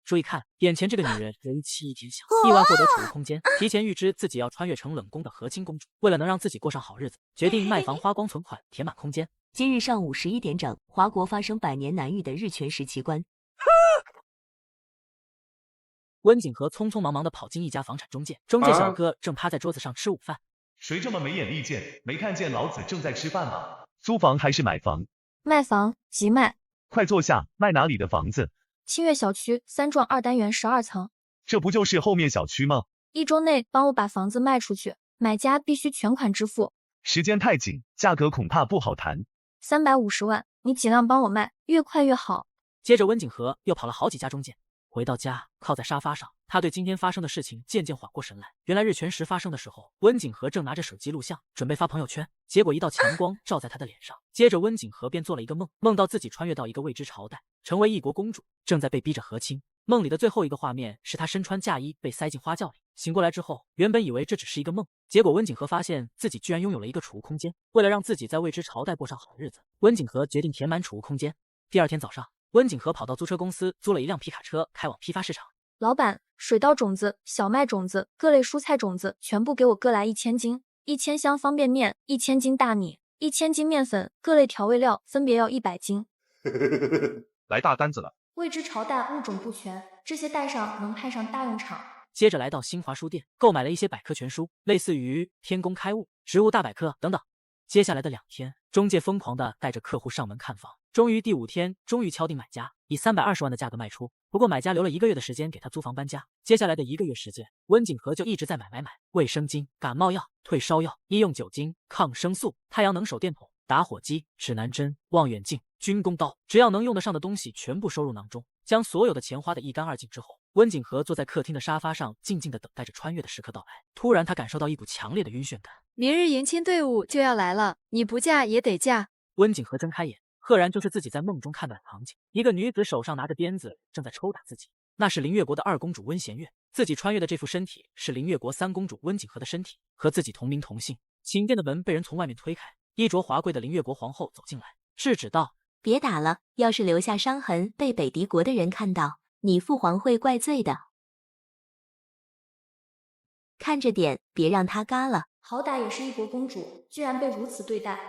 注意看，眼前这个女人人妻一天小，意外获得储物空间，提前预知自己要穿越成冷宫的和亲公主，为了能让自己过上好日子，决定卖房花光存款，填满空间。今日上午11点整，华国发生百年难遇的日全食奇观。温景和匆匆忙忙地跑进一家房产中介，中介小哥正趴在桌子上吃午饭。谁这么没眼力见，没看见老子正在吃饭吗？租房还是买房？卖房，即卖。快坐下，卖哪里的房子？清悦小区3幢2单元12层。这不就是后面小区吗？1周内帮我把房子卖出去，买家必须全款支付。时间太紧，价格恐怕不好谈。350万，你尽量帮我卖，越快越好。接着温景和又跑了好几家中介。回到家，靠在沙发上，他对今天发生的事情渐渐缓过神来。原来日全食发生的时候，温景和正拿着手机录像，准备发朋友圈，结果一道强光照在他的脸上。接着温景和便做了一个梦，梦到自己穿越到一个未知朝代，成为一国公主，正在被逼着和亲。梦里的最后一个画面是他身穿嫁衣被塞进花轿里。醒过来之后，原本以为这只是一个梦，结果温景和发现自己居然拥有了一个储物空间。为了让自己在未知朝代过上好日子，温景和决定填满储物空间。第二天早上，温景和跑到租车公司租了一辆皮卡车，开往批发市场。老板，水稻种子、小麦种子、各类蔬菜种子全部给我各来1000斤，1000箱方便面，1000斤大米，1000斤面粉，各类调味料分别要100斤。来大单子了。未知朝代物种不全，这些带上能派上大用场。接着来到新华书店，购买了一些百科全书，类似于《天工开物》《植物大百科》等等。接下来的2天，中介疯狂地带着客户上门看房，终于第5天，敲定买家，以320万的价格卖出。不过买家留了1个月的时间给他租房搬家。接下来的1个月时间，温景和就一直在买卫生巾、感冒药、退烧药、医用酒精、抗生素、太阳能手电筒、打火机、指南针、望远镜、军工刀，只要能用得上的东西全部收入囊中。将所有的钱花得一干二净之后，温景和坐在客厅的沙发上，静静地等待着穿越的时刻到来。突然，他感受到一股强烈的晕眩感。明日迎亲队伍就要来了，你不嫁也得嫁。温景和睁开眼，赫然就是自己在梦中看到的场景。一个女子手上拿着鞭子，正在抽打自己。那是凌月国的2公主温弦月，自己穿越的这副身体是凌月国3公主温景和的身体，和自己同名同姓。寝殿的门被人从外面推开，衣着华贵的凌月国皇后走进来，制止道：“别打了，要是留下伤痕被北狄国的人看到，你父皇会怪罪的。看着点，别让他嘎了。好歹也是一国公主，居然被如此对待。”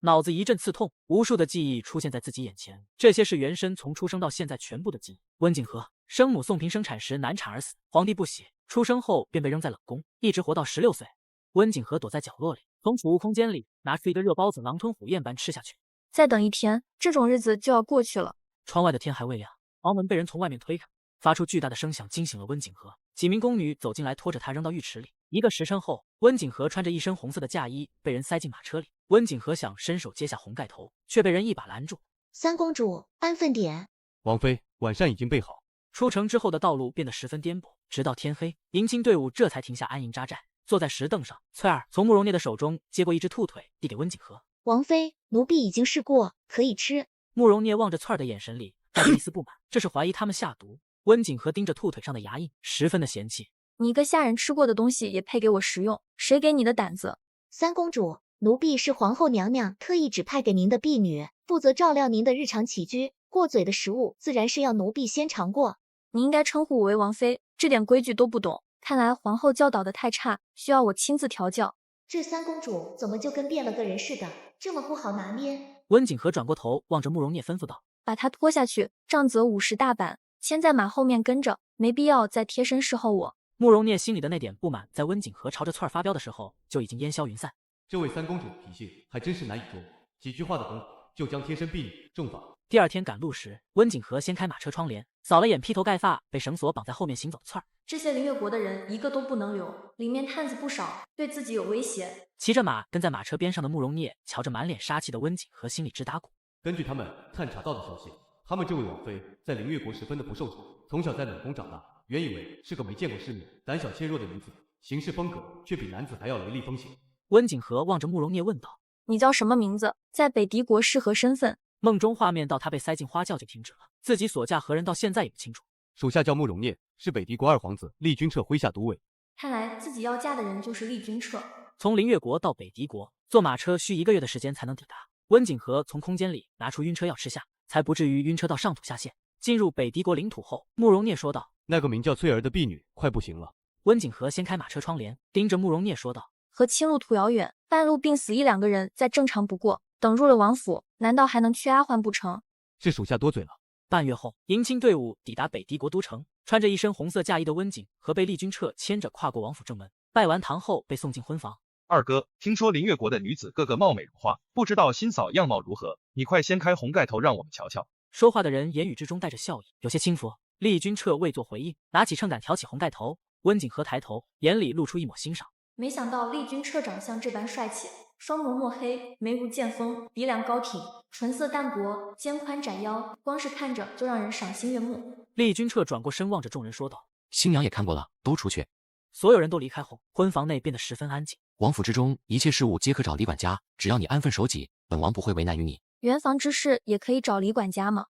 脑子一阵刺痛，无数的记忆出现在自己眼前，这些是原身从出生到现在全部的记忆。温景和生母宋嫔生产时难产而死，皇帝不喜，出生后便被扔在冷宫，一直活到16岁。温景和躲在角落里，从储物空间里拿出一个热包子，狼吞虎咽般吃下去。再等1天，这种日子就要过去了。窗外的天还未亮，房门被人从外面推开，发出巨大的声响，惊醒了温景和。几名宫女走进来，拖着他扔到浴池里。1个时辰后，温景和穿着一身红色的嫁衣被人塞进马车里。温景和想伸手揭下红盖头，却被人一把拦住。3公主，安分点。王妃，晚膳已经备好。出城之后的道路变得十分颠簸，直到天黑，迎亲队伍这才停下安营扎寨，坐在石凳上。翠儿从慕容聂的手中接过一只兔腿，递给温景和。王妃，奴婢已经试过，可以吃。慕容聂望着翠儿的眼神里带着一丝不满，这是怀疑他们下毒。温景和盯着兔腿上的牙印，十分的嫌弃。你一个下人吃过的东西也配给我食用？谁给你的胆子？3公主，奴婢是皇后娘娘特意指派给您的婢女，负责照料您的日常起居，过嘴的食物自然是要奴婢先尝过。你应该称呼我为王妃，这点规矩都不懂，看来皇后教导的太差，需要我亲自调教。这3公主怎么就跟变了个人似的，这么不好拿捏？温景和转过头望着慕容聂吩咐道：“把她拖下去，杖责50大板，牵在马后面跟着，没必要再贴身侍候我。”慕容聂心里的那点不满，在温景和朝着翠儿发飙的时候就已经烟消云散。这位3公主的脾气还真是难以捉摸，几句话的功夫就将贴身婢女重罚。第2天赶路时，温景和掀开马车窗帘，扫了眼披头盖发、被绳索绑在后面行走的翠儿。这些凌月国的人一个都不能留，里面探子不少，对自己有威胁。骑着马跟在马车边上的慕容聂瞧着满脸杀气的温景和，心里直打鼓。根据他们探查到的消息，他们这位王妃在凌月国十分的不受宠，从小在冷宫长大，原以为是个没见过世面、胆小怯弱的女子，行事风格却比男子还要雷厉风行。温景和望着慕容聂问道：“你叫什么名字？在北狄国是何身份？”梦中画面到他被塞进花轿就停止了，自己所嫁何人到现在也不清楚。属下叫慕容聂，是北狄国2皇子厉君彻麾下都尉。看来自己要嫁的人就是厉君彻。从凌月国到北狄国，坐马车需1个月的时间才能抵达。温景和从空间里拿出晕车药吃下，才不至于晕车到上吐下泻。进入北狄国领土后，慕容聂说道：“那个名叫翠儿的婢女快不行了。”温景和掀开马车窗帘，盯着慕容聂说道：“和亲路途遥远，半路病死1、2个人再正常不过。等入了王府，难道还能缺丫鬟不成？”是属下多嘴了。半月后，迎亲队伍抵达北狄国都城，穿着一身红色嫁衣的温景和被厉君彻牵着跨过王府正门，拜完堂后被送进婚房。二哥，听说林越国的女子个个貌美如花，不知道新嫂样貌如何？你快掀开红盖头，让我们瞧瞧。说话的人言语之中带着笑意，有些轻浮。厉君彻未作回应，拿起秤杆挑起红盖头。温景和抬头，眼里露出一抹欣赏。没想到厉君彻长相这般帅气，双眸墨黑，眉如剑锋，鼻梁高挺，唇色淡薄，肩宽窄腰，光是看着就让人赏心悦目。厉君彻转过身望着众人说道：“新娘也看过了，都出去。”所有人都离开后，婚房内变得十分安静。王府之中一切事务皆可找李管家，只要你安分守己，本王不会为难于你。圆房之事也可以找李管家吗？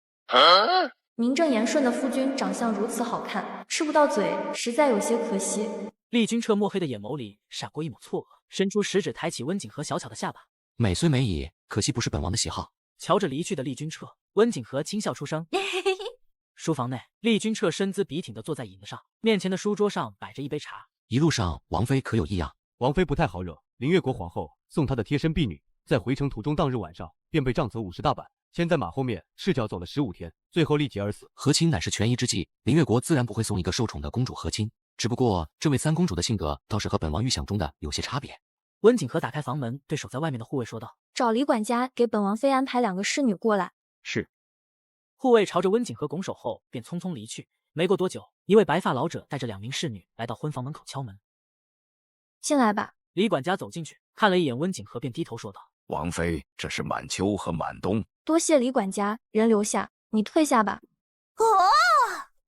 名正言顺的夫君长相如此好看，吃不到嘴，实在有些可惜。厉君彻墨黑的眼眸里闪过一抹错愕，伸出食指抬起温景和小巧的下巴。美虽美矣，可惜不是本王的喜好。瞧着离去的厉君彻，温景和轻笑出声。书房内，厉君彻身姿笔挺地坐在椅子上，面前的书桌上摆着一杯茶。一路上，王妃可有异样？王妃不太好惹，林越国皇后送她的贴身婢女，在回程途中当日晚上便被杖责50大板，牵在马后面赤脚走了15天，最后力竭而死。和亲乃是权宜之计，林越国自然不会送一个受宠的公主和亲。只不过这位三公主的性格倒是和本王预想中的有些差别。温景和打开房门，对守在外面的护卫说道：“找李管家给本王妃安排2个侍女过来。”是。护卫朝着温景和拱手后，便匆匆离去。没过多久，一位白发老者带着2名侍女来到婚房门口敲门。进来吧。李管家走进去，看了一眼温景和，便低头说道：“王妃，这是满秋和满冬。”多谢李管家，人留下，你退下吧。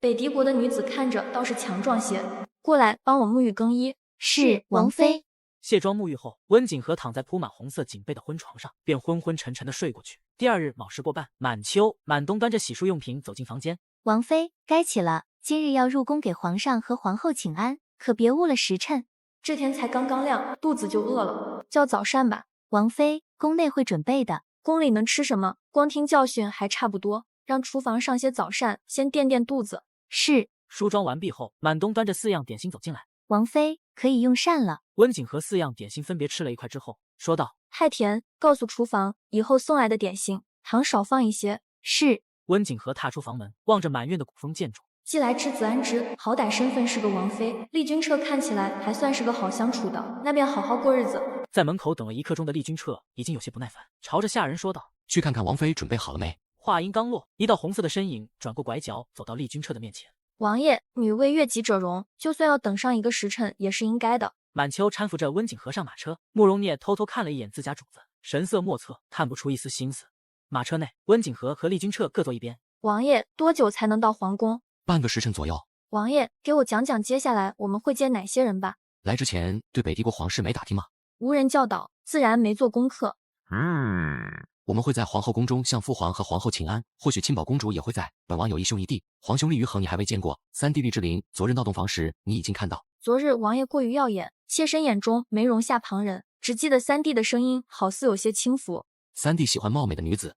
北狄国的女子看着倒是强壮些，过来帮我沐浴更衣。是，王妃。卸妆沐浴后，温景和躺在铺满红色锦被的婚床上，便昏昏沉沉的睡过去。第二日卯时过半，满秋、满冬端着洗漱用品走进房间。王妃，该起了，今日要入宫给皇上和皇后请安，可别误了时辰。这天才刚刚亮，肚子就饿了，叫早膳吧。王妃，宫内会准备的。宫里能吃什么？光听教训还差不多，让厨房上些早膳，先垫垫肚子。是。梳妆完毕后，满冬端着4样点心走进来。王妃，可以用膳了。温景和4样点心分别吃了1块之后，说道：“太甜，告诉厨房，以后送来的点心糖少放一些。”是。温景和踏出房门，望着满院的古风建筑。既来之则安之，好歹身份是个王妃，厉君彻看起来还算是个好相处的，那便好好过日子。在门口等了1刻钟的厉君彻已经有些不耐烦，朝着下人说道：“去看看王妃准备好了没？”话音刚落，一道红色的身影转过拐角，走到厉君彻的面前。王爷，女为悦己者容，就算要等上1个时辰也是应该的。满秋搀扶着温景和上马车，慕容聂偷偷看了一眼自家主子，神色莫测，看不出一丝心思。马车内，温景和厉君彻各坐一边。王爷，多久才能到皇宫？半个时辰左右。王爷，给我讲讲接下来我们会见哪些人吧。来之前对北狄国皇室没打听吗？无人教导，自然没做功课。我们会在皇后宫中向父皇和皇后请安，或许亲宝公主也会在。本王有一兄一弟，皇兄厉于恒你还未见过，3弟厉之林昨日闹洞房时你已经看到。昨日王爷过于耀眼，妾身眼中没容下旁人，只记得3弟的声音好似有些轻浮。3弟喜欢貌美的女子。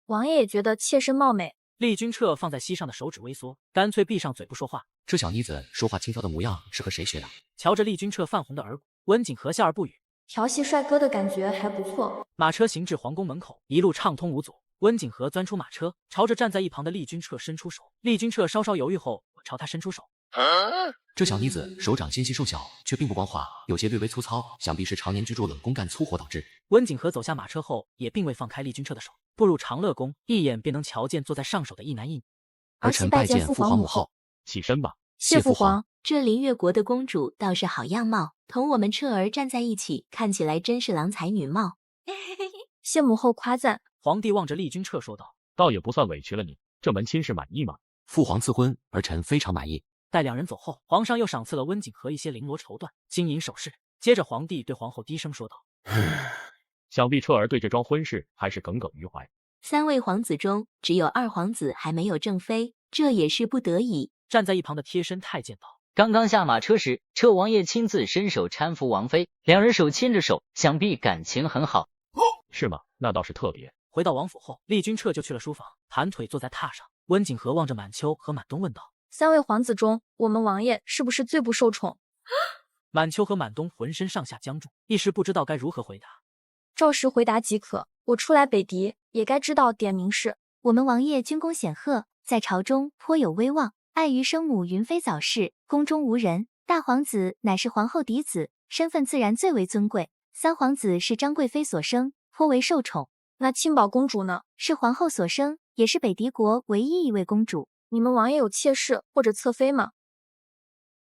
王爷也觉得妾身貌美。厉君彻放在膝上的手指微缩，干脆闭上嘴不说话。这小妮子说话轻佻的模样是和谁学的？瞧着厉君彻泛红的耳骨，温景和笑而不语。调戏帅哥的感觉还不错。马车行至皇宫门口，一路畅通无阻。温景和钻出马车，朝着站在一旁的厉君彻伸出手。厉君彻稍稍犹豫后，朝他伸出手。这小妮子手掌纤细瘦小，却并不光滑，有些略微粗糙，想必是常年居住冷宫干粗活导致。温景和走下马车后，也并未放开厉君彻的手，步入长乐宫，一眼便能瞧见坐在上首的一男一女。儿臣拜见父皇母后。起身吧。谢父皇。这林越国的公主倒是好样貌，同我们彻儿站在一起，看起来真是郎才女貌。谢母后夸赞。皇帝望着厉君彻说道：“倒也不算委屈了你，这门亲事满意吗？”父皇赐婚，儿臣非常满意。待2人走后，皇上又赏赐了温景和一些绫罗绸缎、金银首饰。接着，皇帝对皇后低声说道：“想必彻儿对这桩婚事还是耿耿于怀。3位皇子中，只有2皇子还没有正妃，这也是不得已。”站在一旁的贴身太监道：“刚刚下马车时，彻王爷亲自伸手搀扶王妃，2人手牵着手，想必感情很好。”是吗？那倒是特别。回到王府后，厉君彻就去了书房，盘腿坐在榻上。温景和望着满秋和满东问道三位皇子中，我们王爷是不是最不受宠？满秋和满东浑身上下僵住，一时不知道该如何回答。照实回答即可。我初来北狄，也该知道点名是。我们王爷军功显赫，在朝中颇有威望。碍于生母云妃早逝，宫中无人，大皇子乃是皇后嫡子，身份自然最为尊贵。三皇子是张贵妃所生，颇为受宠。那庆宝公主呢？是皇后所生，也是北狄国唯一一位公主。你们王爷有妾室或者侧妃吗？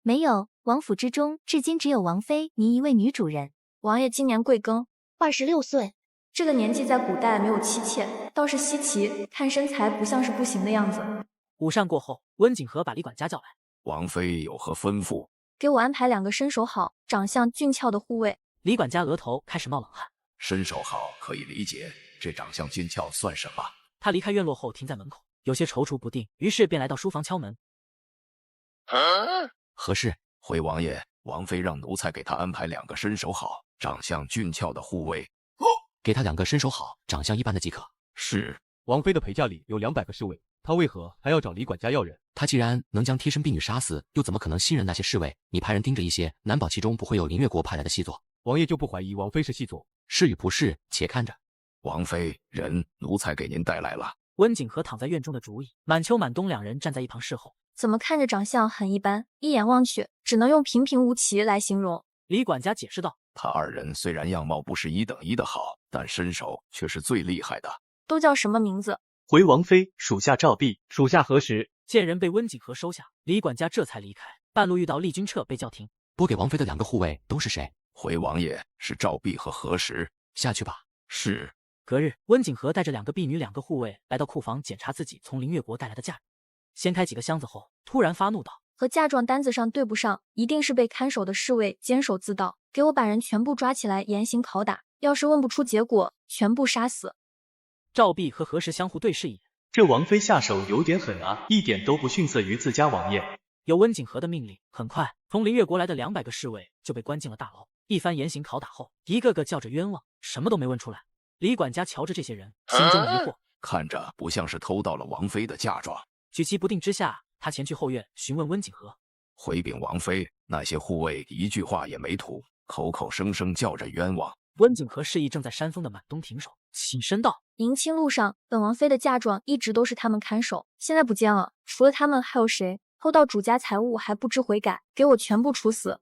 没有，王府之中至今只有王妃您一位女主人。王爷今年贵庚？26岁。这个年纪在古代没有妻妾，倒是稀奇。看身材不像是不行的样子。午膳过后，温景和把李管家叫来。王妃有何吩咐？给我安排2个身手好、长相俊俏的护卫。李管家额头开始冒冷汗。身手好可以理解，这长相俊俏算什么？他离开院落后停在门口，有些踌躇不定，于是便来到书房敲门。何事？回王爷，王妃让奴才给他安排2个身手好、长相俊俏的护卫。给他2个身手好、长相一般的即可。是。王妃的陪嫁里有200个侍卫，她为何还要找李管家要人？他既然能将贴身婢女杀死，又怎么可能信任那些侍卫？你派人盯着一些，难保其中不会有林越国派来的细作。王爷就不怀疑王妃是细作？是与不是，且看着。王妃，人奴才给您带来了。温景和躺在院中的主意，满秋、满东2人站在一旁侍候。怎么看着长相很一般，一眼望去只能用平平无奇来形容。李管家解释道：他2人虽然样貌不是1等1的好，但身手却是最厉害的。都叫什么名字？回王妃，属下赵弼，属下何时。见人被温景和收下，李管家这才离开。半路遇到厉君彻被叫停。拨给王妃的2个护卫都是谁？回王爷，是赵弼和何时。下去吧。是。隔日，温景和带着2个婢女、2个护卫来到库房检查自己从林越国带来的嫁妆。掀开几个箱子后，突然发怒道：和嫁妆单子上对不上，一定是被看守的侍卫监守自盗，给我把人全部抓起来严刑拷打，要是问不出结果，全部杀死。赵弼和何时相互对视一眼，这王妃下手有点狠啊，一点都不逊色于自家王爷。有温景和的命令，很快从林越国来的200个侍卫就被关进了大牢。一番严刑拷打后，一个个叫着冤枉，什么都没问出来。李管家瞧着这些人，心中疑惑，看着不像是偷到了王妃的嫁妆。举棋不定之下，他前去后院询问温景和。回禀王妃，那些护卫一句话也没吐，口口声声叫着冤枉。温景和示意正在扇风的满东停手，起身道：迎亲路上，本王妃的嫁妆一直都是他们看守，现在不见了，除了他们还有谁？偷盗主家财物还不知悔改，给我全部处死。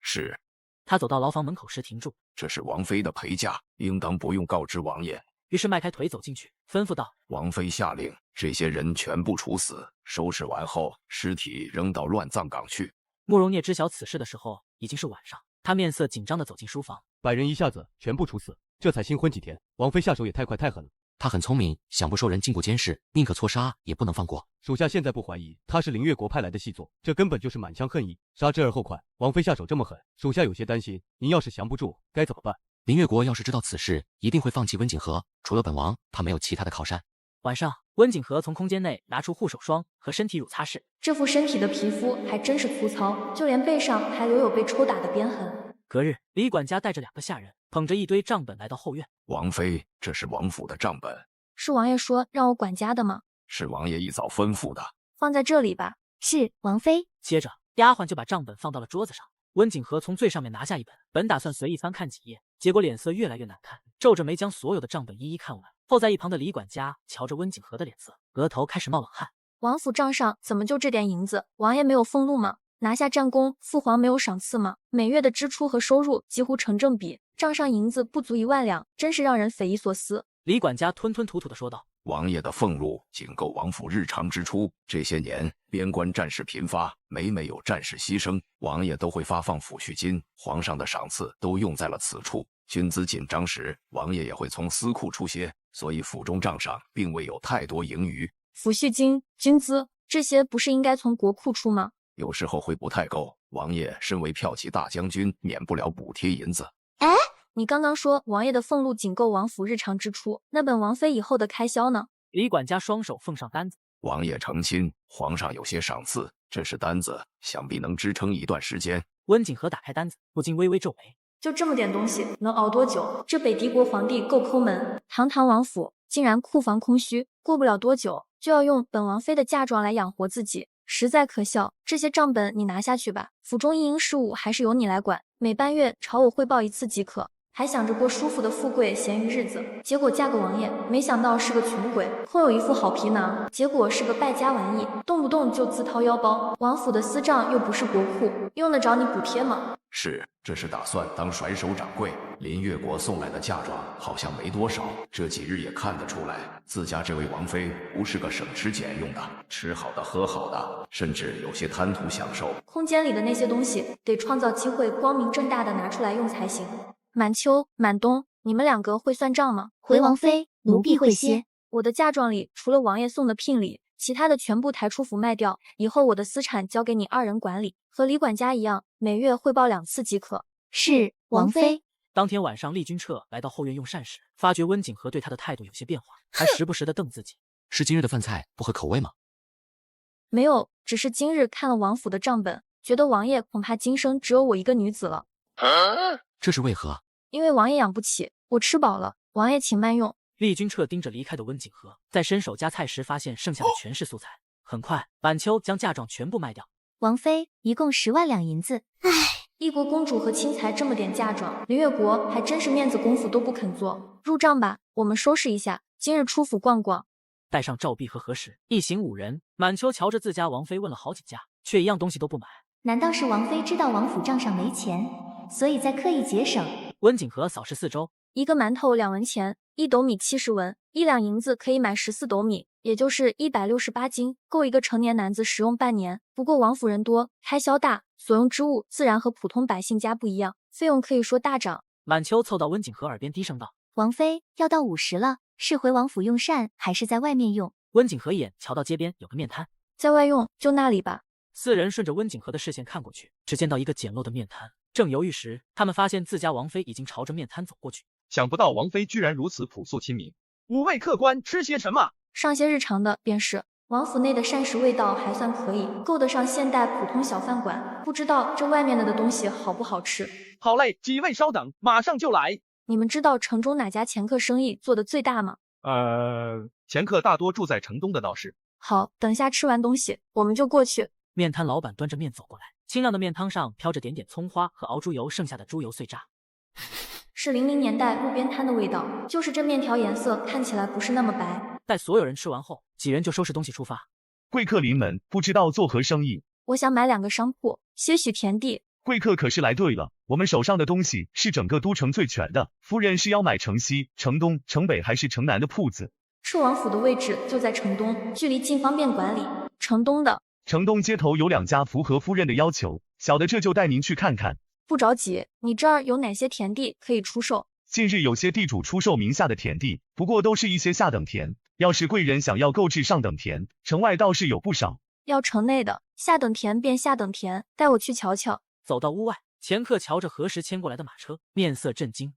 是。他走到牢房门口时停住，这是王妃的陪嫁，应当不用告知王爷。于是迈开腿走进去，吩咐道：王妃下令，这些人全部处死，收拾完后，尸体扔到乱葬岗去。慕容聂知晓此事的时候，已经是晚上，他面色紧张地走进书房，百人一下子全部处死，这才新婚几天，王妃下手也太快太狠了。他很聪明，想不受人禁锢监视，宁可错杀也不能放过。属下现在不怀疑他是林越国派来的细作，这根本就是满腔恨意，杀之而后快。王妃下手这么狠，属下有些担心，您要是降不住，该怎么办？林越国要是知道此事，一定会放弃温景和，除了本王，他没有其他的靠山。晚上，温景和从空间内拿出护手霜和身体乳擦拭，这副身体的皮肤还真是粗糙，就连背上还留有被抽打的鞭痕。隔日，李管家带着2个下人，捧着一堆账本来到后院。王妃，这是王府的账本。是王爷说让我管家的吗？是王爷一早吩咐的。放在这里吧。是，王妃。接着，丫鬟就把账本放到了桌子上。温景和从最上面拿下一本，本打算随意翻看几页，结果脸色越来越难看，皱着眉将所有的账本一一看完。后在一旁的李管家瞧着温景和的脸色，额头开始冒冷汗。王府账上怎么就这点银子？王爷没有俸禄吗？拿下战功，父皇没有赏赐吗？每月的支出和收入几乎成正比，账上银子不足1万两，真是让人匪夷所思。李管家吞吞吐吐地说道：王爷的俸禄仅够王府日常支出，这些年边关战事频发，每有战士牺牲，王爷都会发放抚恤金，皇上的赏赐都用在了此处。军资紧张时，王爷也会从私库出些，所以府中账上并未有太多盈余。抚恤金、军资这些不是应该从国库出吗？有时候会不太够，王爷身为骠骑大将军，免不了补贴银子。你刚刚说王爷的俸禄仅够王府日常支出，那本王妃以后的开销呢？李管家双手奉上单子。王爷成亲，皇上有些赏赐，这是单子，想必能支撑一段时间。温景和打开单子，不禁微微皱眉。就这么点东西，能熬多久？这北狄国皇帝够抠门，堂堂王府竟然库房空虚，过不了多久就要用本王妃的嫁妆来养活自己，实在可笑。这些账本你拿下去吧，府中一应事务还是由你来管，每半月朝我汇报一次即可。还想着过舒服的富贵闲余日子，结果嫁个王爷，没想到是个穷鬼，空有一副好皮囊，结果是个败家玩意，动不动就自掏腰包。王府的私账又不是国库，用得着你补贴吗？是，这是打算当甩手掌柜。林月国送来的嫁妆好像没多少，这几日也看得出来，自家这位王妃不是个省吃俭用的，吃好的喝好的，甚至有些贪图享受。空间里的那些东西，得创造机会，光明正大的拿出来用才行。满秋、满冬，你们两个会算账吗？回王妃，奴婢会些。我的嫁妆里除了王爷送的聘礼，其他的全部抬出府卖掉，以后我的私产交给你二人管理，和李管家一样，每月汇报2次即可。是，王妃。当天晚上，厉君彻来到后院用膳时，发觉温景和对他的态度有些变化，还时不时的瞪自己。是今日的饭菜不合口味吗？没有，只是今日看了王府的账本，觉得王爷恐怕今生只有我一个女子了。这是为何？因为王爷养不起，我吃饱了，王爷请慢用。厉君彻盯着离开的温景和，在伸手夹菜时发现剩下的全是素菜。很快，晚秋将嫁妆全部卖掉。王妃一共10万两银子。唉，一国公主和钦才这么点嫁妆，林月国还真是面子功夫都不肯做。入账吧，我们收拾一下，今日出府逛逛。带上赵碧和何时，一行5人。满秋瞧着自家王妃问了好几家，却一样东西都不买。难道是王妃知道王府账上没钱，所以在刻意节省？温景和扫视四周，一个馒头2文钱，1斗米70文，1两银子可以买14斗米，也就是168斤，够一个成年男子食用半年。不过王府人多，开销大，所用之物自然和普通百姓家不一样，费用可以说大涨。满秋凑到温景和耳边低声道：“王妃要到50了，是回王府用膳，还是在外面用？”温景和眼瞧到街边有个面摊，在外用，就那里吧。4人顺着温景和的视线看过去，只见到一个简陋的面摊。正犹豫时，他们发现自家王妃已经朝着面摊走过去。想不到王妃居然如此朴素亲民。5位客官吃些什么？上些日常的便是。王府内的膳食味道还算可以，够得上现代普通小饭馆。不知道这外面的东西好不好吃？好嘞，几位稍等，马上就来。你们知道城中哪家掮客生意做得最大吗？掮客大多住在城东的闹市。好，等下吃完东西，我们就过去。面摊老板端着面走过来，清亮的面汤上飘着点点葱花和熬猪油剩下的猪油碎渣，是00年代路边摊的味道，就是这面条颜色看起来不是那么白。待所有人吃完后，几人就收拾东西出发。贵客临门，不知道做何生意？我想买2个商铺，些许田地。贵客可是来对了，我们手上的东西是整个都城最全的。夫人是要买城西、城东、城北还是城南的铺子？赤王府的位置就在城东，距离近，方便管理。城东的。城东街头有2家符合夫人的要求，小的这就带您去看看。不着急，你这儿有哪些田地可以出售？近日有些地主出售名下的田地，不过都是一些下等田。要是贵人想要购置上等田，城外倒是有不少。要城内的，下等田便下等田，带我去瞧瞧。走到屋外，前客瞧着何时牵过来的马车，面色震惊。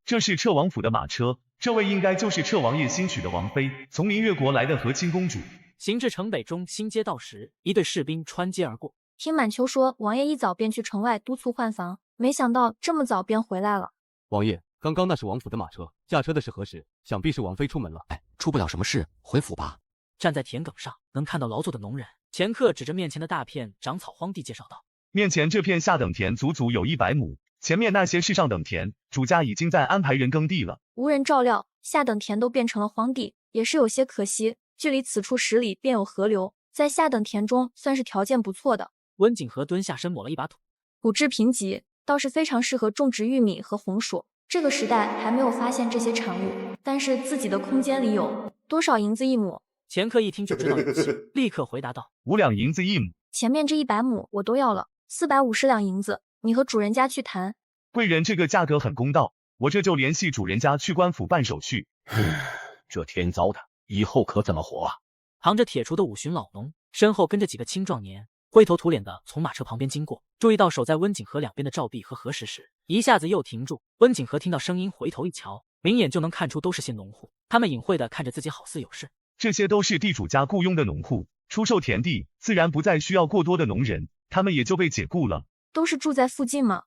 这是彻王府的马车，这位应该就是彻王爷新娶的王妃，从明月国来的和亲公主。行至城北中心街道时，一队士兵穿街而过。听满秋说，王爷一早便去城外督促换房，没想到这么早便回来了。王爷，刚刚那是王府的马车，驾车的是何时？想必是王妃出门了。哎，出不了什么事，回府吧。站在田埂上，能看到劳作的农人。前客指着面前的大片长草荒地介绍道：“面前这片下等田足足有100亩，前面那些是上等田，主家已经在安排人耕地了。无人照料，下等田都变成了荒地，也是有些可惜。距离此处10里便有河流，在下等田中算是条件不错的。”温景和蹲下身抹了一把土。土质贫瘠，倒是非常适合种植玉米和红薯。这个时代还没有发现这些产物，但是自己的空间里有。多少银子1亩？前客一听就知道有戏，立刻回答道：5两银子1亩。前面这100亩我都要了，450两银子，你和主人家去谈。贵人这个价格很公道，我这就联系主人家去官府办手续。这天糟的，以后可怎么活啊？扛着铁锄的5旬老农，身后跟着几个青壮年，灰头土脸的从马车旁边经过。注意到守在温景和两边的赵碧和何时时，一下子又停住。温景和听到声音，回头一瞧，明眼就能看出都是些农户，他们隐晦的看着自己，好似有事。这些都是地主家雇佣的农户，出售田地，自然不再需要过多的农人，他们也就被解雇了。都是住在附近吗？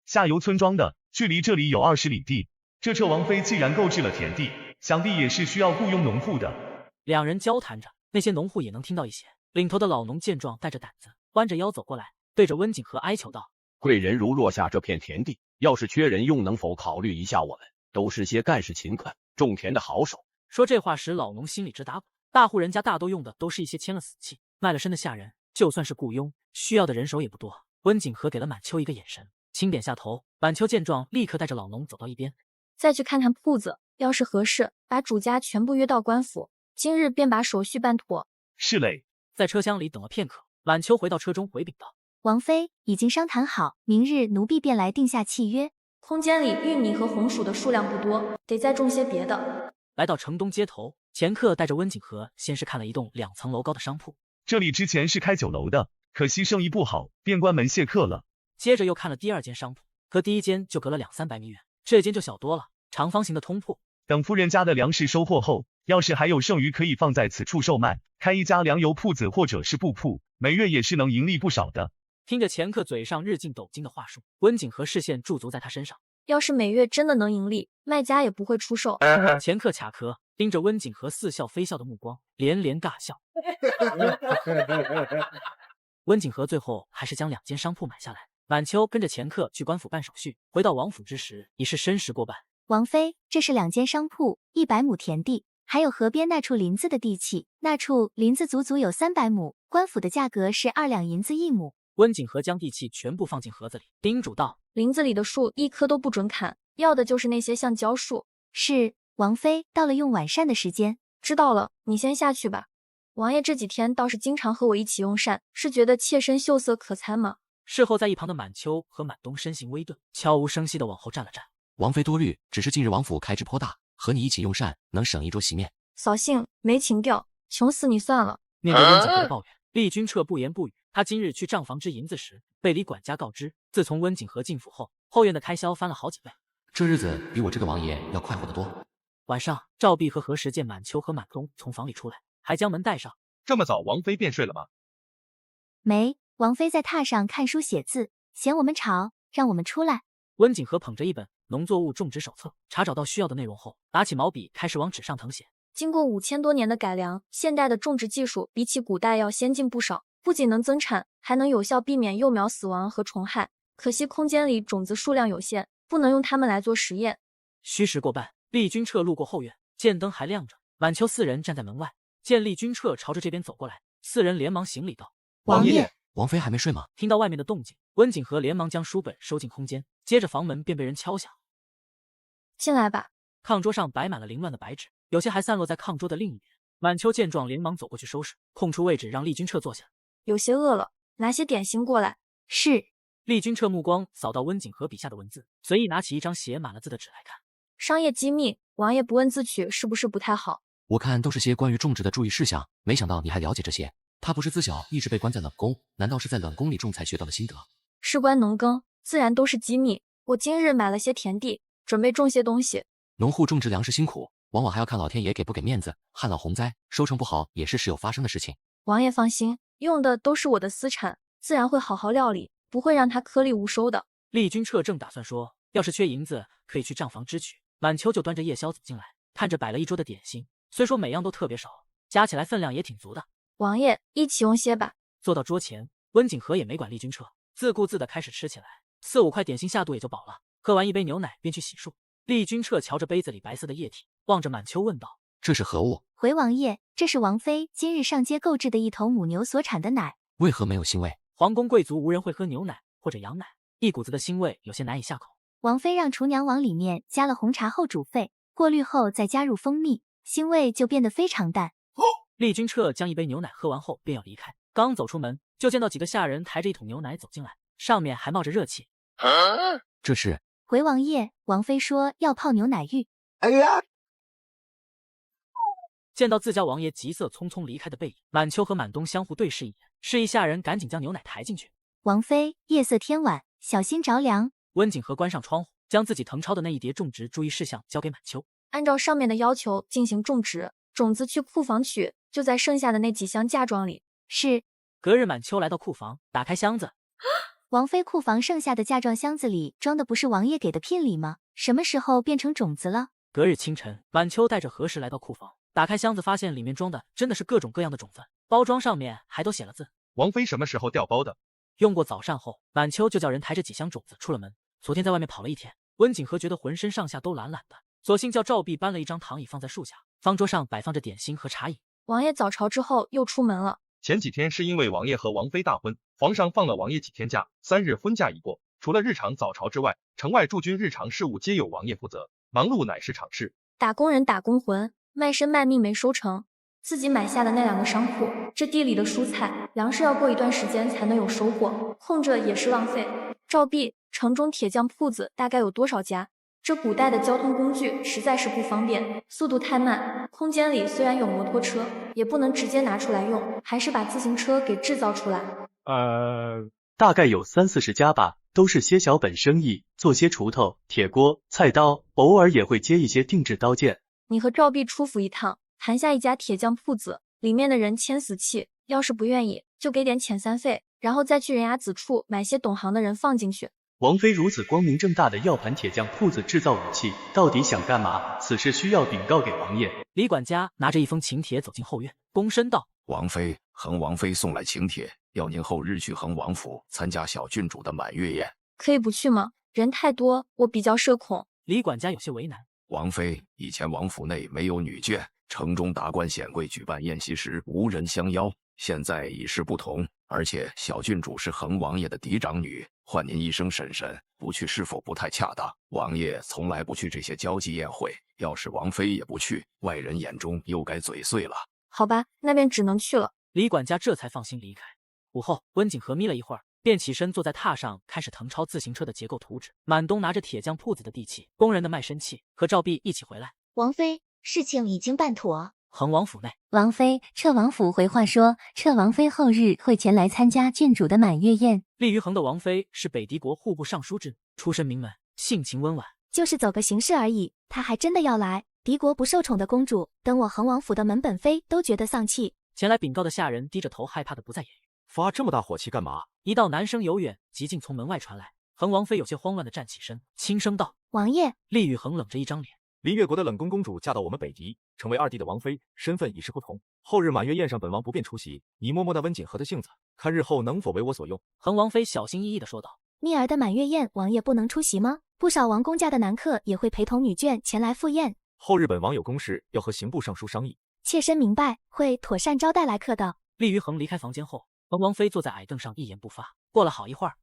下游村庄的，距离这里有20里地。这车王妃既然购置了田地，想必也是需要雇佣农户的。两人交谈着，那些农户也能听到一些。领头的老农见状，带着胆子，弯着腰走过来，对着温景和哀求道：“贵人如落下这片田地，要是缺人用，能否考虑一下我们？都是些干事勤恳、种田的好手。”说这话时，老农心里直打鼓。大户人家大都用的都是一些签了死契、卖了身的下人，就算是雇佣，需要的人手也不多。温景和给了满秋一个眼神，轻点下头。满秋见状，立刻带着老农走到一边，再去看看铺子，要是合适，把主家全部约到官府，今日便把手续办妥。是嘞。在车厢里等了片刻，满秋回到车中回禀道：“王妃已经商谈好，明日奴婢便来定下契约。空间里玉米和红薯的数量不多，得再种些别的。”来到城东街头，前客带着温景和先是看了一栋2层楼高的商铺，这里之前是开酒楼的，可惜生意不好，便关门谢客了。接着又看了第2间商铺，和第1间就隔了200-300米远，这间就小多了，长方形的通铺。等夫人家的粮食收获后，要是还有剩余，可以放在此处售卖，开一家粮油铺子或者是布铺，每月也是能盈利不少的。听着前客嘴上日进斗金的话术，温景和视线驻足在他身上。要是每月真的能盈利，卖家也不会出售。前客卡壳，盯着温景和似笑非笑的目光，连连尬笑。温景和最后还是将2间商铺买下来。满秋跟着前客去官府办手续，回到王府之时，已是申时过半。王妃，这是2间商铺，100亩田地，还有河边那处林子的地契，那处林子足足有300亩，官府的价格是2两银子1亩。温景和将地契全部放进盒子里，叮嘱道：“林子里的树一棵都不准砍，要的就是那些橡胶树。”是，王妃。到了用晚膳的时间。知道了，你先下去吧。王爷这几天倒是经常和我一起用膳，是觉得妾身秀色可餐吗？事后在一旁的满秋和满东身形微顿，悄无声息地往后站了站。王妃多虑，只是近日王府开支颇大，和你一起用膳，能省一桌席面。扫兴，没情调，穷死你算了。面对温景和的抱怨，厉君彻不言不语。他今日去账房支银子时，被李管家告知，自从温景和进府后，后院的开销翻了好几倍。这日子比我这个王爷要快活得多。晚上，赵碧和何时见满秋和满东从房里出来，还将门带上。这么早，王妃便睡了吗？没，王妃在榻上看书写字，嫌我们吵，让我们出来。温景和捧着一本农作物种植手册，查找到需要的内容后，拿起毛笔开始往纸上誊写。经过5000多年的改良，现代的种植技术比起古代要先进不少，不仅能增产，还能有效避免幼苗死亡和虫害。可惜空间里种子数量有限，不能用它们来做实验。戌时过半，厉君彻路过后院，见灯还亮着，满秋4人站在门外，见厉君彻朝着这边走过来，4人连忙行礼道：“王爷。”王妃还没睡吗？听到外面的动静，温景和连忙将书本收进空间，接着房门便被人敲响。进来吧。炕桌上摆满了凌乱的白纸，有些还散落在炕桌的另一边。满秋见状，连忙走过去收拾，空出位置让厉君彻坐下。有些饿了，拿些点心过来。是。厉君彻目光扫到温景和笔下的文字，随意拿起一张写满了字的纸来看。商业机密，王爷不问自取，是不是不太好？我看都是些关于种植的注意事项，没想到你还了解这些。他不是自小一直被关在冷宫，难道是在冷宫里种才学到的心得？事关农耕，自然都是机密。我今日买了些田地，准备种些东西。农户种植粮食辛苦，往往还要看老天爷给不给面子。旱涝洪灾，收成不好也是时有发生的事情。王爷放心，用的都是我的私产，自然会好好料理，不会让他颗粒无收的。厉君彻正打算说，要是缺银子，可以去账房支取。满秋就端着夜宵走进来，看着摆了一桌的点心，虽说每样都特别少，加起来分量也挺足的。王爷，一起用些吧。坐到桌前，温景和也没管厉君彻，自顾自地开始吃起来，4、5块点心下肚也就饱了。喝完一杯牛奶便去洗漱。厉君彻瞧着杯子里白色的液体，望着满秋问道：“这是何物？”回王爷，这是王妃今日上街购置的一头母牛所产的奶。为何没有腥味？皇宫贵族无人会喝牛奶或者羊奶，一股子的腥味有些难以下口。王妃让厨娘往里面加了红茶后煮沸，过滤后再加入蜂蜜，腥味就变得非常淡。厉君彻将一杯牛奶喝完后便要离开，刚走出门就见到几个下人抬着一桶牛奶走进来，上面还冒着热气。这是回王爷，王妃说要泡牛奶浴。哎呀！见到自家王爷急色匆匆离开的背影，满秋和满东相互对视一眼，示意下人赶紧将牛奶抬进去。王妃，夜色天晚，小心着凉。温景和关上窗户，将自己誊抄的那一叠种植注意事项交给满秋，按照上面的要求进行种植，种子去库房取，就在剩下的那几箱嫁妆里。是。隔日，满秋来到库房，打开箱子。王妃库房剩下的嫁妆箱子里装的不是王爷给的聘礼吗？什么时候变成种子了？隔日清晨，满秋带着何时来到库房，打开箱子，发现里面装的真的是各种各样的种子，包装上面还都写了字。王妃什么时候调包的？用过早膳后，晚秋就叫人抬着几箱种子出了门。昨天在外面跑了一天，温景和觉得浑身上下都懒懒的，索性叫赵碧搬了一张躺椅放在树下，方桌上摆放着点心和茶饮。王爷早朝之后又出门了。前几天是因为王爷和王妃大婚，皇上放了王爷几天假，3日婚假一过，除了日常早朝之外，城外驻军日常事务皆由王爷负责，忙碌乃是常事。打工人打工魂，卖身卖命没收成，自己买下的那2个商铺，这地里的蔬菜粮食要过一段时间才能有收获，空着也是浪费。赵碧，城中铁匠铺子大概有多少家？这古代的交通工具实在是不方便，速度太慢。空间里虽然有摩托车，也不能直接拿出来用，还是把自行车给制造出来。大概有30-40家吧，都是些小本生意，做些锄头、铁锅、菜刀，偶尔也会接一些定制刀件。你和赵碧出府一趟，谈下一家铁匠铺子，里面的人签死契，要是不愿意，就给点遣散费，然后再去人牙子处买些懂行的人放进去。王妃如此光明正大的要盘铁匠铺子制造武器，到底想干嘛？此事需要禀告给王爷。李管家拿着一封请帖走进后院，躬身道：王妃，恒王妃送来请帖，要您后日去恒王府参加小郡主的满月宴。可以不去吗？人太多，我比较社恐。李管家有些为难。王妃，以前王府内没有女眷，城中达官显贵举办宴席时无人相邀，现在已是不同，而且小郡主是恒王爷的嫡长女，唤您一声婶婶，不去是否不太恰当？王爷从来不去这些交际宴会，要是王妃也不去，外人眼中又该嘴碎了。好吧，那便只能去了。李管家这才放心离开。午后，温景和眯了一会儿，便起身坐在榻上，开始誊抄自行车的结构图纸。满东拿着铁匠铺子的地契、工人的卖身契，和赵碧一起回来。王妃，事情已经办妥。恒王府内，王妃，彻王府回话说，彻王妃后日会前来参加郡主的满月宴。立于恒的王妃是北狄国户部尚书之女，出身名门，性情温婉，就是走个形式而已。她还真的要来。敌国不受宠的公主，等我恒王府的门本妃都觉得丧气。前来禀告的下人低着头，害怕的不再言语。发这么大火气干嘛？一道男声由远及近从门外传来。恒王妃有些慌乱的站起身，轻声道：王爷。厉雨恒冷着一张脸。林越国的冷宫公主嫁到我们北狄，成为2弟的王妃，身份已是不同。后日满月宴上，本王不便出席，你摸摸那温景和的性子，看日后能否为我所用。恒王妃小心翼翼地说道：逆儿的满月宴，王爷不能出席吗？不少王公家的男客也会陪同女眷前来赴宴。后日本王有公事要和刑部尚书商议，妾身明白，会妥善招待来客的。厉于恒离开房间后，恒王妃坐在矮凳上一言不发。过了好一会儿，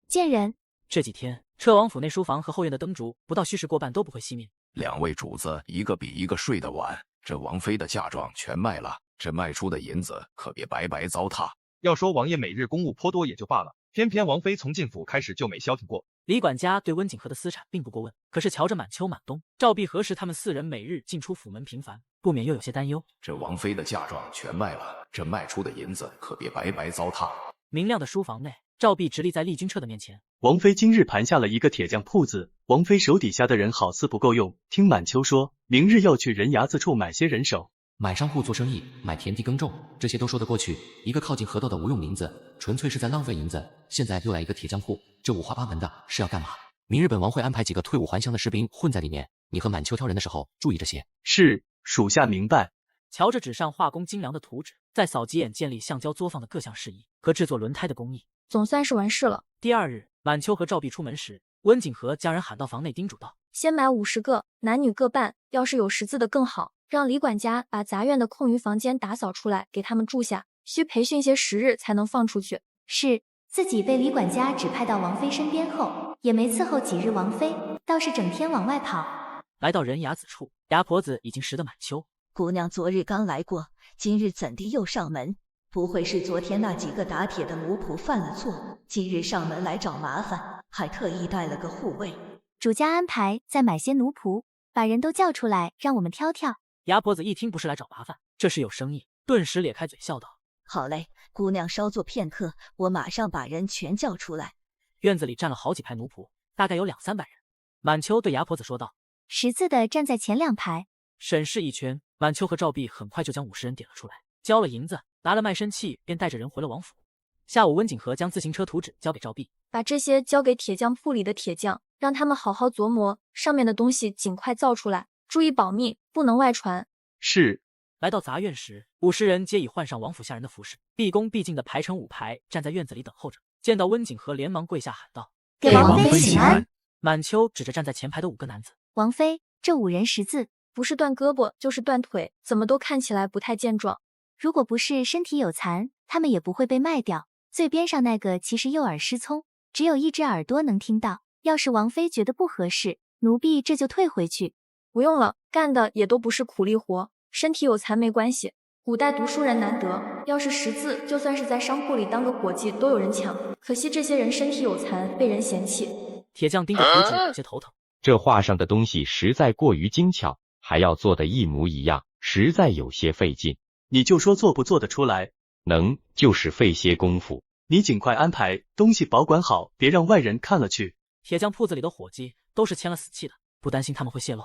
贱人，这几天彻王府内书房和后院的灯烛不到戌时过半都不会熄灭。2位主子一个比一个睡得晚，这王妃的嫁妆全卖了，这卖出的银子可别白白糟蹋。要说王爷每日公务颇多也就罢了，偏偏王妃从进府开始就没消停过。李管家对温景和的私产并不过问，可是瞧着满秋、满冬、赵碧何时他们4人每日进出府门频繁，不免又有些担忧。这王妃的嫁妆全卖了，这卖出的银子可别白白糟蹋。明亮的书房内，赵碧直立在厉君彻的面前。王妃今日盘下了一个铁匠铺子，王妃手底下的人好似不够用，听满秋说，明日要去人牙子处买些人手。买商户做生意，买田地耕种，这些都说得过去。一个靠近河道的无用林子，纯粹是在浪费银子。现在又来一个铁匠铺，这五花八门的是要干嘛？明日本王会安排几个退伍还乡的士兵混在里面，你和满秋挑人的时候注意这些。是，属下明白。瞧着纸上画工精良的图纸，再扫几眼建立橡胶作坊的各项事宜和制作轮胎的工艺，总算是完事了。第2日，满秋和赵碧出门时，温景和将人喊到房内叮嘱道：先买50个，男女各半，要是有识字的更好。让李管家把杂院的空余房间打扫出来，给他们住下，需培训些10日才能放出去。是。自己被李管家指派到王妃身边后，也没伺候几日王妃，倒是整天往外跑。来到人牙子处，牙婆子已经识得满秋。姑娘昨日刚来过，今日怎地又上门？不会是昨天那几个打铁的奴仆犯了错，今日上门来找麻烦，还特意带了个护卫。主家安排再买些奴仆，把人都叫出来，让我们挑挑。牙婆子一听不是来找麻烦，这是有生意，顿时咧开嘴笑道：好嘞，姑娘稍坐片刻，我马上把人全叫出来。院子里站了好几排奴仆，大概有200-300人。满秋对牙婆子说道：识字的站在前2排。审视一圈，满秋和赵碧很快就将50人点了出来，交了银子，拿了卖身契，便带着人回了王府。下午，温景和将自行车图纸交给赵碧，把这些交给铁匠铺里的铁匠，让他们好好琢磨，上面的东西尽快造出来。注意保密，不能外传。是。来到杂院时，50人皆已换上王府下人的服饰，毕恭毕敬地排成5排，站在院子里等候着。见到温景和，连忙跪下喊道：“给王妃请安。”满秋指着站在前排的5个男子：“王妃，这5人识字，不是断胳膊就是断腿，怎么都看起来不太健壮。如果不是身体有残，他们也不会被卖掉。最边上那个其实右耳失聪，只有1只耳朵能听到。要是王妃觉得不合适，奴婢这就退回去。”不用了，干的也都不是苦力活，身体有残没关系。古代读书人难得，要是识字，就算是在商铺里当个伙计都有人抢。可惜这些人身体有残，被人嫌弃。铁匠盯着图纸有些头疼。这画上的东西实在过于精巧，还要做得一模一样，实在有些费劲。你就说做不做得出来？能，就是费些功夫。你尽快安排，东西保管好，别让外人看了去。铁匠铺子里的伙计都是签了死契的，不担心他们会泄露。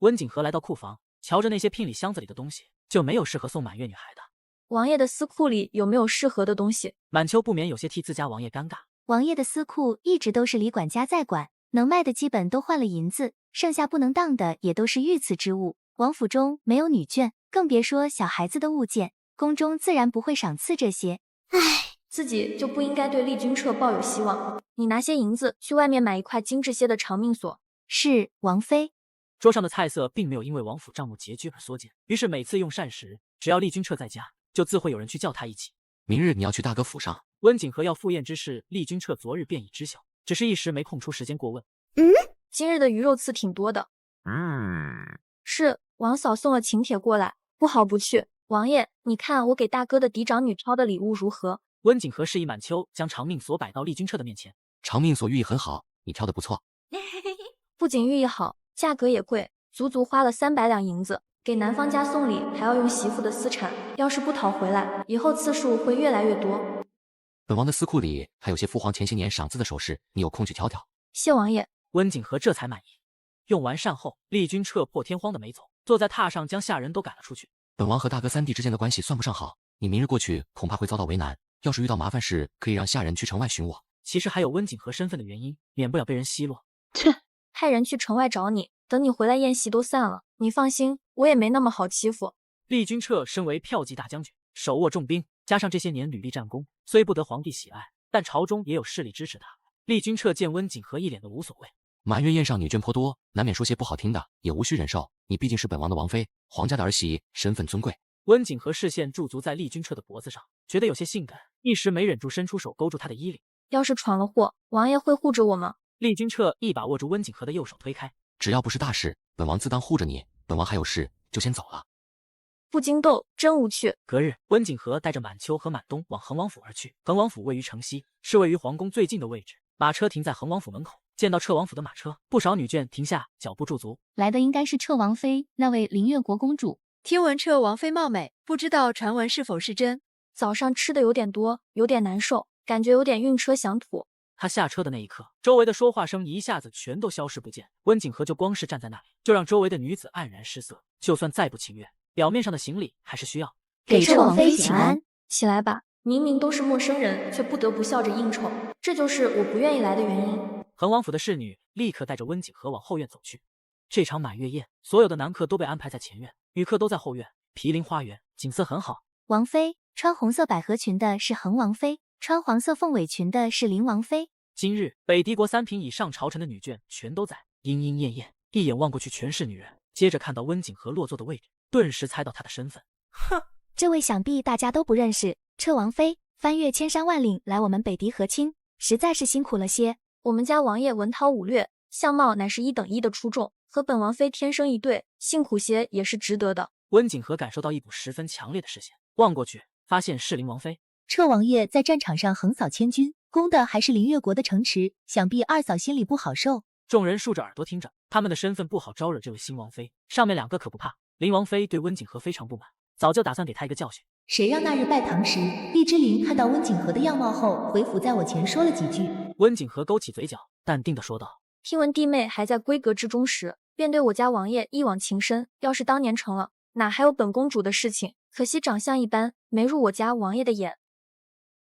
温景和来到库房，瞧着那些聘礼箱子里的东西，就没有适合送满月女孩的。王爷的私库里有没有适合的东西？满秋不免有些替自家王爷尴尬。王爷的私库一直都是李管家在管，能卖的基本都换了银子，剩下不能当的也都是御赐之物。王府中没有女眷，更别说小孩子的物件，宫中自然不会赏赐这些。唉，自己就不应该对丽君彻抱有希望。你拿些银子去外面买一块精致些的长命锁。是，王妃。桌上的菜色并没有因为王府账目拮据而缩减，于是每次用膳时，只要丽君彻在家，就自会有人去叫他一起。明日你要去大哥府上。温景和要赴宴之事，丽君彻昨日便已知晓，只是一时没空出时间过问。今日的鱼肉刺挺多的。是，王嫂送了请帖过来，不好不去。王爷，你看我给大哥的嫡长女挑的礼物如何？温景和示意满秋将长命锁摆到丽君彻的面前。长命锁寓意很好，你挑的不错。不仅寓意好，价格也贵，足足花了300两银子。给男方家送礼还要用媳妇的私产，要是不讨回来，以后次数会越来越多。本王的私库里还有些父皇前些年赏赐的首饰，你有空去挑挑。谢王爷。温景和这才满意。用完膳后，丽君彻破天荒的没走，坐在榻上将下人都赶了出去。本王和大哥3弟之间的关系算不上好，你明日过去恐怕会遭到为难。要是遇到麻烦事，可以让下人去城外寻我。其实还有温景和身份的原因，免不了被人奚落。切，派人去城外找你，等你回来宴席都散了。你放心，我也没那么好欺负。丽君彻身为骠骑大将军，手握重兵，加上这些年屡立战功，虽不得皇帝喜爱，但朝中也有势力支持他。丽君彻见温景和一脸的无所谓。满月宴上女眷颇多，难免说些不好听的，也无需忍受。你毕竟是本王的王妃，皇家的儿媳，身份尊贵。温景和视线驻足在丽君彻的脖子上，觉得有些性感，一时没忍住伸出手勾住他的衣领。要是闯了祸，王爷会护着我吗？丽君彻一把握住温景和的右手推开。只要不是大事，本王自当护着你。本王还有事，就先走了。不经斗，真无趣。隔日，温景和带着满秋和满东往恒王府而去。恒王府位于城西，是位于皇宫最近的位置。马车停在恒王府门口，见到彻王府的马车，不少女眷停下脚步驻足。来的应该是彻王妃那位凌月国公主。听闻彻王妃貌美，不知道传闻是否是真？早上吃的有点多，有点难受，感觉有点晕车想吐。他下车的那一刻，周围的说话声一下子全都消失不见。温景和就光是站在那里，就让周围的女子黯然失色。就算再不情愿，表面上的行礼还是需要。给彻王妃请安。起来吧，明明都是陌生人，却不得不笑着应酬，这就是我不愿意来的原因。恒王府的侍女立刻带着温景和往后院走去。这场满月宴，所有的男客都被安排在前院，女客都在后院。毗邻花园，景色很好。王妃穿红色百合裙的是恒王妃，穿黄色凤尾裙的是林王妃。今日北狄国3品以上朝臣的女眷全都在，莺莺燕燕，一眼望过去全是女人。接着看到温景和落座的位置，顿时猜到她的身份。哼，这位想必大家都不认识，彻王妃翻越千山万岭来我们北狄和亲，实在是辛苦了些。我们家王爷文韬武略，相貌乃是1等1的出众，和本王妃天生一对，辛苦些也是值得的。温景和感受到一股十分强烈的视线，望过去发现是林王妃。彻王爷在战场上横扫千军，攻的还是凌月国的城池，想必二嫂心里不好受。众人竖着耳朵听着，他们的身份不好招惹这位新王妃。上面2个可不怕。林王妃对温景和非常不满，早就打算给他一个教训。谁让那日拜堂时，厉之琳看到温景和的样貌后，回府在我前说了几句。温景和勾起嘴角，淡定地说道：听闻弟妹还在闺阁之中时，便对我家王爷一往情深。要是当年成了，哪还有本公主的事情？可惜长相一般，没入我家王爷的眼。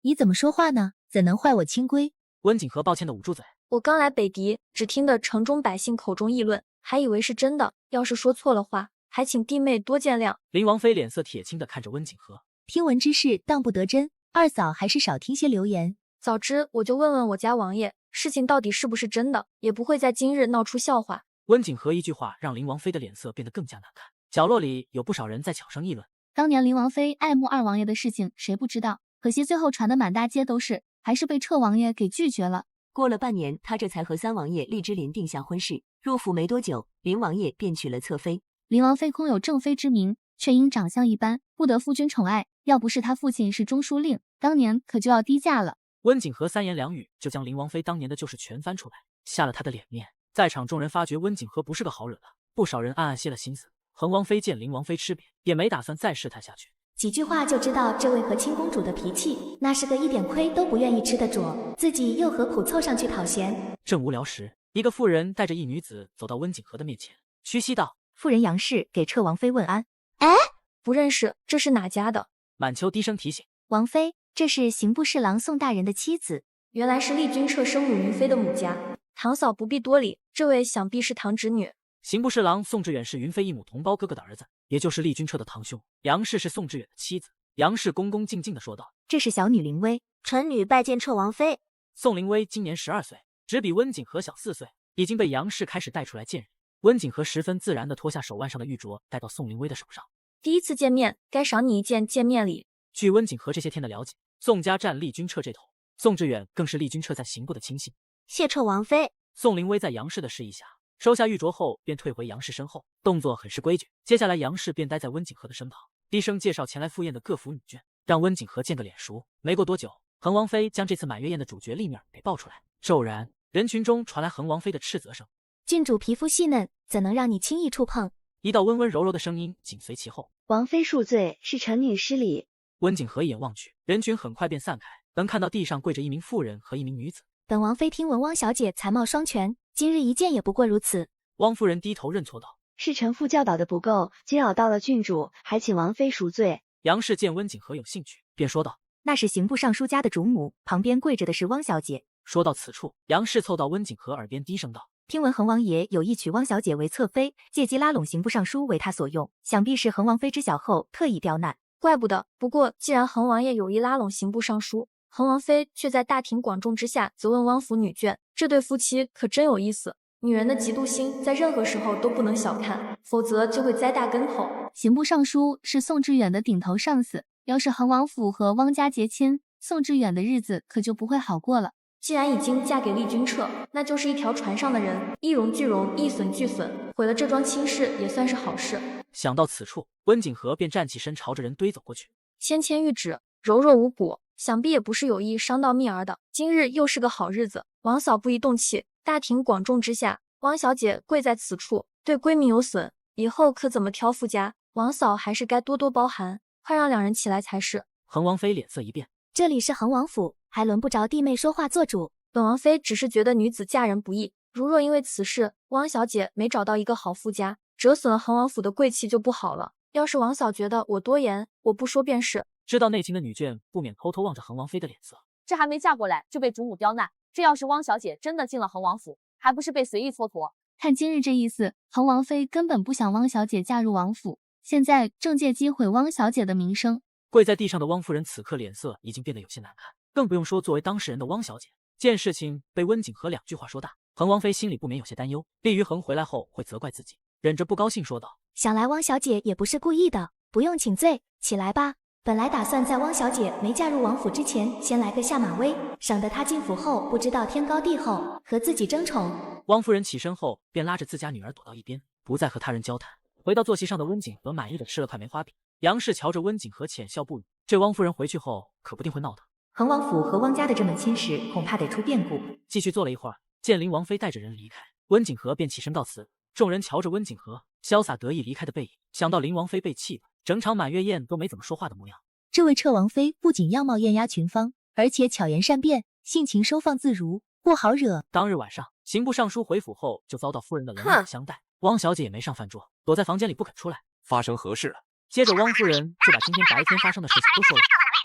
你怎么说话呢？怎能坏我亲闺？温景和抱歉地捂住嘴。我刚来北狄，只听得城中百姓口中议论，还以为是真的，要是说错了话，还请弟妹多见谅。林王妃脸色铁青的看着温景和，听闻之事当不得真，二嫂还是少听些流言。早知我就问问我家王爷，事情到底是不是真的，也不会在今日闹出笑话。温景和一句话让林王妃的脸色变得更加难看，角落里有不少人在悄声议论。当年林王妃爱慕二王爷的事情谁不知道，可惜最后传得满大街都是，还是被彻王爷给拒绝了。过了半年，他这才和三王爷荔枝林定下婚事。入府没多久，林王爷便娶了侧妃。林王妃空有正妃之名，却因长相一般，不得夫君宠爱。要不是他父亲是中书令，当年可就要低价了。温景和三言两语就将林王妃当年的旧事全翻出来，下了他的脸面。在场众人发觉温景和不是个好惹的，不少人暗暗泄了心思。恒王妃见林王妃吃瘪，也没打算再试探下去。几句话就知道这位和亲公主的脾气，那是个一点亏都不愿意吃的主，自己又何苦凑上去讨嫌。正无聊时，一个妇人带着一女子走到温景和的面前，屈膝道：“妇人杨氏给彻王妃问安。”哎，不认识，这是哪家的？满秋低声提醒：“王妃，这是刑部侍郎宋大人的妻子。”原来是丽君彻生母云妃的母家。堂嫂不必多礼，这位想必是堂侄女。刑部侍郎宋志远是云妃一母同胞哥哥的儿子，也就是丽君彻的堂兄。杨氏是宋志远的妻子。杨氏恭恭敬敬地说道：“这是小女林薇，臣女拜见彻王妃。”宋林薇今年12岁，只比温景和小4岁，已经被杨氏开始带出来见人。温景和十分自然地脱下手腕上的玉镯，戴到宋林薇的手上。第一次见面，该赏你一件见面礼。据温景和这些天的了解，宋家站丽君彻这头，宋志远更是丽君彻在刑部的亲信。谢彻王妃。宋林薇在杨氏的示意下，收下玉镯后便退回杨氏身后，动作很是规矩。接下来杨氏便待在温景和的身旁，低声介绍前来赴宴的各府女眷，让温景和见个脸熟。没过多久，恒王妃将这次满月宴的主角立面给报出来。骤然，人群中传来恒王妃的斥责声：“郡主皮肤细嫩，怎能让你轻易触碰？”一道温温柔柔的声音紧随其后：“王妃恕罪，是臣女失礼。”温景和一眼望去，人群很快便散开，能看到地上跪着一名妇人和一名女子。本王妃听闻汪小姐才貌双全，今日一见也不过如此。汪夫人低头认错道：“是臣妇教导的不够，惊扰到了郡主，还请王妃赎罪。”杨氏见温景和有兴趣，便说道：“那是刑部尚书家的主母，旁边跪着的是汪小姐。”说到此处，杨氏凑到温景和耳边低声道：“听闻恒王爷有意娶汪小姐为侧妃，借机拉拢刑部尚书为他所用，想必是恒王妃知晓后特意刁难。怪不得。不过既然恒王爷有意拉拢刑部尚书，恒王妃却在大庭广众之下责问汪府女眷，这对夫妻可真有意思。女人的嫉妒心在任何时候都不能小看，否则就会栽大跟头。刑部尚书是宋志远的顶头上司，要是恒王府和汪家结亲，宋志远的日子可就不会好过了。既然已经嫁给丽君彻，那就是一条船上的人，一荣俱荣，一损俱损，毁了这桩亲事也算是好事。”想到此处，温景和便站起身，朝着人堆走过去。纤纤玉指，柔弱无骨，想必也不是有意伤到蜜儿的。今日又是个好日子，王嫂不宜动气。大庭广众之下，汪小姐跪在此处，对闺蜜有损，以后可怎么挑夫家？王嫂还是该多多包涵，快让两人起来才是。恒王妃脸色一变：“这里是恒王府，还轮不着弟妹说话做主。本王妃只是觉得女子嫁人不易，如若因为此事，汪小姐没找到一个好夫家，折损了恒王府的贵气就不好了。要是王嫂觉得我多言，我不说便是。”知道内情的女眷不免偷偷望着恒王妃的脸色。这还没嫁过来就被主母刁难，这要是汪小姐真的进了恒王府，还不是被随意蹉跎？看今日这意思，恒王妃根本不想汪小姐嫁入王府，现在正借机毁汪小姐的名声。跪在地上的汪夫人此刻脸色已经变得有些难看，更不用说作为当事人的汪小姐。见事情被温景和2句话说大，恒王妃心里不免有些担忧，厉于恒回来后会责怪自己，忍着不高兴说道：“想来汪小姐也不是故意的，不用请罪，起来吧。本来打算在汪小姐没嫁入王府之前，先来个下马威，省得她进府后不知道天高地厚，和自己争宠。”汪夫人起身后，便拉着自家女儿躲到一边，不再和他人交谈。回到坐席上的温景和满意的吃了块梅花饼。杨氏瞧着温景和浅笑不语，这汪夫人回去后可不定会闹的。恒王府和汪家的这门亲事，恐怕得出变故。继续坐了一会儿，见林王妃带着人离开，温景和便起身告辞。众人瞧着温景和潇洒得意离开的背影，想到林王妃被气的整场满月宴都没怎么说话的模样。这位彻王妃不仅样貌艳压群芳，而且巧言善辩，性情收放自如，不好惹。当日晚上，刑部尚书回府后就遭到夫人的冷眼相待，汪小姐也没上饭桌，躲在房间里不肯出来。发生何事了？接着汪夫人就把今天白天发生的事情都说了。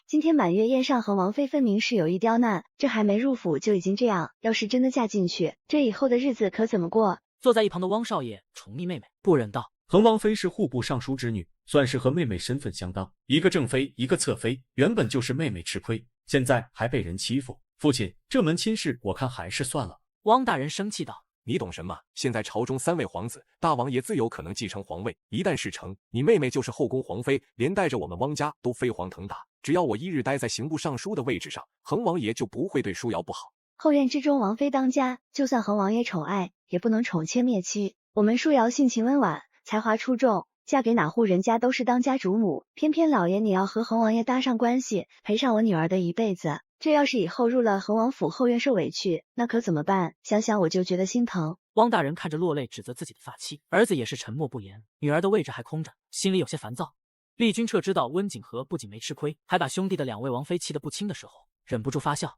今天满月宴上和王妃分明是有意刁难，这还没入府就已经这样，要是真的嫁进去，这以后的日子可怎么过？坐在一旁的汪少爷宠溺妹妹，不忍道：“恒王妃是户部尚书之女，算是和妹妹身份相当，一个正妃，一个侧妃，原本就是妹妹吃亏，现在还被人欺负。父亲，这门亲事我看还是算了。”汪大人生气道：“你懂什么？现在朝中3位皇子，大王爷自有可能继承皇位，一旦事成，你妹妹就是后宫皇妃，连带着我们汪家都飞黄腾达。只要我一日待在刑部尚书的位置上，恒王爷就不会对舒瑶不好。后院之中，王妃当家，就算恒王爷宠爱，也不能宠妾灭妻。我们舒瑶性情温婉，才华出众，嫁给哪户人家都是当家主母，偏偏老爷你要和恒王爷搭上关系，赔上我女儿的一辈子。这要是以后入了恒王府后院受委屈，那可怎么办？想想我就觉得心疼。”汪大人看着落泪指责自己的发妻，儿子也是沉默不言，女儿的位置还空着，心里有些烦躁。厉君彻知道温景和不仅没吃亏，还把兄弟的2位王妃气得不轻的时候，忍不住发笑。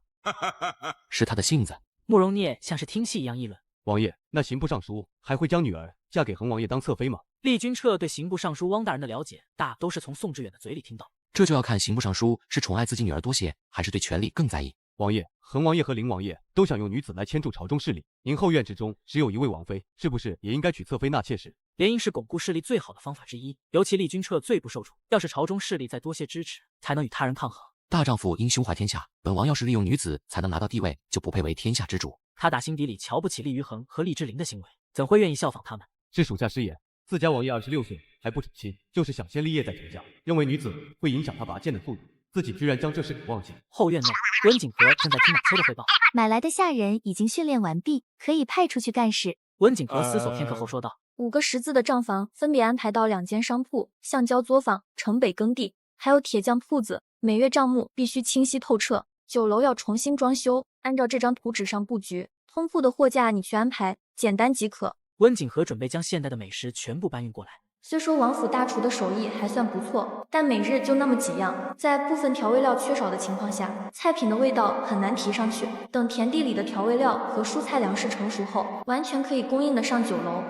是他的性子。慕容聂像是听戏一样议论：“王爷，那刑部尚书还会将女儿嫁给恒王爷当侧妃吗？”厉君彻对刑部尚书汪大人的了解，大都是从宋志远的嘴里听到。这就要看刑部尚书是宠爱自己女儿多些，还是对权力更在意。王爷，恒王爷和林王爷都想用女子来牵住朝中势力，您后院之中只有1位王妃，是不是也应该娶侧妃纳妾室？联姻是巩固势力最好的方法之一，尤其厉君彻最不受宠，要是朝中势力再多些支持，才能与他人抗衡。大丈夫应胸怀天下，本王要是利用女子才能拿到地位，就不配为天下之主。他打心底里瞧不起厉于衡和厉之琳的行为，怎会愿意效仿他们？是属下失言，自家王爷26岁还不成亲，就是想先立业再成家，认为女子会影响他拔剑的速度，自己居然将这事给忘记。后院内，温景和正在听马秋的汇报。买来的下人已经训练完毕，可以派出去干事。温景和思索片刻后说道：5个10字的账房分别安排到2间商铺、橡胶作坊、城北耕地，还有铁匠铺子，每月账目必须清晰透彻。酒楼要重新装修，按照这张图纸上布局。通铺的货架你去安排，简单即可。温景和准备将现代的美食全部搬运过来。虽说王府大厨的手艺还算不错，但每日就那么几样，在部分调味料缺少的情况下，菜品的味道很难提上去。等田地里的调味料和蔬菜粮食成熟后，完全可以供应得上酒楼。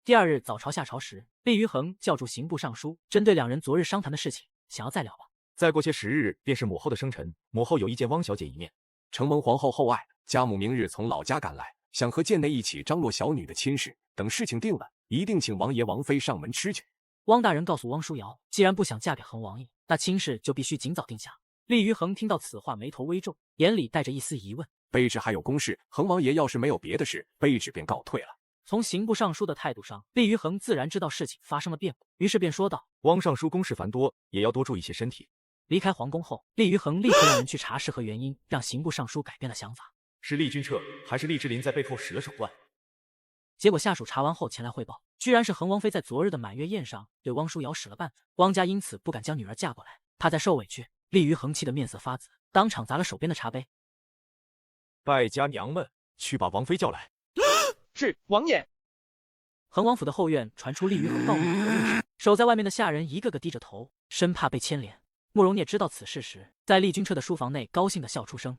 第2日早朝下朝时，厉于衡叫住刑部尚书，针对2人昨日商谈的事情，想要再聊了。再过些10日便是母后的生辰，母后有意见汪小姐一面。承蒙皇后厚爱，家母明日从老家赶来，想和贱内一起张罗小女的亲事。等事情定了，一定请王爷王妃上门吃去。汪大人告诉汪舒瑶，既然不想嫁给恒王爷，那亲事就必须尽早定下。厉于衡听到此话，眉头微皱，眼里带着一丝疑问。卑职还有公事，恒王爷要是没有别的事，卑职便告退了。从刑部尚书的态度上，厉于衡自然知道事情发生了变故，于是便说道：“汪尚书公事繁多，也要多注意些身体。”离开皇宫后，厉于衡立刻让人去查事和原因，让刑部尚书改变了想法。是厉君彻还是厉之琳在背后使了手段？结果下属查完后前来汇报，居然是恒王妃在昨日的满月宴上对汪舒瑶使了绊子，汪家因此不敢将女儿嫁过来，怕再受委屈。厉于衡气得面色发紫，当场砸了手边的茶杯。败家娘们，去把王妃叫来。是王爷。恒王府的后院传出厉于衡暴怒的口令声，守在外面的下人一个个低着头，生怕被牵连。慕容聂知道此事时，在厉君彻的书房内高兴地笑出声。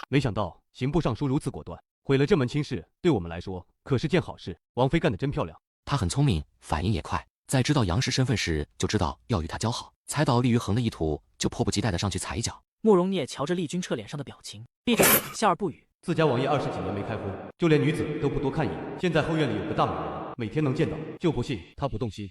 没想到刑部尚书如此果断，毁了这门亲事，对我们来说可是件好事。王妃干得真漂亮。她很聪明，反应也快，在知道杨氏身份时就知道要与他交好，猜到厉于衡的意图，就迫不及待地上去踩一脚。慕容聂瞧着厉君彻脸上的表情，闭着嘴笑而不语。自家王爷20几年没开荤，就连女子都不多看一眼。现在后院里有个大美人，每天能见到，就不信他不动心。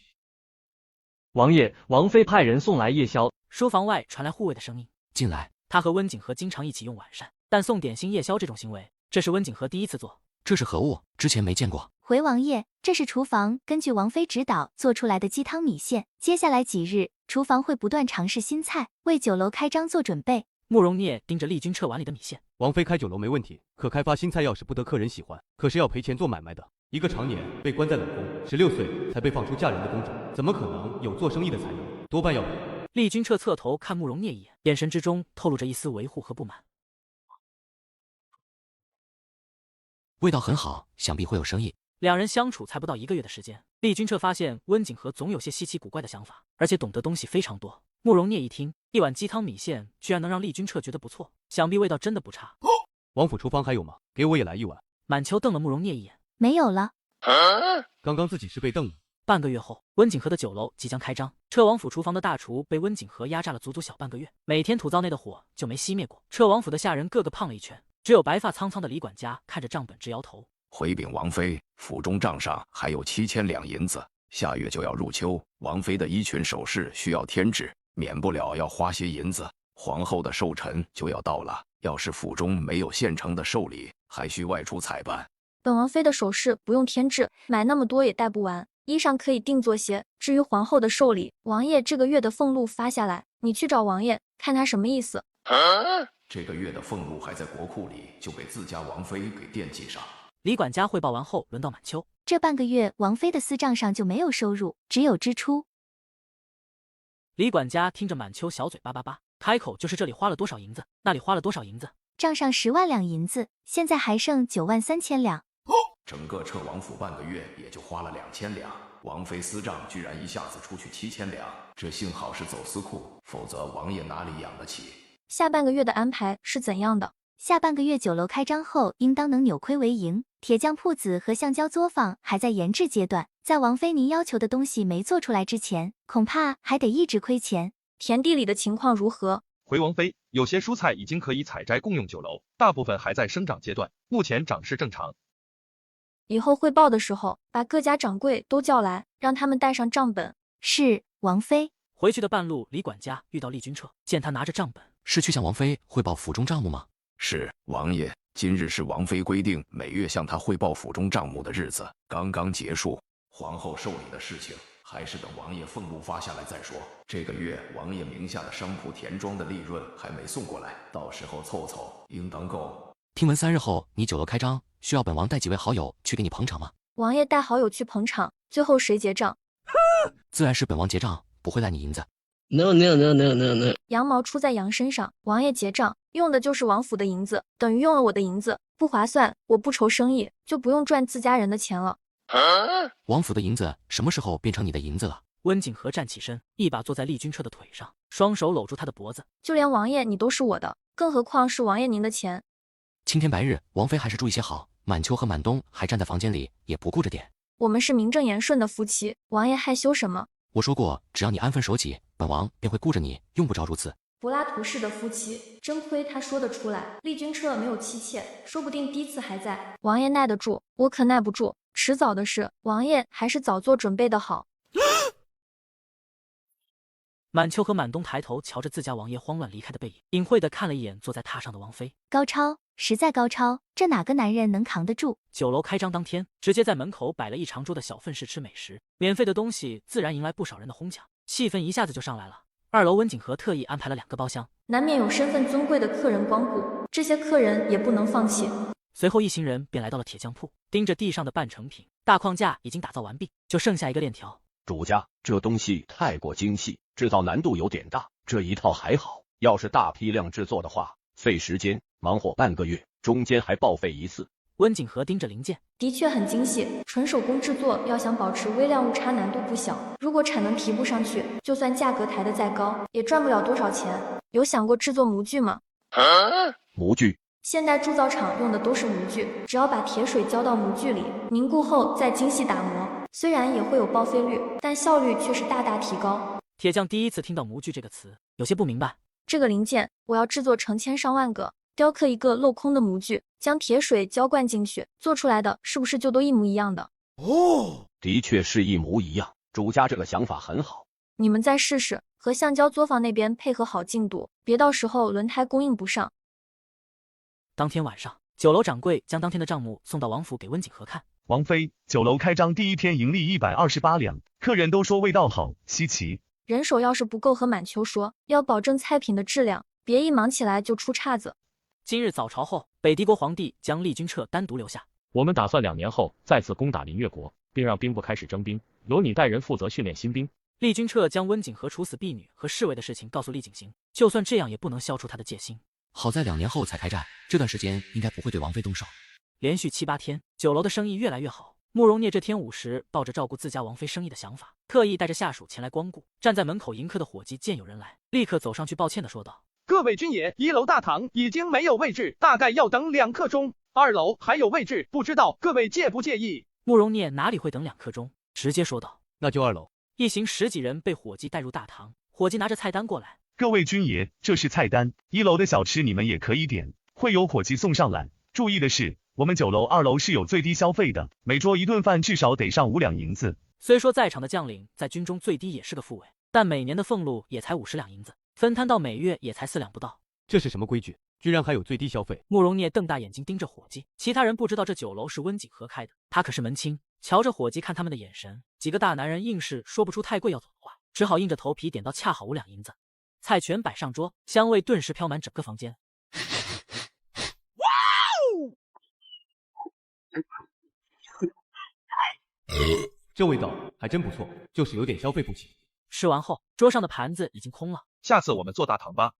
王爷，王妃派人送来夜宵。书房外传来护卫的声音。进来。他和温景和经常一起用晚膳，但送点心夜宵这种行为，这是温景和第一次做。这是何物？之前没见过。回王爷，这是厨房根据王妃指导做出来的鸡汤米线。接下来几日，厨房会不断尝试新菜，为酒楼开张做准备。慕容聂盯着厉君彻碗里的米线。王妃开酒楼没问题，可开发新菜要是不得客人喜欢，可是要赔钱做买卖的。一个常年被关在冷宫，16岁才被放出嫁人的公主，怎么可能有做生意的才能？多半要赔。厉君彻侧头看慕容聂一眼，眼神之中透露着一丝维护和不满。味道很好，想必会有生意。2人相处才不到1个月的时间，厉君彻发现温景和总有些稀奇古怪的想法，而且懂得东西非常多。慕容聂一听，一碗鸡汤米线居然能让厉君彻觉得不错，想必味道真的不差。王府厨房还有吗？给我也来一碗。满秋瞪了慕容聂一眼，没有了。刚刚自己是被瞪的。半个月后，温景和的酒楼即将开张。车王府厨房的大厨被温景和压榨了足足小半个月，每天土灶内的火就没熄灭过。车王府的下人个个胖了一圈，只有白发苍苍的李管家看着账本直摇头。回禀王妃，府中账上还有7000两银子。下月就要入秋，王妃的衣裙首饰需要添置，免不了要花些银子。皇后的寿辰就要到了，要是府中没有现成的寿礼，还需外出采办。本王妃的首饰不用添置，买那么多也带不完，衣裳可以定做些。至于皇后的寿礼，王爷这个月的俸禄发下来，你去找王爷，看他什么意思。这个月的俸禄还在国库里，就被自家王妃给惦记上。李管家汇报完后，轮到满秋。这半个月王妃的私账上就没有收入，只有支出。李管家听着满秋小嘴巴巴巴，开口就是这里花了多少银子，那里花了多少银子。账上10万两银子，现在还剩9万3千两。整个撤王府半个月也就花了2000两，王妃私账居然一下子出去7000两，这幸好是走私库，否则王爷哪里养得起？下半个月的安排是怎样的？下半个月酒楼开张后，应当能扭亏为盈。铁匠铺子和橡胶作坊还在研制阶段，在王妃您要求的东西没做出来之前，恐怕还得一直亏钱。田地里的情况如何？回王妃，有些蔬菜已经可以采摘供用酒楼，大部分还在生长阶段，目前长势正常。以后汇报的时候，把各家掌柜都叫来，让他们带上账本。是，王妃。回去的半路，李管家遇到厉君彻，见他拿着账本，是去向王妃汇报府中账目吗？是，王爷，今日是王妃规定每月向他汇报府中账目的日子，刚刚结束。皇后寿礼的事情，还是等王爷俸禄发下来再说。这个月王爷名下的商铺田庄的利润还没送过来，到时候凑凑，应当够。听闻3日后你酒楼开张，需要本王带几位好友去给你捧场吗？王爷带好友去捧场，最后谁结账？自然是本王结账，不会赖你银子。No。羊毛出在羊身上，王爷结账用的就是王府的银子，等于用了我的银子，不划算。我不愁生意，就不用赚自家人的钱了。王府的银子什么时候变成你的银子了？温景和站起身，一把坐在厉君彻的腿上，双手搂住他的脖子。就连王爷你都是我的，更何况是王爷您的钱。青天白日，王妃还是注意些好。满秋和满冬还站在房间里，也不顾着点。我们是名正言顺的夫妻，王爷害羞什么？我说过，只要你安分守己，本王便会顾着你，用不着如此。柏拉图式的夫妻，真亏他说得出来。厉君彻没有妻妾，说不定第4还在。王爷耐得住，我可耐不住。迟早的事，王爷还是早做准备的好。满秋和满冬抬头瞧着自家王爷慌乱离开的背影，隐晦地看了一眼坐在榻上的王妃。高超，实在高超，这哪个男人能扛得住？酒楼开张当天，直接在门口摆了一长桌的小份试吃美食，免费的东西自然迎来不少人的哄抢，气氛一下子就上来了。2楼温景和特意安排了2个包厢，难免有身份尊贵的客人光顾，这些客人也不能放弃。随后一行人便来到了铁匠铺，盯着地上的半成品，大框架已经打造完毕，就剩下一个链条。主家，这东西太过精细，制造难度有点大。这一套还好，要是大批量制作的话，费时间，忙活半个月，中间还报废一次。温景和盯着零件，的确很精细，纯手工制作要想保持微量误差难度不小。如果产能提不上去，就算价格抬得再高，也赚不了多少钱。有想过制作模具吗？模具？现代铸造厂用的都是模具，只要把铁水浇到模具里，凝固后再精细打磨，虽然也会有报废率，但效率却是大大提高。铁匠第一次听到模具这个词，有些不明白。这个零件我要制作成千上万个，雕刻一个镂空的模具，将铁水浇灌进去，做出来的是不是就都一模一样的？哦，的确是一模一样。主家这个想法很好，你们再试试，和橡胶作坊那边配合好进度，别到时候轮胎供应不上。当天晚上，酒楼掌柜将当天的账目送到王府给温景和看。王妃，酒楼开张第1天盈利128两，客人都说味道好，稀奇。人手要是不够，和满秋说，要保证菜品的质量，别一忙起来就出岔子。今日早朝后，北狄国皇帝将厉君彻单独留下。我们打算2年后再次攻打临越国，并让兵部开始征兵，由你带人负责训练新兵。厉君彻将温景和处死婢女和侍卫的事情告诉厉景行，就算这样也不能消除他的戒心。好在2年后才开战，这段时间应该不会对王妃动手。连续7、8天，酒楼的生意越来越好。慕容聂这天午时抱着照顾自家王妃生意的想法，特意带着下属前来光顾。站在门口迎客的伙计见有人来，立刻走上去抱歉地说道：“各位军爷，1楼大堂已经没有位置，大概要等2刻钟。2楼还有位置，不知道各位介不介意？”慕容聂哪里会等2刻钟，直接说道：“那就2楼。”一行10几人被伙计带入大堂，伙计拿着菜单过来。各位军爷，这是菜单，1楼的小吃你们也可以点，会有伙计送上来。注意的是，我们酒楼2楼是有最低消费的，每桌一顿饭至少得上5两银子。虽说在场的将领在军中最低也是个副尉，但每年的俸禄也才50两银子，分摊到每月也才4两不到。这是什么规矩？居然还有最低消费！慕容聂瞪大眼睛盯着伙计，其他人不知道这酒楼是温景和开的，他可是门清。瞧着伙计看他们的眼神，几个大男人硬是说不出太贵要走的话，只好硬着头皮点到恰好5两银子。菜全摆上桌，香味顿时飘满整个房间。这味道还真不错，就是有点消费不起。吃完后，桌上的盘子已经空了。下次我们做大堂吧。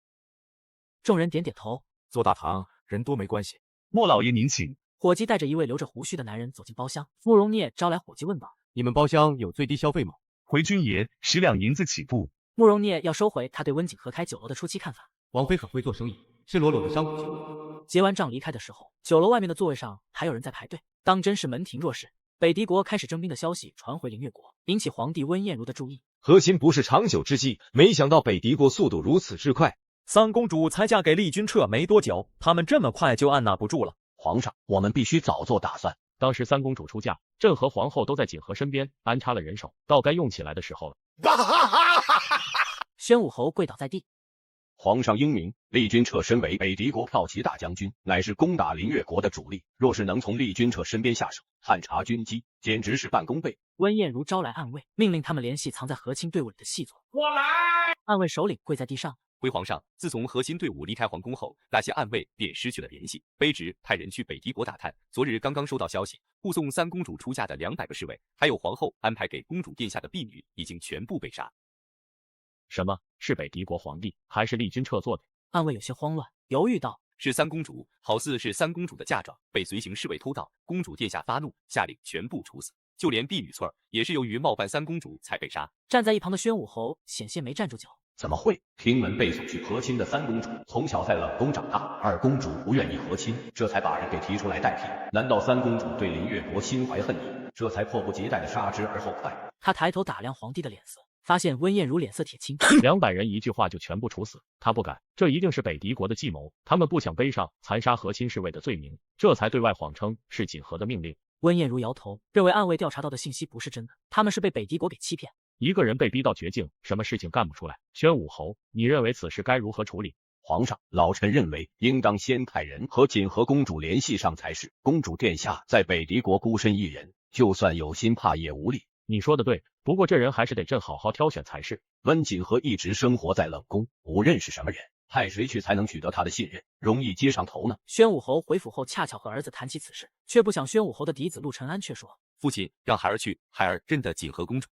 众人点点头。做大堂人多没关系。莫老爷您请。伙计带着一位留着胡须的男人走进包厢，慕容聂招来伙计问道：“你们包厢有最低消费吗？”回军爷10两银子起步。慕容聂要收回他对温景和开酒楼的初期看法。王妃很会做生意，赤裸裸的商贾行为。结完账离开的时候，酒楼外面的座位上还有人在排队，当真是门庭若市。北狄国开始征兵的消息传回灵越国，引起皇帝温彦如的注意。和亲不是长久之计，没想到北狄国速度如此之快。三公主才嫁给厉君彻没多久，他们这么快就按捺不住了。皇上，我们必须早做打算。当时三公主出嫁，朕和皇后都在景和身边安插了人手，到该用起来的时候了。宣武侯跪倒在地。皇上英明，厉君彻身为北狄国骠骑大将军，乃是攻打灵越国的主力。若是能从厉君彻身边下手，探查军机，简直是半功倍。温彦如招来暗卫，命令他们联系藏在和亲队伍里的细作。我来！暗卫首领跪在地上。回皇上，自从和亲队伍离开皇宫后，那些暗卫便失去了联系。卑职派人去北狄国打探，昨日刚刚收到消息，护送三公主出嫁的200个侍卫，还有皇后安排给公主殿下的婢女，已经全部被杀。什么？是北狄国皇帝还是厉君彻做的？暗卫有些慌乱，犹豫道：“是三公主，好似是三公主的嫁妆被随行侍卫偷盗，公主殿下发怒，下令全部处死。就连婢女翠儿也是由于冒犯三公主才被杀。”站在一旁的宣武侯险些没站住脚。怎么会？听闻被送去和亲的三公主从小在冷宫长大，二公主不愿意和亲，这才把人给提出来代替。难道三公主对灵越国心怀恨意，这才迫不及待的杀之而后快？他抬头打量皇帝的脸色，发现温彦如脸色铁青。200人一句话就全部处死，他不敢，这一定是北狄国的计谋，他们不想背上残杀和亲侍卫的罪名，这才对外谎称是锦和的命令。温彦如摇头，认为暗卫调查到的信息不是真的，他们是被北狄国给欺骗。一个人被逼到绝境，什么事情干不出来？宣武侯，你认为此事该如何处理？皇上，老臣认为应当先派人和锦和公主联系上才是。公主殿下在北狄国孤身一人，就算有心怕也无力。你说的对，不过这人还是得朕好好挑选才是。温锦和一直生活在冷宫，无论是什么人，派谁去才能取得他的信任，容易接上头呢？宣武侯回府后恰巧和儿子谈起此事，却不想宣武侯的嫡子陆承安却说：“父亲让孩儿去，孩儿认得锦和公主。”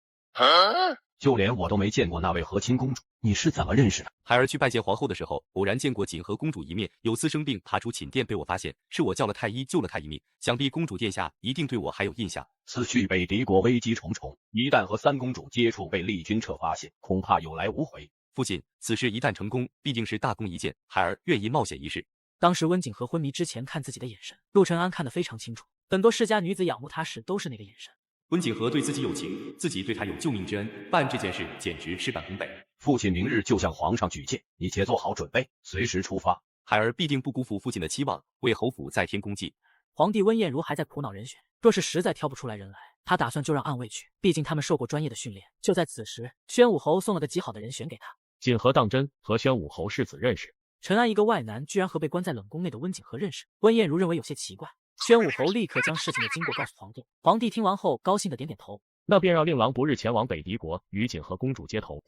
就连我都没见过那位和亲公主，你是怎么认识的？孩儿去拜见皇后的时候，偶然见过锦和公主一面，有次生病爬出寝殿被我发现，是我叫了太医救了她一命，想必公主殿下一定对我还有印象。此去北狄国危机重重，一旦和三公主接触被厉君彻发现，恐怕有来无回。父亲，此事一旦成功，必定是大功一件，孩儿愿意冒险一试。当时温景和昏迷之前看自己的眼神，陆承安看得非常清楚，很多世家女子仰慕他时都是那个眼神。温景和对自己有情，自己对他有救命之恩，办这件事简直事半功倍。父亲明日就向皇上举荐，你且做好准备，随时出发。孩儿必定不辜负父亲的期望，为侯府再添功绩。皇帝温彦如还在苦恼人选，若是实在挑不出来人来，他打算就让暗卫去，毕竟他们受过专业的训练。就在此时，宣武侯送了个极好的人选给他。锦和当真和宣武侯世子认识，陈安一个外男居然和被关在冷宫内的温景和认识，温彦如认为有些奇怪。宣武侯立刻将事情的经过告诉皇帝，皇帝听完后高兴的点点头。那便让令郎不日前往北狄国与锦和公主接头。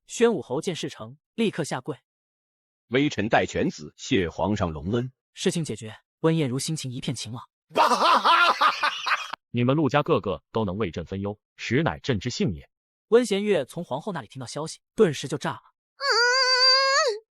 宣武侯见事成，立刻下跪。微臣代犬子谢皇上隆恩。事情解决，温彦如心情一片晴朗。你们陆家个个都能为朕分忧，实乃朕之幸也。温弦月从皇后那里听到消息，顿时就炸了。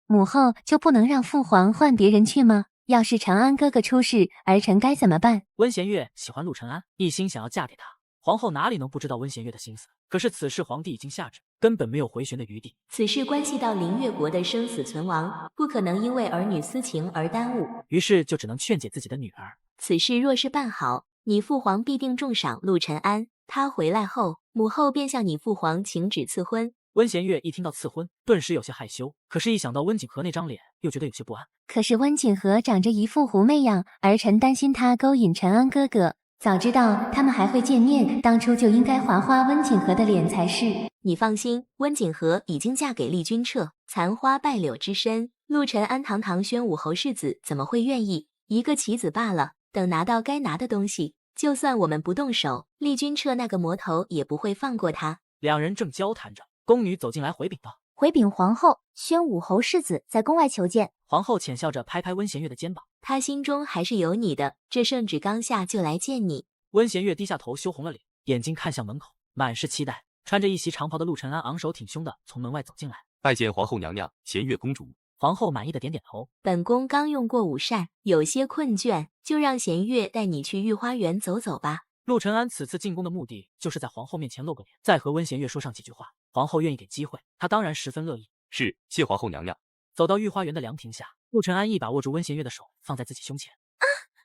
母后就不能让父皇换别人去吗？要是长安哥哥出事，儿臣该怎么办？温弦月喜欢陆承安，一心想要嫁给他。皇后哪里能不知道温弦月的心思？可是此事皇帝已经下旨，根本没有回旋的余地。此事关系到灵越国的生死存亡，不可能因为儿女私情而耽误。于是就只能劝解自己的女儿。此事若是办好，你父皇必定重赏陆承安。他回来后，母后便向你父皇请旨赐婚，温弦月一听到赐婚，顿时有些害羞，可是一想到温景和那张脸，又觉得有些不安。可是温景和长着一副狐媚样，儿臣担心他勾引陈安哥哥。早知道他们还会见面，当初就应该划花温景和的脸才是。你放心，温景和已经嫁给厉君彻，残花败柳之身，陆沉安堂堂宣武侯世子怎么会愿意？一个棋子罢了，等拿到该拿的东西，就算我们不动手，厉君彻那个魔头也不会放过他。两人正交谈着，宫女走进来回禀道：回禀皇后，宣武侯世子在宫外求见。皇后浅笑着拍拍温弦月的肩膀，他心中还是有你的，这圣旨刚下就来见你。温弦月低下头，羞红了脸，眼睛看向门口，满是期待。穿着一袭长袍的陆沉安昂首挺胸的从门外走进来，拜见皇后娘娘、弦月公主。皇后满意的点点头。本宫刚用过午膳，有些困倦，就让弦月带你去御花园走走吧。陆沉安此次进宫的目的，就是在皇后面前露个脸，再和温弦月说上几句话。皇后愿意给机会，他当然十分乐意。是，谢皇后娘娘。走到御花园的凉亭下，陆沉安一把握住温弦月的手，放在自己胸前。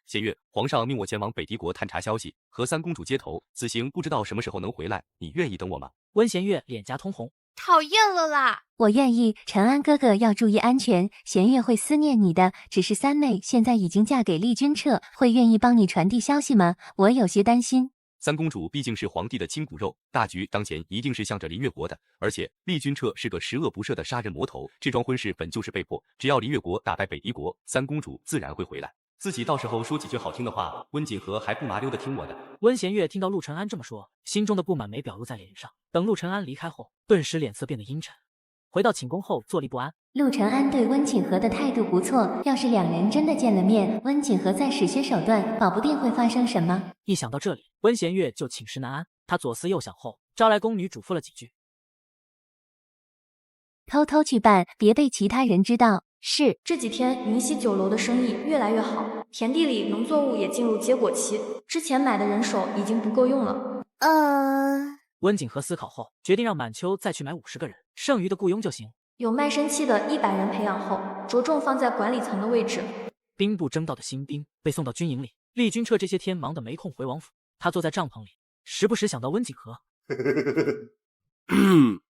弦月，皇上命我前往北狄国探查消息，和三公主接头，此行不知道什么时候能回来，你愿意等我吗？温弦月脸颊通红，讨厌了啦！我愿意，陈安哥哥要注意安全，弦月会思念你的。只是三妹现在已经嫁给厉君彻，会愿意帮你传递消息吗？我有些担心。三公主毕竟是皇帝的亲骨肉，大局当前一定是向着林月国的，而且厉君彻是个十恶不赦的杀人魔头，这桩婚事本就是被迫，只要林月国打败北狄国，三公主自然会回来。自己到时候说几句好听的话，温景和还不麻溜的听我的。温弦月听到陆沉安这么说，心中的不满没表露在脸上。等陆沉安离开后，顿时脸色变得阴沉。回到寝宫后，坐立不安。陆沉安对温景和的态度不错，要是两人真的见了面，温景和再使些手段，保不定会发生什么。一想到这里，温弦月就寝食难安。他左思右想后，招来宫女嘱咐了几句：偷偷去办，别被其他人知道。是。这几天云溪酒楼的生意越来越好，田地里农作物也进入结果期，之前买的人手已经不够用了。温景和思考后，决定让满秋再去买50个人，剩余的雇佣就行。有卖身契的100人培养后，着重放在管理层的位置。兵部征到的新兵被送到军营里，厉君彻这些天忙得没空回王府，他坐在帐篷里，时不时想到温景和。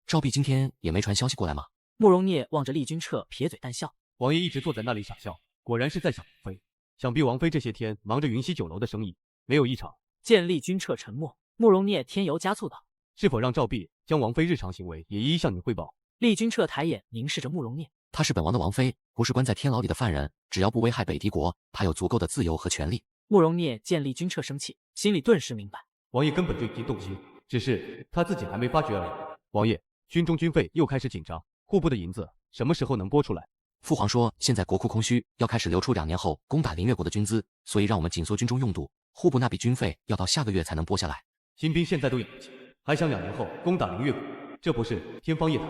赵弼今天也没传消息过来吗？慕容聂望着厉君彻，撇嘴淡笑。王爷一直坐在那里傻笑，果然是在想王妃。想必王妃这些天忙着云溪酒楼的生意，没有异常。见厉君彻沉默，慕容聂添油加醋道：是否让赵弼将王妃日常行为也一一向你汇报？厉君彻抬眼凝视着慕容聂，她是本王的王妃，不是关在天牢里的犯人，只要不危害北狄国，她有足够的自由和权利。慕容聂见厉君彻生气，心里顿时明白，王爷根本就已经动心，只是他自己还没发觉而已。王爷，军中军费又开始紧张，户部的银子什么时候能拨出来？父皇说现在国库空虚，要开始留出2年后攻打林越国的军资，所以让我们紧缩军中用度，户部那笔军费要到下个月才能拨下来。新兵现在都养不起，还想2年后攻打林越国，这不是天方夜谭。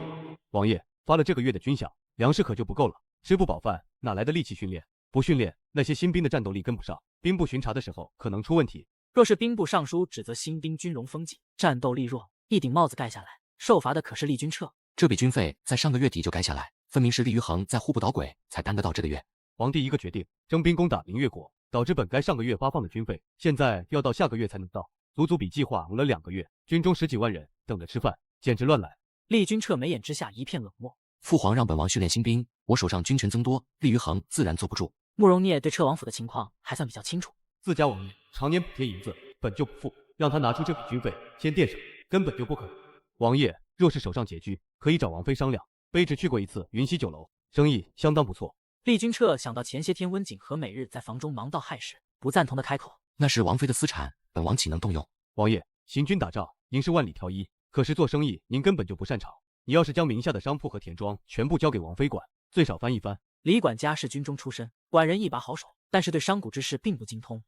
王爷发了这个月的军饷，粮食可就不够了，吃不饱饭哪来的力气训练？不训练，那些新兵的战斗力跟不上，兵部巡查的时候可能出问题。若是兵部尚书指责新兵军容风纪，战斗力弱，一顶帽子盖下来，受罚的可是厉君彻。这笔军费在上个月底就该下来，分明是厉于衡在户部捣鬼，才耽搁到这个月。皇帝一个决定，征兵攻打林越国，导致本该上个月发放的军费，现在要到下个月才能到，足足比计划晚了2个月。军中10几万人等着吃饭，简直乱来。厉君彻眉眼之下一片冷漠。父皇让本王训练新兵，我手上军权增多，厉于衡自然坐不住。慕容聂对彻王府的情况还算比较清楚，自家王爷常年补贴银子，本就不富，让他拿出这笔军费先垫上，根本就不可能。王爷若是手上拮据，可以找王妃商量。卑职去过一次云溪酒楼，生意相当不错。厉君彻想到前些天温景和每日在房中忙到害时，不赞同的开口：那是王妃的私产，本王岂能动用？王爷，行军打仗您是万里挑一，可是做生意您根本就不擅长。你要是将名下的商铺和田庄全部交给王妃管，最少翻一番。李管家是军中出身，管人一把好手，但是对商贾之事并不精通。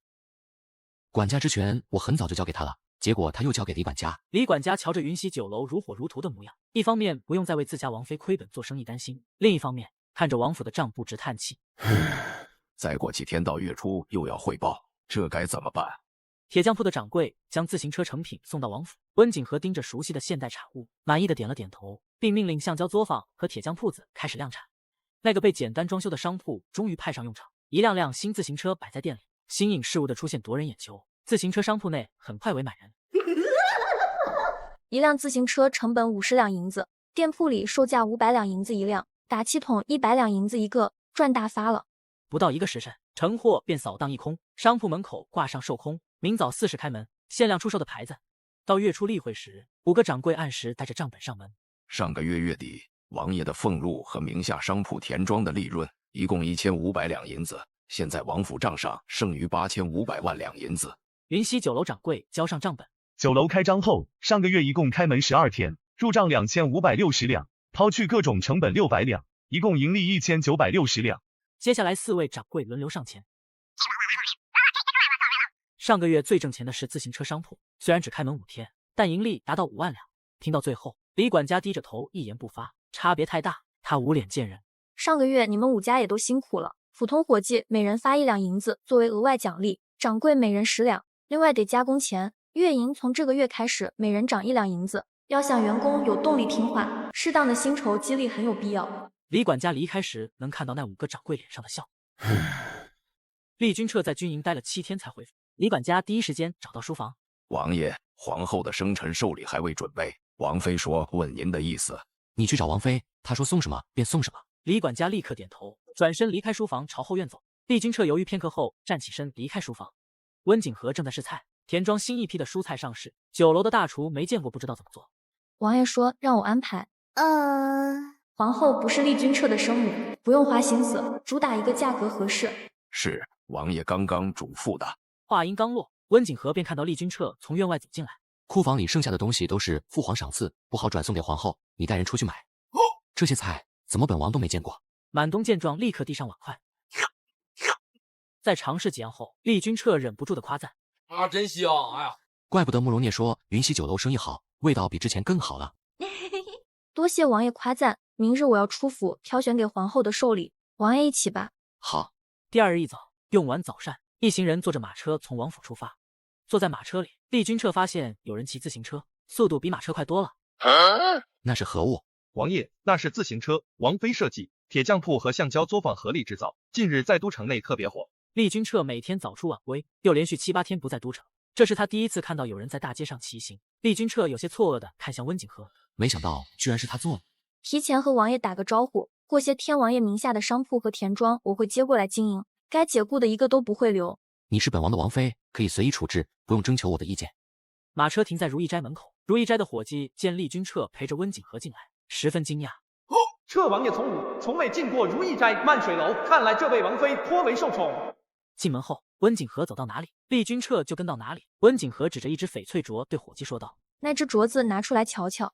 管家之权我很早就交给他了，结果他又交给李管家。李管家瞧着云溪酒楼如火如荼的模样，一方面不用再为自家王妃亏本做生意担心，另一方面看着王府的账簿直叹气。再过几天到月初又要汇报，这该怎么办？铁匠铺的掌柜将自行车成品送到王府，温景和盯着熟悉的现代产物，满意的点了点头，并命令橡胶作坊和铁匠铺子开始量产。那个被简单装修的商铺终于派上用场，一辆辆新自行车摆在店里，新颖事物的出现夺人眼球。自行车商铺内很快围满人。一辆自行车成本50两银子，店铺里售价500两银子一辆，打气筒100两银子一个，赚大发了。不到1个时辰，成货便扫荡一空，商铺门口挂上售空，明早4时开门，限量出售的牌子。到月初例会时，5个掌柜按时带着账本上门。上个月月底，王爷的俸禄和名下商铺田庄的利润一共1500两银子，现在王府账上剩余8500万两银子。云溪酒楼掌柜交上账本。酒楼开张后，上个月一共开门12天，入账2560两，抛去各种成本600两，一共盈利1960两。接下来4位掌柜轮流上前。上个月最挣钱的是自行车商铺，虽然只开门5天，但盈利达到5万两。听到最后，李管家低着头一言不发，差别太大，他无脸见人。上个月你们5家也都辛苦了，普通伙计每人发1两银子作为额外奖励，掌柜每人10两，另外得加工钱。月银从这个月开始每人涨1两银子，要想员工有动力听话，适当的薪酬激励很有必要。李管家离开时能看到那5个掌柜脸上的笑。厉君彻在军营待了7天才回府，李管家第一时间找到书房。王爷，皇后的生辰寿礼还未准备，王妃说问您的意思。你去找王妃，她说送什么便送什么。李管家立刻点头，转身离开书房朝后院走。厉君彻犹豫片刻后站起身离开书房。温景和正在试菜，田庄新一批的蔬菜上市，酒楼的大厨没见过，不知道怎么做。王爷说让我安排。皇后不是厉君彻的生母，不用花心思，主打一个价格合适。是，王爷刚刚嘱咐的。话音刚落，温景和便看到厉君彻从院外走进来。库房里剩下的东西都是父皇赏赐，不好转送给皇后，你带人出去买。这些菜怎么本王都没见过？满东见状，立刻递上碗筷。在尝试几样后，厉君彻忍不住的夸赞：“真香！哎呀，怪不得慕容聂说云溪酒楼生意好，味道比之前更好了。”多谢王爷夸赞，明日我要出府挑选给皇后的寿礼，王爷一起吧。好。第二日一早，用完早膳，一行人坐着马车从王府出发。坐在马车里，厉君彻发现有人骑自行车，速度比马车快多了。那是何物？王爷，那是自行车，王妃设计，铁匠铺和橡胶作坊合力制造，近日在都城内特别火。厉君彻每天早出晚归，又连续7、8天不在都城，这是他第一次看到有人在大街上骑行。厉君彻有些错愕地看向温景和，没想到居然是他做的。提前和王爷打个招呼，过些天王爷名下的商铺和田庄我会接过来经营，该解雇的一个都不会留。你是本王的王妃，可以随意处置，不用征求我的意见。马车停在如意斋门口，如意斋的伙计见厉君彻陪着温景和进来，十分惊讶。彻王爷从武，从未进过如意斋漫水楼，看来这位王妃颇为受宠。进门后，温景和走到哪里，厉君彻就跟到哪里。温景和指着一只翡翠镯对伙计说道：“那只镯子拿出来瞧瞧。”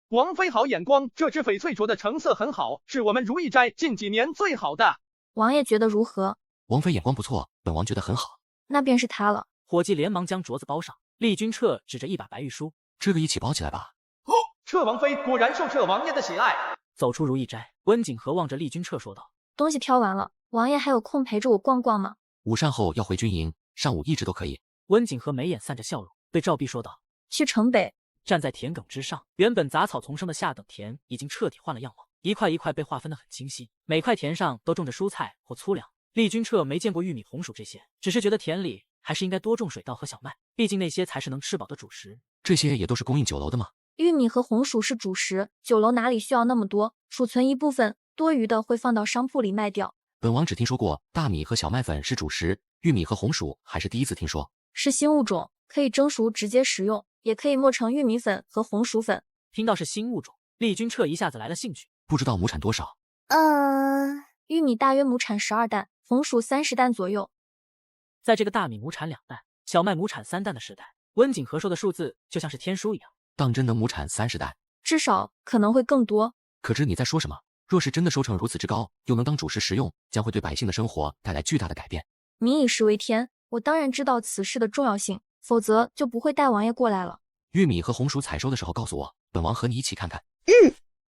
王妃好眼光，这只翡翠镯的成色很好，是我们如意斋近几年最好的。王爷觉得如何？王妃眼光不错，本王觉得很好。那便是它了。伙计连忙将镯子包上。厉君彻指着一把白玉书：“这个一起包起来吧。”彻王妃果然受彻王爷的喜爱。走出如意斋，温景和望着厉君彻说道：“东西挑完了，王爷还有空陪着我逛逛吗？”午膳后要回军营，上午一直都可以。温景和眉眼散着笑容，对赵弼说道：“去城北。”站在田埂之上，原本杂草丛生的下等田已经彻底换了样貌，一块一块被划分得很清晰，每块田上都种着蔬菜或粗粮。厉君彻没见过玉米、红薯这些，只是觉得田里还是应该多种水稻和小麦，毕竟那些才是能吃饱的主食。这些也都是供应酒楼的吗？玉米和红薯是主食，酒楼哪里需要那么多，储存一部分，多余的会放到商铺里卖掉。本王只听说过大米和小麦粉是主食，玉米和红薯还是第一次听说。是新物种，可以蒸熟直接食用，也可以磨成玉米粉和红薯粉。听到是新物种，厉君彻一下子来了兴趣。不知道亩产多少？玉米大约亩产12担，红薯30担左右。在这个大米亩产2担，小麦亩产3担的时代，温景和说的数字就像是天书一样。当真能亩产30担？至少可能会更多。可知你在说什么？若是真的收成如此之高，又能当主食食用，将会对百姓的生活带来巨大的改变。民以食为天，我当然知道此事的重要性，否则就不会带王爷过来了。玉米和红薯采收的时候告诉我，本王和你一起看看。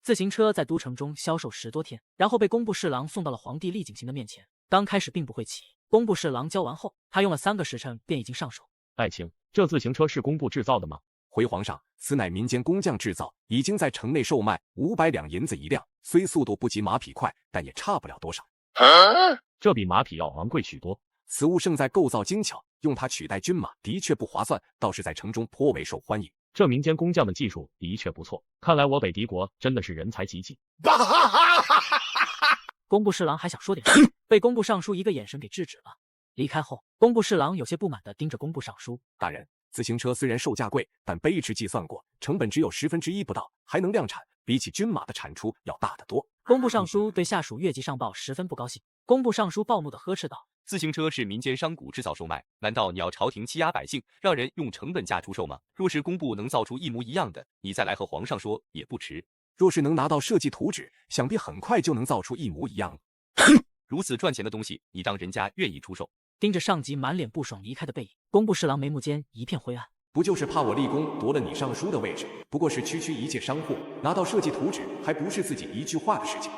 自行车在都城中销售10多天，然后被工部侍郎送到了皇帝厉景行的面前。刚开始并不会骑，工部侍郎教完后，他用了3个时辰便已经上手。爱卿，这自行车是工部制造的吗？回皇上，此乃民间工匠制造，已经在城内售卖500两银子一辆。虽速度不及马匹快，但也差不了多少。这比马匹要昂贵许多。此物胜在构造精巧，用它取代军马的确不划算，倒是在城中颇为受欢迎。这民间工匠们技术的确不错，看来我北狄国真的是人才济济。工部侍郎还想说点什么，被工部尚书一个眼神给制止了。离开后，工部侍郎有些不满地盯着工部尚书。大人，自行车虽然售价贵，但卑职计算过，成本只有1/10不到，还能量产，比起军马的产出要大得多。工部尚书对下属越级上报十分不高兴。工部尚书暴怒地呵斥道：自行车是民间商贾制造售卖，难道你要朝廷欺压百姓，让人用成本价出售吗？若是工部能造出一模一样的，你再来和皇上说也不迟。若是能拿到设计图纸，想必很快就能造出一模一样。如此赚钱的东西，你当人家愿意出售？盯着上级满脸不爽离开的背影，工部侍郎眉目间一片灰暗。不就是怕我立功夺了你尚书的位置？不过是区区一介商货，拿到设计图纸还不是自己一句话的事情。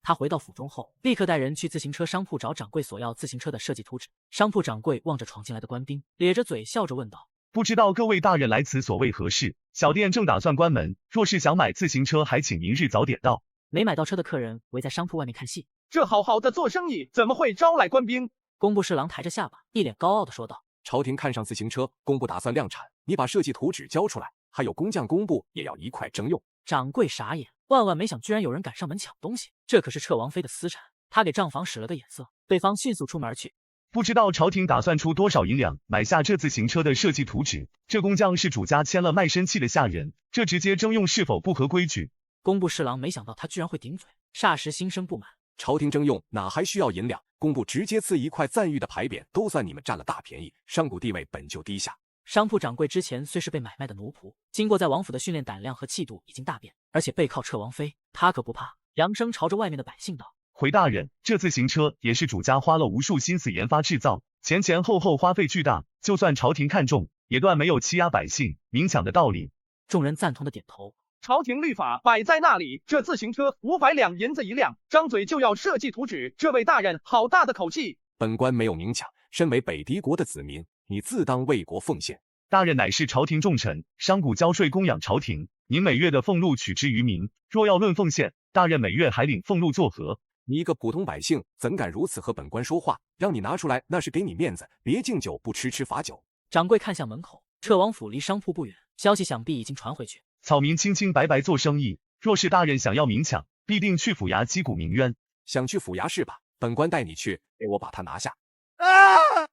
他回到府中后，立刻带人去自行车商铺找掌柜索要自行车的设计图纸。商铺掌柜望着闯进来的官兵，咧着嘴笑着问道：不知道各位大人来此所为何事？小店正打算关门，若是想买自行车，还请明日早点到。没买到车的客人围在商铺外面看戏。这好好的做生意，怎么会招来官兵？工部侍郎抬着下巴，一脸高傲地说道：朝廷看上自行车，工部打算量产，你把设计图纸交出来，还有工匠工部也要一块征用。掌柜傻眼，万万没想居然有人敢上门抢东西，这可是彻王妃的私产。他给账房使了个眼色，对方迅速出门而去。不知道朝廷打算出多少银两买下这自行车的设计图纸？这工匠是主家签了卖身契的下人，这直接征用是否不合规矩？工部侍郎没想到他居然会顶嘴，霎时心生不满。朝廷征用哪还需要银两？工部直接赐一块赞誉的牌匾，都算你们占了大便宜。商贾地位本就低下。商铺掌柜之前虽是被买卖的奴仆，经过在王府的训练，胆量和气度已经大变，而且背靠彻王妃，他可不怕。扬声朝着外面的百姓道：回大人，这自行车也是主家花了无数心思研发制造，前后花费巨大，就算朝廷看重，也断没有欺压百姓、明抢的道理。众人赞同的点头。朝廷律法摆在那里，这自行车500两银子一辆，张嘴就要设计图纸，这位大人好大的口气！本官没有明抢，身为北狄国的子民，你自当为国奉献。大人乃是朝廷重臣，商贾交税供养朝廷，您每月的俸禄取之于民，若要论奉献，大人每月还领俸禄作何？你一个普通百姓，怎敢如此和本官说话？让你拿出来，那是给你面子，别敬酒不吃吃罚酒。掌柜看向门口，彻王府离商铺不远，消息想必已经传回去。草民清清白白做生意，若是大人想要明抢，必定去府衙击鼓鸣冤。想去府衙是吧？本官带你去，给我把他拿下。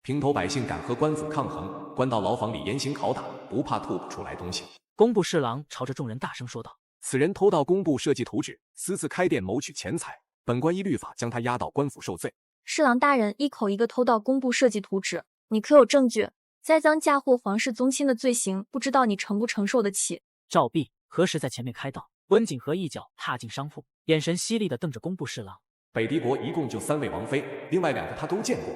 平头百姓敢和官府抗衡，关到牢房里严刑拷打，不怕吐不出来东西。工部侍郎朝着众人大声说道：此人偷盗工部设计图纸，私自开店谋取钱财，本官依律法将他押到官府受罪。侍郎大人一口一个偷盗工部设计图纸，你可有证据？栽赃嫁祸皇室宗亲的罪行，不知道你承不承受得起？赵弼何时在前面开道？温景和一脚踏进商铺，眼神犀利地瞪着工部侍郎。北狄国一共就3位王妃，另外2个他都见过。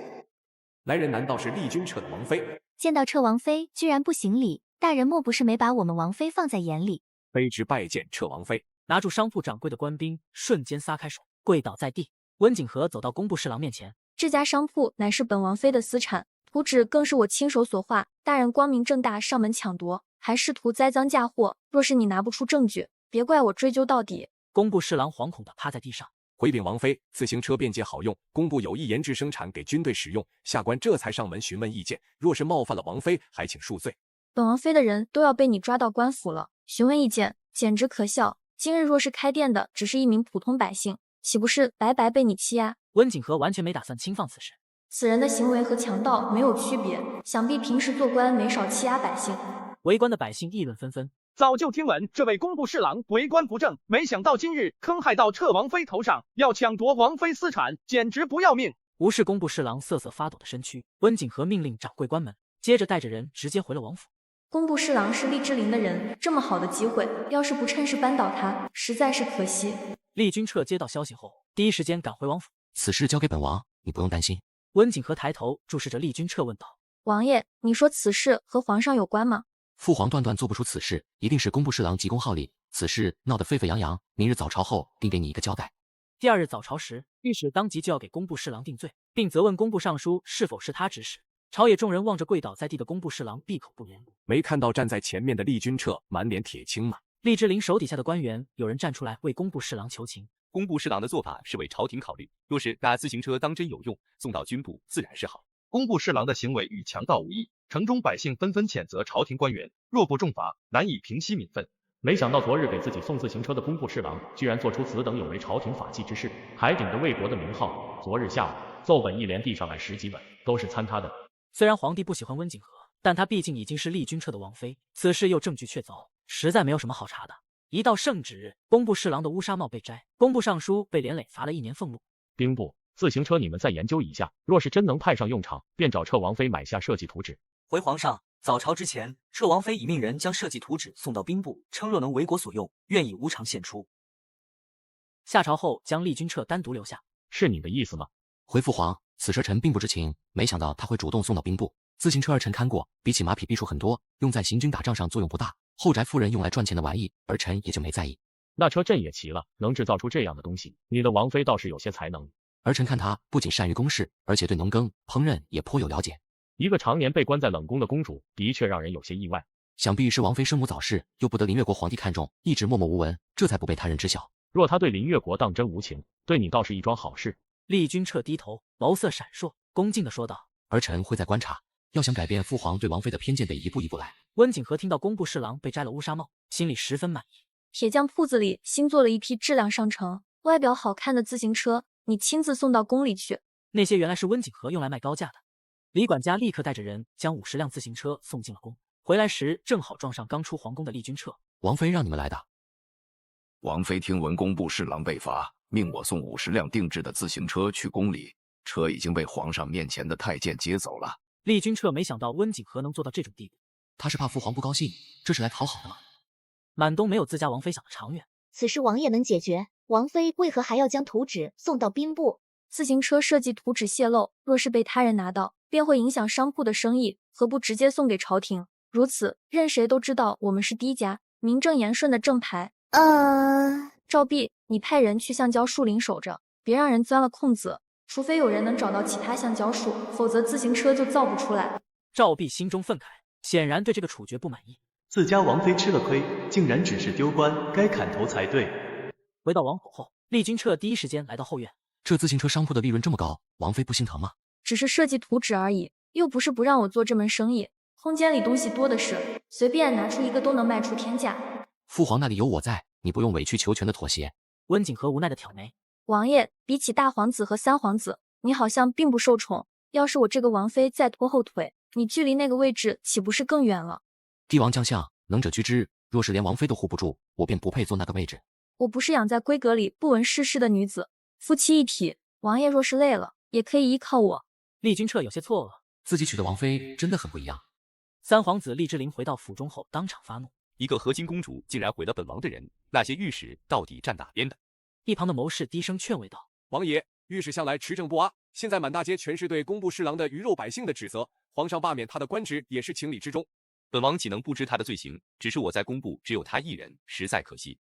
来人难道是厉君彻的王妃？见到彻王妃居然不行礼，大人莫不是没把我们王妃放在眼里？卑职拜见彻王妃。拿住商铺掌柜的官兵瞬间撒开手，跪倒在地。温景和走到工部侍郎面前，这家商铺乃是本王妃的私产，图纸更是我亲手所画，大人光明正大上门抢夺，还试图栽赃嫁祸，若是你拿不出证据，别怪我追究到底。工部侍郎惶恐地趴在地上。回禀王妃，自行车便捷好用，工部有意研制生产给军队使用，下官这才上门询问意见，若是冒犯了王妃，还请恕罪。本王妃的人都要被你抓到官府了，询问意见简直可笑。今日若是开店的只是一名普通百姓，岂不是白白被你欺压？温景和完全没打算轻放此事。此人的行为和强盗没有区别，想必平时做官没少欺压百姓。围观的百姓议论纷纷。早就听闻这位工部侍郎为官不正，没想到今日坑害到彻王妃头上，要抢夺王妃私产，简直不要命！无视工部侍郎瑟瑟发抖的身躯，温景和命令掌柜关门，接着带着人直接回了王府。工部侍郎是厉之琳的人，这么好的机会，要是不趁势扳倒他，实在是可惜。厉君彻接到消息后，第一时间赶回王府。此事交给本王，你不用担心。温景和抬头注视着厉君彻问道：王爷，你说此事和皇上有关吗？父皇断断做不出此事，一定是工部侍郎急功好利，此事闹得沸沸扬扬，明日早朝后定给你一个交代。第二日早朝时，御史当即就要给工部侍郎定罪，并责问工部尚书是否是他指使。朝野众人望着跪倒在地的工部侍郎，闭口不言。没看到站在前面的厉君彻满脸铁青吗？厉之琳手底下的官员有人站出来为工部侍郎求情。工部侍郎的做法是为朝廷考虑，若是那自行车当真有用，送到军部自然是好。工部侍郎的行为与强盗无异，城中百姓纷纷谴责朝廷官员，若不重罚，难以平息民愤。没想到昨日给自己送自行车的工部侍郎，居然做出此等有违朝廷法纪之事，还顶着魏国的名号。昨日下午，奏本一连递上来10几本，都是参他的。虽然皇帝不喜欢温景和，但他毕竟已经是厉君彻的王妃，此事又证据确凿，实在没有什么好查的。一到圣旨，工部侍郎的乌纱帽被摘，工部尚书被连累罚了1年俸禄。兵部自行车你们再研究一下，若是真能派上用场，便找彻王妃买下设计图纸。回皇上，早朝之前，彻王妃已命人将设计图纸送到兵部，称若能为国所用，愿意无偿献出。下朝后将厉君彻单独留下，是你的意思吗？回父皇，此事臣并不知情，没想到他会主动送到兵部。自行车儿臣看过，比起马匹避数很多，用在行军打仗上作用不大。后宅夫人用来赚钱的玩意，儿臣也就没在意。那车朕也奇了，能制造出这样的东西，你的王妃倒是有些才能。儿臣看她不仅善于宫事，而且对农耕、烹饪也颇有了解。一个常年被关在冷宫的公主，的确让人有些意外。想必是王妃生母早逝，又不得林越国皇帝看重，一直默默无闻，这才不被他人知晓。若他对林越国当真无情，对你倒是一桩好事。厉君彻低头，眸色闪烁，恭敬地说道：“儿臣会再观察，要想改变父皇对王妃的偏见，得一步一步来。”温景和听到工部侍郎被摘了乌纱帽，心里十分满意。铁匠铺子里新做了一批质量上乘、外表好看的自行车，你亲自送到宫里去。那些原来是温景和用来卖高价的。李管家立刻带着人将50辆自行车送进了宫，回来时正好撞上刚出皇宫的厉君彻。王妃让你们来的。王妃听闻工部侍郎被罚，命我送50辆定制的自行车去宫里，车已经被皇上面前的太监接走了。厉君彻没想到温景和能做到这种地步，他是怕父皇不高兴，这是来讨好的吗？满东没有自家王妃想的长远，此事王爷能解决，王妃为何还要将图纸送到兵部？自行车设计图纸泄露，若是被他人拿到，便会影响商铺的生意，何不直接送给朝廷？如此，任谁都知道我们是低家，名正言顺的正牌。赵弼，你派人去橡胶树林守着，别让人钻了空子。除非有人能找到其他橡胶树，否则自行车就造不出来。赵弼心中愤慨，显然对这个处决不满意。自家王妃吃了亏，竟然只是丢官，该砍头才对。回到王府后，厉君彻第一时间来到后院。这自行车商铺的利润这么高，王妃不心疼吗？只是设计图纸而已，又不是不让我做这门生意。空间里东西多的是，随便拿出一个都能卖出天价。父皇那里有我在，你不用委曲求全的妥协。温景和无奈的挑眉。王爷，比起大皇子和三皇子，你好像并不受宠。要是我这个王妃再拖后腿，你距离那个位置岂不是更远了？帝王将相，能者居之，若是连王妃都护不住，我便不配坐那个位置。我不是养在闺阁里不闻世事的女子，夫妻一体，王爷若是累了，也可以依靠我。厉君彻有些错愕，自己娶的王妃真的很不一样。三皇子厉之琳回到府中后，当场发怒：一个和亲公主竟然毁了本王的人，那些御史到底站哪边的？一旁的谋士低声劝慰道：王爷，御史向来持正不阿，现在满大街全是对工部侍郎的鱼肉百姓的指责，皇上罢免他的官职也是情理之中。本王岂能不知他的罪行？只是我在工部只有他一人，实在可惜。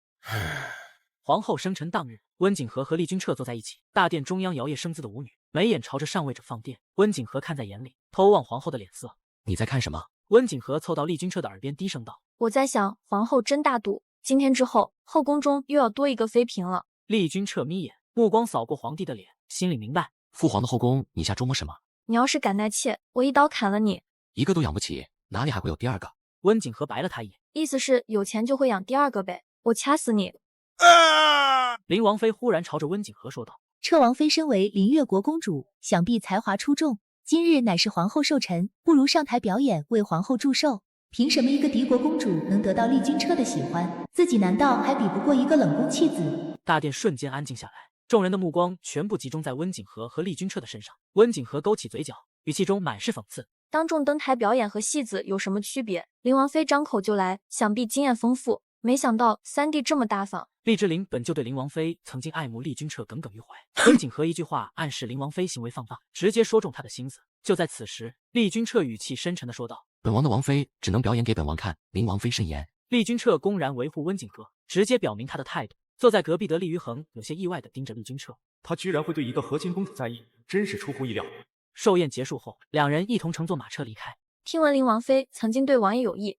皇后生辰当日，温景和和厉君彻坐在一起，大殿中央摇曳生姿的舞女，眉眼朝着上位者放电。温景和看在眼里，偷望皇后的脸色。你在看什么？温景和凑到厉君彻的耳边低声道：我在想，皇后真大度，今天之后，后宫中又要多一个妃嫔了。厉君彻眯眼，目光扫过皇帝的脸，心里明白，父皇的后宫，你瞎琢磨什么？你要是敢纳妾，我一刀砍了你。一个都养不起，哪里还会有第二个？温景和白了他一眼，意思是有钱就会养第二个呗，我掐死你。林王妃忽然朝着温景和说道：彻王妃身为林越国公主，想必才华出众，今日乃是皇后寿辰，不如上台表演，为皇后祝寿。凭什么一个敌国公主能得到厉君彻的喜欢，自己难道还比不过一个冷宫弃子？大殿瞬间安静下来，众人的目光全部集中在温景和和厉君彻的身上。温景和勾起嘴角，语气中满是讽刺：当众登台表演和戏子有什么区别？林王妃张口就来，想必经验丰富，没想到三弟这么大方。厉之琳本就对林王妃曾经爱慕厉君彻耿耿于怀，温景和一句话暗示林王妃行为放荡，直接说中他的心思。就在此时，厉君彻语气深沉地说道：本王的王妃只能表演给本王看，林王妃慎言。厉君彻公然维护温景和，直接表明他的态度。坐在隔壁的厉于衡有些意外地盯着厉君彻，他居然会对一个和亲公主在意，真是出乎意料。寿宴结束后，两人一同乘坐马车离开。听闻林王妃曾经对王爷有意，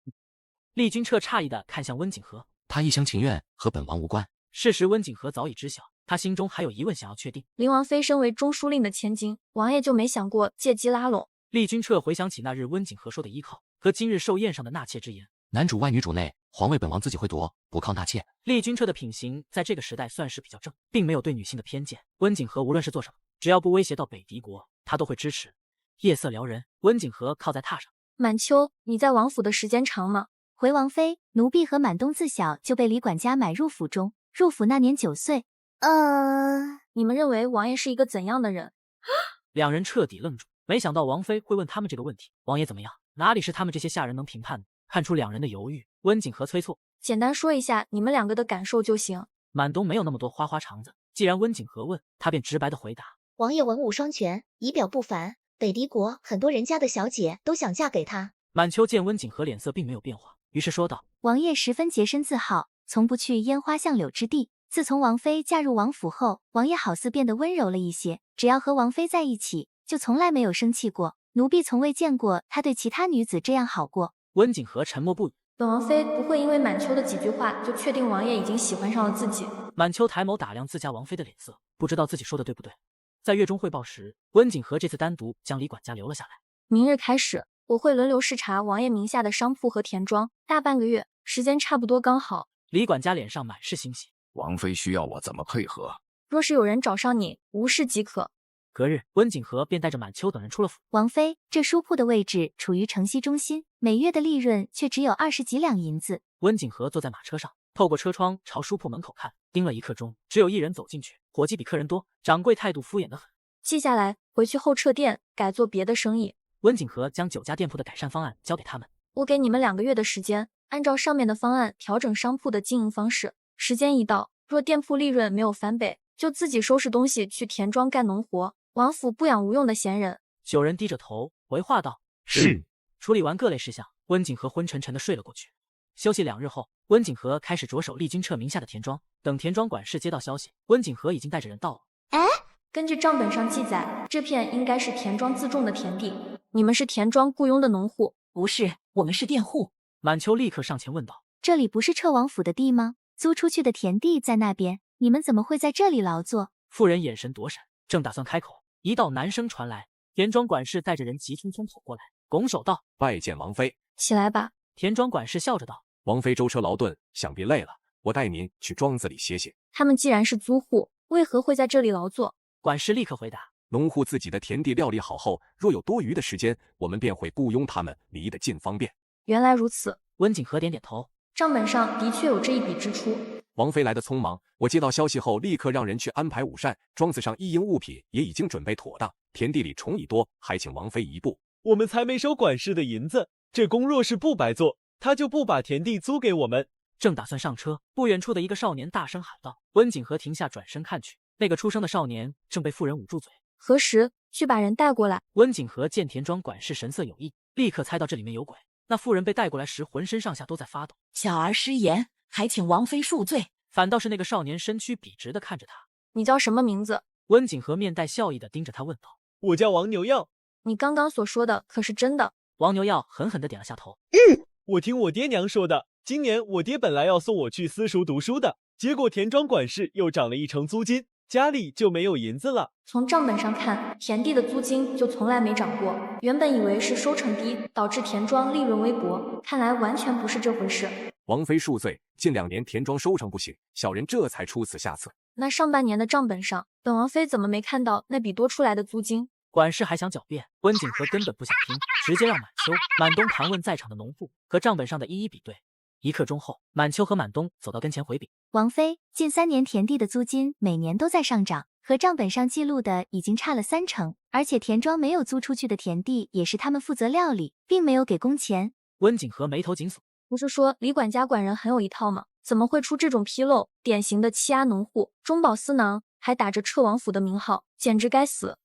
厉君彻诧异地看向温景和，他一厢情愿，和本王无关。事实温景和早已知晓，他心中还有疑问想要确定。林王妃身为中书令的千金，王爷就没想过借机拉拢？厉君彻回想起那日温景和说的依靠和今日寿宴上的纳妾之言，男主外女主内，皇位本王自己会夺，不靠纳妾。厉君彻的品行在这个时代算是比较正，并没有对女性的偏见。温景和无论是做什么，只要不威胁到北狄国，他都会支持。夜色撩人，温景和靠在榻上。满秋，你在王府的时间长吗？回王妃，奴婢和满东自小就被李管家买入府中，入府那年9岁。你们认为王爷是一个怎样的人？两人彻底愣住，没想到王妃会问他们这个问题。王爷怎么样？哪里是他们这些下人能评判的？看出两人的犹豫，温景和催促，简单说一下你们两个的感受就行。满东没有那么多花花肠子，既然温景和问，他便直白的回答：王爷文武双全，仪表不凡，北狄国很多人家的小姐都想嫁给他。满秋见温景和脸色并没有变化，于是说道：王爷十分洁身自好，从不去烟花巷柳之地。自从王妃嫁入王府后，王爷好似变得温柔了一些，只要和王妃在一起，就从来没有生气过。奴婢从未见过他对其他女子这样好过。温景和沉默不语。本王妃不会因为满秋的几句话就确定王爷已经喜欢上了自己。满秋抬眸打量自家王妃的脸色，不知道自己说的对不对。在月中汇报时，温景和这次单独将李管家留了下来。明日开始，我会轮流视察王爷名下的商铺和田庄，大半个月，时间差不多刚好。李管家脸上满是欣喜。王妃需要我怎么配合？若是有人找上你，无事即可。隔日，温景和便带着满秋等人出了府。王妃，这书铺的位置处于城西中心，每月的利润却只有20几两银子。温景和坐在马车上，透过车窗朝书铺门口看，盯了1刻钟，只有一人走进去，伙计比客人多，掌柜态度敷衍得很。记下来，回去后撤店，改做别的生意。温景和将9家店铺的改善方案交给他们。我给你们2个月的时间，按照上面的方案调整商铺的经营方式。时间一到，若店铺利润没有翻倍，就自己收拾东西去田庄干农活。王府不养无用的闲人。9人低着头回话道：是。处理完各类事项，温景和昏沉沉的睡了过去。休息2日后，温景和开始着手厉君彻名下的田庄。等田庄管事接到消息，温景和已经带着人到了。根据账本上记载，这片应该是田庄自种的田地。你们是田庄雇佣的农户？不是，我们是佃户。满秋立刻上前问道：这里不是彻王府的地吗？租出去的田地在那边，你们怎么会在这里劳作？妇人眼神躲闪，正打算开口，一道男声传来，田庄管事带着人急匆匆跑过来，拱手道：拜见王妃。起来吧。田庄管事笑着道：王妃舟车劳顿，想必累了，我带您去庄子里歇歇。他们既然是租户，为何会在这里劳作？管事立刻回答：农户自己的田地料理好后，若有多余的时间，我们便会雇佣他们，离得近方便。原来如此。温景和点点头。账本上的确有这一笔支出。王妃来得匆忙，我接到消息后立刻让人去安排午膳，庄子上一应物品也已经准备妥当，田地里虫蚁多，还请王妃一步。我们才没收管事的银子，这工若是不白做，他就不把田地租给我们。正打算上车，不远处的一个少年大声喊道。温景和停下，转身看去，那个出生的少年正被妇人捂住嘴。何时？去把人带过来。温景和见田庄管事神色有异，立刻猜到这里面有鬼。那妇人被带过来时，浑身上下都在发抖。小儿失言，还请王妃恕罪。反倒是那个少年身躯笔直的看着他。你叫什么名字？温景和面带笑意的盯着他问道。我叫王牛药。你刚刚所说的可是真的？王牛药狠狠的点了下头。我听我爹娘说的，今年我爹本来要送我去私塾读书的，结果田庄管事又涨了1成租金，家里就没有银子了。从账本上看，田地的租金就从来没涨过。原本以为是收成低，导致田庄利润微薄，看来完全不是这回事。王妃恕罪，近2年田庄收成不行，小人这才出此下策。那上半年的账本上，本王妃怎么没看到那笔多出来的租金？管事还想狡辩，温景和根本不想听，直接让满秋、满东盘问在场的农户，和账本上的一一比对。1刻钟后，满秋和满东走到跟前回禀。王妃，近3年田地的租金每年都在上涨，和账本上记录的已经差了3成，而且田庄没有租出去的田地也是他们负责料理，并没有给工钱。温景和眉头紧锁。不是说李管家管人很有一套吗？怎么会出这种纰漏？典型的欺压农户，中饱私囊，还打着彻王府的名号，简直该死。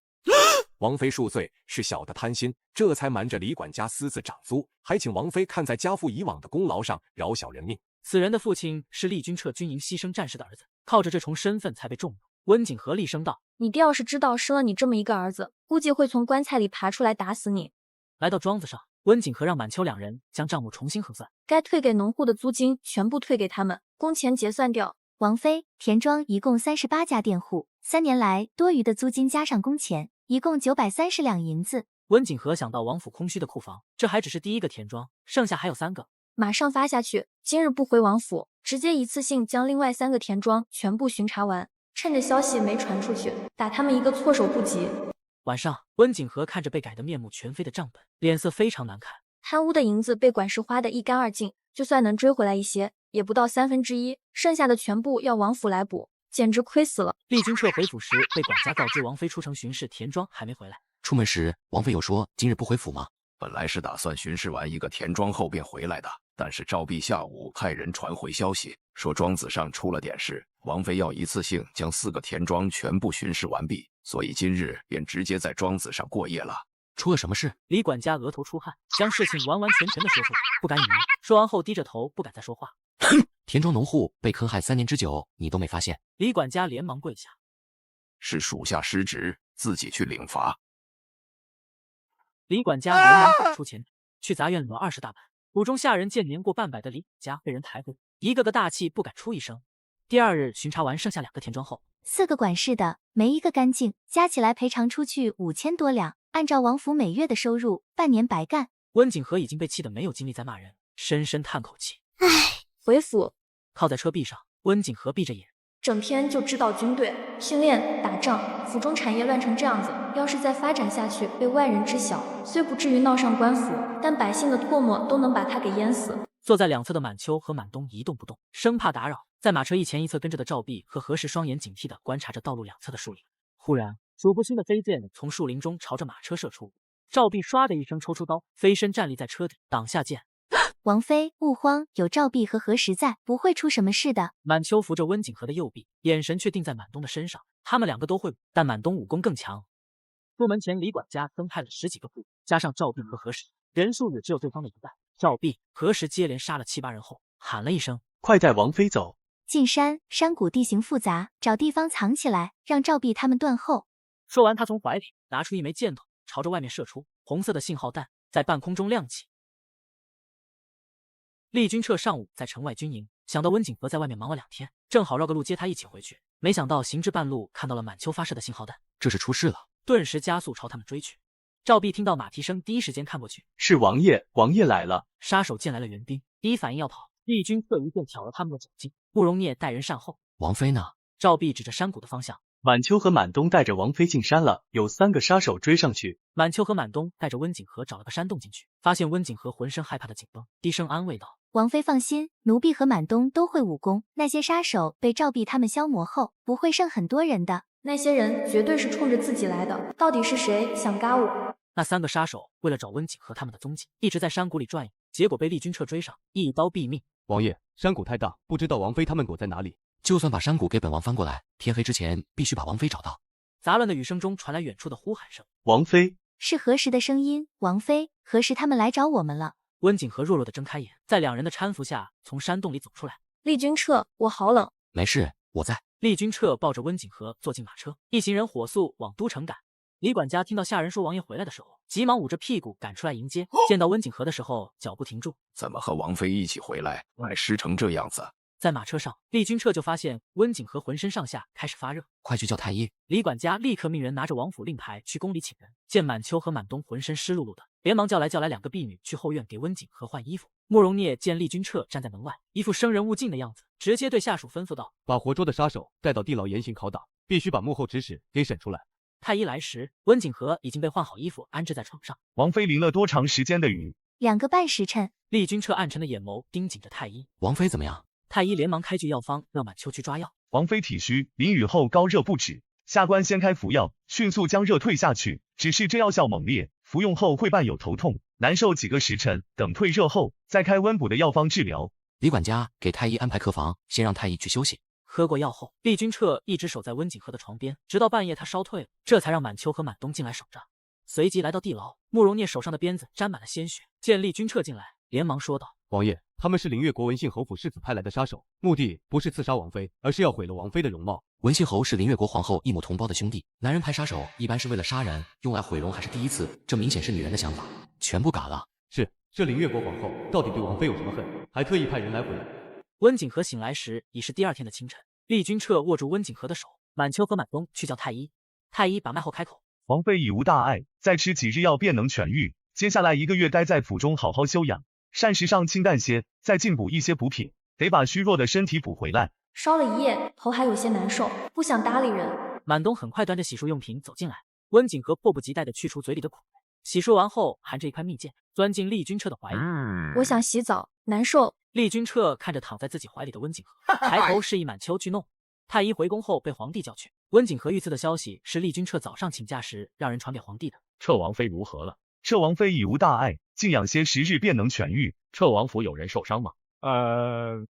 王妃恕罪，是小的贪心，这才瞒着李管家私自涨租，还请王妃看在家父以往的功劳上，饶小人命。此人的父亲是厉君彻军营牺牲战士的儿子，靠着这重身份才被重用。温景和厉声道：你爹要是知道生了你这么一个儿子，估计会从棺材里爬出来打死你。来到庄子上，温景和让满秋2人将账目重新核算，该退给农户的租金全部退给他们，工钱结算掉。王妃，田庄一共38家佃户，3年来多余的租金加上工钱，一共930两银子，温景和想到王府空虚的库房，这还只是第一个田庄，剩下还有3个。马上发下去，今日不回王府，直接一次性将另外3个田庄全部巡查完，趁着消息没传出去，打他们一个措手不及。晚上，温景和看着被改得面目全非的账本，脸色非常难看。贪污的银子被管事花得一干二净，就算能追回来一些，也不到1/3，剩下的全部要王府来补，简直亏死了。丽君彻回府时，被管家告知王妃出城巡视田庄还没回来。出门时，王妃有说今日不回府吗？本来是打算巡视完一个田庄后便回来的，但是赵弼下午派人传回消息，说庄子上出了点事，王妃要一次性将4个田庄全部巡视完毕，所以今日便直接在庄子上过夜了。出了什么事？李管家额头出汗，将事情完完全全的说出来，不敢隐瞒。说完后低着头，不敢再说话。田庄农户被坑害3年之久，你都没发现？李管家连忙跪下，是属下失职，自己去领罚。李管家连忙打出钱去杂院领了20大板。府中下人见年过半百的李管家被人抬回，一个个大气不敢出一声。第2日巡查完剩下2个田庄后，4个管事的没一个干净，加起来赔偿出去5000多两，按照王府每月的收入，半年白干。温景和已经被气得没有精力再骂人，深深叹口气。唉，回府。靠在车壁上，温景和闭着眼，整天就知道军队训练打仗，府中产业乱成这样子，要是再发展下去，被外人知晓，虽不至于闹上官府，但百姓的唾沫都能把他给淹死。坐在2侧的满秋和满冬一动不动，生怕打扰。在马车一前一侧跟着的赵弼和何时双眼警惕地观察着道路2侧的树林。忽然，数不清的飞箭从树林中朝着马车射出，赵弼唰的一声抽出刀，飞身站立在车顶，挡下箭。王妃，勿慌，有赵弼和何时在，不会出什么事的。满秋扶着温景和的右臂，眼神却定在满冬的身上。他们2个都会武，但满冬武功更强。出门前，李管家增派了10几个部，加上赵弼和何时，人数也只有对方的1半。赵弼、何时接连杀了7、8人后，喊了一声：“快带王妃走！”进山，山谷地形复杂，找地方藏起来，让赵弼他们断后。说完，他从怀里拿出一枚箭筒，朝着外面射出。红色的信号弹在半空中亮起。厉君彻上午在城外军营，想到温景和在外面忙了2天，正好绕个路接他一起回去。没想到行至半路，看到了满秋发射的信号弹，这是出事了，顿时加速朝他们追去。赵弼听到马蹄声，第一时间看过去，是王爷，王爷来了！杀手见来了援兵，第一反应要跑。厉君彻一剑挑了他们的脚筋，慕容聂带人善后。王妃呢？赵弼指着山谷的方向。满秋和满冬带着王妃进山了，有3个杀手追上去。满秋和满冬带着温景和找了个山洞进去，发现温景和浑身害怕的紧绷，低声安慰道：“王妃放心，奴婢和满冬都会武功，那些杀手被赵弼他们消磨后，不会剩很多人的。那些人绝对是冲着自己来的，到底是谁想嘎我？”那3个杀手为了找温景和他们的踪迹，一直在山谷里转悠，结果被厉君彻追上，一刀毙命。王爷，山谷太大，不知道王妃他们躲在哪里。就算把山谷给本王翻过来，天黑之前必须把王妃找到。杂乱的雨声中传来远处的呼喊声：“王妃！”是何时的声音？王妃，何时他们来找我们了？温景和弱弱的睁开眼，在2人的搀扶下从山洞里走出来。厉君彻，我好冷。没事，我在。厉君彻抱着温景和坐进马车，一行人火速往都城赶。李管家听到下人说王爷回来的时候，急忙捂着屁股赶出来迎接。见到温景和的时候，脚步停住。怎么和王妃一起回来，还湿成这样子？在马车上，厉君彻就发现温景和浑身上下开始发热，快去叫太医！李管家立刻命人拿着王府令牌去宫里请人。见满秋和满冬浑身湿漉漉的，连忙叫来2个婢女去后院给温景和换衣服。慕容聂见厉君彻站在门外，一副生人勿近的样子，直接对下属吩咐道：“把活捉的杀手带到地牢严刑拷打，必须把幕后指使给审出来。”太医来时，温景和已经被换好衣服，安置在床上。王妃淋了多长时间的雨？2个半时辰。厉君彻暗沉的眼眸盯紧着太医。王妃怎么样？太医连忙开具药方，让满秋去抓药。王妃体虚，淋雨后高热不止，下官先开服药，迅速将热退下去。只是这药效猛烈，服用后会伴有头痛，难受几个时辰。等退热后，再开温补的药方治疗。李管家给太医安排客房，先让太医去休息。喝过药后，厉君彻一直守在温景和的床边，直到半夜他烧退了，这才让满秋和满冬进来守着。随即来到地牢，慕容聂手上的鞭子沾满了鲜血。见厉君彻进来，连忙说道：“王爷，他们是凌越国文信侯府世子派来的杀手，目的不是刺杀王妃，而是要毁了王妃的容貌。文信侯是凌越国皇后一母同胞的兄弟，男人派杀手一般是为了杀人，用来毁容还是第一次，这明显是女人的想法，全部嘎了。是，这凌越国皇后到底对王妃有什么恨，还特意派人来毁容。”温景和醒来时已是第2天的清晨，厉君彻握住温景和的手，满秋和满冬去叫太医。太医把脉后开口：“王妃已无大碍，再吃几日药便能痊愈。接下来1个月待在府中好好休养，膳食上清淡些，再进补一些补品，得把虚弱的身体补回来。烧了一夜，头还有些难受，不想搭理人。满东很快端着洗漱用品走进来，温景和迫不及待地去除嘴里的苦味。洗漱完后，含着一块蜜饯，钻进厉君彻的怀里。我想洗澡，难受。厉君彻看着躺在自己怀里的温景和，抬头示意满秋去弄。太医回宫后被皇帝叫去。温景和遇刺的消息是厉君彻早上请假时让人传给皇帝的。彻王妃如何了？彻王妃已无大碍，静养些10日便能痊愈。彻王府有人受伤吗？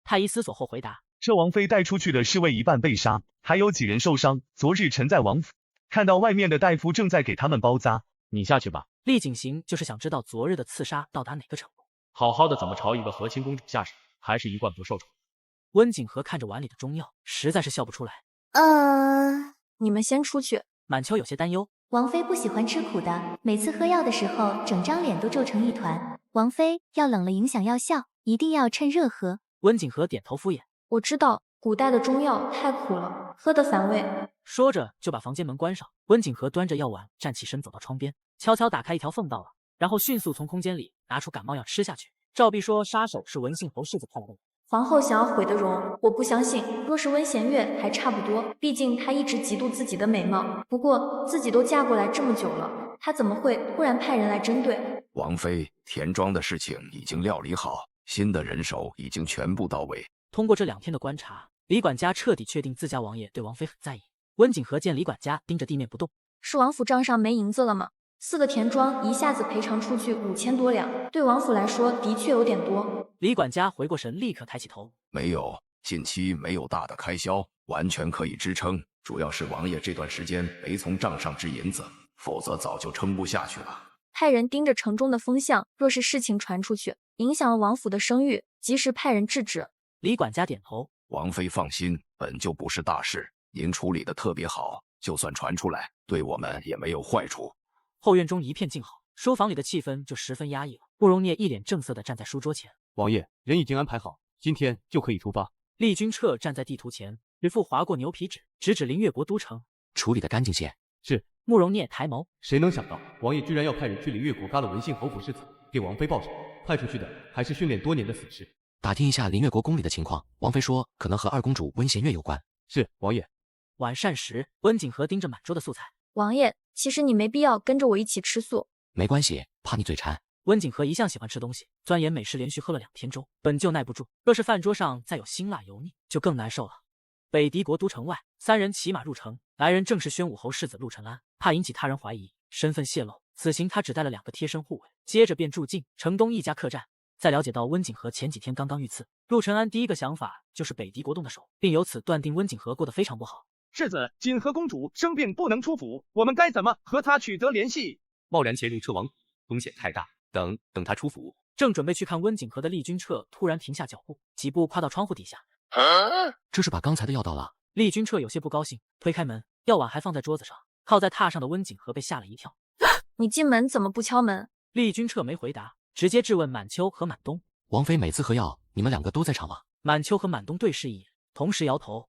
太医思索后回答。彻王妃带出去的侍卫一半被杀，还有几人受伤。昨日臣在王府，看到外面的大夫正在给他们包扎。你下去吧。厉景行就是想知道昨日的刺杀到达哪个程度。好好的怎么朝一个和亲公主下手，还是一贯不受宠。温景和看着碗里的中药，实在是笑不出来。你们先出去。满秋有些担忧。王妃不喜欢吃苦的，每次喝药的时候，整张脸都皱成一团。王妃药冷了影响药效，一定要趁热喝。温景和点头敷衍。我知道，古代的中药太苦了，喝得反胃。说着就把房间门关上。温景和端着药碗站起身走到窗边，悄悄打开一条缝道了，然后迅速从空间里拿出感冒药吃下去。赵必说杀手是文信侯世子派来的人。皇后想要毁的容，我不相信。若是温弦月还差不多，毕竟她一直嫉妒自己的美貌。不过自己都嫁过来这么久了，她怎么会突然派人来针对？王妃，田庄的事情已经料理好，新的人手已经全部到位。通过这2天的观察，李管家彻底确定自家王爷对王妃很在意。温景和见李管家盯着地面不动，是王府账上没银子了吗？4个田庄一下子赔偿出去5000多两，对王府来说的确有点多。李管家回过神，立刻抬起头。没有，近期没有大的开销，完全可以支撑。主要是王爷这段时间没从账上支银子，否则早就撑不下去了。派人盯着城中的风向，若是事情传出去，影响了王府的声誉，及时派人制止。李管家点头。王妃放心，本就不是大事，您处理的特别好，就算传出来，对我们也没有坏处。后院中一片静好，书房里的气氛就十分压抑了。慕容聂一脸正色地站在书桌前。王爷，人已经安排好，今天就可以出发。厉君彻站在地图前，指腹划过牛皮纸，直指灵越国都城。处理的干净些。是。慕容聂抬眸。谁能想到，王爷居然要派人去灵越国嘎了文信侯府世子，给王妃报仇。派出去的还是训练多年的死士。打听一下灵越国宫里的情况，王妃说可能和2公主温弦月有关。是，王爷。晚膳时，温景和盯着满桌的素菜。王爷，其实你没必要跟着我一起吃素。没关系，怕你嘴馋。温景和一向喜欢吃东西，钻研美食，连续喝了2天粥，本就耐不住。若是饭桌上再有辛辣油腻，就更难受了。北狄国都城外，3人骑马入城，来人正是宣武侯世子陆承安。怕引起他人怀疑，身份泄露，此行他只带了2个贴身护卫，接着便住进城东一家客栈。在了解到温景和前几天刚刚遇刺，陆承安第一个想法就是北狄国动的手，并由此断定温景和过得非常不好。世子，锦和公主生病不能出府，我们该怎么和她取得联系？贸然潜入彻王府，风险太大。等他出府，正准备去看温景和的厉君彻突然停下脚步，几步跨到窗户底下。这是把刚才的药倒了。厉君彻有些不高兴，推开门，药碗还放在桌子上。靠在榻上的温景和被吓了一跳。你进门怎么不敲门？厉君彻没回答，直接质问满秋和满东。王妃每次喝药，你们2个都在场吗？满秋和满东对视一眼，同时摇头。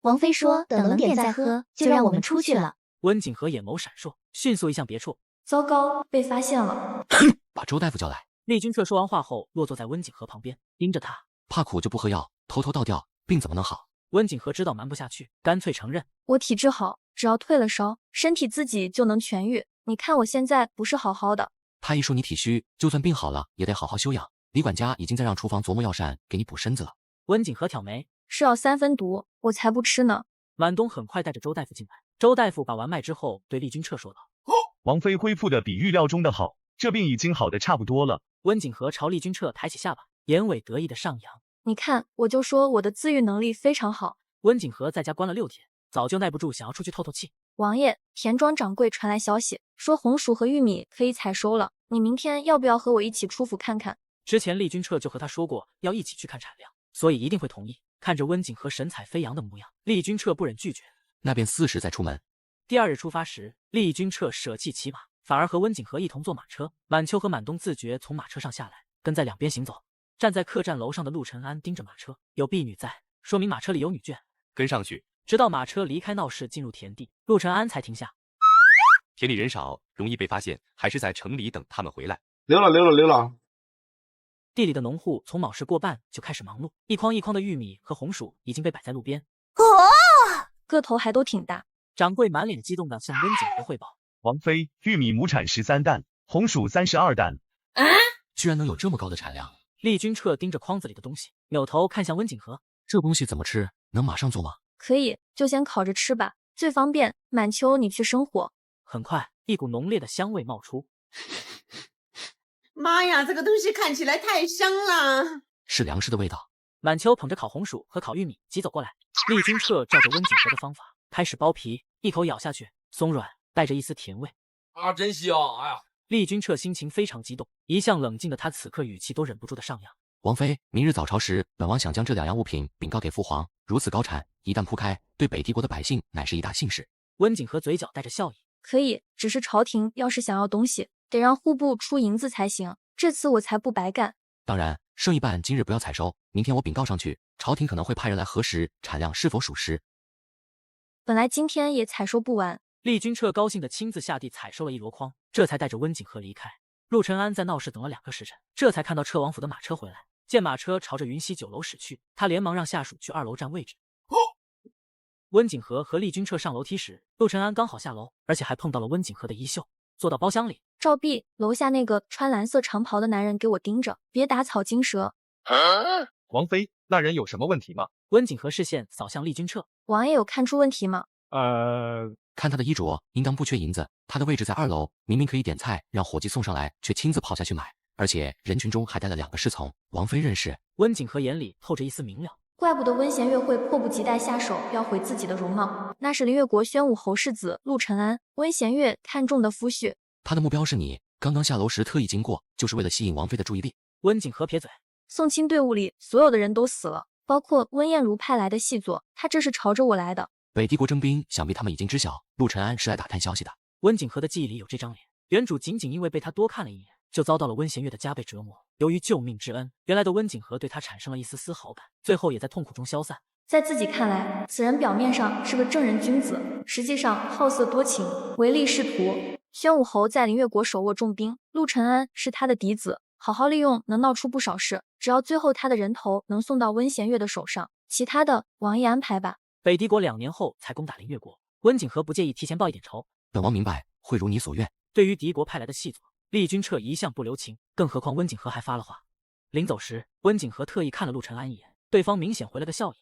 王妃说等冷点再喝，就让我们出去了。温景和眼眸闪烁，迅速移向别处。糟糕，被发现了。把周大夫叫来。厉君彻说完话后，落坐在温景和旁边，盯着他。怕苦就不喝药，偷偷倒掉，病怎么能好？温景和知道瞒不下去，干脆承认。我体质好，只要退了烧，身体自己就能痊愈。你看我现在不是好好的。太医说你体虚，就算病好了，也得好好休养。李管家已经在让厨房琢磨药膳给你补身子了。温景和挑眉，是药3分毒，我才不吃呢。满东很快带着周大夫进来。周大夫把完脉之后，对厉君彻说道：“王妃恢复的比预料中的好，这病已经好的差不多了。”温景和朝厉君彻抬起下巴，眼尾得意的上扬。你看，我就说我的自愈能力非常好。温景和在家关了6天，早就耐不住想要出去透透气。王爷，田庄掌柜传来消息，说红薯和玉米可以采收了。你明天要不要和我一起出府看看？之前厉君彻就和他说过要一起去看产量，所以一定会同意。看着温景和神采飞扬的模样，厉君彻不忍拒绝。那便4时再出门。第2日出发时，厉君彻舍弃骑马，反而和温景和一同坐马车。满秋和满东自觉从马车上下来，跟在2边行走。站在客栈楼上的陆承安盯着马车，有婢女在，说明马车里有女眷。跟上去，直到马车离开闹市进入田地，陆承安才停下。田里人少，容易被发现，还是在城里等他们回来。溜了。地里的农户从卯时过半就开始忙碌，一筐一筐的玉米和红薯已经被摆在路边。个头还都挺大。掌柜满脸激动地向温景和汇报：王妃，玉米亩产13担，红薯32担。居然能有这么高的产量！厉君彻盯着筐子里的东西，扭头看向温景和：这东西怎么吃？能马上做吗？可以，就先烤着吃吧，最方便。满秋，你去生火。很快，一股浓烈的香味冒出。妈呀，这个东西看起来太香了！是粮食的味道。满秋捧着烤红薯和烤玉米急走过来，厉君彻照着温景和的方法开始剥皮，一口咬下去，松软，带着一丝甜味。真香！哎呀！厉君彻心情非常激动，一向冷静的他此刻语气都忍不住的上扬。王妃，明日早朝时，本王想将这2样物品禀告给父皇。如此高产，一旦铺开，对北帝国的百姓乃是一大幸事。温景和嘴角带着笑意：可以，只是朝廷要是想要东西，得让户部出银子才行。这次我才不白干。当然，剩一半今日不要采收，明天我禀告上去，朝廷可能会派人来核实产量是否属实。本来今天也采收不完。厉君彻高兴地亲自下地采收了1箩筐，这才带着温景和离开。陆承安在闹市等了2个时辰，这才看到车王府的马车回来。见马车朝着云溪酒楼驶去，他连忙让下属去2楼占位置。温景和和厉君彻上楼梯时，陆承安刚好下楼，而且还碰到了温景和的衣袖。坐到包厢里，赵弼，楼下那个穿蓝色长袍的男人给我盯着，别打草惊蛇。王妃，那人有什么问题吗？温景和视线扫向厉君彻，王爷有看出问题吗？看他的衣着，应当不缺银子。他的位置在2楼，明明可以点菜让伙计送上来，却亲自跑下去买，而且人群中还带了2个侍从。王妃认识。温景和眼里透着一丝明了。怪不得温贤月会迫不及待下手，要毁自己的容貌。那是林越国宣武侯世子陆承安，温贤月看中的夫婿。他的目标是你，刚刚下楼时特意经过，就是为了吸引王妃的注意力。温景和撇嘴，送亲队伍里所有的人都死了，包括温艳茹派来的细作，他这是朝着我来的。北帝国征兵，想必他们已经知晓陆承安是来打探消息的。温景和的记忆里有这张脸，原主仅仅因为被他多看了一眼，就遭到了温贤月的加倍折磨。由于救命之恩，原来的温景和对他产生了一丝丝好感，最后也在痛苦中消散。在自己看来，此人表面上是个正人君子，实际上好色多情，唯利是图。宣武侯在林越国手握重兵，陆承安是他的嫡子，好好利用能闹出不少事。只要最后他的人头能送到温贤月的手上，其他的王爷安排吧。北帝国2年后才攻打林越国，温景和不介意提前报一点仇。本王明白，会如你所愿。对于敌国派来的细作，厉君彻一向不留情，更何况温景和还发了话。临走时，温景和特意看了陆承安一眼，对方明显回了个笑意。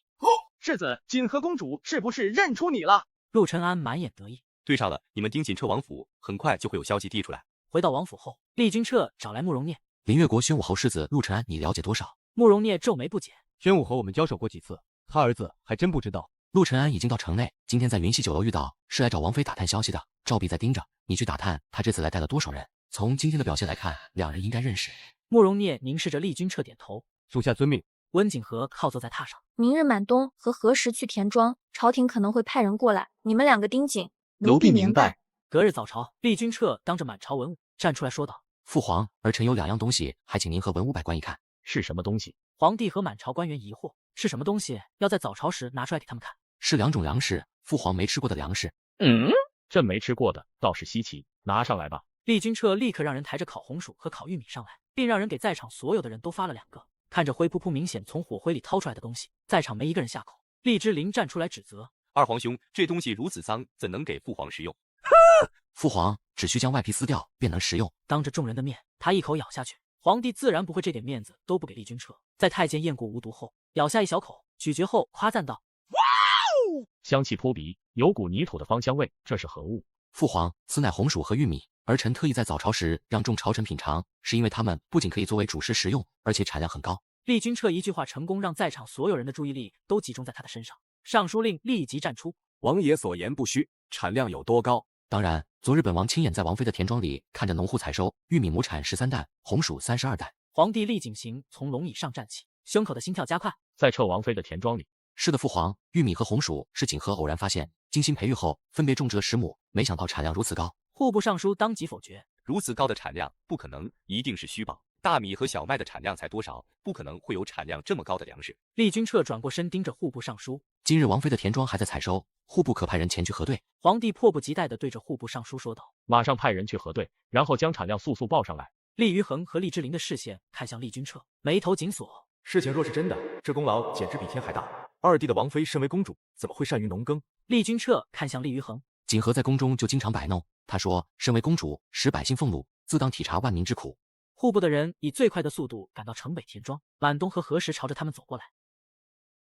世子，锦和公主是不是认出你了？陆承安满眼得意。对上了，你们盯紧撤王府，很快就会有消息递出来。回到王府后，厉君彻找来慕容聂。林越国宣武侯世子陆承安，你了解多少？慕容聂皱眉不解。宣武侯我们交手过几次，他儿子还真不知道。陆承安已经到城内，今天在云溪酒楼遇到，是来找王妃打探消息的。赵弼在盯着，你去打探他这次来带了多少人。从今天的表现来看，2人应该认识。慕容聂凝视着厉君彻点头，属下遵命。温景和靠坐在榻上。明日满冬和何时去田庄，朝廷可能会派人过来，你们2个盯紧。奴婢明白。隔日早朝，厉君彻当着满朝文武站出来说道：父皇，儿臣有2样东西，还请您和文武百官一看。是什么东西？皇帝和满朝官员疑惑，是什么东西？要在早朝时拿出来给他们看。是2种粮食，父皇没吃过的粮食。朕没吃过的倒是稀奇，拿上来吧。厉君彻立刻让人抬着烤红薯和烤玉米上来，并让人给在场所有的人都发了2个。看着灰扑扑明显从火灰里掏出来的东西，在场没一个人下口。厉之琳站出来指责：二皇兄，这东西如此脏，怎能给父皇食用？父皇只需将外皮撕掉，便能食用。当着众人的面，他一口咬下去。皇帝自然不会这点面子都不给厉君彻。在太监验过无毒后，咬下一小口，咀嚼后夸赞道：哇哦，香气扑鼻，有股泥土的芳香味，这是何物？父皇，此乃红薯和玉米，儿臣特意在早朝时让众朝臣品尝，是因为它们不仅可以作为主食食用，而且产量很高。厉君彻一句话成功让在场所有人的注意力都集中在他的身上。尚书令立即站出：王爷所言不虚，产量有多高？当然，昨日本王亲眼在王妃的田庄里看着农户采收玉米，亩产13担，红薯32担。皇帝厉景行从龙椅上站起，胸口的心跳加快。在撤王妃的田庄里？是的，父皇，玉米和红薯是景和偶然发现，精心培育后分别种植了10亩，没想到产量如此高。户部尚书当即否决：如此高的产量不可能，一定是虚报。大米和小麦的产量才多少，不可能会有产量这么高的粮食。厉君彻转过身盯着户部尚书，今日王妃的田庄还在采收，户部可派人前去核对。皇帝迫不及待地对着户部尚书说道：“马上派人去核对，然后将产量速速报上来。”厉于衡和厉之琳的视线看向厉君彻，眉头紧锁。事情若是真的，这功劳简直比天还大。二弟的王妃身为公主，怎么会善于农耕？厉君彻看向厉于衡，景和在宫中就经常摆弄，他说：“身为公主，使百姓俸禄，自当体察万民之苦。”户部的人以最快的速度赶到城北田庄，满东和何时朝着他们走过来。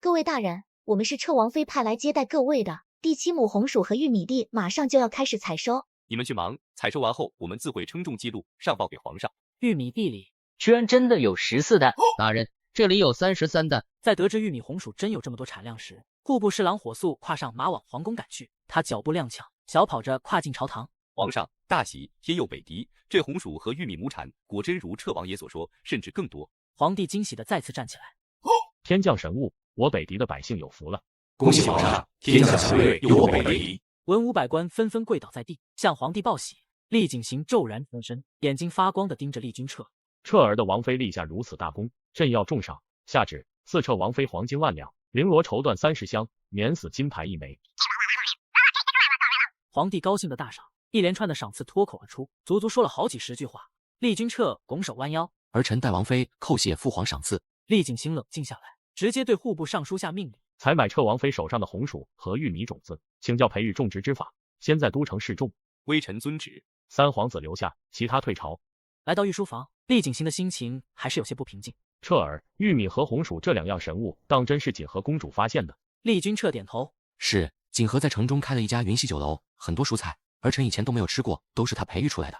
各位大人，我们是彻王妃派来接待各位的。第7亩红薯和玉米地马上就要开始采收，你们去忙，采收完后我们自会称重记录，上报给皇上。玉米地里居然真的有14担，大人，这里有33担。在得知玉米红薯真有这么多产量时，户部侍郎火速跨上马往皇宫赶去。他脚步踉跄，小跑着跨进朝堂。皇上大喜，天佑北狄，这红薯和玉米亩产果真如彻王爷所说，甚至更多。皇帝惊喜的再次站起来。天降神物，我北狄的百姓有福了！恭喜皇上，天下祥瑞有我北狄。文武百官纷纷跪倒在地，向皇帝报喜。厉景行骤然翻身，眼睛发光地盯着厉君彻。彻儿的王妃立下如此大功，朕要重赏。下旨，赐彻王妃黄金万两，绫罗绸缎30箱，免死金牌1枚。皇帝高兴的大赏，一连串的赏赐脱口而出，足足说了好几10句话。厉君彻拱手弯腰，儿臣代王妃叩谢父皇赏赐。厉景行冷静下来，直接对户部尚书下命令：采买彻王妃手上的红薯和玉米种子，请教培育种植之法，先在都城试种。微臣遵旨。3皇子留下，其他退朝。来到御书房，厉景行的心情还是有些不平静。彻儿，玉米和红薯这2样神物，当真是锦和公主发现的？厉君彻点头，是。景和在城中开了一家云溪酒楼，很多蔬菜，儿臣以前都没有吃过，都是他培育出来的。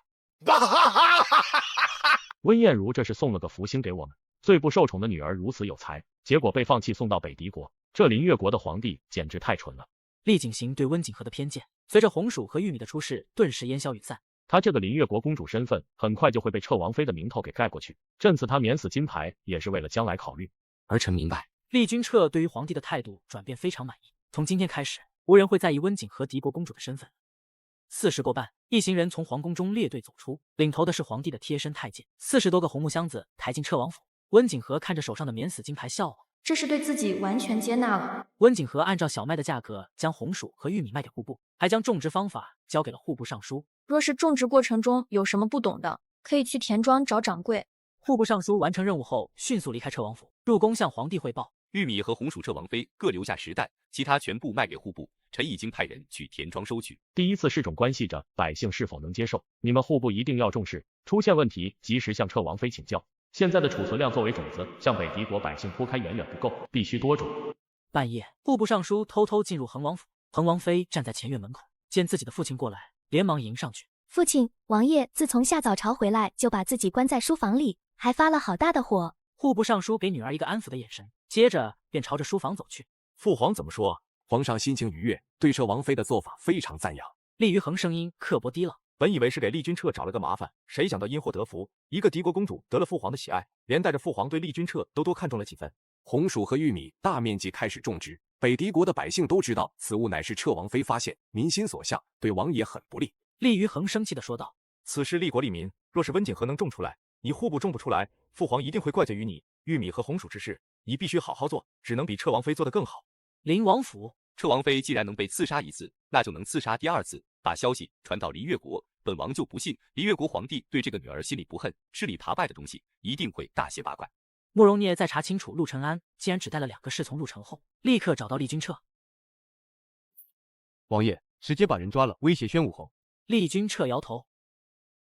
温彦如这是送了个福星给我们，最不受宠的女儿如此有才，结果被放弃送到北狄国，这临越国的皇帝简直太蠢了。厉景行对温景和的偏见，随着红薯和玉米的出世，顿时烟消云散。他这个临越国公主身份，很快就会被彻王妃的名头给盖过去。朕赐他免死金牌，也是为了将来考虑。儿臣明白。厉君彻对于皇帝的态度转变非常满意，从今天开始，无人会在意温景和狄国公主的身份。4时过半，一行人从皇宫中列队走出，领头的是皇帝的贴身太监，40多个红木箱子抬进彻王府。温景和看着手上的免死金牌笑了，这是对自己完全接纳了。温景和按照小麦的价格将红薯和玉米卖给户部，还将种植方法交给了户部尚书。若是种植过程中有什么不懂的，可以去田庄找掌柜。户部尚书完成任务后，迅速离开彻王府，入宫向皇帝汇报。玉米和红薯彻王妃各留下10担，其他全部卖给户部。臣已经派人去田庄收取。第一次试种关系着百姓是否能接受，你们户部一定要重视，出现问题及时向彻王妃请教。现在的储存量作为种子，向北狄国百姓铺开远远不够，必须多种。半夜，户部尚书偷偷进入恒王府，恒王妃站在前院门口，见自己的父亲过来，连忙迎上去。父亲，王爷自从下早朝回来，就把自己关在书房里，还发了好大的火。户部尚书给女儿一个安抚的眼神，接着便朝着书房走去。父皇怎么说？皇上心情愉悦，对彻王妃的做法非常赞扬。厉于衡声音刻薄低了，本以为是给厉君彻找了个麻烦，谁想到因祸得福，一个敌国公主得了父皇的喜爱，连带着父皇对厉君彻都多看中了几分。红薯和玉米大面积开始种植，北狄国的百姓都知道此物乃是彻王妃发现，民心所向，对王爷很不利。厉于衡生气地说道：“此事利国利民，若是温景和能种出来，你户部种不出来，父皇一定会怪罪于你。玉米和红薯之事，你必须好好做，只能比彻王妃做得更好。”临王府，彻王妃既然能被刺杀1次，那就能刺杀第2次。把消息传到离越国，本王就不信离越国皇帝对这个女儿心里不恨，吃里扒外的东西一定会大卸八块。慕容聂在查清楚陆承安既然只带了2个侍从入城后，立刻找到厉君彻。王爷，直接把人抓了，威胁宣武侯。厉君彻摇头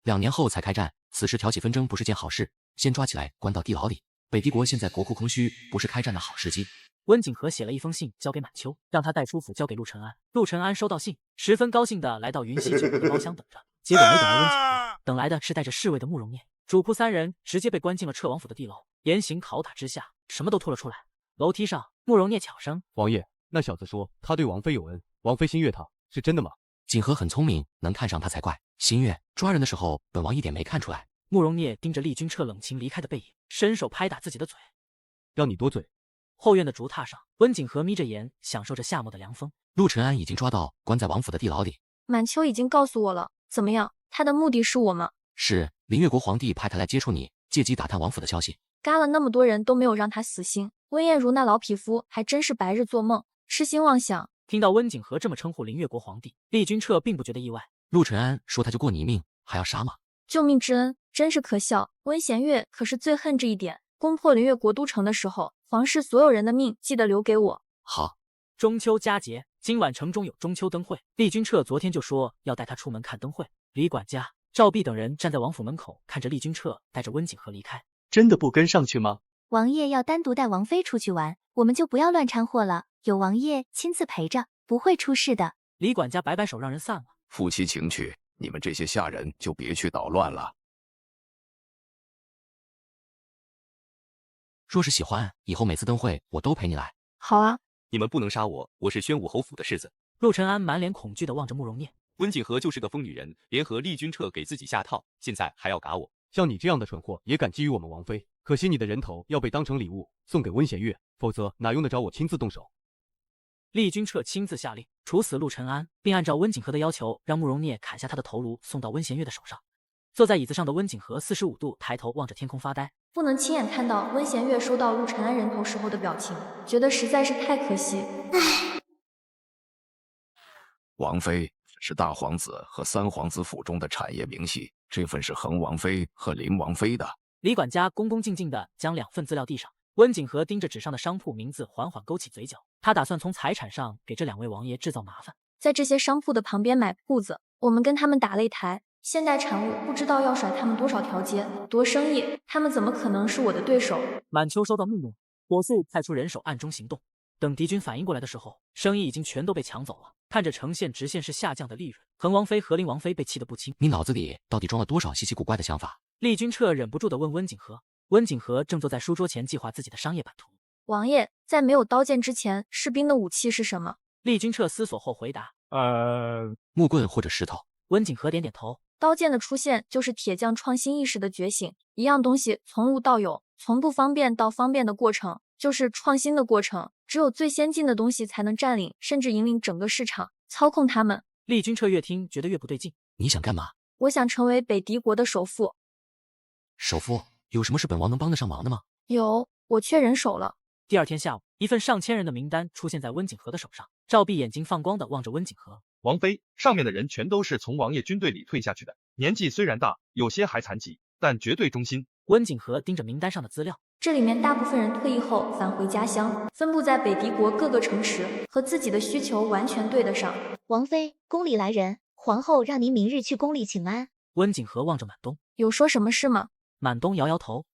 ，2年后才开战，此时挑起纷争不是件好事，先抓起来关到地牢里。北狄国现在国库空虚，不是开战的好时机。温景和写了一封信交给满秋，让他带出府交给陆承安。陆承安收到信，十分高兴的来到云溪酒楼的包厢等着，结果没等来温景和，等来的是带着侍卫的慕容聂。主仆3人直接被关进了彻王府的地牢，严刑拷打之下，什么都吐了出来。楼梯上，慕容聂悄声：“王爷，那小子说他对王妃有恩，王妃心悦他，是真的吗？”景和很聪明，能看上他才怪。心悦抓人的时候，本王一点没看出来。慕容聂盯着厉君彻冷清离开的背影，伸手拍打自己的嘴，让你多嘴。后院的竹榻上，温景和眯着眼享受着夏末的凉风。陆承安已经抓到，关在王府的地牢里。满秋已经告诉我了，怎么样？他的目的是我吗？是，临越国皇帝派他来接触你，借机打探王府的消息。嘎了那么多人都没有让他死心，温彦如那老匹夫还真是白日做梦，痴心妄想。听到温景和这么称呼凌越国皇帝，厉君彻并不觉得意外。陆纯安说他就过你一命，还要杀吗？救命之恩真是可笑。温弦月可是最恨这一点。攻破凌越国都城的时候，皇室所有人的命记得留给我。好。中秋佳节，今晚城中有中秋灯会，厉君彻昨天就说要带他出门看灯会。李管家、赵弼等人站在王府门口，看着厉君彻带着温景和离开。真的不跟上去吗？王爷要单独带王妃出去玩，我们就不要乱掺和了，有王爷亲自陪着，不会出事的。李管家摆摆手让人散了。夫妻情趣，你们这些下人就别去捣乱了。若是喜欢，以后每次灯会我都陪你来。好啊。你们不能杀我，我是宣武侯府的世子。陆晨安满脸恐惧地望着慕容念。温景和就是个疯女人，联合厉君彻给自己下套，现在还要嘎我。像你这样的蠢货也敢觊觎我们王妃，可惜你的人头要被当成礼物送给温弦月，否则哪用得着我亲自动手。厉君彻亲自下令处死陆晨安，并按照温景和的要求，让慕容聂砍下他的头颅送到温弦月的手上。坐在椅子上的温景和45度抬头望着天空发呆，不能亲眼看到温弦月收到陆晨安人头时候的表情，觉得实在是太可惜。王妃是大皇子和三皇子府中的产业明细，这份是恒王妃和林王妃的。李管家恭恭敬敬地将2份资料递上。温景和盯着纸上的商铺名字，缓缓勾起嘴角。他打算从财产上给这2位王爷制造麻烦，在这些商铺的旁边买铺子，我们跟他们打擂台。现代产物不知道要甩他们多少条街，夺生意，他们怎么可能是我的对手？满秋收到命令，火速派出人手暗中行动。等敌军反应过来的时候，生意已经全都被抢走了。看着呈现直线式下降的利润，恒王妃和林王妃被气得不轻。你脑子里到底装了多少稀奇古怪的想法？厉君彻忍不住地问温景和。温景和正坐在书桌前计划自己的商业版图。王爷，在没有刀剑之前，士兵的武器是什么？厉君彻思索后回答：木棍或者石头。温景和点点头。刀剑的出现就是铁匠创新意识的觉醒，一样东西从无到有，从不方便到方便的过程，就是创新的过程。只有最先进的东西才能占领，甚至引领整个市场，操控他们。厉君彻越听觉得越不对劲。你想干嘛？我想成为北狄国的首富。首富？有什么是本王能帮得上忙的吗？有，我缺人手了。第2天下午，一份上千人的名单出现在温景和的手上。赵弼眼睛放光地望着温景和。王妃，上面的人全都是从王爷军队里退下去的，年纪虽然大，有些还残疾，但绝对忠心。温景和盯着名单上的资料，这里面大部分人退役后返回家乡，分布在北狄国各个城池，和自己的需求完全对得上。王妃，宫里来人，皇后让您明日去宫里请安。温景和望着满东，有说什么事吗？满东摇摇头，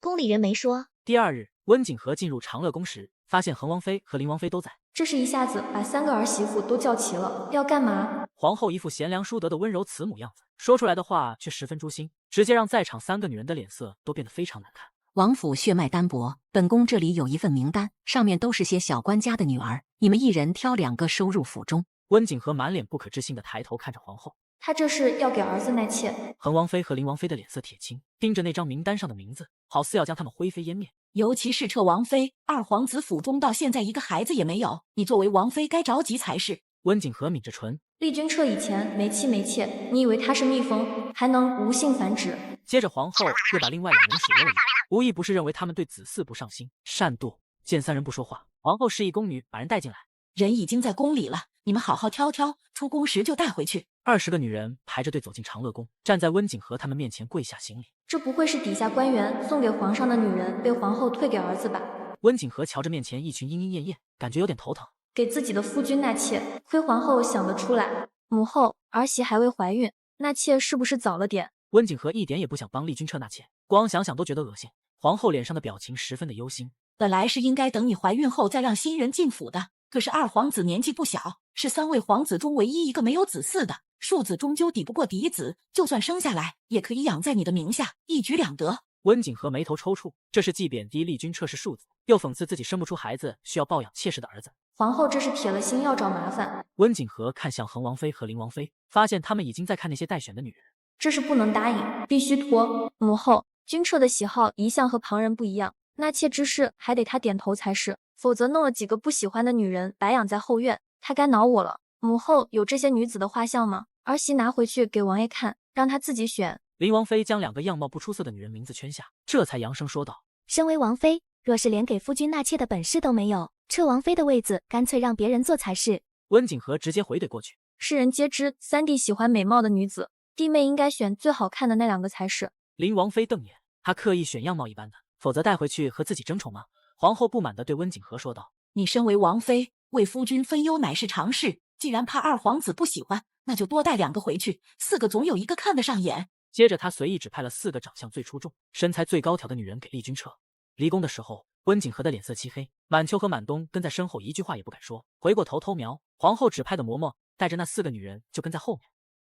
宫里人没说。第2日，温景和进入长乐宫时，发现恒王妃和林王妃都在。这是一下子把3个儿媳妇都叫齐了，要干嘛？皇后一副贤良淑德的温柔慈母样子，说出来的话却十分诛心，直接让在场3个女人的脸色都变得非常难看。王府血脉单薄，本宫这里有一份名单，上面都是些小官家的女儿，你们1人挑2个收入府中。温景和满脸不可置信的抬头看着皇后，他这是要给儿子纳妾。恒王妃和林王妃的脸色铁青，盯着那张名单上的名字，好似要将他们灰飞烟灭。尤其是彻王妃，2皇子府中到现在一个孩子也没有，你作为王妃该着急才是。温景和抿着唇，厉君彻以前没妻没妾，你以为他是蜜蜂，还能无性繁殖？接着皇后又把另外2人数落了一遍，无疑不是认为他们对子嗣不上心，善妒。见3人不说话，皇后示意宫女把人带进来。人已经在宫里了，你们好好挑挑，出宫时就带回去。20个女人排着队走进长乐宫，站在温景和他们面前跪下行礼。这不会是底下官员送给皇上的女人被皇后退给儿子吧？温景和瞧着面前一群莺莺燕燕，感觉有点头疼。给自己的夫君纳妾，亏皇后想得出来。母后，儿媳还未怀孕，纳妾是不是早了点？温景和一点也不想帮厉君彻纳妾，光想想都觉得恶心。皇后脸上的表情十分的忧心。本来是应该等你怀孕后再让新人进府的，可是2皇子年纪不小，是3位皇子中唯一一个没有子嗣的，庶子终究抵不过嫡子，就算生下来，也可以养在你的名下，一举两得。温景和眉头抽搐，这是既贬低厉君彻是庶子，又讽刺自己生不出孩子需要抱养妾室的儿子。皇后这是铁了心要找麻烦。温景和看向恒王妃和林王妃，发现他们已经在看那些待选的女人。这是不能答应，必须拖。母后，君彻的喜好一向和旁人不一样，纳妾之事还得他点头才是，否则弄了几个不喜欢的女人白养在后院，他该恼我了。母后有这些女子的画像吗？儿媳拿回去给王爷看，让他自己选。林王妃将2个样貌不出色的女人名字圈下，这才扬声说道：“身为王妃，若是连给夫君纳妾的本事都没有，撤王妃的位子干脆让别人坐才是。”温景和直接回怼过去：“世人皆知，三弟喜欢美貌的女子，弟妹应该选最好看的那2个才是。”林王妃瞪眼，她刻意选样貌一般的，否则带回去和自己争宠吗？皇后不满地对温景和说道：“你身为王妃，为夫君分忧乃是常事。既然怕二皇子不喜欢，那就多带2个回去，4个总有1个看得上眼。”接着他随意指派了4个长相最出众、身材最高挑的女人给厉君彻。离宫的时候，温景和的脸色漆黑，满秋和满冬跟在身后一句话也不敢说，回过头偷瞄。皇后指派的嬷嬷带着那4个女人就跟在后面。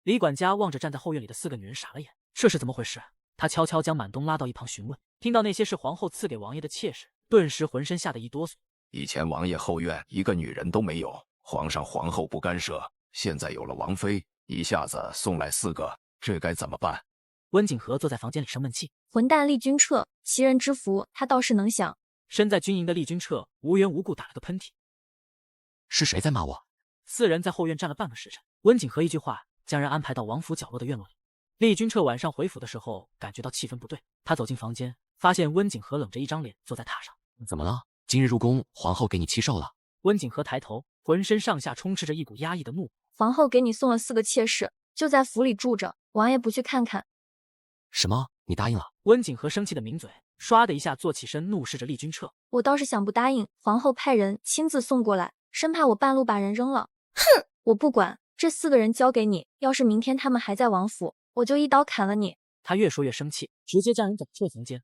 李管家望着站在后院里的4个女人傻了眼，这是怎么回事？他悄悄将满冬拉到一旁询问，听到那些是皇后赐给王爷的妾室，顿时浑身吓得一哆嗦。以前王爷后院1个女人都没有，皇上皇后不干涉，现在有了王妃，一下子送来4个，这该怎么办？温景和坐在房间里生闷气，混蛋厉君彻，其人之福，他倒是能想。身在军营的厉君彻无缘无故打了个喷嚏。是谁在骂我？4人在后院站了半个时辰，温景和一句话将人安排到王府角落的院落里。厉君彻晚上回府的时候，感觉到气氛不对，他走进房间，发现温景和冷着一张脸坐在榻上。怎么了？今日入宫，皇后给你气受了？温景和抬头，浑身上下充斥着一股压抑的怒火。皇后给你送了4个妾室，就在府里住着，王爷不去看看？什么？你答应了？温景和生气的抿嘴，唰的一下坐起身，怒视着厉君彻。我倒是想不答应，皇后派人亲自送过来，生怕我半路把人扔了。哼，我不管，这4个人交给你，要是明天他们还在王府，我就一刀砍了你。他越说越生气，直接将人赶出了房间。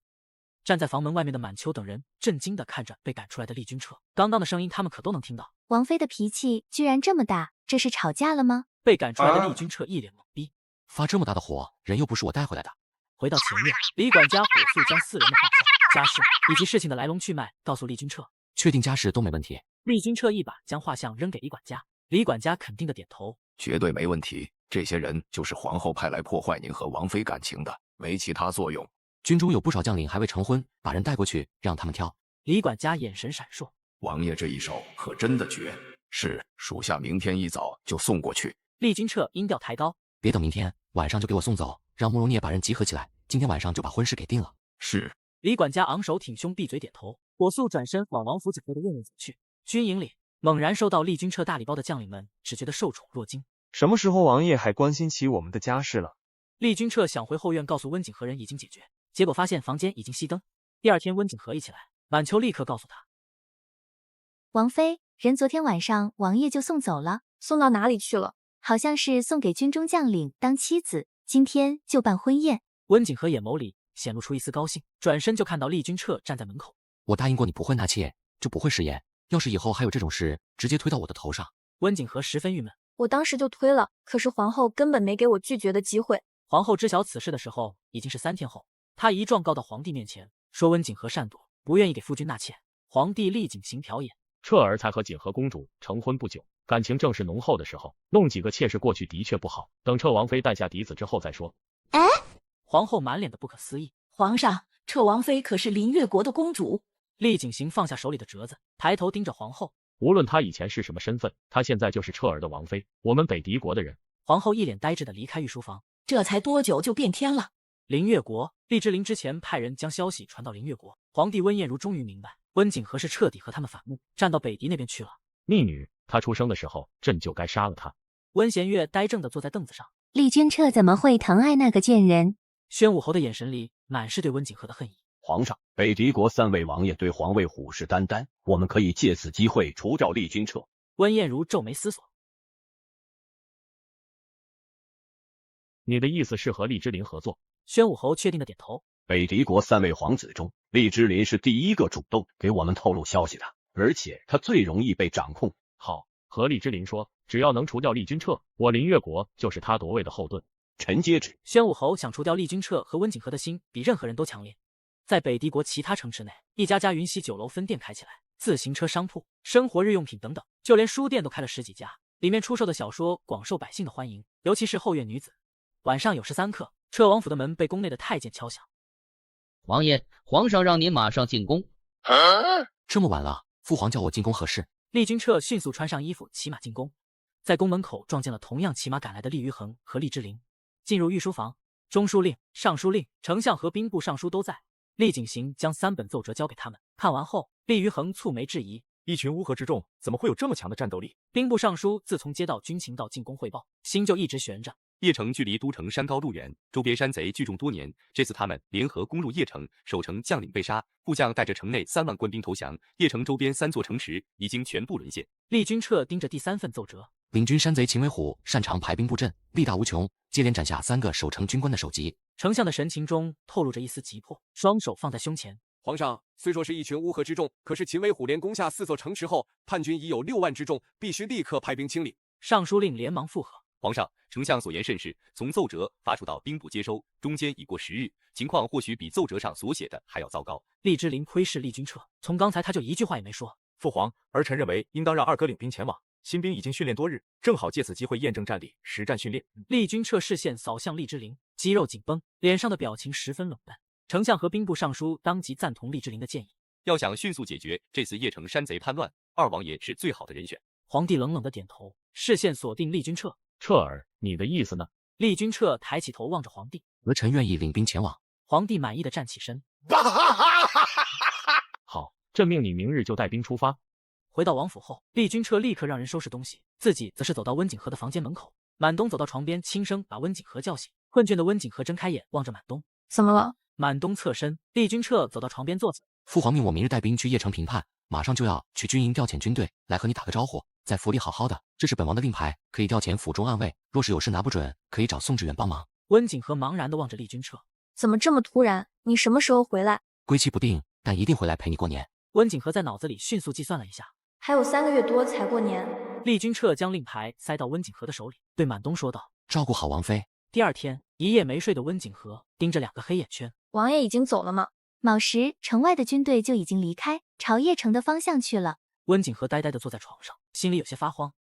站在房门外面的满秋等人震惊地看着被赶出来的厉君彻，刚刚的声音他们可都能听到。王妃的脾气居然这么大，这是吵架了吗？被赶出来的厉君彻一脸懵逼，发这么大的火，人又不是我带回来的。回到前院，李管家火速将4人的画像、家世以及事情的来龙去脉告诉厉君彻。确定家世都没问题？厉君彻一把将画像扔给李管家，李管家肯定的点头，绝对没问题。这些人就是皇后派来破坏您和王妃感情的，没其他作用。军中有不少将领还未成婚，把人带过去让他们挑。李管家眼神闪烁，王爷这一手可真的绝。是，属下明天一早就送过去。厉君彻音调抬高，别等明天晚上就给我送走，让慕容聂把人集合起来，今天晚上就把婚事给定了。是。李管家昂首挺胸，闭嘴点头，火速转身往王府角落的院内走去。军营里猛然收到厉君彻大礼包的将领们只觉得受宠若惊。什么时候王爷还关心起我们的家事了？厉君彻想回后院告诉温景和人已经解决，结果发现房间已经熄灯。第二天温景和一起来，满秋立刻告诉他，王妃，人昨天晚上王爷就送走了。送到哪里去了？好像是送给军中将领当妻子，今天就办婚宴。温景和眼眸里显露出一丝高兴，转身就看到厉君彻站在门口。我答应过你不会纳妾，就不会食言，要是以后还有这种事，直接推到我的头上。温景和十分郁闷，我当时就推了，可是皇后根本没给我拒绝的机会。皇后知晓此事的时候已经是3天后，她一状告到皇帝面前，说温景和擅躲，不愿意给夫君纳妾。皇帝立即行条也。彻儿才和景和公主成婚不久，感情正是浓厚的时候，弄几个妾室过去的确不好，等彻王妃诞下嫡子之后再说。皇后满脸的不可思议，皇上，彻王妃可是林越国的公主。厉景行放下手里的折子，抬头盯着皇后。无论她以前是什么身份，她现在就是彻儿的王妃，我们北狄国的人。皇后一脸呆滞的离开御书房。这才多久就变天了？林越国，厉之灵之前派人将消息传到林越国，皇帝温彦如终于明白，温景和是彻底和他们反目，站到北狄那边去了。逆女，她出生的时候，朕就该杀了她。温贤月呆怔的坐在凳子上。厉君彻怎么会疼爱那个贱人？宣武侯的眼神里满是对温景和的恨意。皇上，北狄国3位王爷对皇位虎视眈眈，我们可以借此机会除掉厉君彻。温彦如皱眉思索。你的意思是和厉之灵合作？宣武侯确定的点头。北狄国3位皇子中，厉之灵是第一个主动给我们透露消息的，而且他最容易被掌控。好，和厉之灵说，只要能除掉厉君彻，我林越国就是他夺位的后盾。臣接旨。宣武侯想除掉厉君彻和温景和的心比任何人都强烈。在北狄国其他城池内，一家家云溪酒楼分店开起来，自行车商铺、生活日用品等等，就连书店都开了10几家，里面出售的小说广受百姓的欢迎，尤其是后院女子。晚上有时3刻，彻王府的门被宫内的太监敲响。王爷，皇上让您马上进宫。这么晚了，父皇叫我进宫何事？厉君彻迅速穿上衣服，骑马进宫，在宫门口撞见了同样骑马赶来的厉余衡和厉之灵。进入御书房，中书令、尚书令、丞相和兵部尚书都在。厉景行将3本奏折交给他们，看完后，厉于衡蹙眉质疑：一群乌合之众，怎么会有这么强的战斗力？兵部尚书自从接到军情道进攻汇报，心就一直悬着。邺城距离都城山高路远，周边山贼聚众多年。这次他们联合攻入邺城，守城将领被杀，部将带着城内3万官兵投降。邺城周边3座城池已经全部沦陷。厉君彻盯着第3份奏折，领军山贼秦为虎，擅长排兵布阵，力大无穷，接连斩下3个守城军官的首级。丞相的神情中透露着一丝急迫，双手放在胸前。皇上，虽说是一群乌合之众，可是秦为虎连攻下4座城池后，叛军已有6万之众，必须立刻派兵清理。尚书令连忙附和。皇上，丞相所言甚是。从奏折发出到兵部接收，中间已过10日，情况或许比奏折上所写的还要糟糕。厉之琳窥视厉君彻，从刚才他就一句话也没说。父皇，儿臣认为应当让二哥领兵前往，新兵已经训练多日，正好借此机会验证战力，实战训练。厉君彻视线扫向厉之琳，肌肉紧绷，脸上的表情十分冷淡。丞相和兵部尚书当即赞同厉之琳的建议，要想迅速解决这次邺城山贼叛乱，二王爷是最好的人选。皇帝冷冷的点头，视线锁定厉君彻。彻儿，你的意思呢？厉君彻抬起头望着皇帝，儿臣愿意领兵前往。皇帝满意的站起身。好，朕命你明日就带兵出发。回到王府后，厉君彻立刻让人收拾东西，自己则是走到温景和的房间门口。满东走到床边，轻声把温景和叫醒。困倦的温景和睁开眼望着满东，怎么了？满东侧身，厉君彻走到床边坐下。父皇命我明日带兵去邺城平叛，马上就要去军营调遣军队来和你打个招呼，在府里好好的。这是本王的令牌，可以调遣府中暗卫，若是有事拿不准，可以找宋志远帮忙。温景和茫然地望着厉君彻，怎么这么突然？你什么时候回来？归期不定，但一定回来陪你过年。温景和在脑子里迅速计算了一下，还有3个月多才过年。厉君彻将令牌塞到温景和的手里，对满东说道：照顾好王妃。第2天，一夜没睡的温景和盯着2个黑眼圈。王爷已经走了吗？卯时，城外的军队就已经离开，朝邺城的方向去了。温景和呆呆地坐在床上，心里有些发慌。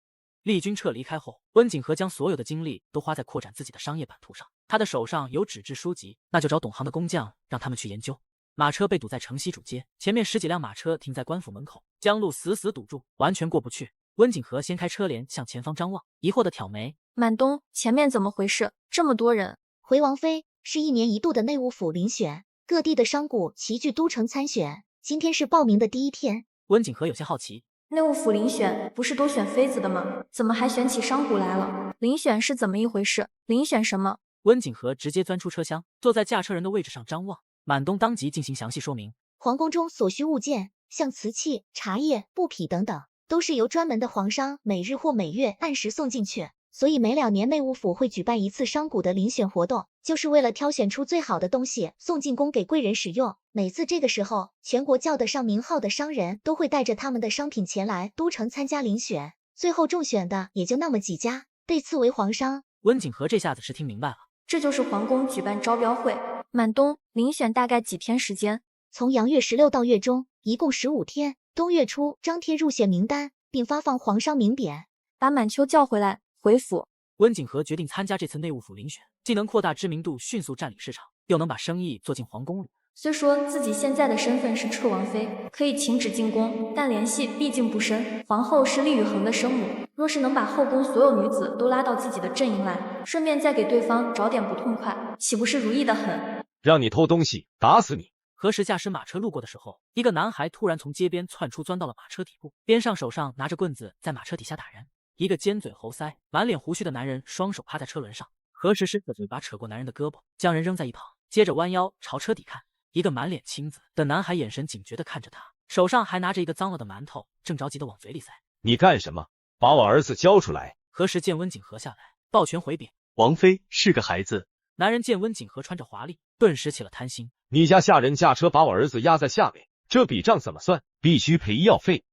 厉君彻离开后，温景和将所有的精力都花在扩展自己的商业版图上。他的手上有纸质书籍，那就找懂行的工匠，让他们去研究。马车被堵在城西主街，前面10几辆马车停在官府门口，将路死死堵住，完全过不去。温景和掀开车帘，向前方张望，疑惑地挑眉：满东，前面怎么回事？这么多人？回王妃是1年1度的内务府遴选，各地的商贾齐聚都城参选，今天是报名的第1天。温景和有些好奇，内务府遴选不是都选妃子的吗？怎么还选起商贾来了？遴选是怎么一回事？遴选什么？温景和直接钻出车厢，坐在驾车人的位置上张望。满东当即进行详细说明，皇宫中所需物件，像瓷器、茶叶、布匹等等，都是由专门的皇商每日或每月按时送进去。所以每2年内务府会举办1次商贾的遴选活动，就是为了挑选出最好的东西送进宫给贵人使用。每次这个时候，全国叫得上名号的商人都会带着他们的商品前来都城参加遴选，最后中选的也就那么几家，被赐为皇商。温景和这下子是听明白了，这就是皇宫举办招标会。满东，遴选大概几天时间？从阳月16到月中，一共15天。冬月初张贴入选名单，并发放皇商名匾。把满秋叫回来，回府。温景和决定参加这次内务府遴选，既能扩大知名度，迅速占领市场，又能把生意做进皇宫里。虽说自己现在的身份是彻王妃，可以请旨进宫，但联系毕竟不深。皇后是厉雨恒的生母，若是能把后宫所有女子都拉到自己的阵营来，顺便再给对方找点不痛快，岂不是如意的很？让你偷东西，打死你！何时驾驶马车路过的时候，一个男孩突然从街边窜出，钻到了马车底部，边上手上拿着棍子在马车底下打人。一个尖嘴猴腮、满脸胡须的男人双手趴在车轮上，何时使嘴巴扯过男人的胳膊，将人扔在一旁，接着弯腰朝车底看。一个满脸青紫的男孩眼神警觉地看着他，手上还拿着一个脏了的馒头，正着急地往嘴里塞。你干什么？把我儿子交出来！何时见温景和下来，抱拳回禀：王妃是个孩子。男人见温景和穿着华丽，顿时起了贪心。你家下人驾车把我儿子压在下面，这笔账怎么算？必须赔医药费。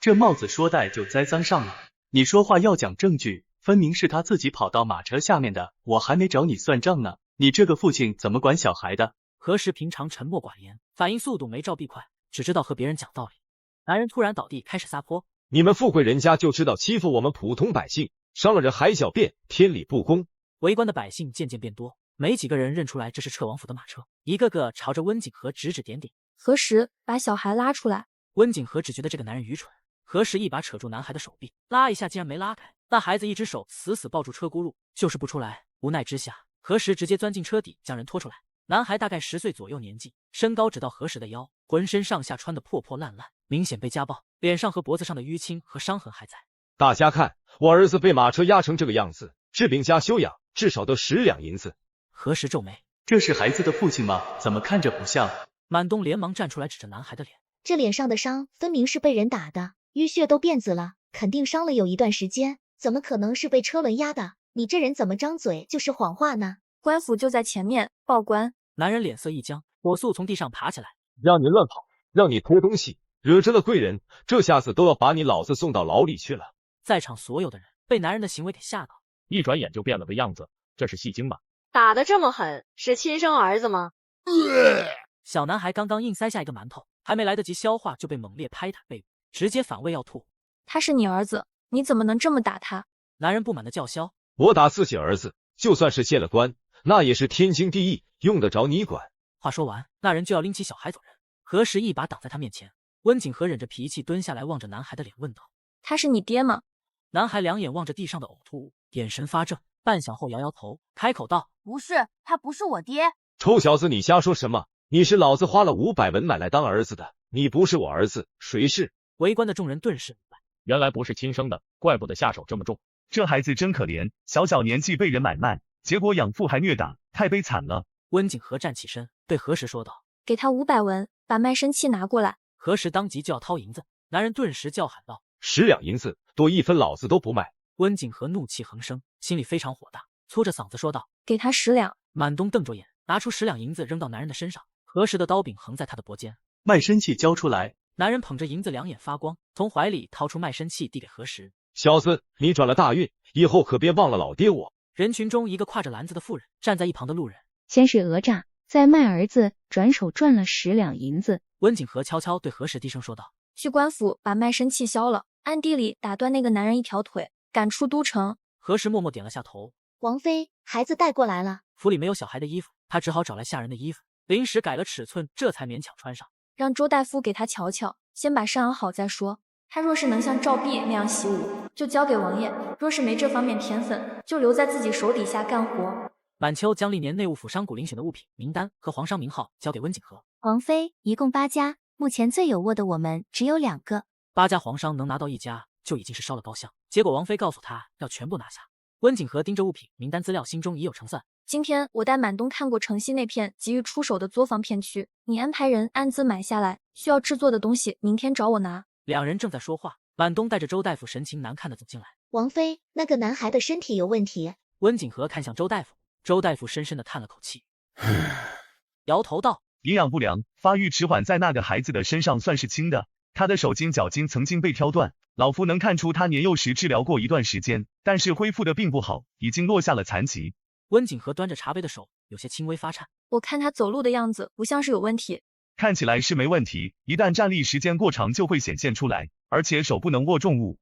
这帽子说戴就栽赃上了。你说话要讲证据，分明是他自己跑到马车下面的，我还没找你算账呢。你这个父亲怎么管小孩的？何时平常沉默寡言，反应速度没赵必快，只知道和别人讲道理。男人突然倒地，开始撒泼。你们富贵人家就知道欺负我们普通百姓，伤了人还狡辩，天理不公。围观的百姓渐渐变多，没几个人认出来这是彻王府的马车，一个个朝着温景和指指点点。何时把小孩拉出来？温景和只觉得这个男人愚蠢，何时一把扯住男孩的手臂，拉一下竟然没拉开。那孩子一只手死死抱住车轱辘，就是不出来。无奈之下，何时直接钻进车底，将人拖出来。男孩大概10岁左右年纪，身高只到何时的腰，浑身上下穿得破破烂烂，明显被家暴，脸上和脖子上的淤青和伤痕还在。大家看，我儿子被马车压成这个样子，治病加休养，至少得10两银子。何时皱眉，这是孩子的父亲吗？怎么看着不像？满东连忙站出来指着男孩的脸，这脸上的伤分明是被人打的，淤血都变紫了，肯定伤了有一段时间，怎么可能是被车轮压的？你这人怎么张嘴就是谎话呢？官府就在前面，报官。男人脸色一僵，火速从地上爬起来，让你乱跑，让你偷东西，惹着了贵人，这下子都要把你老子送到牢里去了。在场所有的人被男人的行为给吓到，一转眼就变了个样子，这是戏精吧？打得这么狠，是亲生儿子吗？小男孩刚刚硬塞下一个馒头，还没来得及消化，就被猛烈拍打背部，直接反胃要吐。他是你儿子，你怎么能这么打他？男人不满的叫嚣：我打自己儿子，就算是卸了官，那也是天经地义，用得着你管？话说完，那人就要拎起小孩走人，何时一把挡在他面前。温景和忍着脾气蹲下来，望着男孩的脸问道：他是你爹吗？男孩两眼望着地上的呕吐物，眼神发怔，半晌后摇摇头，开口道：不是，他不是我爹。臭小子，你瞎说什么？你是老子花了500文买来当儿子的，你不是我儿子，谁是？围观的众人顿时明白，原来不是亲生的，怪不得下手这么重。这孩子真可怜，小小年纪被人买卖，结果养父还虐打，太悲惨了。温景和站起身，对何时说道：给他500文，把卖身契拿过来。何时当即就要掏银子，男人顿时叫喊道：10两银子，多1分老子都不卖。温景和怒气横生，心里非常火大，粗着嗓子说道：给他10两。满东瞪着眼，拿出10两银子扔到男人的身上。何时的刀柄横在他的脖间，卖身契交出来。男人捧着银子，两眼发光，从怀里掏出卖身契递给何时。小子，你转了大运，以后可别忘了老爹我。人群中，一个挎着篮子的妇人站在一旁的路人，先是讹诈，再卖儿子，转手赚了10两银子。温景和悄悄对何时低声说道：去官府把卖身契销了，暗地里打断那个男人一条腿，赶出都城。何时默默点了下头。王妃，孩子带过来了。府里没有小孩的衣服，他只好找来下人的衣服，临时改了尺寸，这才勉强穿上。让周大夫给他瞧瞧，先把伤养好再说。他若是能像赵弼那样习武，就交给王爷；若是没这方面天分，就留在自己手底下干活。满秋将历年内务府商贾遴选的物品名单和皇商名号交给温景和。王妃，一共8家，目前最有握的我们只有2个。8家皇商能拿到1家，就已经是烧了高香。结果王妃告诉他要全部拿下。温景和盯着物品名单资料，心中已有成算。今天我带满东看过城西那片急于出手的作坊片区，你安排人暗自买下来，需要制作的东西明天找我拿。两人正在说话，满东带着周大夫神情难看的走进来。王妃，那个男孩的身体有问题。温景和看向周大夫，周大夫深深的叹了口气，摇头道：营养不良，发育迟缓，在那个孩子的身上算是轻的，他的手筋脚筋曾经被挑断，老夫能看出他年幼时治疗过一段时间，但是恢复的并不好，已经落下了残疾。温景和端着茶杯的手有些轻微发颤，我看他走路的样子不像是有问题。看起来是没问题，一旦站立时间过长就会显现出来，而且手不能握重物。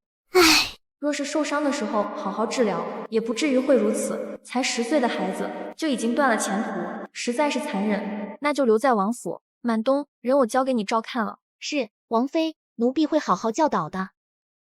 若是受伤的时候好好治疗，也不至于会如此。才10岁的孩子就已经断了前途，实在是残忍。那就留在王府。满东，人我交给你照看了。是，王妃，奴婢会好好教导的。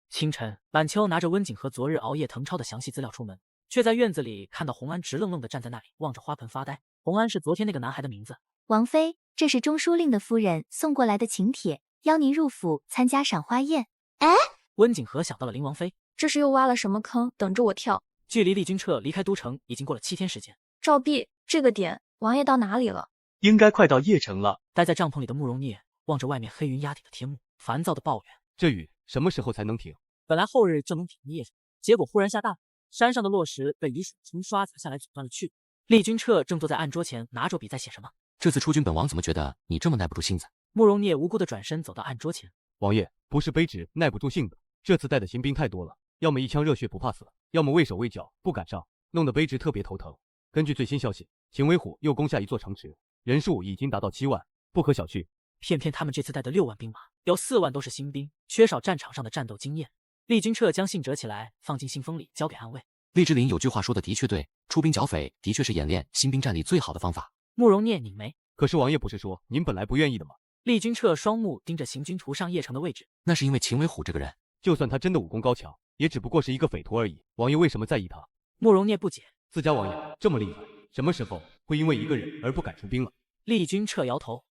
清晨，满秋拿着温景和昨日熬夜誊抄的详细资料出门，却在院子里看到洪安直愣愣地站在那里，望着花盆发呆。洪安是昨天那个男孩的名字。王妃，这是中书令的夫人送过来的请帖，邀您入府参加赏花宴。哎，温景和想到了林王妃，这是又挖了什么坑，等着我跳。距离厉君彻离开都城已经过了7天时间。赵弼，这个点，王爷到哪里了？应该快到邺城了。待在帐篷里的慕容聂望着外面黑云压底的天幕，烦躁的抱怨：这雨什么时候才能停？本来后日就能停的邺城，结果忽然下大雨，山上的落石被雨水冲刷砸下来，阻断了去路。厉君彻正坐在案桌前，拿着笔在写什么。这次出军，本王怎么觉得你这么耐不住性子？慕容聂无辜的转身走到案桌前。王爷，不是卑职耐不住性子，这次带的新兵太多了，要么一腔热血不怕死，要么畏手畏脚不敢上，弄得卑职特别头疼。根据最新消息，秦威虎又攻下一座城池，人数已经达到7万，不可小觑。偏偏他们这次带的6万兵马，有4万都是新兵，缺少战场上的战斗经验。厉君彻将信折起来，放进信封里，交给暗卫。厉之琳有句话说的的确对，出兵剿匪的确是演练新兵战力最好的方法。慕容聂拧眉，可是王爷不是说您本来不愿意的吗？厉君彻双目盯着行军图上邺城的位置。那是因为秦威虎这个人，就算他真的武功高强，也只不过是一个匪徒而已。王爷为什么在意他？慕容聂不解，自家王爷这么厉害，什么时候会因为一个人而不敢出兵了？厉君彻摇头。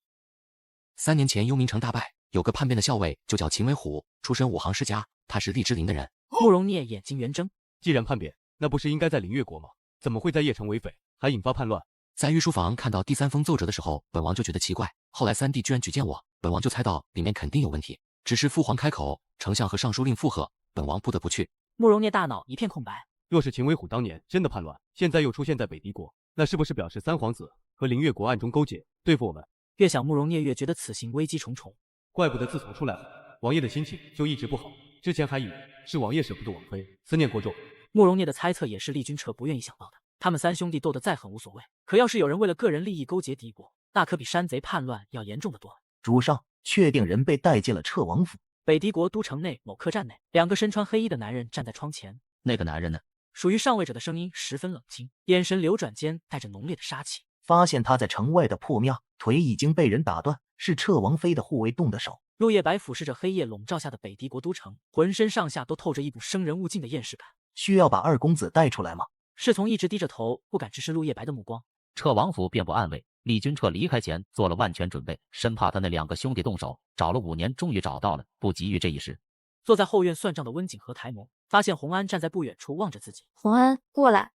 3年前幽冥城大败，有个叛变的校尉，就叫秦为虎，出身武行世家，他是厉之灵的人。慕容聂眼睛圆睁。既然叛变，那不是应该在灵越国吗？怎么会在邺城为匪，还引发叛乱？在御书房看到第3封奏折的时候，本王就觉得奇怪。后来3弟居然举荐我，本王就猜到里面肯定有问题。只是父皇开口，丞相和尚书令附和，本王不得不去。慕容聂大脑一片空白。若是秦为虎当年真的叛乱，现在又出现在北狄国，那是不是表示三皇子和灵越国暗中勾结，对付我们？越想慕容聂越觉得此行危机重重。怪不得自从出来后，王爷的心情就一直不好。之前还以为是王爷舍不得王妃，思念过重。慕容聂的猜测也是厉君彻不愿意想到的。他们3兄弟斗得再狠无所谓，可要是有人为了个人利益勾结敌国，那可比山贼叛乱要严重的多。主上，确定人被带进了彻王府。北狄国都城内某客栈内，2个身穿黑衣的男人站在窗前。那个男人呢？属于上位者的声音十分冷清，眼神流转间带着浓烈的杀气。发现他在城外的破庙，腿已经被人打断，是彻王妃的护卫动的手。陆夜白俯视着黑夜笼罩下的北狄国都城，浑身上下都透着一股生人勿近的厌世感。需要把二公子带出来吗？侍从一直低着头，不敢直视陆夜白的目光。彻王府遍布暗卫，厉君彻离开前做了万全准备，生怕他那2个兄弟动手，找了5年，终于找到了，不急于这一时。坐在后院算账的温景和抬眸，发现洪安站在不远处望着自己。洪安，过来。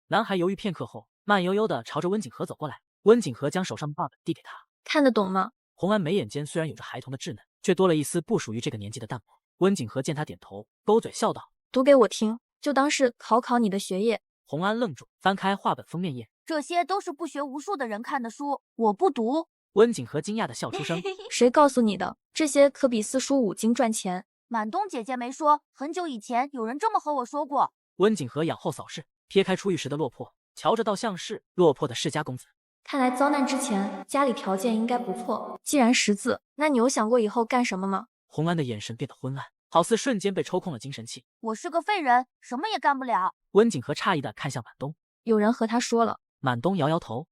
男孩犹豫片刻后，慢悠悠地朝着温景和走过来。温景和将手上的画本递给他，看得懂吗？洪安眉眼间虽然有着孩童的稚嫩，却多了一丝不属于这个年纪的淡漠。温景和见他点头，勾嘴笑道：“读给我听，就当是考你的学业。”洪安愣住，翻开画本封面页，这些都是不学无术的人看的书，我不读。温景和惊讶地笑出声：“谁告诉你的？这些可比4书5经赚钱。”满东姐姐没说，很久以前有人这么和我说过。温景和仰后扫视，撇开出狱时的落魄，瞧着倒像是落魄的世家公子。看来遭难之前家里条件应该不错。既然识字，那你有想过以后干什么吗？洪安的眼神变得昏暗，好似瞬间被抽空了精神气。我是个废人，什么也干不了。温景和诧异地看向满东，有人和他说了。满东摇摇头，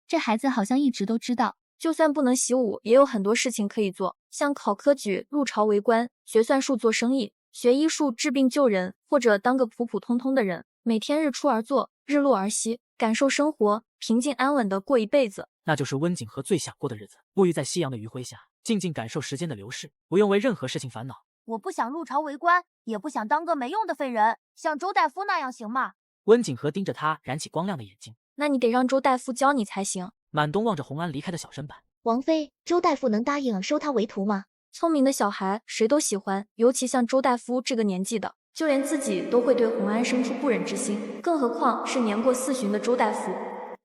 这孩子好像一直都知道。就算不能习武，也有很多事情可以做，像考科举、入朝为官、学算术做生意、学医术治病救人，或者当个普普通通的人，每天日出而作，日落而息，感受生活，平静安稳地过一辈子。那就是温景和最想过的日子，沐浴在夕阳的余晖下，静静感受时间的流逝，不用为任何事情烦恼。我不想入朝为官，也不想当个没用的废人，像周大夫那样行吗？温景和盯着他燃起光亮的眼睛。那你得让周大夫教你才行。满东望着洪安离开的小身板，王妃，周大夫能答应收他为徒吗？聪明的小孩谁都喜欢，尤其像周大夫这个年纪的，就连自己都会对洪安生出不忍之心，更何况是年过40旬的周大夫。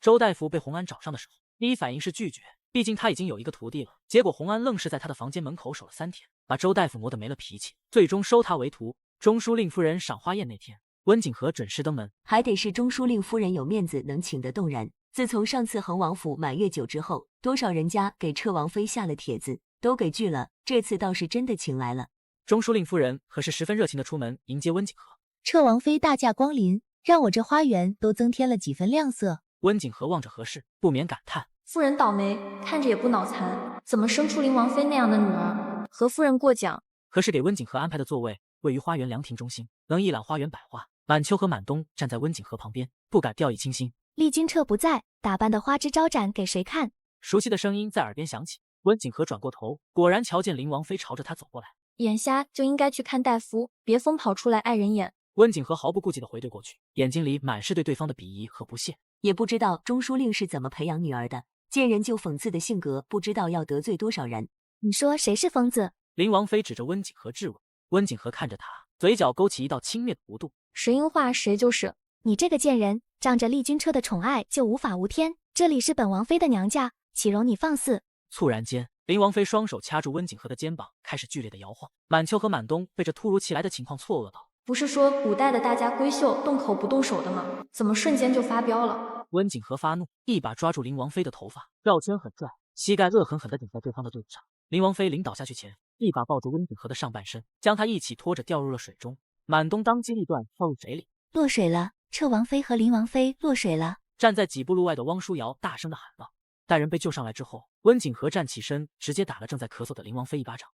周大夫被洪安找上的时候，第一反应是拒绝，毕竟他已经有一个徒弟了。结果洪安愣是在他的房间门口守了3天，把周大夫磨得没了脾气，最终收他为徒。中书令夫人赏花宴那天，温景和准时登门，还得是中书令夫人有面子，能请得动人。自从上次恒王府满月酒之后，多少人家给彻王妃下了帖子，都给拒了。这次倒是真的请来了。中书令夫人可是十分热情的出门迎接温景和。彻王妃大驾光临，让我这花园都增添了几分亮色。温景和望着何氏，不免感叹：夫人倒霉，看着也不脑残，怎么生出林王妃那样的女儿？和夫人过奖。何氏给温景和安排的座位位于花园凉亭中心，能一览花园百花。满秋和满东站在温景和旁边，不敢掉以轻心。厉君彻不在，打扮的花枝招展，给谁看？熟悉的声音在耳边响起。温景和转过头，果然瞧见林王妃朝着他走过来。眼瞎就应该去看大夫，别疯跑出来碍人眼。温景和毫不顾忌地回对过去，眼睛里满是对对方的鄙夷和不屑。也不知道中书令是怎么培养女儿的，见人就讽刺的性格，不知道要得罪多少人。你说谁是疯子？林王妃指着温景和质问。温景和看着他，嘴角勾起一道轻蔑的弧度。谁应话谁就是。你这个贱人，仗着厉君彻的宠爱就无法无天。这里是本王妃的娘家，岂容你放肆？猝然间，林王妃双手掐住温景和的肩膀，开始剧烈的摇晃。满秋和满东被这突如其来的情况错愕道：不是说古代的大家闺秀动口不动手的吗？怎么瞬间就发飙了？温景和发怒，一把抓住林王妃的头发，绕圈狠拽，膝盖恶狠狠地顶在对方的肚子上。林王妃临倒下去前，一把抱住温景和的上半身，将他一起拖着掉入了水中。满东当机立断跳入水里，落水了！彻王妃和林王妃落水了！站在几步路外的汪书瑶大声地喊道。待人被救上来之后，温景和站起身，直接打了正在咳嗽的林王妃一巴掌，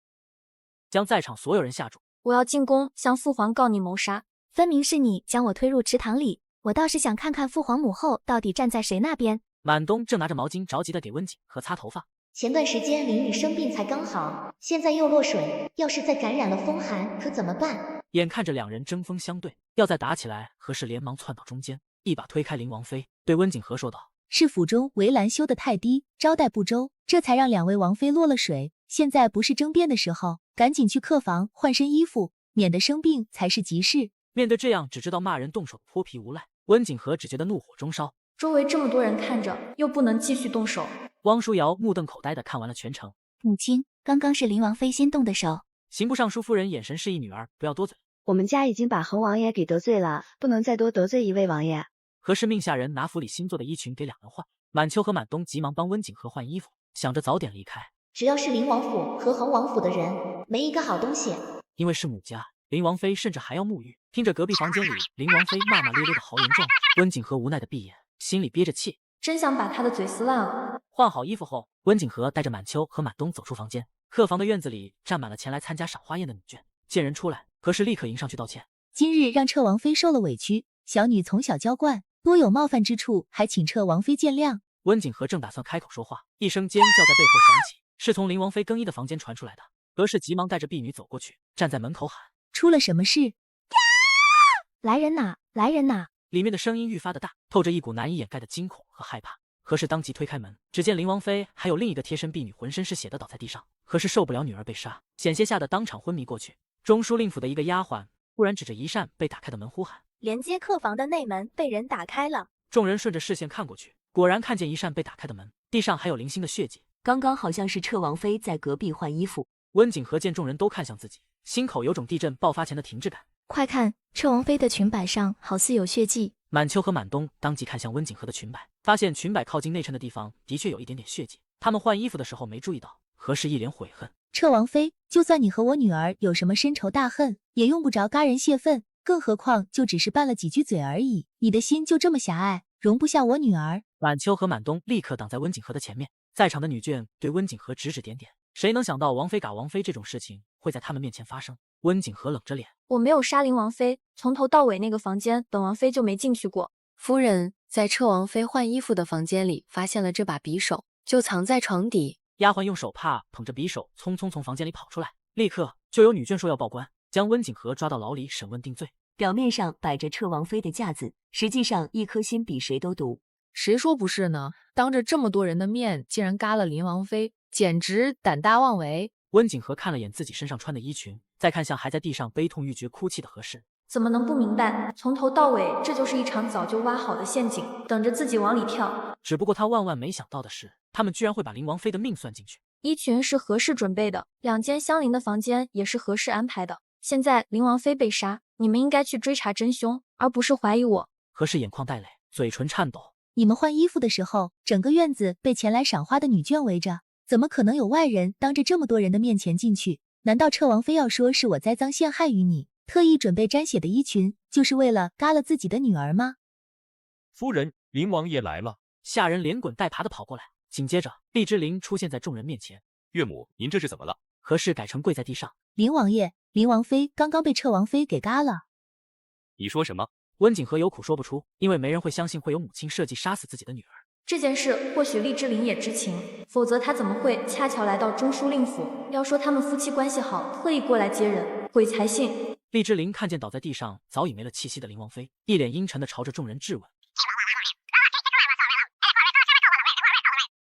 将在场所有人吓住。我要进宫向父皇告你谋杀！分明是你将我推入池塘里，我倒是想看看父皇母后到底站在谁那边。满东正拿着毛巾着急的给温景和擦头发。前段时间林雨生病才刚好，现在又落水，要是再感染了风寒，可怎么办？眼看着两人针锋相对，要再打起来，何氏连忙窜到中间，一把推开林王妃，对温景和说道：“是府中围栏修得太低，招待不周，这才让两位王妃落了水。现在不是争辩的时候，赶紧去客房换身衣服，免得生病才是急事。”面对这样只知道骂人动手的泼皮无赖，温景和只觉得怒火中烧。周围这么多人看着，又不能继续动手。汪书瑶目瞪口呆的看完了全程。母亲，刚刚是林王妃先动的手。刑部尚书夫人眼神示意女儿不要多嘴。我们家已经把恒王爷给得罪了，不能再多得罪一位王爷。何氏命下人拿府里新做的衣裙给两人换。满秋和满东急忙帮温景和换衣服，想着早点离开。只要是林王府和恒王府的人，没一个好东西。因为是母家，林王妃甚至还要沐浴。听着隔壁房间里林王妃骂骂咧咧的豪言壮语，温景和无奈的闭眼，心里憋着气，真想把他的嘴撕烂了。换好衣服后，温景和带着满秋和满东走出房间。客房的院子里站满了前来参加赏花宴的女眷，见人出来，何氏立刻迎上去道歉。今日让彻王妃受了委屈，小女从小娇惯，多有冒犯之处，还请彻王妃见谅。温景和正打算开口说话，一声尖叫在背后响起，是从林王妃更衣的房间传出来的。何氏急忙带着婢女走过去，站在门口喊：“出了什么事？”来人呐！来人呐！里面的声音愈发的大，透着一股难以掩盖的惊恐和害怕。何氏当即推开门，只见林王妃还有另一个贴身婢女浑身是血的倒在地上。何氏受不了女儿被杀，险些吓得当场昏迷过去。中书令府的一个丫鬟忽然指着一扇被打开的门呼喊：“连接客房的内门被人打开了！”众人顺着视线看过去，果然看见一扇被打开的门，地上还有零星的血迹。刚刚好像是彻王妃在隔壁换衣服。温景和见众人都看向自己，心口有种地震爆发前的停滞感。快看，彻王妃的裙摆上好似有血迹。满秋和满东当即看向温景和的裙摆，发现裙摆靠近内衬的地方的确有一点点血迹。他们换衣服的时候没注意到。何氏一脸悔恨：“彻王妃，就算你和我女儿有什么深仇大恨，也用不着嘎人泄愤，更何况就只是拌了几句嘴而已。你的心就这么狭隘，容不下我女儿。”满秋和满东立刻挡在温景和的前面，在场的女眷对温景和指指点点。谁能想到王妃嘎王妃这种事情会在他们面前发生？温景和冷着脸：“我没有杀林王妃，从头到尾那个房间本王妃就没进去过。夫人在彻王妃换衣服的房间里发现了这把匕首，就藏在床底。”丫鬟用手帕捧着匕首匆匆从房间里跑出来，立刻就有女眷说要报官，将温景和抓到牢里审问定罪。表面上摆着彻王妃的架子，实际上一颗心比谁都毒。谁说不是呢？当着这么多人的面，竟然嘎了林王妃，简直胆大妄为。温景和看了眼自己身上穿的衣裙，再看向还在地上悲痛欲绝哭泣的何氏，怎么能不明白？从头到尾，这就是一场早就挖好的陷阱，等着自己往里跳。只不过他万万没想到的是，他们居然会把林王妃的命算进去。衣裙是何氏准备的，2间相邻的房间也是何氏安排的。现在林王妃被杀，你们应该去追查真凶，而不是怀疑我。何氏眼眶带泪，嘴唇颤抖。你们换衣服的时候，整个院子被前来赏花的女眷围着，怎么可能有外人当着这么多人的面前进去？难道彻王妃要说是我栽赃陷害于你，特意准备沾血的衣裙，就是为了嘎了自己的女儿吗？夫人，林王爷来了。下人连滚带爬的跑过来，紧接着厉之琳出现在众人面前。岳母，您这是怎么了？何氏改成跪在地上。林王爷，林王妃刚刚被彻王妃给嘎了。你说什么？温景和有苦说不出，因为没人会相信会有母亲设计杀死自己的女儿。这件事或许厉之琳也知情，否则他怎么会恰巧来到中书令府？要说他们夫妻关系好，特意过来接人，鬼才信。厉之琳看见倒在地上早已没了气息的林王妃，一脸阴沉的朝着众人质问。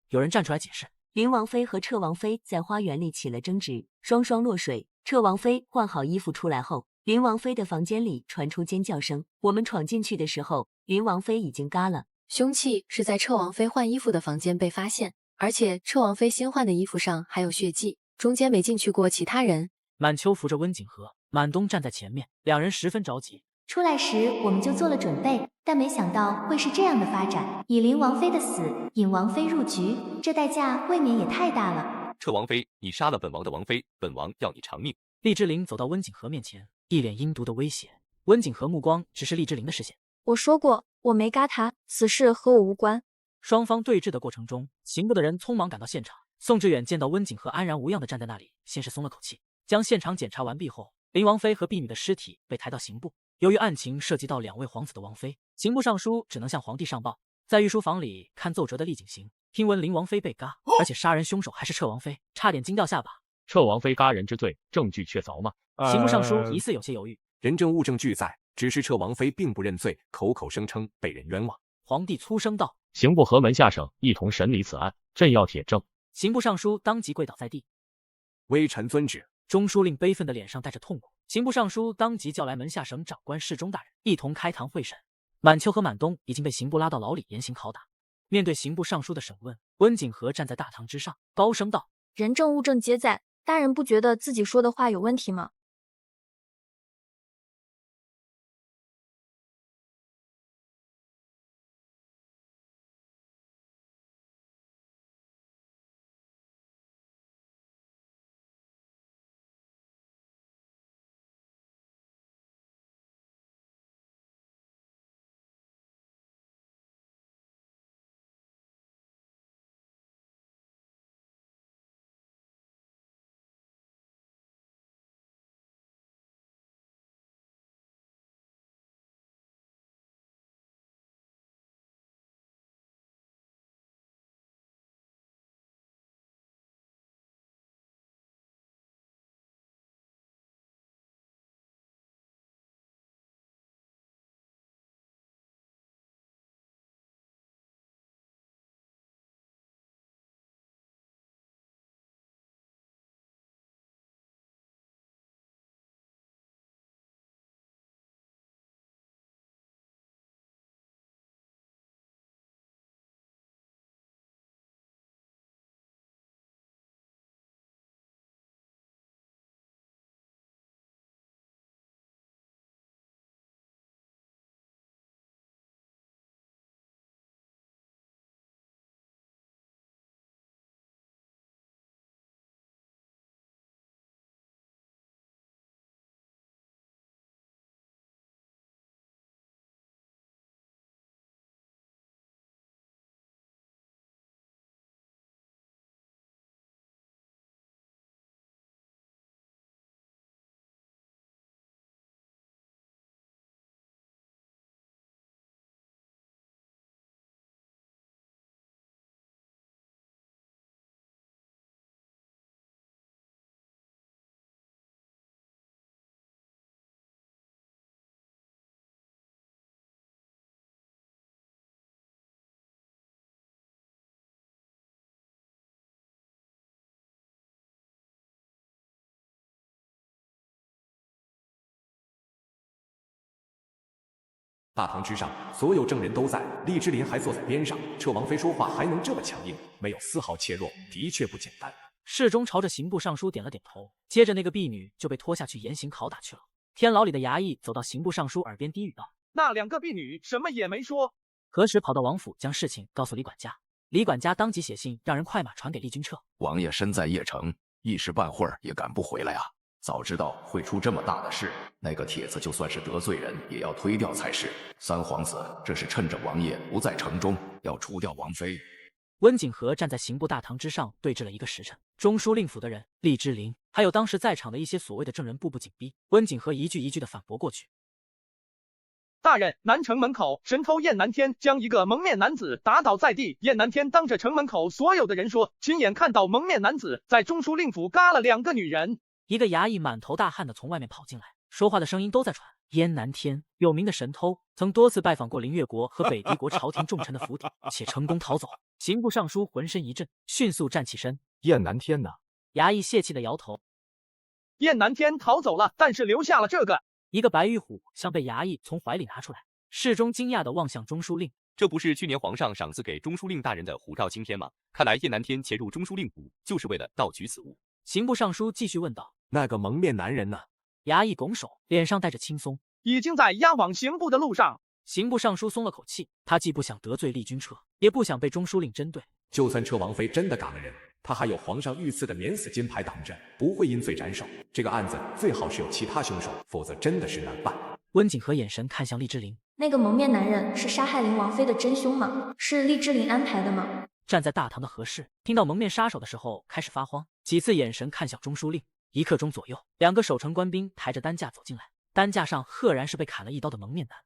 有人站出来解释，林王妃和彻王妃在花园里起了争执，双双落水。彻王妃换好衣服出来后，林王妃的房间里传出尖叫声。我们闯进去的时候，林王妃已经嘎了。凶器是在彻王妃换衣服的房间被发现，而且彻王妃新换的衣服上还有血迹，中间没进去过其他人。满秋扶着温景和，满东站在前面，两人十分着急。出来时我们就做了准备，但没想到会是这样的发展。以林王妃的死引王妃入局，这代价未免也太大了。彻王妃，你杀了本王的王妃，本王要你偿命。厉之琳走到温景和面前，一脸阴毒的威胁。温景和目光直视厉之琳的视线。我说过，我没嘎他，此事和我无关。双方对峙的过程中，刑部的人匆忙赶到现场。宋志远见到温景和安然无恙的站在那里，先是松了口气。将现场检查完毕后，林王妃和婢女的尸体被抬到刑部。由于案情涉及到2位皇子的王妃，刑部尚书只能向皇帝上报。在御书房里看奏折的厉景行，听闻林王妃被嘎，而且杀人凶手还是彻王妃，差点惊掉下巴。彻王妃嘎人之罪，证据确凿吗？刑部尚书疑似有些犹豫。人证物证俱在，只是彻王妃并不认罪，口口声称被人冤枉。皇帝粗声道：“刑部和门下省一同审理此案，朕要铁证。”刑部尚书当即跪倒在地。微臣遵旨。中书令悲愤的脸上带着痛苦。刑部尚书当即叫来门下省长官侍中大人，一同开堂会审。满秋和满东已经被刑部拉到牢里严刑拷打。面对刑部尚书的审问，温景和站在大堂之上，高声道：“人证物证皆在，大人不觉得自己说的话有问题吗？”大堂之上，所有证人都在，厉之林还坐在边上。彻王妃说话还能这么强硬，没有丝毫怯弱，的确不简单。侍中朝着刑部尚书点了点头，接着那个婢女就被拖下去严刑拷打去了。天牢里的衙役走到刑部尚书耳边低语道：“那2个婢女什么也没说。”何时跑到王府将事情告诉李管家，李管家当即写信让人快马传给厉君彻。王爷身在邺城，一时半会儿也赶不回来啊。早知道会出这么大的事，那个帖子就算是得罪人，也要推掉才是。三皇子这是趁着王爷不在城中，要除掉王妃。温景和站在刑部大堂之上，对峙了1个时辰。中书令府的人、厉之林，还有当时在场的一些所谓的证人，步步紧逼。温景和一句一句的反驳过去。大人，南城门口神偷燕南天将一个蒙面男子打倒在地。燕南天当着城门口所有的人说，亲眼看到蒙面男子在中书令府嘎了2个女人。一个衙役满头大汗的从外面跑进来，说话的声音都在传。燕南天，有名的神偷，曾多次拜访过凌越国和北狄国朝廷重臣的府邸，且成功逃走。刑部尚书浑身一震，迅速站起身。燕南天呢？衙役泄气的摇头。燕南天逃走了，但是留下了这个。一个白玉虎像被衙役从怀里拿出来。侍中惊讶地望向中书令，这不是去年皇上赏赐给中书令大人的虎照青天吗？看来燕南天潜入中书令府，就是为了盗取此物。刑部尚书继续问道：“那个蒙面男人呢？”衙役拱手，脸上带着轻松：“已经在押往刑部的路上。”刑部尚书松了口气，他既不想得罪厉君彻，也不想被中书令针对。就算彻王妃真的嘎了人，他还有皇上御赐的免死金牌挡着，不会因罪斩首。这个案子最好是有其他凶手，否则真的是难办。温景和眼神看向厉之林，那个蒙面男人是杀害林王妃的真凶吗？是厉之林安排的吗？站在大堂的何氏听到蒙面杀手的时候开始发慌，几次眼神看向中书令。1刻钟左右，2个守城官兵抬着担架走进来。担架上赫然是被砍了一刀的蒙面男。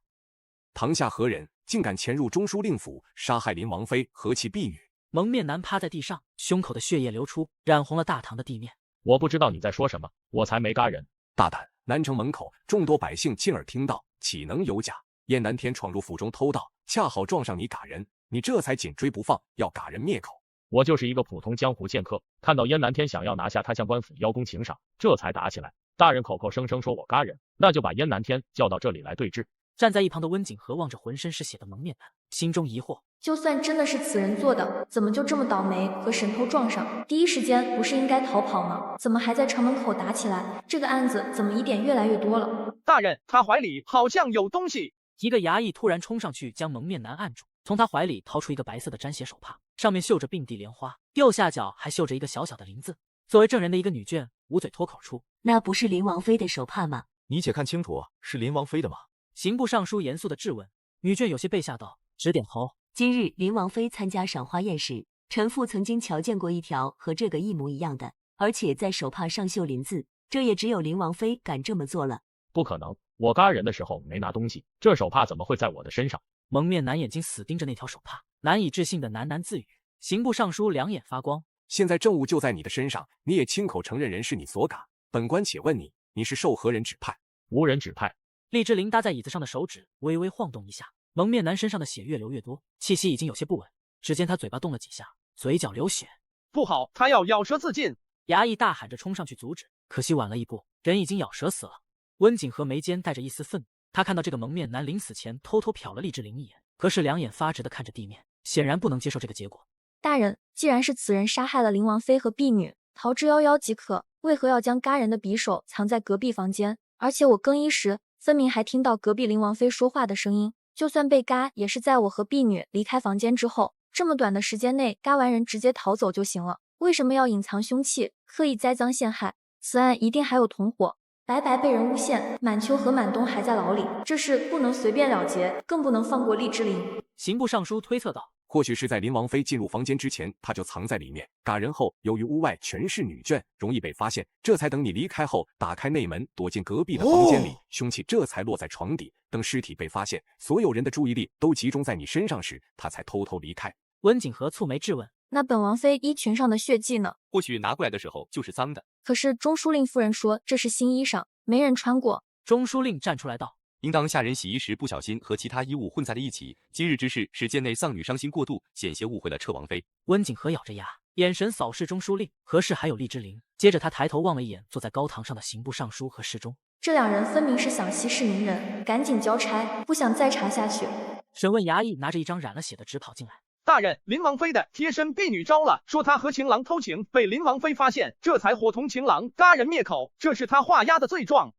堂下何人，竟敢潜入中书令府，杀害林王妃和其婢女？蒙面男趴在地上，胸口的血液流出，染红了大堂的地面。我不知道你在说什么，我才没嘎人。大胆！南城门口众多百姓亲耳听到，岂能有假？燕南天闯入府中偷盗，恰好撞上你嘎人，你这才紧追不放，要嘎人灭口。我就是一个普通江湖剑客，看到燕南天想要拿下他向官府邀功请赏，这才打起来。大人口口声声说我嘎人，那就把燕南天叫到这里来对质。站在一旁的温景和望着浑身是血的蒙面男，心中疑惑：就算真的是此人做的，怎么就这么倒霉和神偷撞上？第一时间不是应该逃跑吗？怎么还在城门口打起来？这个案子怎么疑点越来越多了？大人，他怀里好像有东西。一个衙役突然冲上去将蒙面男按住，从他怀里掏出一个白色的粘血手帕，上面绣着并蒂莲花，右下角还绣着一个小小的林字。作为证人的一个女眷捂嘴脱口出：那不是林王妃的手帕吗？你且看清楚，是林王妃的吗？刑部尚书严肃的质问。女眷有些被吓到，直点头。今日林王妃参加赏花宴时，臣妇曾经瞧见过一条和这个一模一样的，而且在手帕上绣林字，这也只有林王妃敢这么做了。不可能，我嘎人的时候没拿东西，这手帕怎么会在我的身上？蒙面男眼睛死盯着那条手帕，难以置信的喃喃自语。刑部尚书两眼发光。现在证物就在你的身上，你也亲口承认人是你所嘎，本官且问你，你是受何人指派？无人指派。厉之灵搭在椅子上的手指微微晃动一下，蒙面男身上的血越流越多，气息已经有些不稳。只见他嘴巴动了几下，嘴角流血。不好，他要咬舌自尽！衙役大喊着冲上去阻止，可惜晚了一步，人已经咬舌死了。温景和眉间带着一丝愤怒，他看到这个蒙面男临死前偷偷瞟了厉之灵一眼，可是两眼发直的看着地面，显然不能接受这个结果。大人，既然是此人杀害了林王妃和婢女，逃之夭夭即可，为何要将嘎人的匕首藏在隔壁房间？而且我更衣时分明还听到隔壁林王妃说话的声音，就算被嘎，也是在我和婢女离开房间之后，这么短的时间内嘎完人直接逃走就行了，为什么要隐藏凶器，刻意栽赃陷害？此案一定还有同伙，白白被人诬陷，满秋和满冬还在牢里，这事不能随便了结，更不能放过厉之灵。刑部尚书推测道。或许是在林王妃进入房间之前，他就藏在里面。嘎人后，由于屋外全是女眷，容易被发现，这才等你离开后，打开内门，躲进隔壁的房间里，凶器这才落在床底。等尸体被发现，所有人的注意力都集中在你身上时，他才偷偷离开。温景和蹙眉质问：那本王妃衣裙上的血迹呢？或许拿过来的时候就是脏的。可是中书令夫人说这是新衣裳，没人穿过。中书令站出来道：应当下人洗衣时不小心和其他衣物混在了一起。今日之事是贱内丧女伤心过度，险些误会了彻王妃。温景和咬着牙，眼神扫视中书令，何事还有厉之灵。接着他抬头望了一眼坐在高堂上的刑部尚书和侍中，这两人分明是想息事宁人，赶紧交差，不想再查下去。审问衙役拿着一张染了血的纸跑进来。大人，林王妃的贴身婢女招了，说她和情郎偷情，被林王妃发现，这才伙同情郎嘎人灭口，这是他画押的罪状。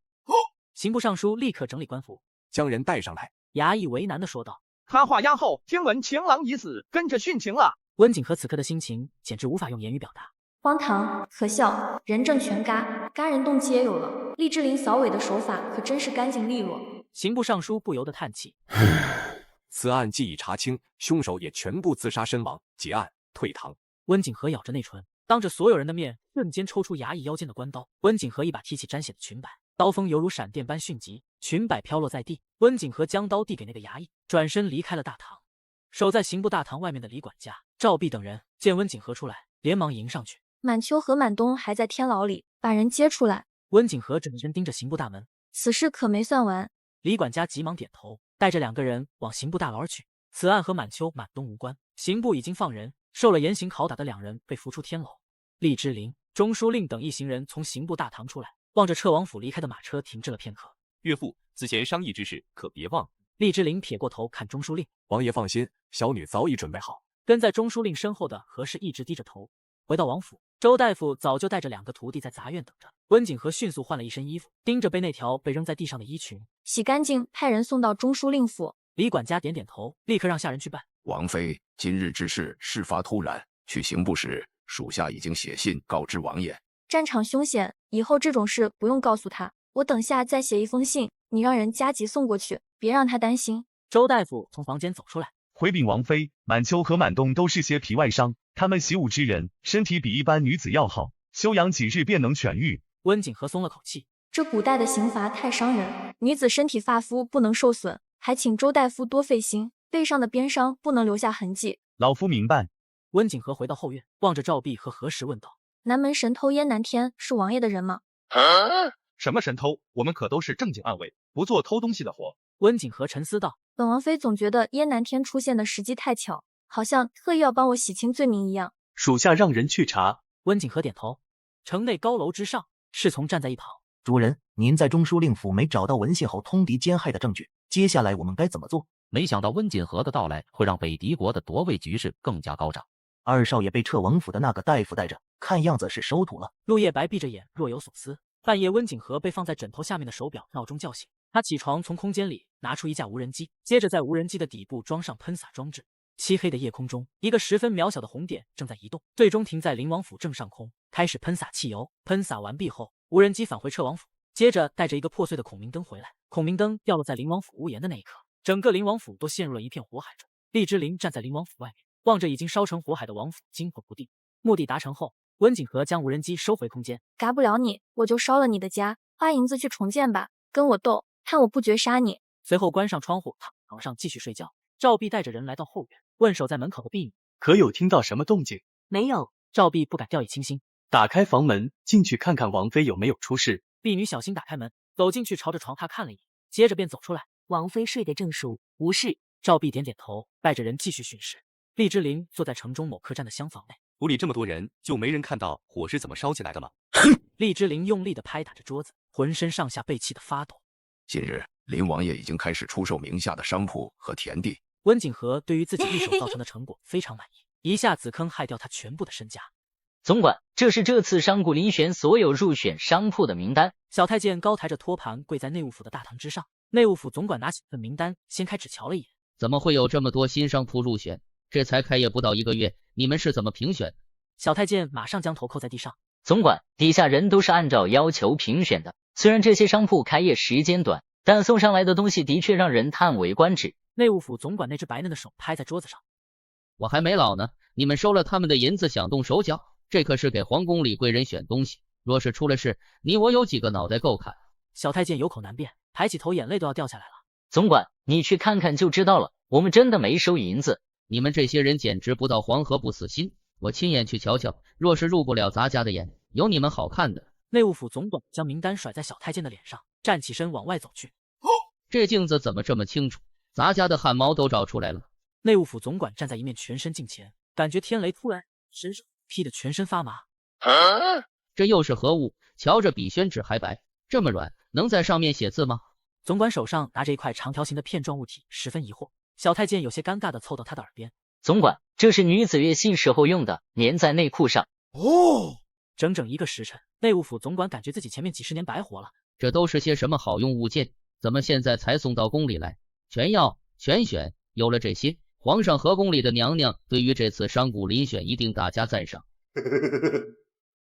刑部尚书立刻整理官服，将人带上来。衙役为难地说道：他画押后，听闻情郎已死，跟着殉情了。温景和此刻的心情简直无法用言语表达。荒唐，可笑，人证全嘎，嘎人动机也有了。厉之灵扫尾的手法可真是干净利落。刑部尚书不由得叹气。此案既已查清，凶手也全部自杀身亡，结案退堂。温景和咬着内唇，当着所有人的面，瞬间抽出衙役腰间的关刀。温景和一把提起沾血的裙摆，刀锋犹如闪电般迅疾，裙摆飘落在地。温景和将刀递给那个衙役，转身离开了大堂。守在刑部大堂外面的李管家、赵弼等人见温景和出来，连忙迎上去。满秋和满冬还在天牢里，把人接出来。温景和整身盯着刑部大门，此事可没算完。李管家急忙点头，带着两个人往刑部大牢而去。此案和满秋、满冬无关，刑部已经放人，受了严刑拷打的两人被扶出天楼。厉之灵、中书令等一行人从刑部大堂出来，望着彻王府离开的马车停滞了片刻。岳父，此前商议之事可别忘。厉之灵撇过头看中书令，王爷放心，小女早已准备好。跟在中书令身后的何氏一直低着头。回到王府，周大夫早就带着两个徒弟在杂院等着。温景和迅速换了一身衣服，盯着被那条被扔在地上的衣裙，洗干净，派人送到中书令府。李管家点点头，立刻让下人去办。王妃今日之事事发突然，去刑部时，属下已经写信告知王爷。战场凶险，以后这种事不用告诉他，我等下再写一封信，你让人加急送过去，别让他担心。周大夫从房间走出来，回禀王妃，满秋和满冬都是些皮外伤，他们习武之人，身体比一般女子要好，休养几日便能痊愈。温景和松了口气，这古代的刑罚太伤人，女子身体发肤不能受损，还请周大夫多费心，背上的鞭伤不能留下痕迹。老夫明白。温景和回到后院，望着赵碧和何时问道：“南门神偷燕南天是王爷的人吗？”什么神偷？我们可都是正经暗卫，不做偷东西的活。温景和沉思道：“本王妃总觉得燕南天出现的时机太巧，好像特意要帮我洗清罪名一样。”属下让人去查。温景和点头。城内高楼之上，侍从站在一旁。主人，您在中书令府没找到文信侯通敌奸害的证据，接下来我们该怎么做？没想到温锦和的到来会让北狄国的夺位局势更加高涨。二少爷被撤王府的那个大夫带着，看样子是收徒了。陆夜白闭着眼，若有所思。半夜，温景和被放在枕头下面的手表闹钟叫醒，他起床，从空间里拿出一架无人机，接着在无人机的底部装上喷洒装置。漆黑的夜空中，一个十分渺小的红点正在移动，最终停在灵王府正上空，开始喷洒汽油。喷洒完毕后，无人机返回撤王府，接着带着一个破碎的孔明灯回来。孔明灯掉落在灵王府屋檐的那一刻，整个灵王府都陷入了一片火海中。厉之琳站在灵王府外面，望着已经烧成火海的王府，惊魂不定。目的达成后，温景和将无人机收回空间。嘎不了你，我就烧了你的家，花银子去重建吧。跟我斗，看我不绝杀你。随后关上窗户，躺床上继续睡觉。赵碧带着人来到后院，问守在门口的婢女：“可有听到什么动静？”“没有。”赵碧不敢掉以轻心。打开房门，进去看看王妃有没有出事。婢女小心打开门，走进去，朝着床榻看了一眼，接着便走出来。王妃睡得正熟，无事。赵碧点点头，带着人继续巡视。厉之琳坐在城中某客栈的厢房内，府里这么多人，就没人看到火是怎么烧起来的吗？厉之琳用力地拍打着桌子，浑身上下被气得发抖。近日，林王爷已经开始出售名下的商铺和田地。温景和对于自己一手造成的成果非常满意，一下子坑害掉他全部的身家。总管，这是这次商贾遴选所有入选商铺的名单。小太监高抬着托盘跪在内务府的大堂之上，内务府总管拿起份名单，掀开纸瞧了一眼。怎么会有这么多新商铺入选？这才开业不到1个月，你们是怎么评选？小太监马上将头扣在地上。总管，底下人都是按照要求评选的，虽然这些商铺开业时间短，但送上来的东西的确让人叹为观止。内务府总管那只白嫩的手拍在桌子上。我还没老呢，你们收了他们的银子想动手脚？这可是给皇宫里贵人选东西，若是出了事，你我有几个脑袋够砍？小太监有口难辩，抬起头，眼泪都要掉下来了。总管，你去看看就知道了，我们真的没收银子。你们这些人简直不到黄河不死心，我亲眼去瞧瞧，若是入不了咱家的眼，有你们好看的。内务府总管将名单甩在小太监的脸上，站起身往外走去。这镜子怎么这么清楚？咱家的汗毛都找出来了。内务府总管站在一面全身镜前，感觉天雷突然，身上劈得全身发麻。这又是何物？瞧着比宣纸还白，这么软，能在上面写字吗？总管手上拿着一块长条形的片状物体，十分疑惑。小太监有些尴尬地凑到他的耳边：“总管，这是女子月信时候用的，粘在内裤上。”哦，整整1个时辰，内务府总管感觉自己前面几10年白活了。这都是些什么好用物件？怎么现在才送到宫里来？全要全选，有了这些，皇上和宫里的娘娘对于这次商贾遴选一定大加赞赏。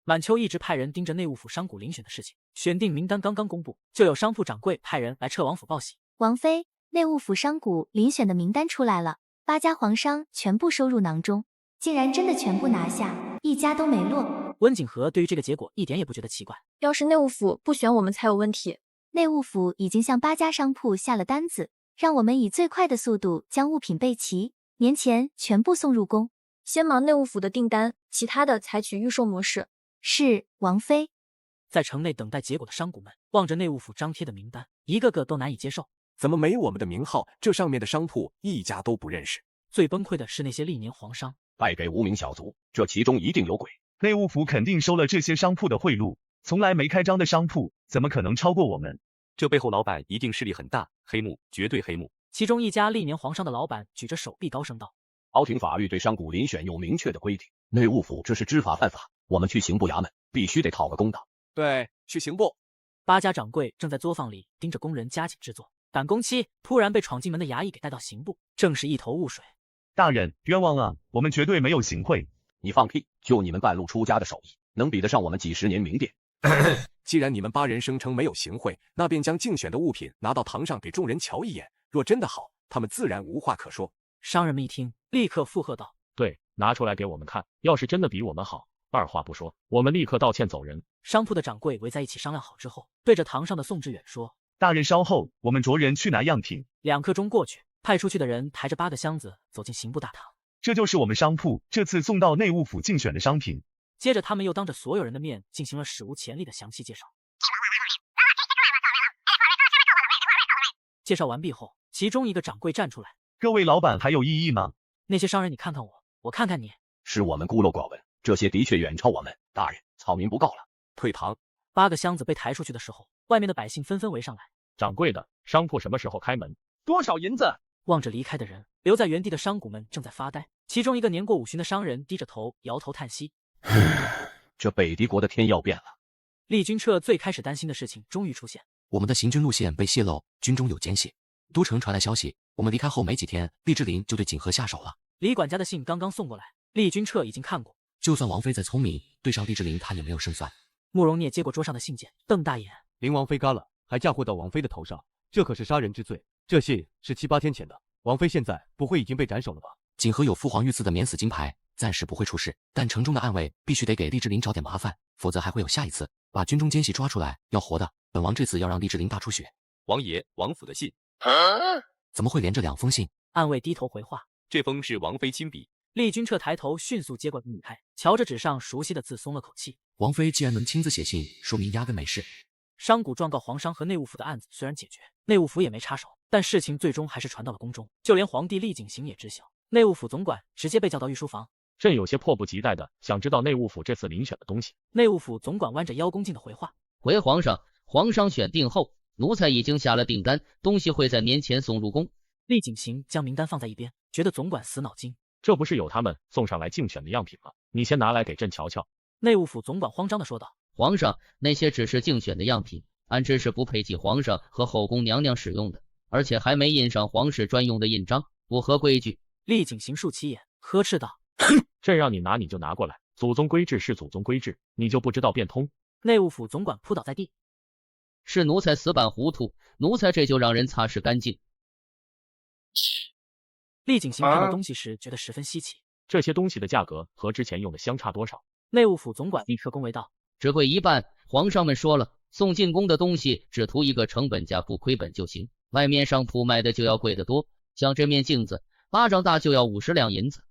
满秋一直派人盯着内务府商贾遴选的事情，选定名单刚刚公布，就有商铺掌柜派人来撤王府报喜。王妃，内务府商贾遴选的名单出来了，8家皇商全部收入囊中，竟然真的全部拿下，一家都没落。温景和对于这个结果一点也不觉得奇怪。要是内务府不选我们才有问题。内务府已经向8家商铺下了单子，让我们以最快的速度将物品备齐，年前全部送入宫。先忙内务府的订单，其他的采取预售模式。是，王妃。在城内等待结果的商贾们望着内务府张贴的名单，一个个都难以接受。怎么没我们的名号？这上面的商铺一家都不认识。最崩溃的是那些历年皇商，败给无名小卒，这其中一定有鬼。内务府肯定收了这些商铺的贿赂，从来没开张的商铺怎么可能超过我们？这背后老板一定势力很大，黑幕，绝对黑幕。其中一家历年皇商的老板举着手臂高声道：“朝廷法律对商贾遴选有明确的规定，内务府这是知法犯法，我们去刑部衙门必须得讨个公道。”对，去刑部。8家掌柜正在作坊里盯着工人加紧制作赶工期，突然被闯进门的衙役给带到刑部，正是一头雾水。大人冤枉啊，我们绝对没有行贿。你放屁！就你们半路出家的手艺，能比得上我们几10年名店？既然你们8人声称没有行贿，那便将竞选的物品拿到堂上给众人瞧一眼，若真的好，他们自然无话可说。商人们一听，立刻附和道：“对，拿出来给我们看，要是真的比我们好，二话不说，我们立刻道歉走人。商铺的掌柜围在一起商量好之后，对着堂上的宋志远说：“大人稍后，我们着人去拿样品。”2刻钟过去，派出去的人抬着8个箱子走进刑部大堂。这就是我们商铺这次送到内务府竞选的商品。接着，他们又当着所有人的面进行了史无前例的详细介绍。介绍完毕后，其中一个掌柜站出来：“各位老板还有异议吗？那些商人，你看看我，我看看你，是我们孤陋寡闻，这些的确远超我们。大人，草民不告了，退堂。”8个箱子被抬出去的时候，外面的百姓纷纷围上来。掌柜的，商铺什么时候开门？多少银子？望着离开的人，留在原地的商贾们正在发呆。其中一个年过50的商人低着头，摇头叹息：“这北狄国的天要变了。”厉君彻最开始担心的事情终于出现。我们的行军路线被泄露，军中有奸细。都城传来消息，我们离开后没几天，厉之琳就对景和下手了。李管家的信刚刚送过来，厉君彻已经看过。就算王妃再聪明，对上厉之琳，她也没有胜算。慕容聂接过桌上的信件，瞪大眼：“林王妃嘎了，还嫁祸到王妃的头上，这可是杀人之罪。这信是7、8天前的，王妃现在不会已经被斩首了吧？”景和有父皇御赐的免死金牌，暂时不会出事，但城中的暗卫必须得给厉之琳找点麻烦，否则还会有下一次。把军中奸细抓出来，要活的。本王这次要让厉之琳大出血。王爷，王府的信。怎么会连着2封信？暗卫低头回话：“这封是王妃亲笔。”厉君彻抬头迅速接过拧开，瞧着纸上熟悉的字，松了口气。王妃既然能亲自写信，说明压根没事。商贾状告皇商和内务府的案子虽然解决，内务府也没插手，但事情最终还是传到了宫中，就连皇帝厉景行也知晓。内务府总管直接被叫到御书房。朕有些迫不及待的想知道内务府这次遴选的东西。内务府总管弯着腰恭敬的回话：“回皇上，皇上选定后，奴才已经下了订单，东西会在年前送入宫。”厉景行将名单放在一边，觉得总管死脑筋。这不是有他们送上来竞选的样品吗？你先拿来给朕瞧瞧。内务府总管慌张的说道：“皇上，那些只是竞选的样品，安置是不配给皇上和后宫娘娘使用的，而且还没印上皇室专用的印章，不合规矩。”厉景行竖起眼，呵斥道：“朕让你拿你就拿过来，祖宗规制是祖宗规制，你就不知道变通？”内务府总管扑倒在地：“是奴才死板糊涂，奴才这就让人擦拭干净。”厉景行看到东西时觉得十分稀奇，这些东西的价格和之前用的相差多少？内务府总管立刻恭维道：“只贵1半，皇上们说了，送进宫的东西只图一个成本价，不亏本就行，外面商铺卖的就要贵得多，像这面镜子巴掌大就要50两银子。”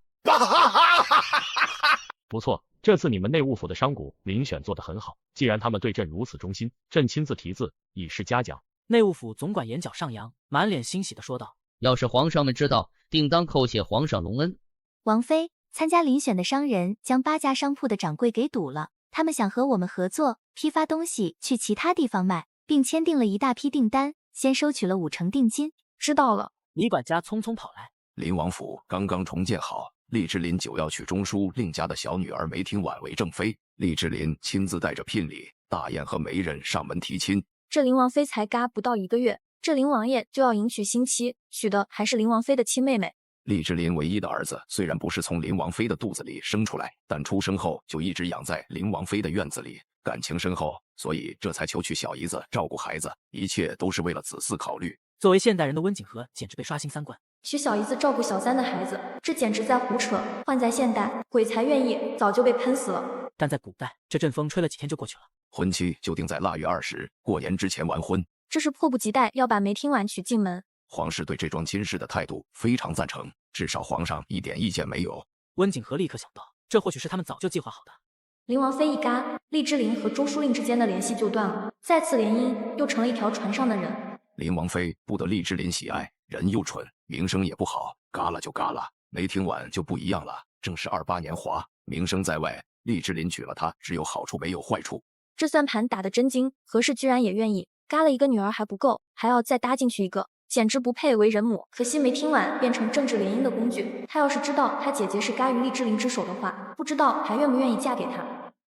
不错，这次你们内务府的商贾遴选做得很好，既然他们对朕如此忠心，朕亲自题字以示嘉奖。内务府总管眼角上扬，满脸欣喜的说道：“要是皇上们知道，定当叩谢皇上隆恩。”王妃，参加遴选的商人将8家商铺的掌柜给堵了，他们想和我们合作，批发东西去其他地方卖，并签订了一大批订单，先收取了5成定金。知道了。李管家匆匆跑来：“林王府刚刚重建好，厉之琳就要娶中书令家的小女儿梅婷婉为正妃。厉之琳亲自带着聘礼、大宴和媒人上门提亲。这林王妃才嘎不到1个月，这林王爷就要迎娶新妻，娶的还是林王妃的亲妹妹。厉之琳唯一的儿子虽然不是从林王妃的肚子里生出来，但出生后就一直养在林王妃的院子里，感情深厚，所以这才求娶小姨子照顾孩子，一切都是为了子嗣考虑。作为现代人的温景和简直被刷新3观。娶小姨子照顾小3的孩子，这简直在胡扯。换在现代，鬼才愿意，早就被喷死了。但在古代，这阵风吹了几天就过去了。婚期就定在腊月20，过年之前完婚。这是迫不及待要把梅听婉娶进门。皇室对这桩亲事的态度非常赞成，至少皇上一点意见没有。温景和立刻想到，这或许是他们早就计划好的。林王妃一嘎，厉之琳和周书令之间的联系就断了，再次联姻又成了一条船上的人。林王妃不得厉之琳喜爱，人又蠢，名声也不好，嘎了就嘎了。梅听婉就不一样了，正是28年华，名声在外，厉之琳娶了她只有好处没有坏处。这算盘打得真精，何氏居然也愿意，嘎了一个女儿还不够，还要再搭进去一个，简直不配为人母。可惜梅听婉变成政治联姻的工具，她要是知道她姐姐是嘎于厉之琳之手的话，不知道还愿不愿意嫁给他。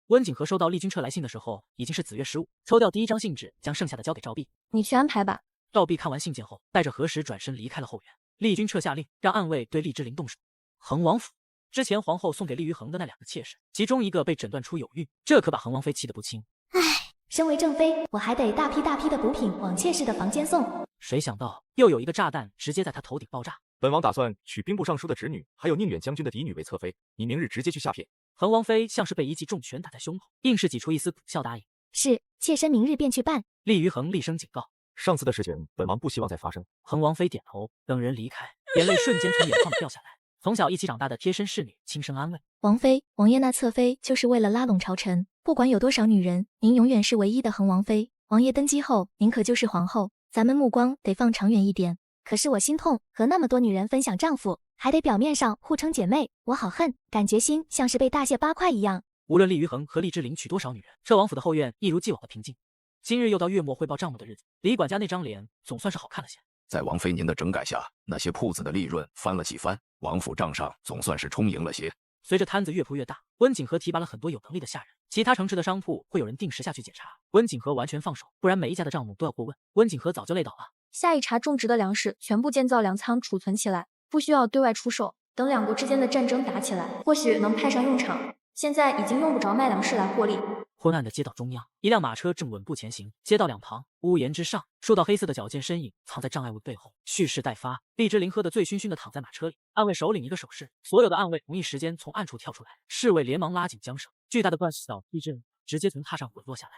温景和收到厉君彻来信的时候，已经是子月15，抽掉第1张信纸，将剩下的交给赵弼。你去安排吧。赵弼看完信件后，带着何时转身离开了后园。厉君彻下令让暗卫对厉之琳动手。恒王府之前皇后送给厉于恒的那2个妾室，其中一个被诊断出有孕，这可把恒王妃气得不轻。唉，身为正妃，我还得大批的补品往妾室的房间送。谁想到又有一个炸弹直接在他头顶爆炸。本王打算娶兵部尚书的侄女，还有宁远将军的嫡女为侧妃，你明日直接去下聘。恒王妃像是被一记重拳打在胸口，硬是挤出一丝苦笑答应。是，妾身明日便去办。厉于恒厉声警告。上次的事情，本王不希望再发生。恒王妃点头，等人离开，眼泪瞬间从眼眶掉下来。从小一起长大的贴身侍女轻声安慰。王妃，王爷那侧妃就是为了拉拢朝臣，不管有多少女人，您永远是唯一的恒王妃。王爷登基后，您可就是皇后，咱们目光得放长远一点。可是我心痛，和那么多女人分享丈夫，还得表面上互称姐妹，我好恨，感觉心像是被大卸8块一样。无论厉于恒和厉之灵娶多少女人，这王府的后院一如既往的平静。今日又到月末汇报账目的日子，李管家那张脸总算是好看了些。在王妃您的整改下，那些铺子的利润翻了几番，王府账上总算是充盈了些。随着摊子越铺越大，温景和提拔了很多有能力的下人，其他城市的商铺会有人定时下去检查，温景和完全放手，不然每一家的账目都要过问。温景和早就累倒了。下一茬种植的粮食全部建造粮仓储存起来，不需要对外出售。等两国之间的战争打起来，或许能派上用场。现在已经用不着卖粮食来获利。昏暗的街道中央，一辆马车正稳步前行。街道两旁，屋檐之上，数道黑色的矫健身影藏在障碍物背后，蓄势待发。厉之灵喝得醉醺醺的躺在马车里，暗卫首领一个手势，所有的暗卫同一时间从暗处跳出来，侍卫连忙拉紧缰绳。巨大的断小厉之灵直接从榻上滚落下来。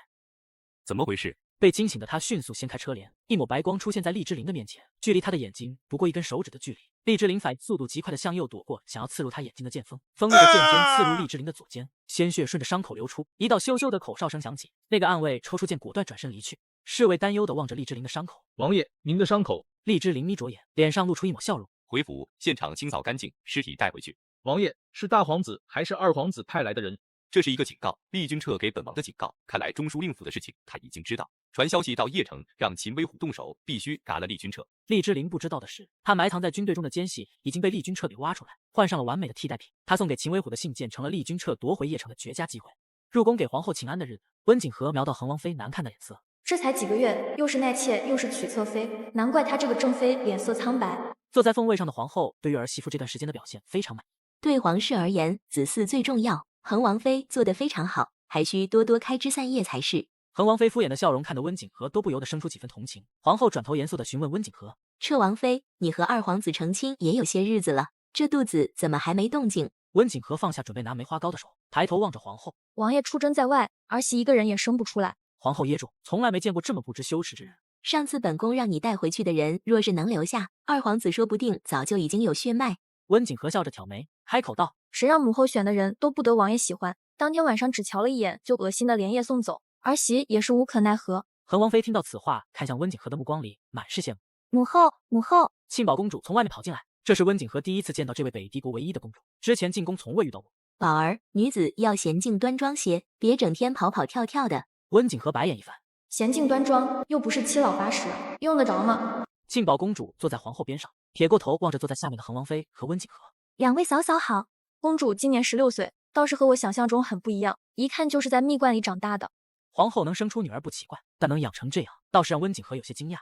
怎么回事？被惊醒的他迅速掀开车帘，一抹白光出现在厉之灵的面前，距离他的眼睛不过一根手指的距离。厉之灵反应速度极快的向右躲过想要刺入他眼睛的剑锋，锋利的剑尖刺入厉之灵的左肩，鲜血顺着伤口流出，一道咻咻的口哨声响起。那个暗卫抽出剑，果断转身离去。侍卫担忧地望着厉之灵的伤口。王爷，您的伤口。厉之灵眯着眼，脸上露出一抹笑容。回府，现场清扫干净，尸体带回去。王爷，是大皇子还是二皇子派来的人？这是一个警告，厉君彻给本王的警告。看来中书令府的事情他已经知道，传消息到邺城，让秦威虎动手，必须嘎了厉君彻。厉之灵不知道的是，他埋藏在军队中的奸细已经被厉君彻给挖出来，换上了完美的替代品。他送给秦威虎的信件成了厉君彻夺回邺城的绝佳机会。入宫给皇后请安的日子，温景和瞄到恒王妃难看的脸色。这才几个月，又是纳妾又是娶侧妃，难怪他这个正妃脸色苍白。坐在凤位上的皇后对于儿媳妇这段时间的表现非常满意。对皇室而言，子嗣最重要。恒王妃做得非常好，还需多多开枝散叶才是。恒王妃敷衍的笑容看得温景和都不由得生出几分同情。皇后转头严肃地询问温景和：彻王妃，你和二皇子成亲也有些日子了，这肚子怎么还没动静？温景和放下准备拿梅花糕的手，抬头望着皇后。王爷出征在外，儿媳一个人也生不出来。皇后噎住，从来没见过这么不知羞耻之人。上次本宫让你带回去的人，若是能留下，二皇子说不定早就已经有血脉。温景和笑着挑眉，开口道：谁让母后选的人都不得王爷喜欢，当天晚上只瞧了一眼就恶心的连夜送走，儿媳也是无可奈何。恒王妃听到此话，看向温景和的目光里满是羡慕。母后，母后！庆宝公主从外面跑进来，这是温景和第一次见到这位北狄国唯一的公主，之前进宫从未遇到过。宝儿，女子要娴静端庄些，别整天跑跑跳跳的。温景和白眼一翻，娴静端庄又不是七老八十，用得着吗？庆宝公主坐在皇后边上，撇过头望着坐在下面的恒王妃和温景和。两位嫂嫂好。公主今年16岁，倒是和我想象中很不一样，一看就是在蜜罐里长大的。皇后能生出女儿不奇怪，但能养成这样，倒是让温景和有些惊讶。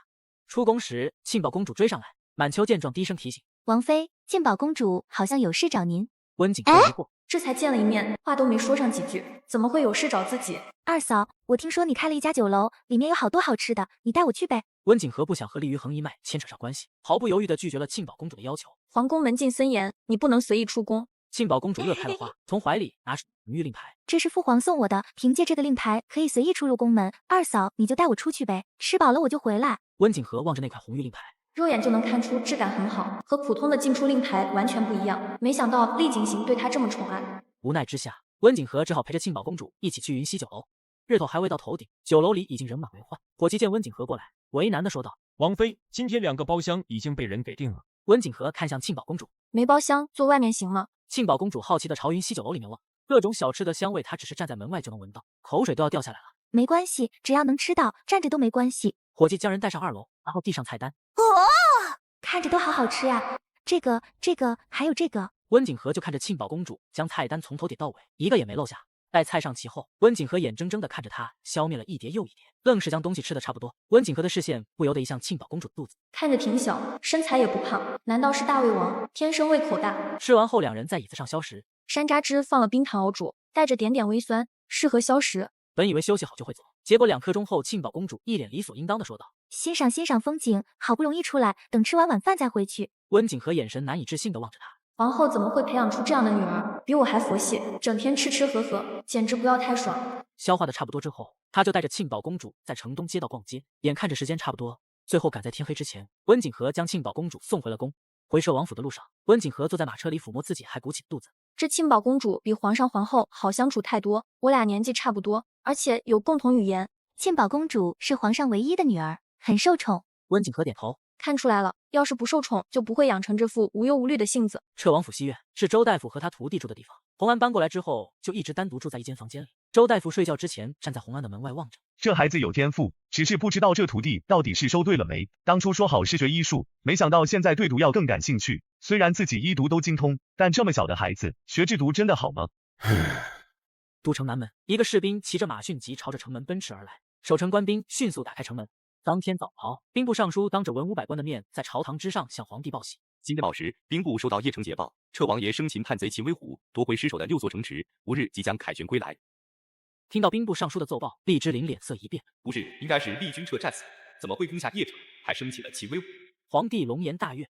出宫时，庆宝公主追上来，满秋见状低声提醒：王妃，庆宝公主好像有事找您。温景和疑惑，这才见了一面，话都没说上几句，怎么会有事找自己？二嫂，我听说你开了一家酒楼，里面有好多好吃的，你带我去呗。温景和不想和厉于恒一脉牵扯上关系，毫不犹豫地拒绝了庆宝公主的要求。皇宫门禁森严，你不能随意出宫。庆宝公主乐开了花，从怀里拿出红玉令牌。这是父皇送我的，凭借这个令牌可以随意出入宫门。二嫂，你就带我出去呗，吃饱了我就回来。温景和望着那块红玉令牌，肉眼就能看出质感很好，和普通的进出令牌完全不一样。没想到厉景行对她这么宠爱。无奈之下，温景和只好陪着庆宝公主一起去云溪酒楼。日头还未到头顶，酒楼里已经人满为患。伙计见温景和过来，为难地说道：王妃，今天2个包厢已经被人给订了。温景和看向庆宝公主，没包厢，坐外面行吗？庆宝公主好奇地朝云溪酒楼里面望，各种小吃的香味她只是站在门外就能闻到，口水都要掉下来了。没关系，只要能吃到，站着都没关系。伙计将人带上2楼，然后递上菜单。看着都好好吃呀，这个，还有这个。温景和就看着庆宝公主将菜单从头点到尾，一个也没漏下。待菜上齐后，温景和眼睁睁地看着她消灭了一碟又一碟，愣是将东西吃得差不多。温景和的视线不由得移向庆宝公主的肚子，看着挺小，身材也不胖，难道是大胃王，天生胃口大？吃完后，2人在椅子上消食。山楂汁放了冰糖熬煮，带着点点微酸，适合消食。本以为休息好就会走，结果2刻钟后，庆宝公主一脸理所应当地说道：欣赏风景，好不容易出来，等吃完晚饭再回去。温景和眼神难以置信地望着她，皇后怎么会培养出这样的女儿？比我还佛系，整天吃吃喝喝，简直不要太爽。消化的差不多之后，他就带着庆宝公主在城东街道逛街。眼看着时间差不多，最后赶在天黑之前，温景和将庆宝公主送回了宫。回摄王府的路上，温景和坐在马车里抚摸自己还鼓起的肚子。这庆宝公主比皇上皇后好相处太多，我俩年纪差不多，而且有共同语言。庆宝公主是皇上唯一的女儿，很受宠。温景和点头，看出来了，要是不受宠，就不会养成这副无忧无虑的性子。摄王府西院是周大夫和他徒弟住的地方。洪安搬过来之后，就一直单独住在一间房间里。周大夫睡觉之前站在洪安的门外望着。这孩子有天赋，只是不知道这徒弟到底是收对了没。当初说好是学医术，没想到现在对毒药更感兴趣。虽然自己医毒都精通，但这么小的孩子学制毒真的好吗？都城南门，一个士兵骑着马迅疾朝着城门奔驰而来，守城官兵迅速打开城门。当天早朝，兵部尚书当着文武百官的面，在朝堂之上向皇帝报喜。今天卯时，兵部收到邺城捷报，彻王爷生擒叛贼秦威虎，夺回失守的6座城池，5日即将凯旋归来。听到兵部尚书的奏报，厉之琳脸色一变，不是，应该是厉君彻战死，怎么会攻下邺城，还生擒了秦威虎？皇帝龙颜大悦，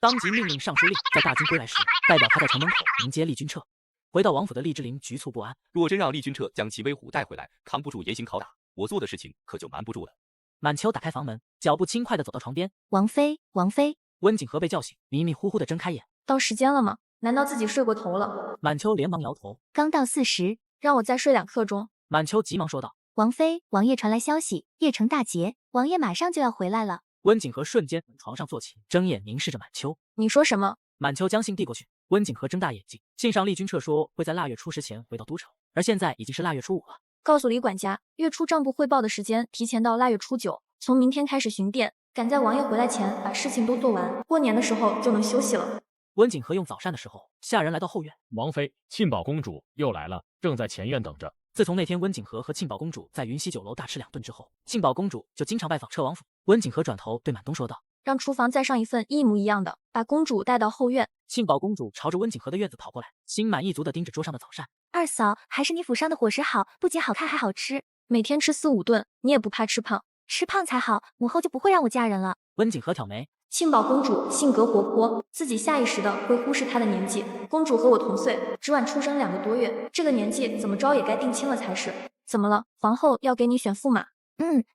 当即命令尚书令在大军归来时，代表他在城门口迎接厉君彻。回到王府的厉之琳局促不安，若真让厉君彻将秦威虎带回来，扛不住严刑拷打，我做的事情可就瞒不住了。满秋打开房门，脚步轻快地走到床边。王妃，王妃。温景和被叫醒，迷迷糊糊地睁开眼。到时间了吗？难道自己睡过头了？满秋连忙摇头。刚到4时，让我再睡2刻钟。满秋急忙说道。王妃，王爷传来消息，邺城大捷，王爷马上就要回来了。温景和瞬间从床上坐起，睁眼凝视着满秋。你说什么？满秋将信递过去。温景和睁大眼睛，信上厉君彻说会在腊月初10前回到都城，而现在已经是腊月初5了。告诉李管家，月初账簿汇报的时间提前到腊月初9，从明天开始巡店，赶在王爷回来前把事情都做完，过年的时候就能休息了。温景和用早膳的时候，下人来到后院。王妃，庆宝公主又来了，正在前院等着。自从那天温景和和庆宝公主在云溪酒楼大吃2顿之后，庆宝公主就经常拜访彻王府。温景和转头对满东说道，让厨房再上一份一模一样的，把公主带到后院。庆宝公主朝着温景和的院子跑过来，心满意足地盯着桌上的早膳。二嫂，还是你府上的伙食好，不仅好看还好吃。每天吃4、5顿，你也不怕吃胖？吃胖才好，母后就不会让我嫁人了。温景和挑眉，庆宝公主性格活泼，自己下意识的会忽视她的年纪。公主和我同岁，只晚出生2个多月，这个年纪怎么着也该定亲了才是。怎么了？皇后要给你选驸马？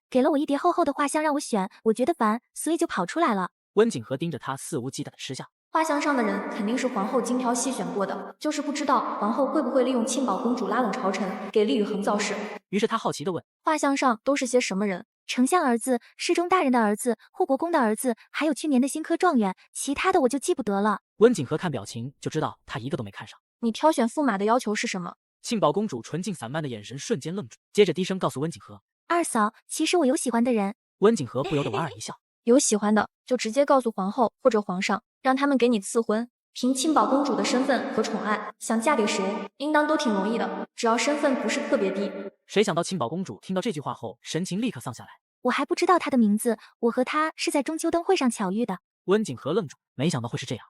给了我一叠厚厚的画像让我选，我觉得烦，所以就跑出来了。温景和盯着他肆无忌惮的吃相。画像上的人肯定是皇后精挑细选过的，就是不知道皇后会不会利用庆宝公主拉拢朝臣，给厉雨恒造势。于是他好奇地问，画像上都是些什么人？丞相儿子、侍中大人的儿子、护国公的儿子，还有去年的新科状元，其他的我就记不得了。温景和看表情就知道他一个都没看上。你挑选驸马的要求是什么？庆宝公主纯净散漫的眼神瞬间愣住，接着低声告诉温景和，二嫂，其实我有喜欢的人。温景和不由得莞尔一笑，有喜欢的就直接告诉皇后或者皇上，让他们给你赐婚。凭庆宝公主的身份和宠爱，想嫁给谁应当都挺容易的，只要身份不是特别低。谁想到庆宝公主听到这句话后，神情立刻丧下来。我还不知道她的名字，我和她是在中秋灯会上巧遇的。温景和愣住，没想到会是这样。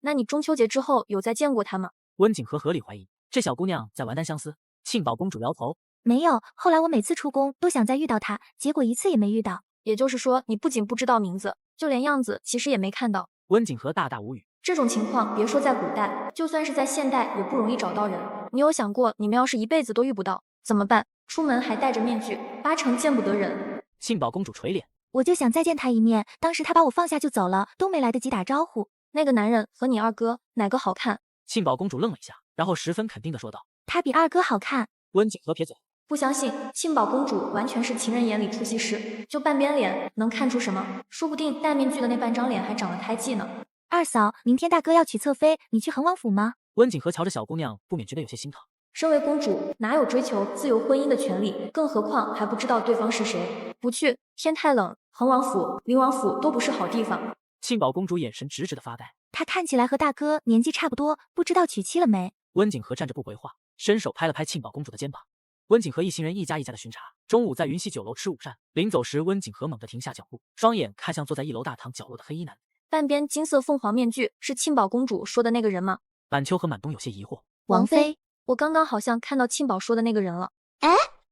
那你中秋节之后有再见过她吗？温景和合理怀疑，这小姑娘在玩单相思。庆宝公主摇头，没有。后来我每次出宫都想再遇到她，结果一次也没遇到。也就是说，你不仅不知道名字，就连样子其实也没看到。温景和大大无语。这种情况别说在古代，就算是在现代也不容易找到人。你有想过，你们要是一辈子都遇不到怎么办？出门还戴着面具，8成见不得人。庆宝公主垂脸，我就想再见他一面，当时他把我放下就走了，都没来得及打招呼。那个男人和你二哥哪个好看？庆宝公主愣了一下，然后十分肯定地说道，他比二哥好看。温景和撇嘴，不相信，庆宝公主完全是情人眼里出西施，就半边脸能看出什么？说不定戴面具的那半张脸还长了胎记呢。二嫂，明天大哥要娶侧妃，你去恒王府吗？温景和瞧着小姑娘，不免觉得有些心疼。身为公主，哪有追求自由婚姻的权利？更何况还不知道对方是谁。不去，天太冷，恒王府、灵王府都不是好地方。庆宝公主眼神直直的发呆。她看起来和大哥年纪差不多，不知道娶妻了没？温景和站着不回话，伸手拍了拍庆宝公主的肩膀。温景和一行人一家一家的巡查，中午在云溪酒楼吃午膳。临走时，温景和猛地停下脚步，双眼看向坐在1楼大堂角落的黑衣男子。半边金色凤凰面具是庆宝公主说的那个人吗？满秋和满东有些疑惑。王妃，我刚刚好像看到庆宝说的那个人了。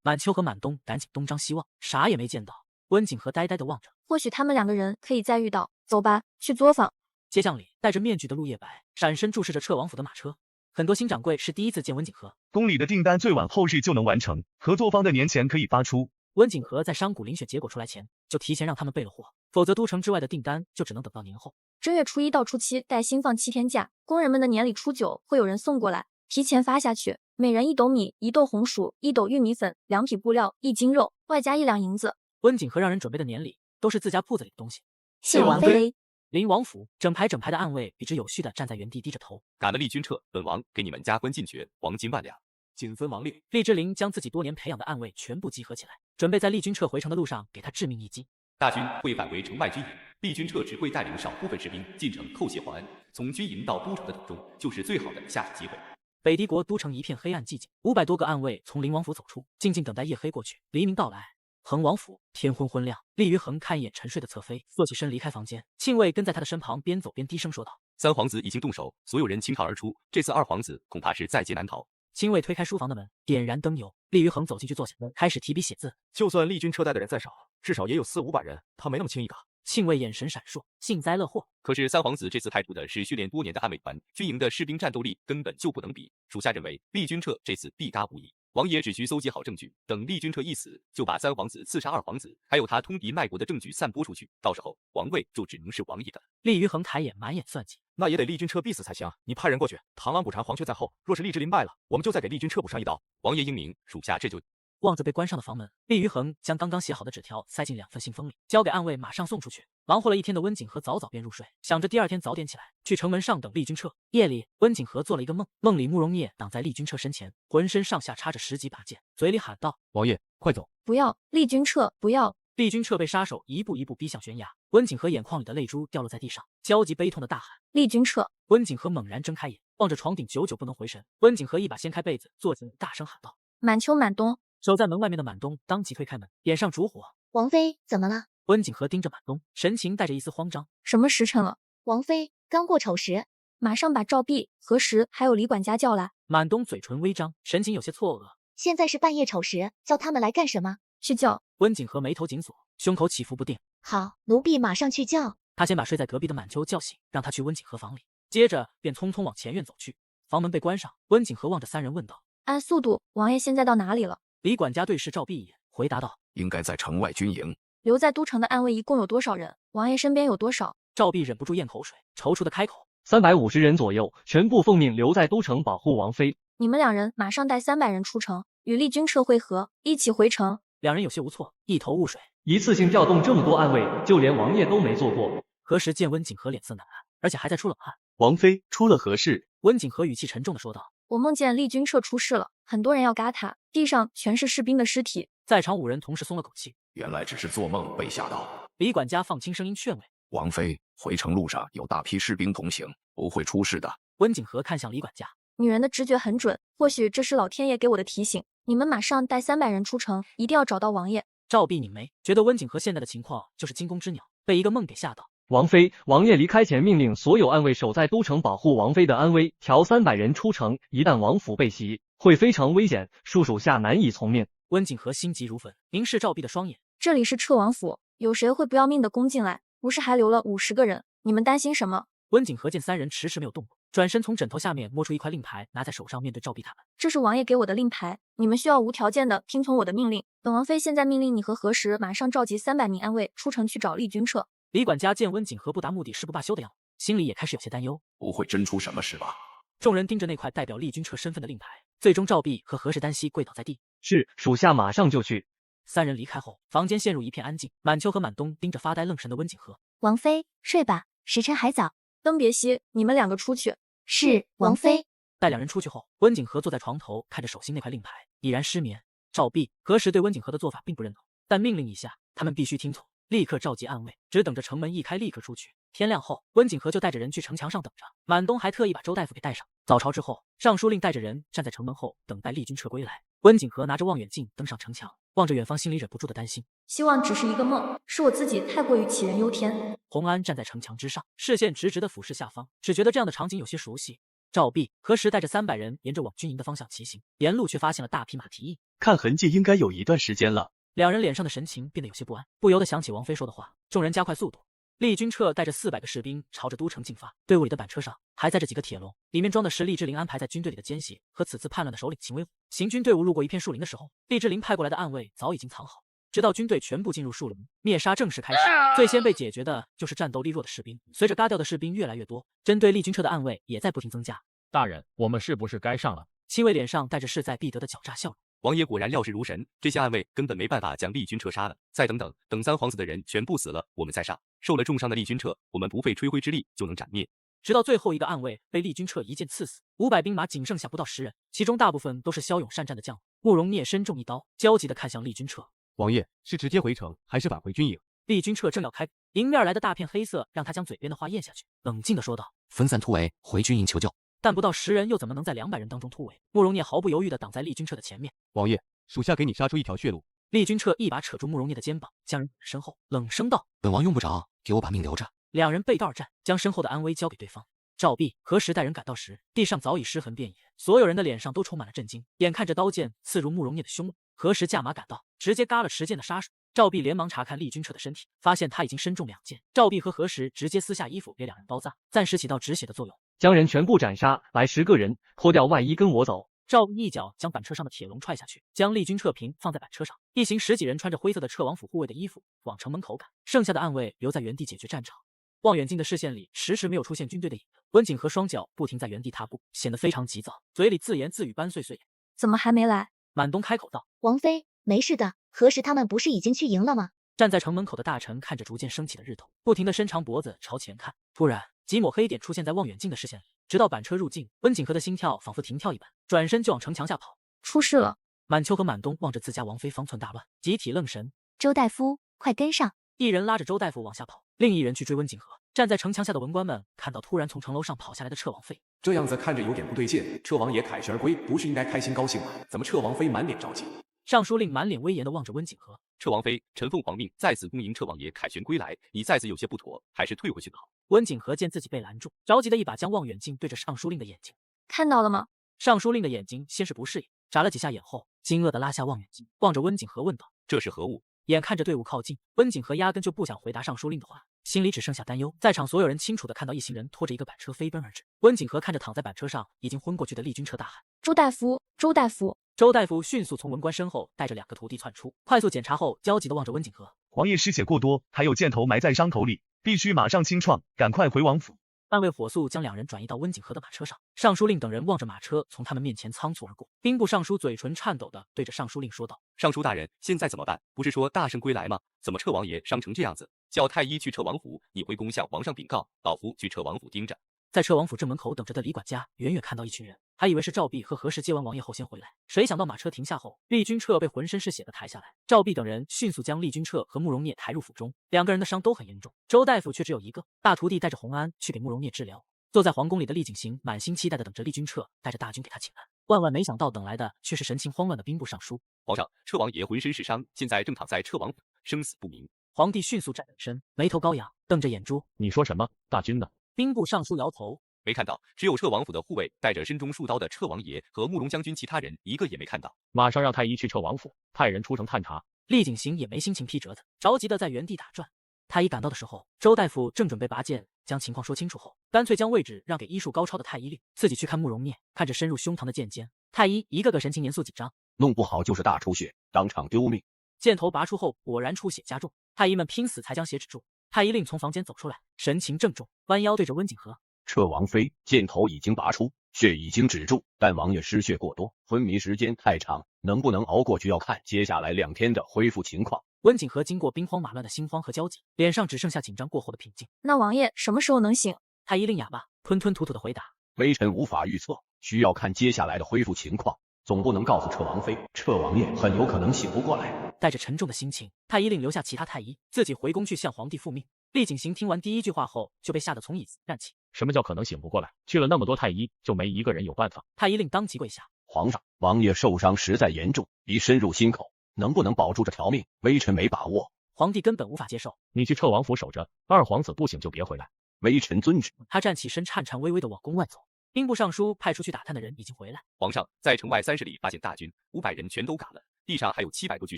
满秋和满东赶紧东张西望，啥也没见到。温景和呆呆地望着。或许他们2个人可以再遇到。走吧，去作坊。街巷里戴着面具的陆叶白闪身注视着彻王府的马车，很多新掌柜是第一次见温景和。宫里的订单最晚后日就能完成，合作方的年前可以发出。温景和在商贾遴选结果出来前就提前让他们备了货，否则都城之外的订单就只能等到年后。正月初1到初7带薪放7天假，工人们的年里初9会有人送过来，提前发下去，每人1斗米、1斗红薯、1斗玉米粉、2匹布料、1斤肉，外加1两银子。温景和让人准备的年礼都是自家铺子里的东西。谢王妃。临王府，整排的暗卫笔直有序的站在原地低着头。赶了厉君彻，本王给你们加官进爵，黄金万两。谨遵王令。厉之琳将自己多年培养的暗卫全部集合起来，准备在厉君彻回城的路上给他致命一击。大军会返回城外军营，厉君彻只会带领少部分士兵进城叩谢还恩。从军营到都城的途中，就是最好的下手机会。北狄国都城一片黑暗寂静，500多个暗卫从灵王府走出，静静等待夜黑过去，黎明到来。恒王府天昏昏亮，厉于恒看一眼沉睡的侧妃，坐起身离开房间。庆卫跟在他的身旁，边走边低声说道：“三皇子已经动手，所有人倾巢而出，这次二皇子恐怕是在劫难逃。”亲卫推开书房的门，点燃灯油。厉于恒走进去坐下，开始提笔写字。就算厉军车带的人再少，至少也有400-500人，他没那么轻易打。庆卫眼神闪烁，幸灾乐祸。可是三皇子这次派出的是训练多年的暗卫团，军营的士兵战斗力根本就不能比。属下认为厉军彻这次必嘎无疑。王爷只需搜集好证据，等厉君彻一死，就把三皇子刺杀二皇子，还有他通敌卖国的证据散播出去，到时候王位就只能是王爷的。厉于恒抬眼，满眼算计，那也得厉君彻必死才行。你派人过去，螳螂捕蝉，黄雀在后。若是厉之琳败了，我们就再给厉君彻补上一刀。王爷英明，属下这就。望着被关上的房门，厉于恒将刚刚写好的纸条塞进2份信封里，交给暗卫，马上送出去。忙活了一天的温景和早早便入睡，想着第2天早点起来去城门上等厉君彻。夜里，温景和做了一个梦，梦里慕容烨挡在厉君彻身前，浑身上下插着10几把剑，嘴里喊道：“王爷，快走！不要，厉君彻，不要！”厉君彻被杀手一步一步逼向悬崖，温景和眼眶里的泪珠掉落在地上，焦急悲痛的大喊：“厉君彻！”温景和猛然睁开眼，望着床顶，久久不能回神。温景和一把掀开被子，坐起来，大声喊道：“满秋满冬！”守在门外面的满东当即推开门，点上烛火。王妃怎么了？温景和盯着满东，神情带着一丝慌张。什么时辰了？王妃刚过丑时，马上把赵弼、何时还有李管家叫来。满东嘴唇微张，神情有些错愕。现在是半夜丑时，叫他们来干什么？去叫。温景和眉头紧锁，胸口起伏不定。好，奴婢马上去叫。他先把睡在隔壁的满秋叫醒，让他去温景和房里，接着便匆匆往前院走去。房门被关上，温景和望着3人问道：“按速度，王爷现在到哪里了？”李管家对视赵弼一眼，回答道：“应该在城外军营。”留在都城的暗卫一共有多少人？王爷身边有多少？赵弼忍不住咽口水，踌躇的开口：“350人左右，全部奉命留在都城保护王妃。”你们2人马上带300人出城，与厉君彻会合，一起回城。2人有些无措，一头雾水。一次性调动这么多暗卫，就连王爷都没做过。何时见温景和脸色难看，而且还在出冷汗。王妃出了何事？温景和语气沉重的说道：“我梦见厉君彻出事了，很多人要嘎他，地上全是士兵的尸体。”在场5人同时松了口气。原来只是做梦被吓到。李管家放轻声音劝慰：“王妃，回城路上有大批士兵同行，不会出事的。”温景和看向李管家，女人的直觉很准，或许这是老天爷给我的提醒。你们马上带300人出城，一定要找到王爷。赵弼拧眉，觉得温景和现在的情况就是惊弓之鸟，被一个梦给吓到。王妃，王爷离开前命令所有暗卫守在都城保护王妃的安危，调300人出城，一旦王府被袭，会非常危险，恕属下难以从命。温景和心急如焚，凝视赵弼的双眼。这里是彻王府，有谁会不要命的攻进来？不是还留了50个人？你们担心什么？温景和见3人迟迟没有动过，转身从枕头下面摸出一块令牌，拿在手上，面对赵弼他们：“这是王爷给我的令牌，你们需要无条件的听从我的命令。本王妃现在命令你和何时马上召集300名暗卫出城去找厉君彻。”李管家见温景和不达目的誓不罢休的样子，心里也开始有些担忧。不会真出什么事吧？众人盯着那块代表厉君彻身份的令牌，最终赵弼和何时单膝跪倒在地。是，属下马上就去。3人离开后，房间陷入一片安静。满秋和满东盯着发呆愣神的温景和。王妃，睡吧，时辰还早。灯别熄，你们2个出去。是，王妃。待2人出去后，温景和坐在床头，看着手心那块令牌，已然失眠。赵弼、何时对温景和的做法并不认同，但命令一下，他们必须听从。立刻召集暗卫，只等着城门一开，立刻出去。天亮后，温景和就带着人去城墙上等着。满东还特意把周大夫给带上。早朝之后，尚书令带着人站在城门后，等待厉君彻归来。温景和拿着望远镜登上城墙，望着远方，心里忍不住的担心。希望只是一个梦，是我自己太过于杞人忧天。洪安站在城墙之上，视线直直的俯视下方，只觉得这样的场景有些熟悉。赵弼、何时带着300人沿着往军营的方向骑行，沿路却发现了大批马蹄印，看痕迹应该有一段时间了。 2人脸上的神情变得有些不安，不由得想起王妃说的话，众人加快速度。厉君彻带着400个士兵朝着都城进发，队伍里的板车上还载着几个铁笼，里面装的是厉志玲安排在军队里的奸细和此次叛乱的首领秦威虎。行军队伍路过一片树林的时候，厉志玲派过来的暗卫早已经藏好，直到军队全部进入树林，灭杀正式开始。最先被解决的就是战斗力弱的士兵，随着嘎掉的士兵越来越多，针对厉君彻的暗卫也在不停增加。大人，我们是不是该上了？秦伟脸上带着势在必得的狡诈笑容。王爷果然料事如神，这些暗卫根本没办法将厉君彻杀了。再等等，等三皇子的人全部死了，我们再上。受了重伤的厉君彻，我们不费吹灰之力就能斩灭。直到最后一个暗卫被厉君彻一剑刺死，500兵马仅剩下不到10人，其中大部分都是骁勇善战的将领。慕容聂身中一刀，焦急地看向厉君彻。王爷是直接回城，还是返回军营？厉君彻正要开，迎面来的大片黑色让他将嘴边的话咽下去，冷静地说道：“分散突围，回军营求救。”但不到10人又怎么能在200人当中突围？慕容聂毫不犹豫地挡在厉君彻的前面。王爷，属下给你杀出一条血路。厉君彻一把扯住慕容聂的肩膀，将人身后，冷声道：“本王用不着，给我把命留着。”两人背道而战，将身后的安危交给对方。赵弼、何时带人赶到时，地上早已尸横遍野，所有人的脸上都充满了震惊。眼看着刀剑刺入慕容聂的胸膛，何时驾马赶到，直接嘎了持剑的杀手。赵弼连忙查看厉君彻的身体，发现他已经身中2剑。赵弼和何时直接撕下衣服给两人包扎，暂时起到止血的作用。将人全部斩杀，来10个人，脱掉外衣跟我走。赵弼一脚将板车上的铁笼踹下去，将厉君彻平放在板车上。一行10几人穿着灰色的彻王府护卫的衣服往城门口赶，剩下的暗卫留在原地解决战场。望远镜的视线里迟迟没有出现军队的影子，温景和双脚不停在原地踏步，显得非常急躁，嘴里自言自语般碎碎。怎么还没来？满东开口道：“王妃，没事的，何时他们不是已经去营了吗？”站在城门口的大臣看着逐渐升起的日头，不停地伸长脖子朝前看。突然，几抹黑点出现在望远镜的视线里，直到板车入境，温景和的心跳仿佛停跳一般，转身就往城墙下跑。出事了！满秋和满东望着自家王妃方寸大乱，集体愣神。周大夫，快跟上！一人拉着周大夫往下跑，另一人去追温景和。站在城墙下的文官们看到突然从城楼上跑下来的彻王妃，这样子看着有点不对劲。彻王爷凯旋而归，不是应该开心高兴吗？怎么彻王妃满脸着急？尚书令满脸威严地望着温景和。彻王妃，臣奉皇命再次恭迎彻王爷凯旋归来，你再次有些不妥，还是退回去的好。温景和见自己被拦住，着急的一把将望远镜对着尚书令的眼睛。看到了吗？尚书令的眼睛先是不适应，眨了几下眼后，惊愕地拉下望远镜，望着温景和问道：“这是何物？”眼看着队伍靠近，温景和压根就不想回答尚书令的话，心里只剩下担忧。在场所有人清楚地看到一行人拖着一个板车飞奔而至。温景和看着躺在板车上已经昏过去的厉君彻大喊：“周大夫，周大夫！”周大夫迅速从文官身后带着2个徒弟窜出，快速检查后，焦急地望着温景和。王爷失血过多，还有箭头埋在伤口里，必须马上清创，赶快回王府。暗卫火速将2人转移到温景和的马车上。尚书令等人望着马车从他们面前仓促而过。兵部尚书嘴唇颤抖地对着尚书令说道：“尚书大人，现在怎么办？不是说大圣归来吗？怎么彻王爷伤成这样子？叫太医去彻王府，你回宫向皇上禀告，老夫去彻王府盯着。”在彻王府正门口等着的李管家远远看到一群人，还以为是赵弼和何时接完王爷后先回来，谁想到马车停下后，厉君彻被浑身是血的抬下来。赵弼等人迅速将厉君彻和慕容聂抬入府中，2个人的伤都很严重，周大夫却只有1个。大徒弟带着洪安去给慕容聂治疗。坐在皇宫里的厉景行满心期待的等着厉君彻带着大军给他请安，万万没想到等来的却是神情慌乱的兵部尚书。皇上，彻王爷浑身是伤，现在正躺在彻王府，生死不明。皇帝迅速站起身，眉头高扬，瞪着眼珠：“你说什么？大军呢？”兵部尚书摇头：“没看到，只有彻王府的护卫带着身中数刀的彻王爷和慕容将军，其他人一个也没看到。马上让太医去彻王府，派人出城探查。”厉景行也没心情批折子，着急的在原地打转。太医赶到的时候，周大夫正准备拔剑将情况说清楚后，干脆将位置让给医术高超的太医令，自己去看慕容聂。看着深入胸膛的剑尖，太医一个个神情严肃紧张，弄不好就是大出血，当场丢命。箭头拔出后，果然出血加重，太医们拼死才将血止住。太医令从房间走出来，神情郑重，弯腰对着温景和：“彻王妃，箭头已经拔出，血已经止住，但王爷失血过多，昏迷时间太长，能不能熬过去要看接下来2天的恢复情况。”温景和经过兵荒马乱的心慌和焦急，脸上只剩下紧张过后的平静。那王爷什么时候能醒？太医令哑巴，吞吞吐吐的回答：“微臣无法预测，需要看接下来的恢复情况，总不能告诉彻王妃，彻王爷很有可能醒不过来。”带着沉重的心情，太医令留下其他太医，自己回宫去向皇帝复命。厉景行听完第1句话后，就被吓得从椅子站起。什么叫可能醒不过来？去了那么多太医，就没一个人有办法？太医令当即跪下：“皇上，王爷受伤实在严重，已深入心口，能不能保住这条命？微臣没把握。”皇帝根本无法接受。你去彻王府守着，二皇子不醒就别回来。微臣遵旨。他站起身，颤颤巍巍地往宫外走。兵部尚书派出去打探的人已经回来。皇上，在城外30里发现大军500人全都嘎了，地上还有700多具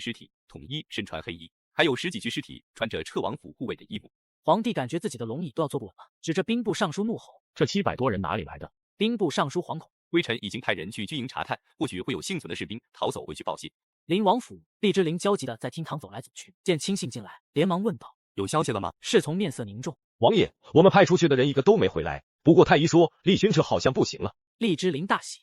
尸体，统一身穿黑衣，还有10几具尸体穿着彻王府护卫的衣服。皇帝感觉自己的龙椅都要坐不稳了，指着兵部尚书怒吼：“这700多人哪里来的？”兵部尚书惶恐，微臣已经派人去军营查探，或许会有幸存的士兵逃走回去报信。林王府，厉之灵焦急的在厅堂走来走去，见亲信进来，连忙问道：“有消息了吗？”侍从面色凝重：“王爷，我们派出去的人一个都没回来。不过太医说厉军彻好像不行了。”厉之灵大喜：“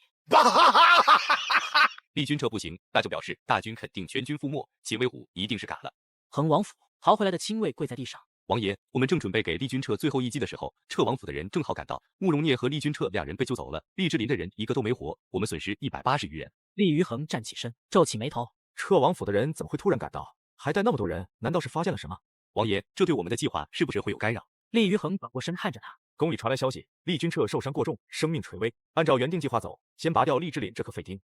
厉军彻不行，那就表示大军肯定全军覆没，秦威虎一定是嘎了。”恒王府，逃回来的亲卫跪在地上：“王爷，我们正准备给厉军彻最后一击的时候，彻王府的人正好赶到，慕容聂和厉军彻2人被救走了，厉之林的人一个都没活，我们损失180余人。”厉于恒站起身，皱起眉头：“彻王府的人怎么会突然赶到？还带那么多人？难道是发现了什么？”王爷，这对我们的计划是不是会有干扰？厉于恒转过身看着他：“宫里传来消息，厉军彻受伤过重，生命垂危。按照原定计划走，先拔掉厉之林这颗废钉。”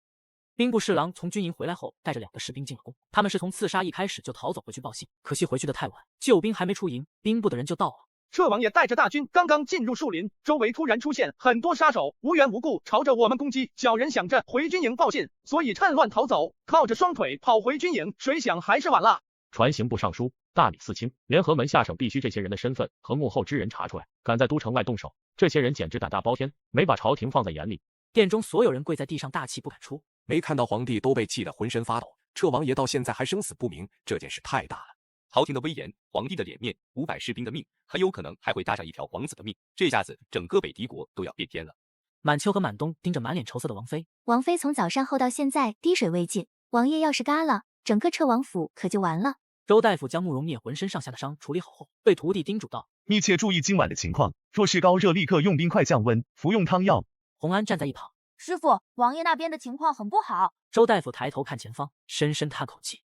兵部侍郎从军营回来后，带着2个士兵进了宫。他们是从刺杀一开始就逃走回去报信，可惜回去的太晚，救兵还没出营，兵部的人就到了。彻王爷带着大军刚刚进入树林，周围突然出现很多杀手，无缘无故朝着我们攻击。小人想着回军营报信，所以趁乱逃走，靠着双腿跑回军营，谁想还是晚了。传刑部尚书大理寺卿联合门下省必须这些人的身份和幕后之人查出来，敢在都城外动手，这些人简直胆大包天，没把朝廷放在眼里。殿中所有人跪在地上，大气不敢出。没看到皇帝都被气得浑身发抖，彻王爷到现在还生死不明，这件事太大了。朝廷的威严，皇帝的脸面，500士兵的命，很有可能还会搭上一条皇子的命，这下子整个北狄国都要变天了。满秋和满冬盯着满脸愁色的王妃，王妃从早膳后到现在滴水未进，王爷要是嘎了，整个彻王府可就完了。周大夫将慕容聂浑身上下的伤处理好后，对徒弟叮嘱道：“密切注意今晚的情况，若是高热，立刻用冰块降温，服用汤药。”洪安站在一旁：“师傅，王爷那边的情况很不好。”周大夫抬头看前方，深深叹口气。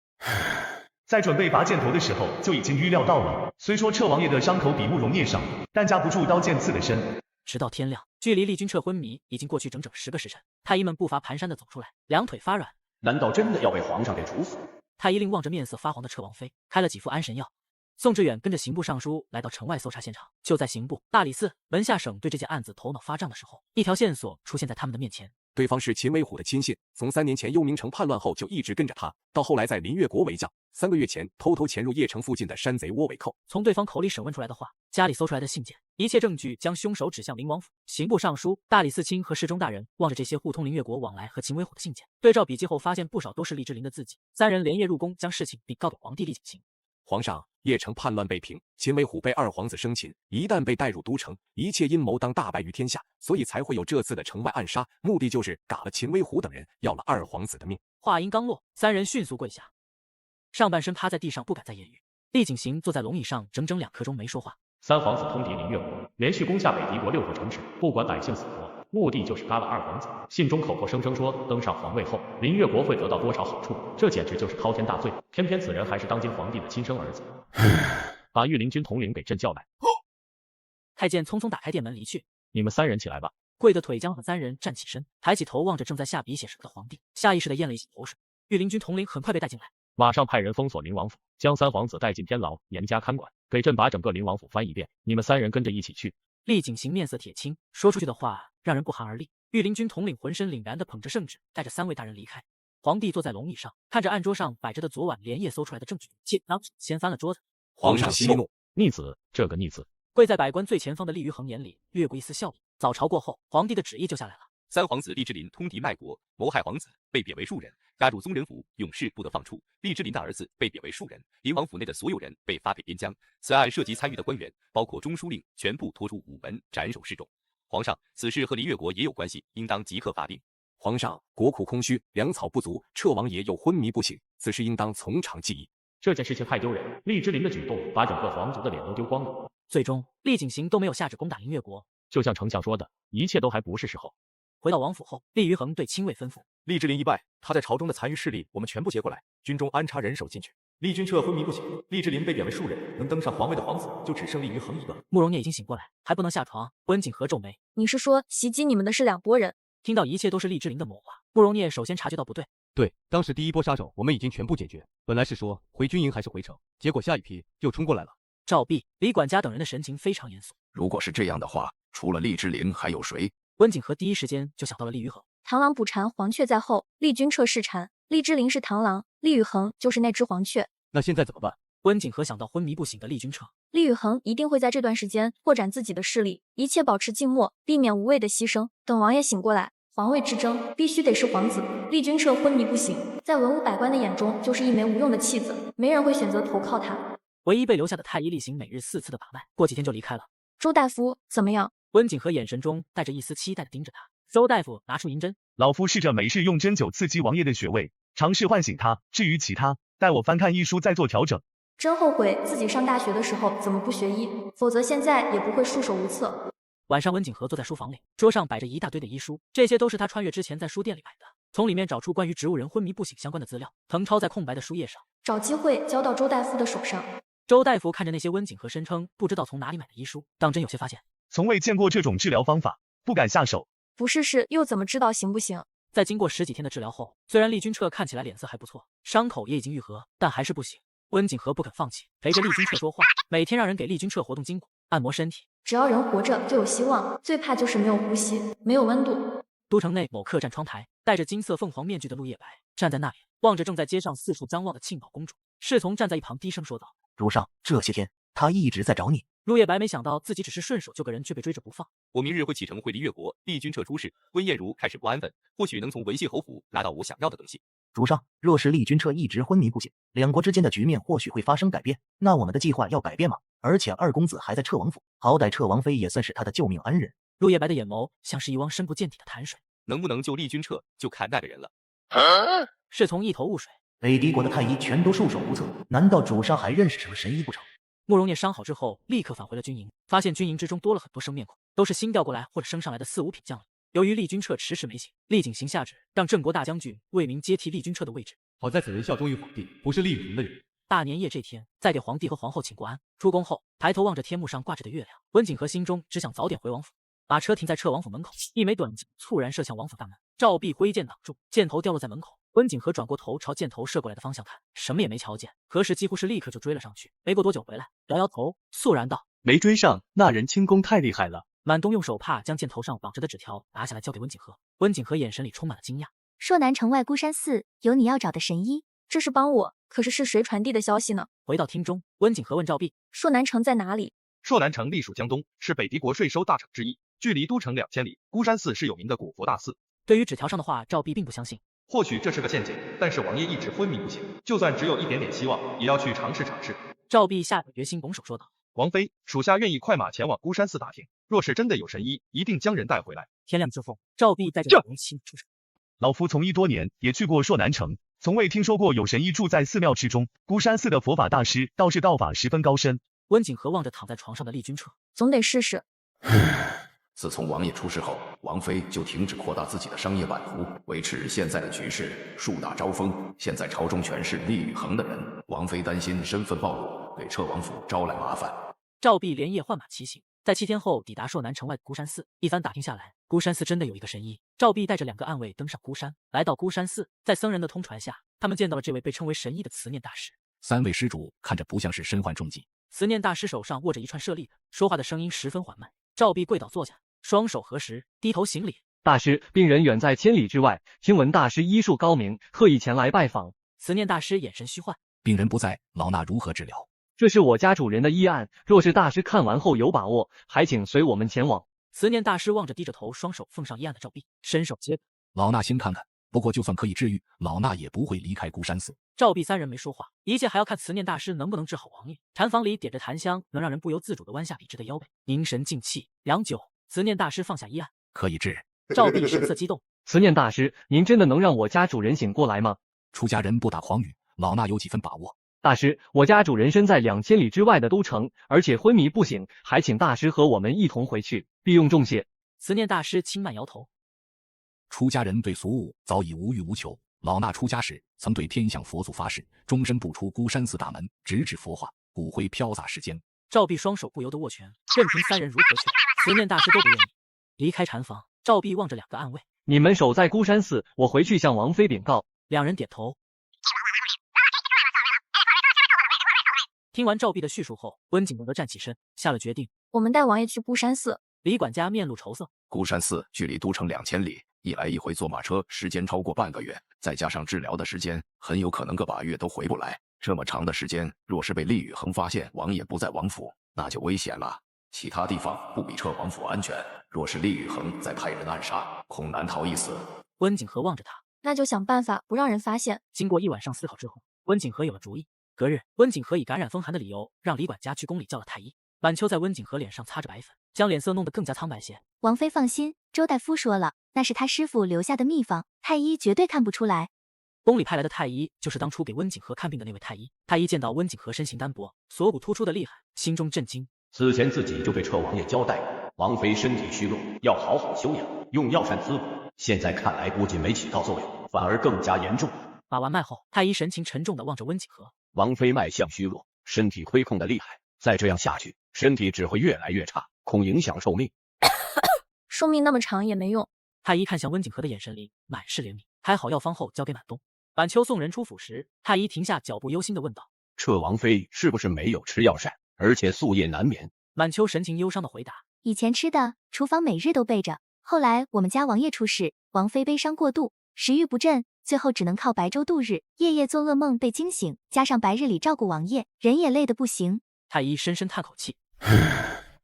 在准备拔箭头的时候，就已经预料到了。虽说彻王爷的伤口比慕容聂少，但架不住刀剑刺得深。直到天亮，距离厉军彻昏迷已经过去整整10个时辰。太医们步伐蹒跚地走出来，两腿发软。难道真的要被皇上给处死？太医令望着面色发黄的彻王妃，开了几副安神药。宋志远跟着刑部尚书来到城外搜查现场。就在刑部、大理寺、门下省对这件案子头脑发胀的时候，一条线索出现在他们的面前。对方是秦威虎的亲信，从3年前幽冥城叛乱后就一直跟着他，到后来在林越国为将，3个月前偷偷潜入邺城附近的山贼窝尾寇。从对方口里审问出来的话，家里搜出来的信件，一切证据将凶手指向林王府。刑部尚书、大理寺卿和侍中大人望着这些互通林越国往来和秦威虎的信件，对照笔记后发现不少都是厉之林的字迹。3人连夜入宫，将事情禀告给皇帝厉景行。皇上，邺城叛乱被平，秦威虎被2皇子生擒，一旦被带入都城，一切阴谋当大白于天下，所以才会有这次的城外暗杀，目的就是嘎了秦威虎等人，要了2皇子的命。话音刚落，3人迅速跪下，上半身趴在地上，不敢再言语。厉景行坐在龙椅上整整2刻钟没说话。3皇子通敌林越国，连续攻下北狄国6座城池，不管百姓死活，目的就是嘎了2皇子。信中口口声声说登上皇位后，林越国会得到多少好处，这简直就是滔天大罪。偏偏此人还是当今皇帝的亲生儿子。把御林军统领给朕叫来。太监匆匆打开殿门离去。你们3人起来吧。跪得腿僵的3人站起身，抬起头望着正在下笔写什么的皇帝，下意识地咽了一些口水。御林军统领很快被带进来，马上派人封锁林王府，将3皇子带进天牢，严加看管。给朕把整个林王府翻一遍，你们3人跟着一起去。厉景行面色铁青，说出去的话让人不寒而栗。御林军统领浑身凛然地捧着圣旨，带着3位大人离开。皇帝坐在龙椅上，看着案桌上摆着的昨晚连夜搜出来的证据，先翻了桌子。皇上息怒，逆子，这个逆子！跪在百官最前方的厉于恒眼里掠过一丝笑意。早朝过后，皇帝的旨意就下来了。3皇子厉之林通敌卖国，谋害皇子，被贬为庶人，押入宗人府，永世不得放出。厉之林的儿子被贬为庶人，林王府内的所有人被发配边疆。此案涉及参与的官员，包括中书令，全部拖出午门斩首示众。皇上，此事和林越国也有关系，应当即刻发兵。皇上，国库空虚，粮草不足，彻王爷又昏迷不醒，此事应当从长计议。这件事情太丢人，厉之林的举动把整个皇族的脸都丢光了。最终，厉景行都没有下旨攻打林越国。就像丞相说的，一切都还不是时候。回到王府后，厉于恒对亲卫吩咐：厉之林一败，他在朝中的残余势力我们全部接过来，军中安插人手进去。厉军彻昏迷不醒，厉之林被贬为庶人，能登上皇位的皇子就只剩厉于恒一个。慕容聂已经醒过来，还不能下床。温景和皱眉：你是说袭击你们的是2拨人？听到一切都是厉之林的谋划，慕容聂首先察觉到不对。对，当时第一波杀手我们已经全部解决，本来是说回军营还是回城，结果下一批又冲过来了。赵弼、李管家等人的神情非常严肃。如果是这样的话，除了厉之林还有谁？温景和第一时间就想到了厉于恒。螳螂捕蝉，黄雀在后，厉军彻是蝉，厉之林是螳螂，厉宇恒就是那只黄雀。那现在怎么办？温景和想到昏迷不醒的厉君彻，厉雨恒一定会在这段时间拓展自己的势力，一切保持静默，避免无谓的牺牲。等王爷醒过来，皇位之争必须得是皇子。厉君彻昏迷不醒，在文武百官的眼中就是一枚无用的弃子，没人会选择投靠他。唯一被留下的太医例行每日4次的把脉，过几天就离开了。周大夫怎么样？温景和眼神中带着一丝期待的盯着他。周大夫拿出银针，老夫试着没事用针灸刺激王爷的穴位，尝试唤醒他。至于其他，待我翻看医书再做调整。真后悔自己上大学的时候怎么不学医，否则现在也不会束手无策。晚上，温景和坐在书房里，桌上摆着一大堆的医书，这些都是他穿越之前在书店里买的。从里面找出关于植物人昏迷不醒相关的资料，誊抄在空白的书页上，找机会交到周大夫的手上。周大夫看着那些温景和声称不知道从哪里买的医书，当真有些发现，从未见过这种治疗方法，不敢下手。不试试又怎么知道行不行？在经过10几天的治疗后，虽然厉君彻看起来脸色还不错，伤口也已经愈合，但还是不行。温景和不肯放弃，陪着厉君彻说话，每天让人给厉君彻活动筋骨，按摩身体。只要人活着就有希望，最怕就是没有呼吸，没有温度。都城内某客栈窗台，戴着金色凤凰面具的陆夜白站在那里，望着正在街上四处张望的庆宝公主。侍从站在一旁低声说道：“主上，这些天他一直在找你。”陆夜白没想到自己只是顺手救个人，却被追着不放。我明日会启程会离越国，厉君彻出事，温燕如开始不安分，或许能从文信侯府拿到我想要的东西。主上，若是厉君彻一直昏迷不醒，两国之间的局面或许会发生改变。那我们的计划要改变吗？而且二公子还在彻王府，好歹彻王妃也算是他的救命恩人。陆夜白的眼眸像是一汪深不见底的潭水。能不能救厉君彻，就看那个人了。侍从一头雾水，北狄国的太医全都束手无策，难道主上还认识什么神医不成？慕容烨伤好之后，立刻返回了军营，发现军营之中多了很多生面孔，都是新调过来或者升上来的4、5品将领。由于厉君彻迟迟没醒，厉景行下旨让郑国大将军魏明接替厉君彻的位置。好在此人效忠于皇帝，不是厉雨恒的人。大年夜这天，在给皇帝和皇后请过安，出宫后抬头望着天幕上挂着的月亮，温景和心中只想早点回王府。把车停在彻王府门口，一枚短箭猝然射向王府大门，赵壁挥剑挡住，箭头掉落在门口。温景和转过头朝箭头射过来的方向看，什么也没瞧见。何时几乎是立刻就追了上去，没过多久回来，摇摇头，肃然道：“没追上，那人轻功太厉害了。”满东用手帕将箭头上绑着的纸条拿下来交给温景和，温景和眼神里充满了惊讶。朔南城外孤山寺有你要找的神医，这是帮我，可是谁传递的消息呢？回到厅中，温景和问赵壁：“朔南城在哪里？”朔南城隶属江东，是北狄国税收大城之一，距离都城2000里。孤山寺是有名的古佛大寺。对于纸条上的话，赵壁并不相信。或许这是个陷阱，但是王爷一直昏迷不醒，就算只有一点点希望，也要去尝试尝试。赵壁下决心，拱手说道：“王妃，属下愿意快马前往孤山寺打听，若是真的有神医，一定将人带回来。”天亮之后，赵壁带着龙亲出城。老夫从医多年，也去过朔南城，从未听说过有神医住在寺庙之中。孤山寺的佛法大师倒是道法十分高深。温景和望着躺在床上的厉君彻，总得试试。自从王爷出事后，王妃就停止扩大自己的商业版图，维持现在的局势，树大招风。现在朝中全是厉雨恒的人，王妃担心身份暴露，给彻王府招来麻烦。赵壁连夜换马骑行，在7天后抵达朔南城外的孤山寺。一番打听下来，孤山寺真的有一个神医。赵壁带着2个暗卫登上孤山，来到孤山寺，在僧人的通传下，他们见到了这位被称为神医的慈念大师。3位施主看着不像是身患重疾。慈念大师手上握着一串舍利，说话的声音十分缓慢。赵壁跪倒坐下，双手合十，低头行礼。大师，病人远在千里之外，听闻大师医术高明，特意前来拜访。慈念大师眼神虚幻，病人不在，老衲如何治疗？这是我家主人的医案，若是大师看完后有把握，还请随我们前往。慈念大师望着低着头，双手奉上医案的赵壁，伸手接。老衲先看看。不过就算可以治愈，老衲也不会离开孤山寺。赵壁3人没说话，一切还要看慈念大师能不能治好王爷。禅房里点着檀香，能让人不由自主地弯下笔直的腰背，凝神静气。良久，慈念大师放下医案，可以治。赵壁神色激动，慈念大师，您真的能让我家主人醒过来吗？出家人不打诳语，老衲有几分把握。大师，我家主人身在2000里之外的都城，而且昏迷不醒，还请大师和我们一同回去，必用重谢。慈念大师轻慢摇头。出家人对俗物早已无欲无求，老衲出家时曾对天象佛祖发誓，终身不出孤山寺大门，直至佛化，骨灰飘洒世间。赵壁双手不由得握拳，任凭3人如何劝，慈念大师都不愿意。离开禅房，赵壁望着2个暗卫，你们守在孤山寺，我回去向王妃禀告。 2人点头。听完赵壁的叙述后，温景德站起身，下了决定：我们带王爷去孤山寺。李管家面露愁色。孤山寺距离都城2000里，一来一回坐马车时间超过半个月，再加上治疗的时间，很有可能个把月都回不来。这么长的时间，若是被厉雨恒发现王爷不在王府，那就危险了。其他地方不比彻王府安全，若是厉雨恒再派人暗杀，恐难逃一死。温景和望着他，那就想办法不让人发现。经过一晚上思考之后，温景和有了主意。隔日，温景和以感染风寒的理由，让李管家去宫里叫了太医。晚秋在温景和脸上擦着白粉，将脸色弄得更加苍白些。王妃放心，周大夫说了，那是他师傅留下的秘方，太医绝对看不出来。宫里派来的太医就是当初给温景和看病的那位太医。太医见到温景和身形单薄，锁骨突出的厉害，心中震惊。此前自己就对彻王爷交代过，王妃身体虚弱，要好好休养，用药膳滋补。现在看来不仅没起到作用，反而更加严重。把完脉后，太医神情沉重地望着温景和。王妃脉象虚弱，身体亏空的厉害，再这样下去，身体只会越来越差，恐影响寿命。寿命那么长也没用。太医看向温景和的眼神里满是怜悯，还好药方后交给满东。晚秋送人出府时，太医停下脚步，忧心地问道：“彻王妃是不是没有吃药膳，而且夙夜难眠？”满秋神情忧伤地回答：“以前吃的，厨房每日都备着。后来我们家王爷出事，王妃悲伤过度，食欲不振，最后只能靠白粥度日，夜夜做噩梦被惊醒，加上白日里照顾王爷，人也累得不行。”太医深深叹口气：“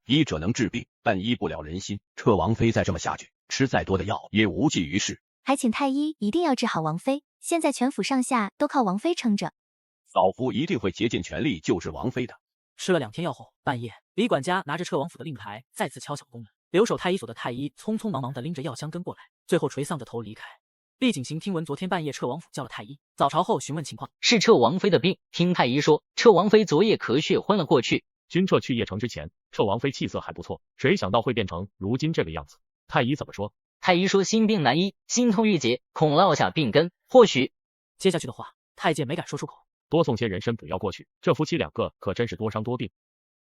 医者能治病，但医不了人心。彻王妃再这么下去，吃再多的药也无济于事。还请太医一定要治好王妃，现在全府上下都靠王妃撑着。”嫂夫一定会竭尽全力救治王妃的。吃了2天药后，半夜，李管家拿着彻王府的令牌再次敲响宫门。留守太医所的太医匆匆忙忙地拎着药箱跟过来，最后垂丧着头离开。厉景行听闻昨天半夜彻王府叫了太医，早朝后询问情况，是彻王妃的病。听太医说，彻王妃昨夜咳血昏了过去。君彻去邺城之前，彻王妃气色还不错，谁想到会变成如今这个样子？太医怎么说？太医说心病难医，心痛郁结，恐落下病根。或许接下去的话，太监没敢说出口。多送些人参补药过去，这夫妻2个可真是多伤多病。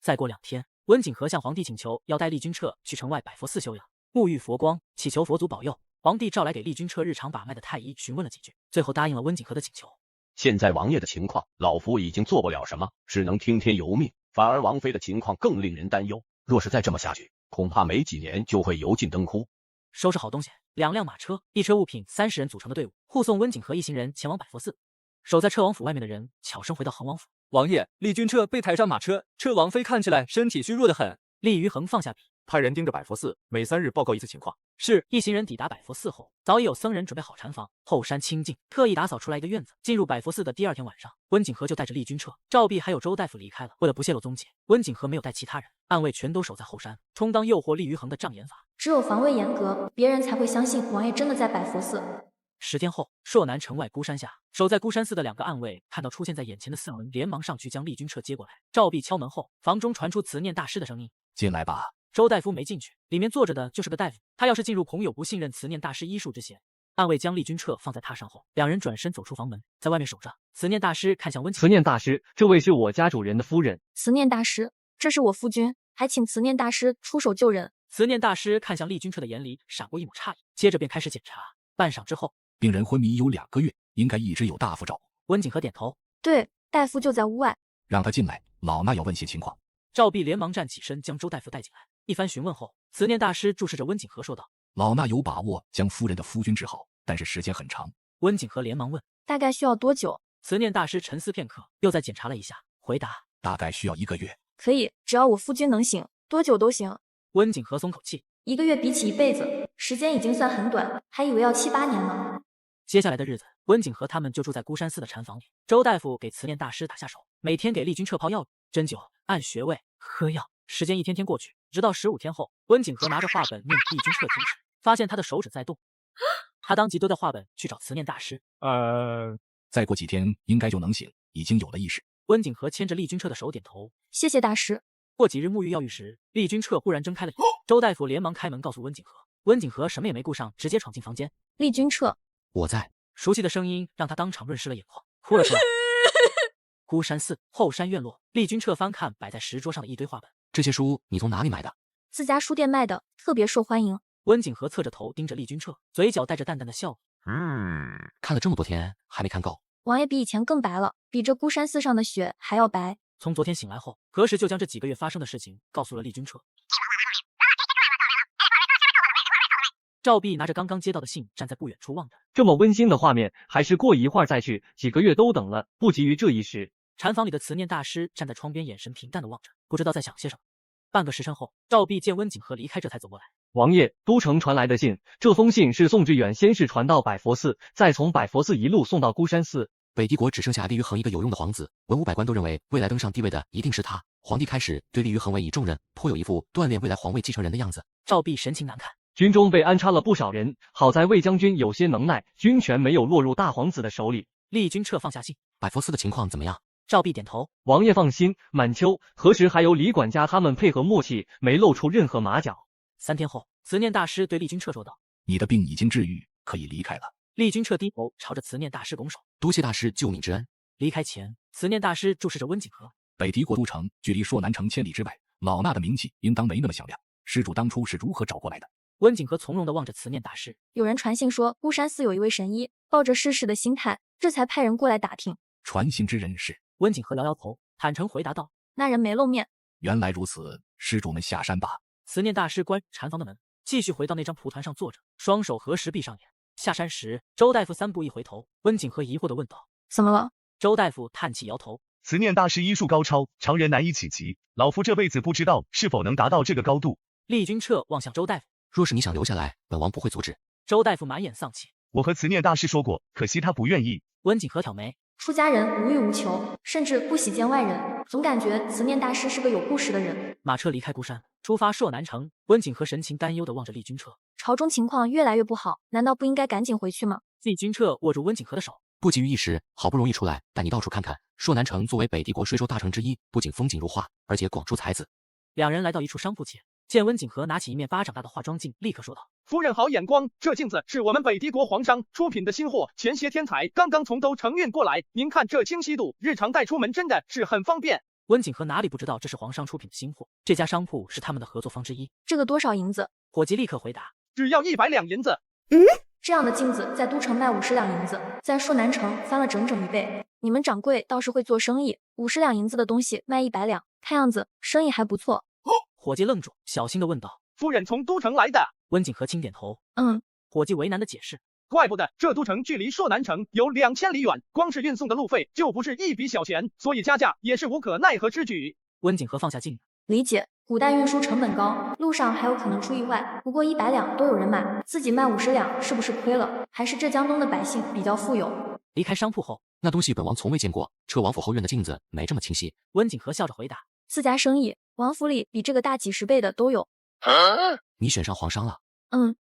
再过2天，温景和向皇帝请求要带厉君彻去城外百佛寺休养，沐浴佛光，祈求佛祖保佑。皇帝召来给厉君彻日常把脉的太医询问了几句，最后答应了温景和的请求。现在王爷的情况，老夫已经做不了什么，只能听天由命。反而王妃的情况更令人担忧，若是再这么下去，恐怕没几年就会油尽灯枯。收拾好东西，2辆马车，一车物品，30人组成的队伍，护送温景和一行人前往百佛寺。守在彻王府外面的人悄声回到恒王府：“王爷，厉君彻被抬上马车，彻王妃看起来身体虚弱得很。”厉于恒放下笔，派人盯着百佛寺，每3日报告一次情况。是。一行人抵达百佛寺后，早已有僧人准备好禅房，后山清静，特意打扫出来一个院子。进入百佛寺的第2天晚上，温景和就带着厉君彻、赵弼还有周大夫离开了。为了不泄露踪迹，温景和没有带其他人，暗卫全都守在后山，充当诱惑厉于恒的障眼法。只有防卫严格，别人才会相信王爷真的在百佛寺。10天后，朔南城外孤山下，守在孤山寺的2个暗卫看到出现在眼前的僧人，连忙上去将厉君彻接过来。赵弼敲门后，房中传出慈念大师的声音：“进来吧。”周大夫没进去，里面坐着的就是个大夫。他要是进入，恐有不信任慈念大师医术之嫌。暗卫将厉君彻放在榻上后，2人转身走出房门，在外面守着。慈念大师看向温景和：“慈念大师，这位是我家主人的夫人。”慈念大师，这是我夫君，还请慈念大师出手救人。慈念大师看向厉君彻的眼里闪过一抹诧异，接着便开始检查。半晌之后，病人昏迷有2个月，应该一直有大夫照顾。温景和点头：“对，大夫就在屋外。”让他进来，老衲要问些情况。赵弼连忙站起身，将周大夫带进来。一番询问后，慈念大师注视着温景和说道：“老衲有把握将夫人的夫君治好，但是时间很长。”温景和连忙问：“大概需要多久？”慈念大师沉思片刻，又再检查了一下，回答：“大概需要1个月。”可以，只要我夫君能行，多久都行。温景和松口气，1个月比起一辈子，时间已经算很短，还以为要7、8年呢。接下来的日子，温景和他们就住在孤山寺的禅房里。周大夫给慈念大师打下手，每天给厉君彻泡药、针灸、按穴位、喝药。时间一天天过去，直到15天后，温景和拿着画本念厉君彻经史，发现他的手指在动。他当即丢掉画本去找慈念大师：“再过几天应该就能醒，已经有了意识。”温景和牵着厉君彻的手点头：“谢谢大师。”过几日沐浴药浴时，厉君彻忽然睁开了眼。周大夫连忙开门告诉温景和，温景和什么也没顾上，直接闯进房间。厉君彻，我在。熟悉的声音让他当场润湿了眼眶，哭了出来。孤山寺后山院落，厉君彻翻看摆在石桌上的一堆画本。这些书你从哪里买的？自家书店卖的，特别受欢迎。温景和侧着头盯着厉君彻，嘴角带着淡淡的笑意。看了这么多天还没看够。王爷比以前更白了，比这孤山寺上的雪还要白。从昨天醒来后，何时就将这几个月发生的事情告诉了厉君彻。赵弼拿着刚刚接到的信，站在不远处望着。这么温馨的画面，还是过一会儿再去。几个月都等了，不急于这一时。禅房里的慈念大师站在窗边，眼神平淡的望着，不知道在想些什么。半个时辰后，赵弼见温景和离开，这才走过来。王爷，都城传来的信，这封信是宋志远先是传到百佛寺，再从百佛寺一路送到孤山寺。北狄国只剩下利于衡一个有用的皇子，文武百官都认为未来登上帝位的一定是他。皇帝开始对利于衡委以重任，颇有一副锻炼未来皇位继承人的样子。赵弼神情难看。军中被安插了不少人，好在魏将军有些能耐，军权没有落入大皇子的手里。厉君彻放下信，百佛寺的情况怎么样？赵弼点头。王爷放心，满秋、何时还有李管家他们配合默契，没露出任何马脚。3天后，慈念大师对厉君彻说道：“你的病已经治愈，可以离开了。”厉君彻低头朝着慈念大师拱手：“多谢大师救命之恩。”离开前，慈念大师注视着温景和。北狄国都城距离朔南城千里之外，老衲的名气应当没那么响亮。施主当初是如何找过来的？温景和从容地望着慈念大师。有人传信说孤山寺有一位神医，抱着试试的心态，这才派人过来打听。传信之人是？温景和摇摇头，坦诚回答道：“那人没露面。”原来如此，施主们下山吧。慈念大师关禅房的门，继续回到那张蒲团上坐着，双手合十，闭上眼。下山时，周大夫3步一回头，温景和疑惑地问道：“怎么了？”周大夫叹气摇头：“慈念大师医术高超，常人难以企及，老夫这辈子不知道是否能达到这个高度。”厉君彻望向周大夫：“若是你想留下来，本王不会阻止。”周大夫满眼丧气：“我和慈念大师说过，可惜他不愿意。”温景和挑眉：“出家人无欲无求，甚至不喜见外人，总感觉慈念大师是个有故事的人。”马车离开孤山，出发朔南城。温景和神情担忧地望着厉君彻：“朝中情况越来越不好，难道不应该赶紧回去吗？”厉君彻握住温景和的手：“不急于一时，好不容易出来，带你到处看看。朔南城作为北狄国税收大城之一，不仅风景如画，而且广出才子。”两人来到一处商铺前，见温景和拿起一面巴掌大的化妆镜，立刻说道：“夫人好眼光，这镜子是我们北狄国皇商出品的新货，前些天才刚刚从都城运过来。您看这清晰度，日常带出门真的是很方便。”温景和哪里不知道这是皇商出品的新货，这家商铺是他们的合作方之一。这个多少银子？伙计立刻回答：“只要100两银子。”这样的镜子在都城卖50两银子，在朔南城翻了整整1倍。你们掌柜倒是会做生意，50两银子的东西卖100两，看样子生意还不错。伙计愣住，小心地问道：“夫人从都城来的？”温景和轻点头：“嗯。”伙计为难地解释：“怪不得，这都城距离朔南城有2000里远，光是运送的路费就不是一笔小钱，所以加价也是无可奈何之举。”温景和放下镜：“理解，古代运输成本高，路上还有可能出意外。不过100两都有人买，自己卖50两是不是亏了？还是这江东的百姓比较富有？”离开商铺后，那东西本王从未见过，彻王府后院的镜子没这么清晰。温景和笑着回答：“自家生意，王府里比这个大几10倍的都有。”你选上皇商了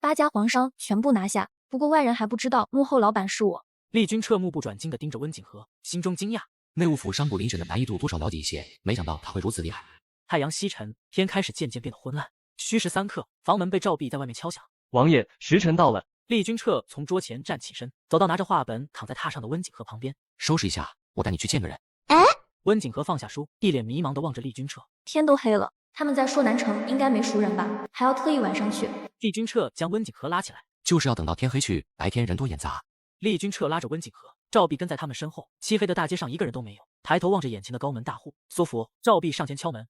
？8家皇商全部拿下，不过外人还不知道幕后老板是我。厉君彻目不转睛地盯着温景和，心中惊讶。内务府商部遴选的难易度多少了解一些，没想到他会如此厉害。太阳西沉，天开始渐渐变得昏暗。虚时3刻，房门被赵弼在外面敲响。王爷，时辰到了。厉君彻从桌前站起身，走到拿着画本躺在榻上的温景和旁边。收拾一下，我带你去见个人。温景和放下书，一脸迷茫地望着厉君彻。天都黑了，他们在朔南城应该没熟人吧？还要特意晚上去？厉君彻将温景和拉起来，就是要等到天黑去，白天人多眼杂。厉君彻拉着温景和，赵弼跟在他们身后。漆黑的大街上一个人都没有，抬头望着眼前的高门大户，苏府。赵弼上前敲门，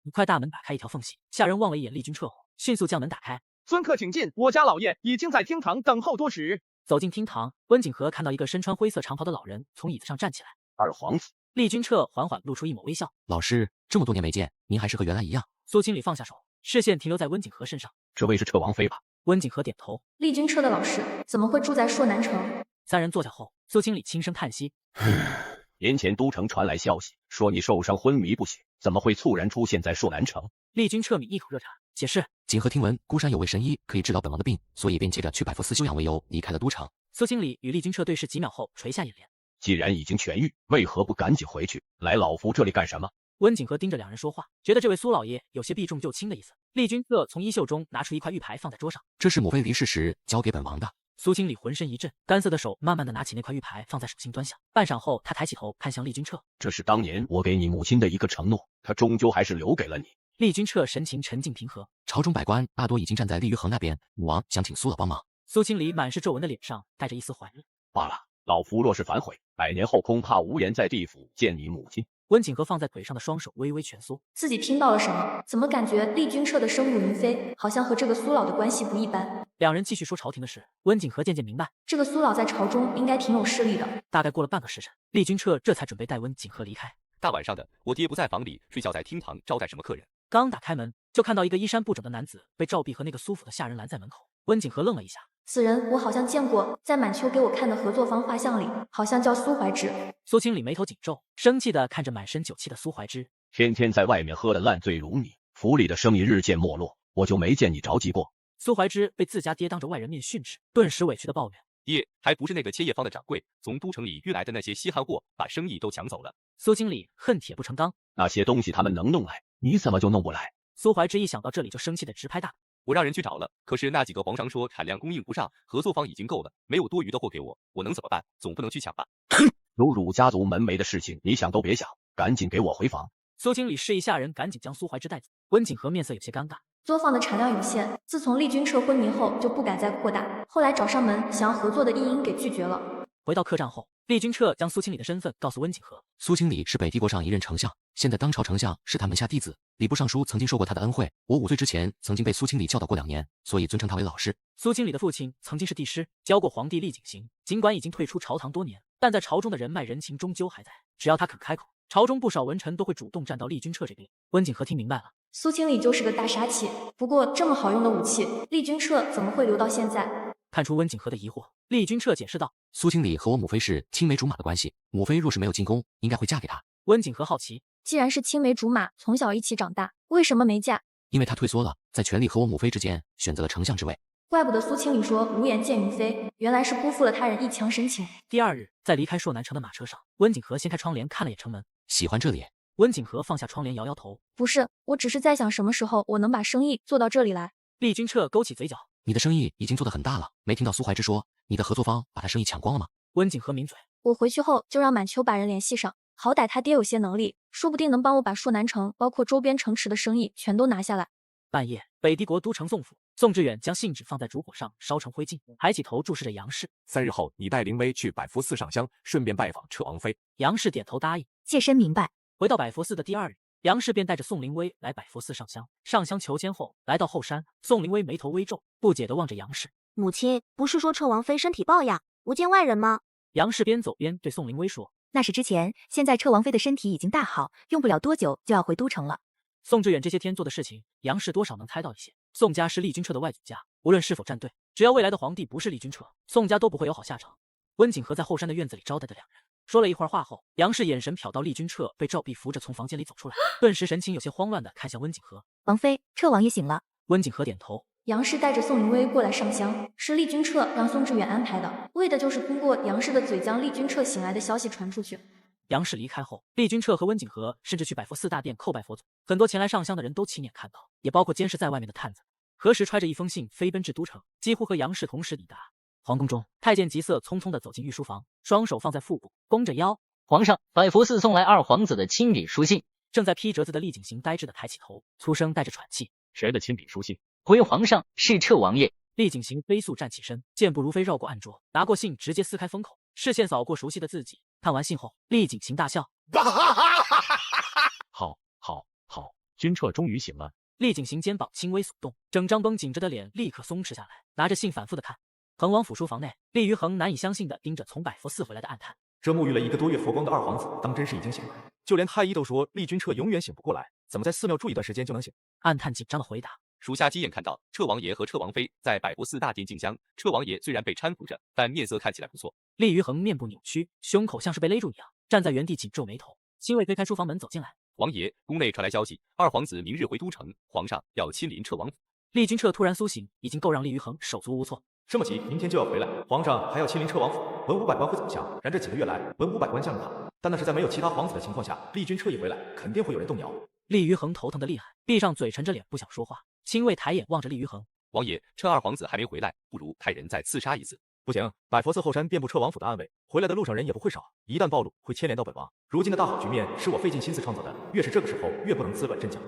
很快大门打开一条缝隙，下人望了一眼厉君彻后，迅速将门打开。尊客请进，我家老爷已经在厅堂等候多时。走进厅堂，温景和看到一个身穿灰色长袍的老人从椅子上站起来。二皇子。厉君彻缓缓露出一抹微笑。老师，这么多年没见，您还是和原来一样。苏经理放下手，视线停留在温景和身上。这位是彻王妃吧？温景和点头。厉君彻的老师怎么会住在朔南城？3人坐下后，苏经理轻声叹息。年前都城传来消息，说你受伤昏迷不醒，怎么会猝然出现在朔南城？厉君彻抿一口热茶，解释：锦和听闻孤山有位神医可以治疗本王的病，所以便借着去百佛寺休养为由离开了都城。苏经理与厉君彻对视几秒后垂下眼帘。既然已经痊愈，为何不赶紧回去？来老夫这里干什么？温景和盯着两人说话，觉得这位苏老爷有些避重就轻的意思。厉君彻从衣袖中拿出一块玉牌放在桌上，这是母妃离世时交给本王的。苏经理浑身一震，干涩的手慢慢的拿起那块玉牌放在手心端详，半晌后他抬起头看向厉君彻，这是当年我给你母亲的一个承诺，她终究还是留给了你。厉君彻神情沉静平和，朝中百官大多已经站在厉于衡那边，母王想请苏老帮忙。苏经理满是皱纹的脸上带着一丝怀疑。罢了，老夫若是反悔，100年后恐怕无颜在地府见你母亲。温景和放在腿上的双手微微蜷缩，自己听到了什么？怎么感觉厉君彻的声如云飞，好像和这个苏老的关系不一般？两人继续说朝廷的事。温景和渐渐明白，这个苏老在朝中应该挺有势力的。大概过了半个时辰，厉君彻这才准备带温景和离开。大晚上的，我爹不在房里睡觉，在厅堂招待什么客人？刚打开门，就看到一个衣衫不整的男子被赵碧和那个苏府的下人拦在门口。温景和愣了一下，此人我好像见过，在满秋给我看的合作方画像里，好像叫苏怀之。苏经理眉头紧皱，生气地看着满身酒气的苏怀之。天天在外面喝得烂醉如泥，府里的生意日渐没落，我就没见你着急过。苏怀之被自家爹当着外人面训斥，顿时委屈地抱怨：爹，还不是那个千叶坊的掌柜从都城里运来的那些稀罕货，把生意都抢走了。苏经理恨铁不成钢，那些东西他们能弄来，你怎么就弄不来？苏怀之一想到这里就生气地直拍大腿。我让人去找了，可是那几个皇商说产量供应不上，合作方已经够了，没有多余的货给我，我能怎么办？总不能去抢吧？有辱家族门楣的事情，你想都别想，赶紧给我回房。苏经理示意下人赶紧将苏怀之带走。温景和面色有些尴尬，作坊的产量有限，自从厉君彻昏迷后就不敢再扩大，后来找上门想要合作的一应给拒绝了。回到客栈后，厉君彻将苏经理的身份告诉温景和。苏经理是北帝国上一任丞相，现在当朝丞相是他门下弟子。礼部尚书曾经受过他的恩惠，我5岁之前曾经被苏经理教导过2年，所以尊称他为老师。苏经理的父亲曾经是帝师，教过皇帝厉景行，尽管已经退出朝堂多年，但在朝中的人脉人情终究还在。只要他肯开口，朝中不少文臣都会主动站到厉君彻这边。温景和听明白了，苏经理就是个大杀器。不过这么好用的武器，厉君彻怎么会留到现在？看出温景和的疑惑，厉君彻解释道：苏经理和我母妃是青梅竹马的关系，母妃若是没有进宫，应该会嫁给他。温景和好奇，既然是青梅竹马，从小一起长大，为什么没嫁？因为他退缩了，在权力和我母妃之间选择了丞相之位。怪不得苏经理说无颜见云飞，原来是辜负了他人一腔深情。第2日，在离开朔南城的马车上，温景和掀开窗帘看了眼城门，喜欢这里。温景和放下窗帘摇摇头，不是，我只是在想什么时候我能把生意做到这里来。厉君彻勾起嘴角，你的生意已经做得很大了，没听到苏怀之说你的合作方把他生意抢光了吗？温景和抿嘴，我回去后就让满秋把人联系上，好歹他爹有些能力，说不定能帮我把朔南城包括周边城池的生意全都拿下来。半夜，北帝国都城宋府，宋志远将信纸放在烛火上烧成灰烬，抬起头注视着杨氏。3日后，你带灵威去百佛寺上香，顺便拜访彻王妃。杨氏点头答应，妾身明白。回到百佛寺的第2日，杨氏便带着宋灵威来百佛寺上香。上香求签后，来到后山，宋灵威眉头微皱，不解地望着杨氏。母亲，不是说彻王妃身体抱恙，不见外人吗？杨氏边走边对宋灵威说：那是之前，现在彻王妃的身体已经大好，用不了多久就要回都城了。宋志远这些天做的事情，杨氏多少能猜到一些。宋家是厉君彻的外祖家，无论是否站队，只要未来的皇帝不是厉君彻，宋家都不会有好下场。温景和在后山的院子里招待着两人，说了一会儿话后，杨氏眼神瞟到厉君彻被赵碧扶着从房间里走出来，顿时神情有些慌乱地看向温景和。王妃，彻王爷醒了。温景和点头。杨氏带着宋灵威过来上香，是厉君彻让宋志远安排的，为的就是通过杨氏的嘴将厉君彻醒来的消息传出去。杨氏离开后，厉君彻和温景和甚至去百佛寺大殿叩拜佛祖，很多前来上香的人都亲眼看到，也包括监视在外面的探子。何时揣着一封信飞奔至都城，几乎和杨氏同时抵达。皇宫中，太监急色匆匆地走进御书房，双手放在腹部，弓着腰。皇上，百佛寺送来二皇子的亲笔书信。正在批折子的厉景行呆滞地抬起头，粗声带着喘气：“谁的亲笔书信？”回皇上，是彻王爷。厉景行飞速站起身，健步如飞绕过案桌，拿过信直接撕开封口，视线扫过熟悉的字迹。看完信后，厉景行大笑：“好，君彻终于醒了。”厉景行肩膀轻微耸动，整张绷紧着的脸立刻松弛下来，拿着信反复的看。恒王府书房内，厉于恒难以相信地盯着从百佛寺回来的暗探。这沐浴了1个多月佛光的二皇子，当真是已经醒了？就连太医都说厉君彻永远醒不过来，怎么在寺庙住一段时间就能醒？暗探紧张地回答：“属下亲眼看到彻王爷和彻王妃在百佛寺大殿进香，彻王爷虽然被搀扶着，但面色看起来不错。”厉于恒面部扭曲，胸口像是被勒住一样，站在原地紧皱眉头。亲卫推开书房门走进来：“王爷，宫内传来消息，二皇子明日回都城，皇上要亲临彻王府。”厉君彻突然苏醒，已经够让厉于恒手足无措。这么急，明天就要回来，皇上还要亲临彻王府，文武百官会怎么想？然这几个月来，文武百官向着他，但那是在没有其他皇子的情况下，厉君彻一回来，肯定会有人动摇。厉于恒头疼得厉害，闭上嘴，沉着脸不想说话。亲卫抬眼望着厉于恒：“王爷，趁二皇子还没回来，不如派人再刺杀一次。”不行，百佛寺后山遍布彻王府的暗卫，回来的路上人也不会少，一旦暴露，会牵连到本王。如今的大好局面是我费尽心思创造的，越是这个时候，越不能自乱阵脚。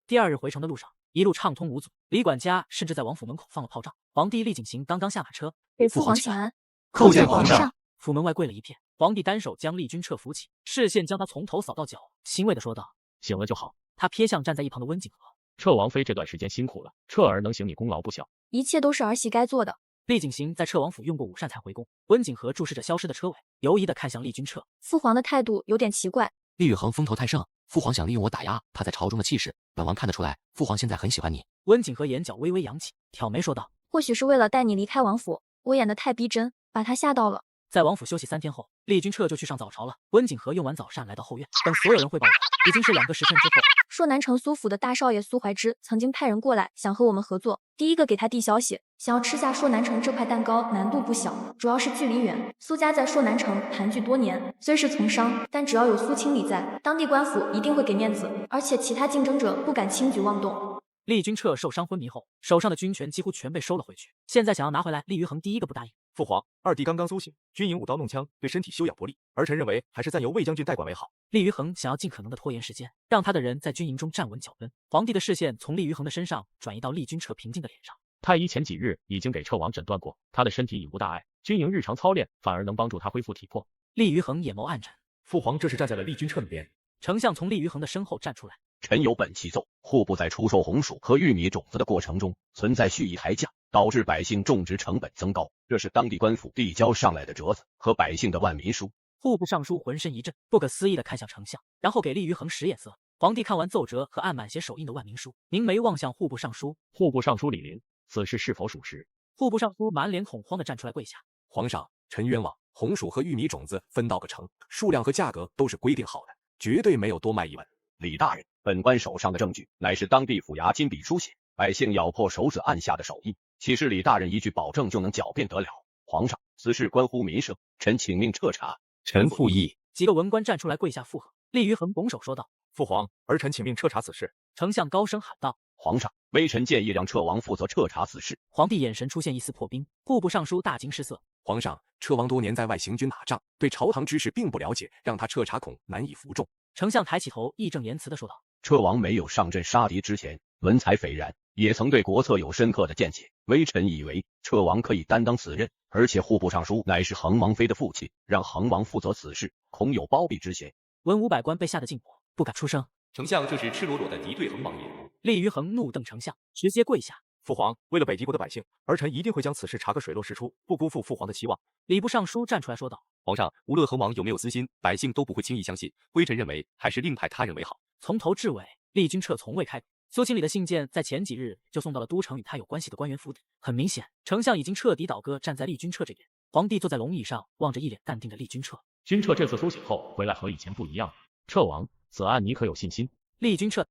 第2日回城的路上，一路畅通无阻。李管家甚至在王府门口放了炮仗。皇帝厉景行刚刚下马车，给父皇请安，叩见皇上。府门外跪了一片，皇帝单手将厉君彻扶起，视线将他从头扫到脚，欣慰地说道：“醒了就好。”他瞥向站在一旁的温景和：“彻王妃这段时间辛苦了，彻儿能行你功劳不小。”一切都是儿媳该做的。厉景行在彻王府用过午膳才回宫，温景和注视着消失的车尾，犹疑地看向厉君彻。父皇的态度有点奇怪。厉宇恒风头太盛，父皇想利用我打压他在朝中的气势。本王看得出来，父皇现在很喜欢你。温景和眼角微微扬起，挑眉说道：“或许是为了带你离开王府，我演得太逼真，把他吓到了。”在王府休息3天后，厉君彻就去上早朝了。温景和用完早膳来到后院，等所有人汇报完，已经是2个时辰之后。朔南城苏府的大少爷苏怀之曾经派人过来，想和我们合作。第一个给他递消息，想要吃下朔南城这块蛋糕，难度不小，主要是距离远。苏家在朔南城盘踞多年，虽是从商，但只要有苏清礼在，当地官府一定会给面子，而且其他竞争者不敢轻举妄动。厉君彻受伤昏迷后，手上的军权几乎全被收了回去，现在想要拿回来，厉于恒第一个不答应。父皇，二弟刚刚苏醒，军营舞刀弄枪，对身体休养不利，儿臣认为还是暂由魏将军代管为好。厉于恒想要尽可能的拖延时间，让他的人在军营中站稳脚跟。皇帝的视线从厉于恒的身上转移到厉君彻平静的脸上。太医前几日已经给彻王诊断过，他的身体已无大碍，军营日常操练反而能帮助他恢复体魄。厉于恒眼眸暗沉，父皇这是站在了厉君彻那边。丞相从厉于恒的身后站出来。臣有本启奏，户部在出售红薯和玉米种子的过程中存在蓄意抬价，导致百姓种植成本增高，这是当地官府递交上来的折子和百姓的万民书。户部尚书浑身一震，不可思议地看向丞相，然后给厉于恒使眼色。皇帝看完奏折和按满写手印的万民书，凝眉望向户部尚书。户部尚书李林，此事是否属实？户部尚书满脸恐慌地站出来跪下。皇上，臣冤枉，红薯和玉米种子分到个成，数量和价格都是规定好的，绝对没有多卖1文。李大人，本官手上的证据乃是当地府衙金笔书写，百姓咬破手指按下的手印，岂是李大人一句保证就能狡辩得了？皇上，此事关乎民生，臣请命彻查。臣附议。几个文官站出来跪下附和。厉于恒拱手说道：“父皇，儿臣请命彻查此事。”丞相高声喊道：“皇上，微臣建议让彻王负责彻查此事。”皇帝眼神出现一丝破冰，户部尚书大惊失色。皇上，彻王多年在外行军打仗，对朝堂之事并不了解，让他彻查恐难以服众。丞相抬起头，义正言辞地说道：“彻王没有上阵杀敌之前，文采斐然，也曾对国策有深刻的见解。微臣以为，彻王可以担当此任，而且户部尚书乃是恒王妃的父亲，让恒王负责此事，恐有包庇之嫌。”文武百官被吓得静默，不敢出声。丞相这是赤裸裸的敌对恒王爷。厉于恒怒瞪丞相，直接跪下。父皇，为了北狄国的百姓，儿臣一定会将此事查个水落石出，不辜负父皇的期望。礼部尚书站出来说道：“皇上，无论恒王有没有私心，百姓都不会轻易相信。微臣认为，还是另派他人为好。”从头至尾，厉君彻从未开口。苏清礼的信件在前几日就送到了都城与他有关系的官员府邸。很明显，丞相已经彻底倒戈，站在厉君彻这边。皇帝坐在龙椅上，望着一脸淡定的厉君彻。君彻这次苏醒后回来和以前不一样。彻王，此案你可有信心？厉君彻，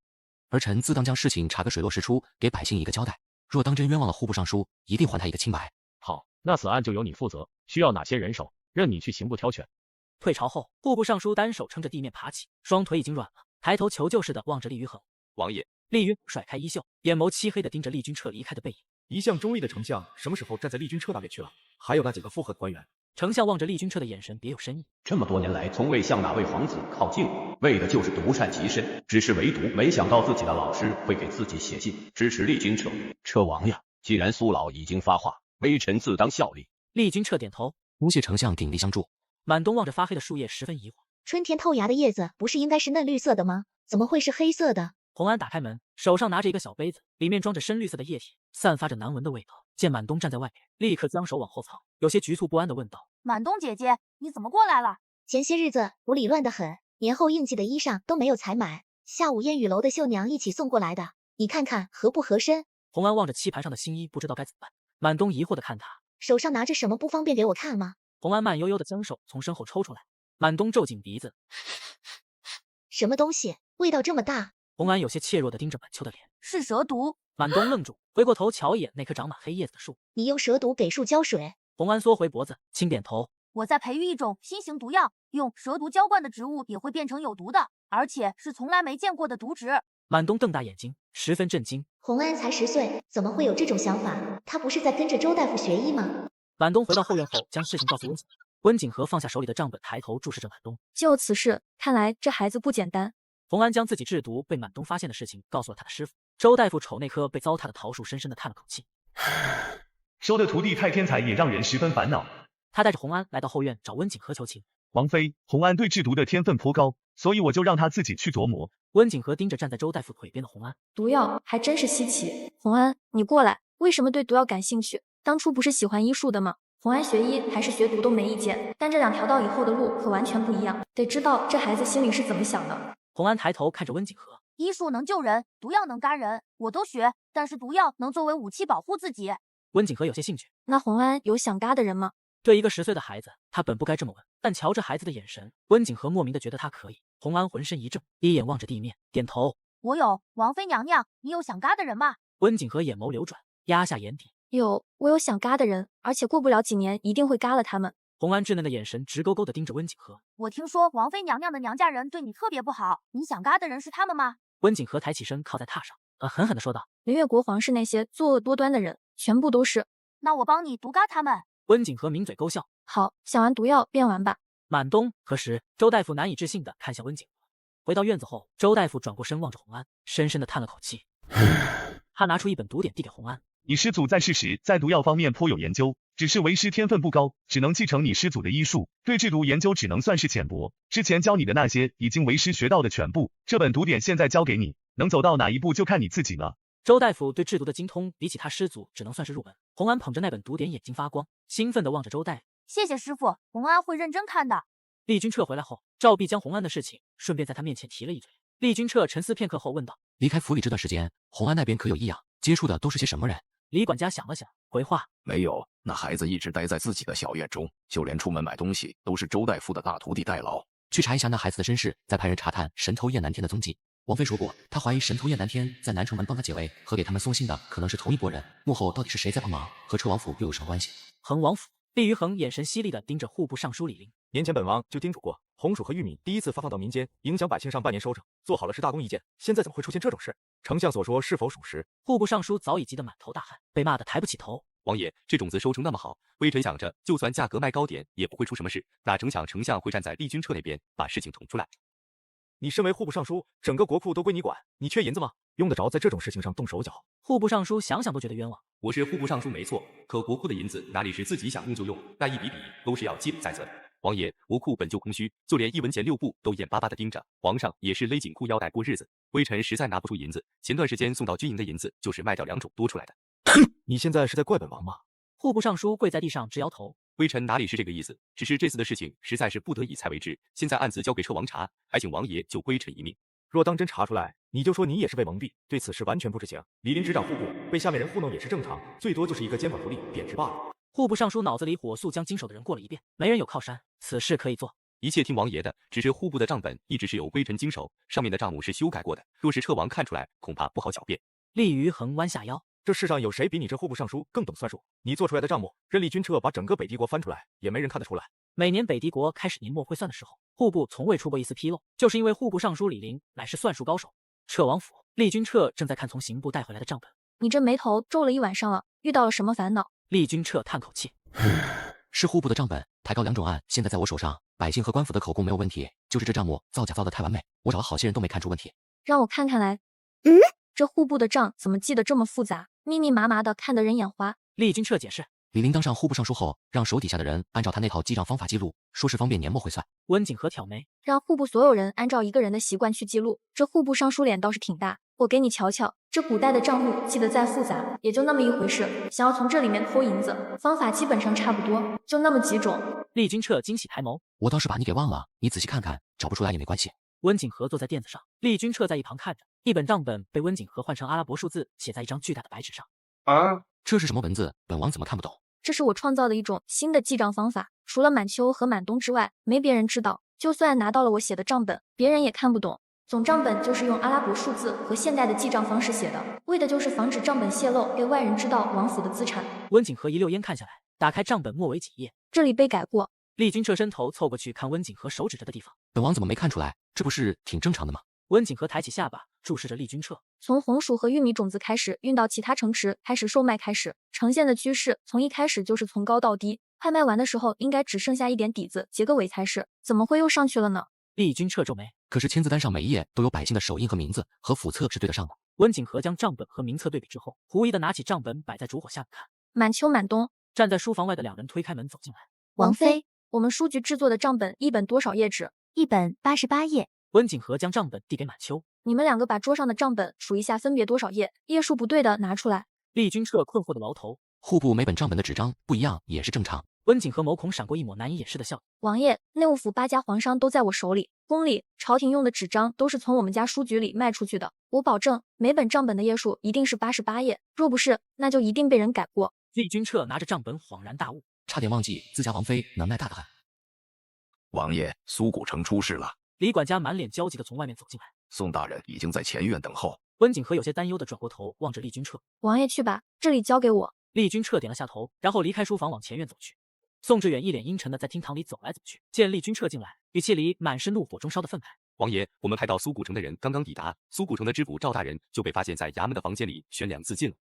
儿臣自当将事情查个水落石出，给百姓一个交代。若当真冤枉了户部尚书，一定还他一个清白。好，那此案就由你负责，需要哪些人手，任你去刑部挑选。退朝后，户部尚书单手撑着地面爬起，双腿已经软了，抬头求救似的望着厉于恒。王爷，厉于甩开衣袖，眼眸漆黑的盯着厉君彻离开的背影。一向忠义的丞相，什么时候站在厉君彻那边去了？还有那几个附和的官员。丞相望着厉君彻的眼神别有深意。这么多年来，从未向哪位皇子靠近过，为的就是独善其身。只是唯独没想到自己的老师会给自己写信支持厉君彻。彻王呀，既然苏老已经发话，微臣自当效力。厉君彻点头，多谢丞相鼎力相助。满东望着发黑的树叶，十分疑惑。春天透芽的叶子不是应该是嫩绿色的吗？怎么会是黑色的？洪安打开门，手上拿着一个小杯子，里面装着深绿色的液体，散发着难闻的味道。见满东站在外面，立刻将手往后藏，有些局促不安地问道：“满东姐姐，你怎么过来了？前些日子府里乱得很，年后应季的衣裳都没有采买，下午燕雨楼的绣娘一起送过来的，你看看合不合身？”洪安望着棋盘上的新衣，不知道该怎么办。满东疑惑地看他，手上拿着什么，不方便给我看吗？洪安慢悠悠地将手从身后抽出来。满东皱紧鼻子，什么东西，味道这么大？洪安有些怯弱地盯着满秋的脸，是蛇毒。满东愣住，回过头瞧一眼那棵长满黑叶子的树。你用蛇毒给树浇水？洪安缩回脖子，轻点头。我在培育一种新型毒药，用蛇毒浇灌的植物也会变成有毒的，而且是从来没见过的毒植。满东瞪大眼睛，十分震惊。洪安才10岁，怎么会有这种想法？他不是在跟着周大夫学医吗？满东回到后院后，将事情告诉温景和。温景和放下手里的账本，抬头注视着满东。就此事，看来这孩子不简单。洪安将自己制毒被满东发现的事情告诉了他的师傅周大夫。瞅那棵被糟蹋的桃树，深深地叹了口气。收的徒弟太天才，也让人十分烦恼。他带着洪安来到后院找温景和求情。王妃，洪安对制毒的天分颇高，所以我就让他自己去琢磨。温景和盯着站在周大夫腿边的洪安，毒药还真是稀奇。洪安，你过来，为什么对毒药感兴趣？当初不是喜欢医术的吗？红安学医还是学毒都没意见，但这2条道以后的路可完全不一样，得知道这孩子心里是怎么想的。红安抬头看着温景和，医术能救人，毒药能嘎人，我都学，但是毒药能作为武器保护自己。温景和有些兴趣。那红安有想嘎的人吗？对一个10岁的孩子，他本不该这么问，但瞧着孩子的眼神，温景和莫名的觉得他可以。红安浑身一怔，一眼望着地面，点头。我有。王妃娘娘，你有想嘎的人吗？温景和眼眸流转，压下眼底。有，我有想嘎的人，而且过不了几年一定会嘎了他们。红安稚嫩的眼神直勾勾的盯着温景和。我听说王妃娘娘的娘家人对你特别不好，你想嘎的人是他们吗？温景和抬起身靠在榻上，狠狠的说道。凌越国皇室那些作恶多端的人，全部都是。那我帮你毒嘎他们。温景和抿嘴勾笑。好，想玩毒药便玩吧。满东何时，周大夫难以置信的看向温景和。回到院子后，周大夫转过身望着红安，深深的叹了口气。他拿出一本毒典递给红安。你师祖在世时在毒药方面颇有研究，只是为师天分不高，只能继承你师祖的医术，对制毒研究只能算是浅薄。之前教你的那些已经为师学到的全部，这本毒典现在交给你，能走到哪一步就看你自己了。周大夫对制毒的精通，比起他师祖只能算是入门。红安捧着那本毒典，眼睛发光，兴奋地望着周大夫。谢谢师傅，红安会认真看的。厉君彻回来后，赵弼将红安的事情顺便在他面前提了一嘴。厉君彻沉思片刻后问道：离开府里这段时间，红安那边可有异样？接触的都是些什么人？李管家想了想，回话：没有，那孩子一直待在自己的小院中，就连出门买东西都是周大夫的大徒弟代劳。去查一下那孩子的身世，再派人查探神偷燕南天的踪迹。王妃说过，她怀疑神偷燕南天在南城门帮他解围，和给他们送信的可能是同一拨人。幕后到底是谁在帮忙？和车王府又有什么关系？恒王府，厉于恒眼神犀利地盯着户部尚书李陵。年前本王就叮嘱过，红薯和玉米第一次发放到民间，影响百姓上半年收成，做好了是大功一件。现在怎么会出现这种事？丞相所说是否属实？户部尚书早已急得满头大汗，被骂得抬不起头。王爷，这种子收成那么好，微臣想着就算价格卖高点，也不会出什么事，哪成想丞相会站在厉君彻那边，把事情捅出来。你身为户部尚书，整个国库都归你管，你缺银子吗？用得着在这种事情上动手脚？户部尚书想想都觉得冤枉。我是户部尚书没错，可国库的银子哪里是自己想用就用，那一笔笔都是要记录在册的。王爷，国库本就空虚，就连1文钱6部都眼巴巴的盯着，皇上也是勒紧裤腰带过日子。微臣实在拿不出银子，前段时间送到军营的银子就是卖掉2种多出来的。你现在是在怪本王吗？户部尚书跪在地上直摇头。微臣哪里是这个意思，只是这次的事情实在是不得已才为之，现在案子交给车王查，还请王爷就归臣一命。若当真查出来，你就说你也是被蒙蔽，对此事完全不知情。李林执掌户部，被下面人糊弄也是正常，最多就是一个监管不力，贬职罢了。户部尚书脑子里火速将经手的人过了一遍，没人有靠山，此事可以做。一切听王爷的，只是户部的账本一直是由微臣经手，上面的账目是修改过的，若是车王看出来，恐怕不好狡辩。厉于恒弯下腰，这世上有谁比你这户部尚书更懂算术？你做出来的账目，任厉君彻把整个北狄国翻出来，也没人看得出来。每年北狄国开始年末会算的时候，户部从未出过一丝纰漏，就是因为户部尚书李陵乃是算术高手。彻王府，厉君彻正在看从刑部带回来的账本。你这眉头皱了一晚上了，遇到了什么烦恼？厉君彻叹口气，是户部的账本，抬高2种案，现在在我手上，百姓和官府的口供没有问题，就是这账目造假造得太完美，我找了好些人都没看出问题。让我看看来。这户部的账怎么记得这么复杂，密密麻麻的，看得人眼花。厉君彻解释，李陵当上户部尚书后，让手底下的人按照他那套记账方法记录，说是方便年末会算。温景和挑眉，让户部所有人按照一个人的习惯去记录，这户部尚书脸倒是挺大。我给你瞧瞧，这古代的账目记得再复杂，也就那么一回事。想要从这里面偷银子，方法基本上差不多，就那么几种。厉君彻惊喜抬眸，我倒是把你给忘了，你仔细看看，找不出来也没关系。温景和坐在垫子上，厉君彻在一旁看着，一本账本被温景和换成阿拉伯数字，写在一张巨大的白纸上。这是什么文字？本王怎么看不懂？这是我创造的一种新的记账方法，除了满秋和满冬之外，没别人知道。就算拿到了我写的账本，别人也看不懂。总账本就是用阿拉伯数字和现代的记账方式写的，为的就是防止账本泄露，给外人知道王府的资产。温景和一溜烟看下来，打开账本末尾几页，这里被改过。厉君彻伸头凑过去看温景和手指着的地方，本王怎么没看出来？这不是挺正常的吗？温景和抬起下巴，注视着厉君彻。从红薯和玉米种子开始运到其他城池开始售卖开始，呈现的趋势从一开始就是从高到低，快卖完的时候应该只剩下一点底子，结个尾才是，怎么会又上去了呢？厉君彻皱眉，可是签字单上每一页都有百姓的手印和名字，和府册是对得上的。温景和将账本和名册对比之后，狐疑的拿起账本摆在烛火下面看。满秋满冬，站在书房外的两人推开门走进来。王妃，我们书局制作的账本一本多少页纸？1本88页。温景和将账本递给满秋，你们2个把桌上的账本数一下，分别多少页，页数不对的拿出来。厉君彻困惑的挠头。户部每本账本的纸张不一样也是正常。温景和眸孔闪过一抹难以掩饰的笑意。王爷，内务府8家皇商都在我手里，宫里、朝廷用的纸张都是从我们家书局里卖出去的。我保证，每本账本的页数一定是88页，若不是，那就一定被人改过。厉君彻拿着账本恍然大悟，差点忘记自家王妃能耐大得很。王爷，苏古城出事了。李管家满脸焦急地从外面走进来。宋大人已经在前院等候。温景和有些担忧地转过头望着厉君彻。王爷去吧，这里交给我。厉君彻点了下头，然后离开书房往前院走去。宋志远一脸阴沉的在厅堂里走来走去，见厉君彻进来，语气里满是怒火中烧的愤慨。王爷，我们派到苏古城的人刚刚抵达，苏古城的知府赵大人就被发现在衙门的房间里悬梁自尽了。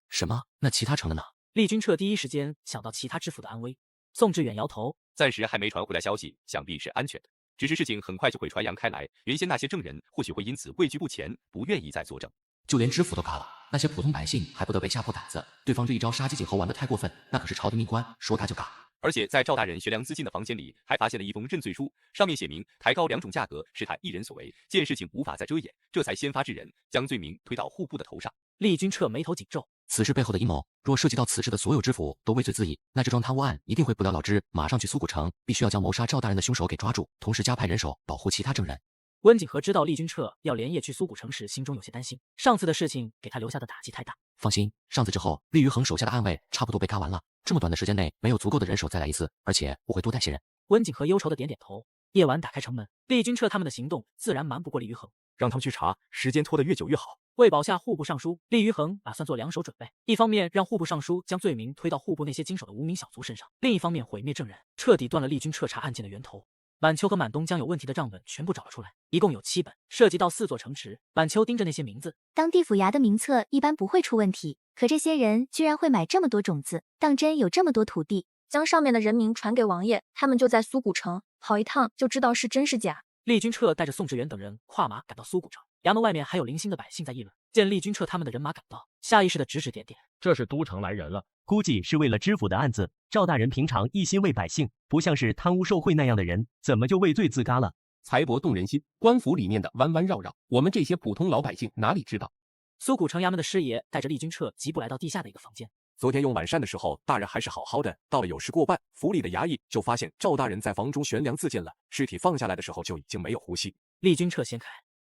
什么？那其他城的呢？厉君彻第一时间想到其他知府的安危。宋志远摇头，暂时还没传回来消息，想必是安全的。只是事情很快就会传扬开来，原先那些证人或许会因此畏惧不前，不愿意再作证。就连知府都嘎了，那些普通百姓还不得被吓破胆子？对方这一招杀鸡儆猴玩得太过分，那可是朝廷命官，说嘎就嘎。而且在赵大人悬梁自尽的房间里，还发现了一封认罪书，上面写明抬高2种价格是他一人所为，见事情无法再遮掩，这才先发制人，将罪名推到户部的头上。厉君彻眉头紧皱，此事背后的阴谋，若涉及到此事的所有知府都畏罪自缢，那这桩贪污案一定会不了了之。马上去苏古城，必须要将谋杀赵大人的凶手给抓住，同时加派人手保护其他证人。温景和知道厉君彻要连夜去苏古城时，心中有些担心。上次的事情给他留下的打击太大。放心，上次之后，厉于恒手下的暗卫差不多被嘎完了。这么短的时间内，没有足够的人手再来一次，而且我会多带些人。温景和忧愁的点点头。夜晚打开城门，厉君彻他们的行动自然瞒不过厉于恒，让他们去查，时间拖得越久越好。为保下户部尚书，厉于恒打算做2手准备，一方面让户部尚书将罪名推到户部那些经手的无名小卒身上，另一方面毁灭证人，彻底断了厉君彻查案件的源头。满秋和满东将有问题的账本全部找了出来，一共有7本，涉及到4座城池。满秋盯着那些名字，当地府衙的名册一般不会出问题，可这些人居然会买这么多种子，当真有这么多土地？将上面的人名传给王爷，他们就在苏古城，跑一趟就知道是真是假。厉君彻带着宋志远等人跨马赶到苏古城，衙门外面还有零星的百姓在议论。见厉君彻他们的人马赶到，下意识的指指点点，这是都城来人了，估计是为了知府的案子。赵大人平常一心为百姓，不像是贪污受贿那样的人，怎么就畏罪自嘎了？财帛动人心，官府里面的弯弯绕绕，我们这些普通老百姓哪里知道？苏古城衙门的师爷带着厉君彻疾步来到地下的一个房间。昨天用晚膳的时候，大人还是好好的，到了有事过半，府里的衙役就发现赵大人在房中悬梁自尽了，尸体放下来的时候就已经没有呼吸。厉君彻掀开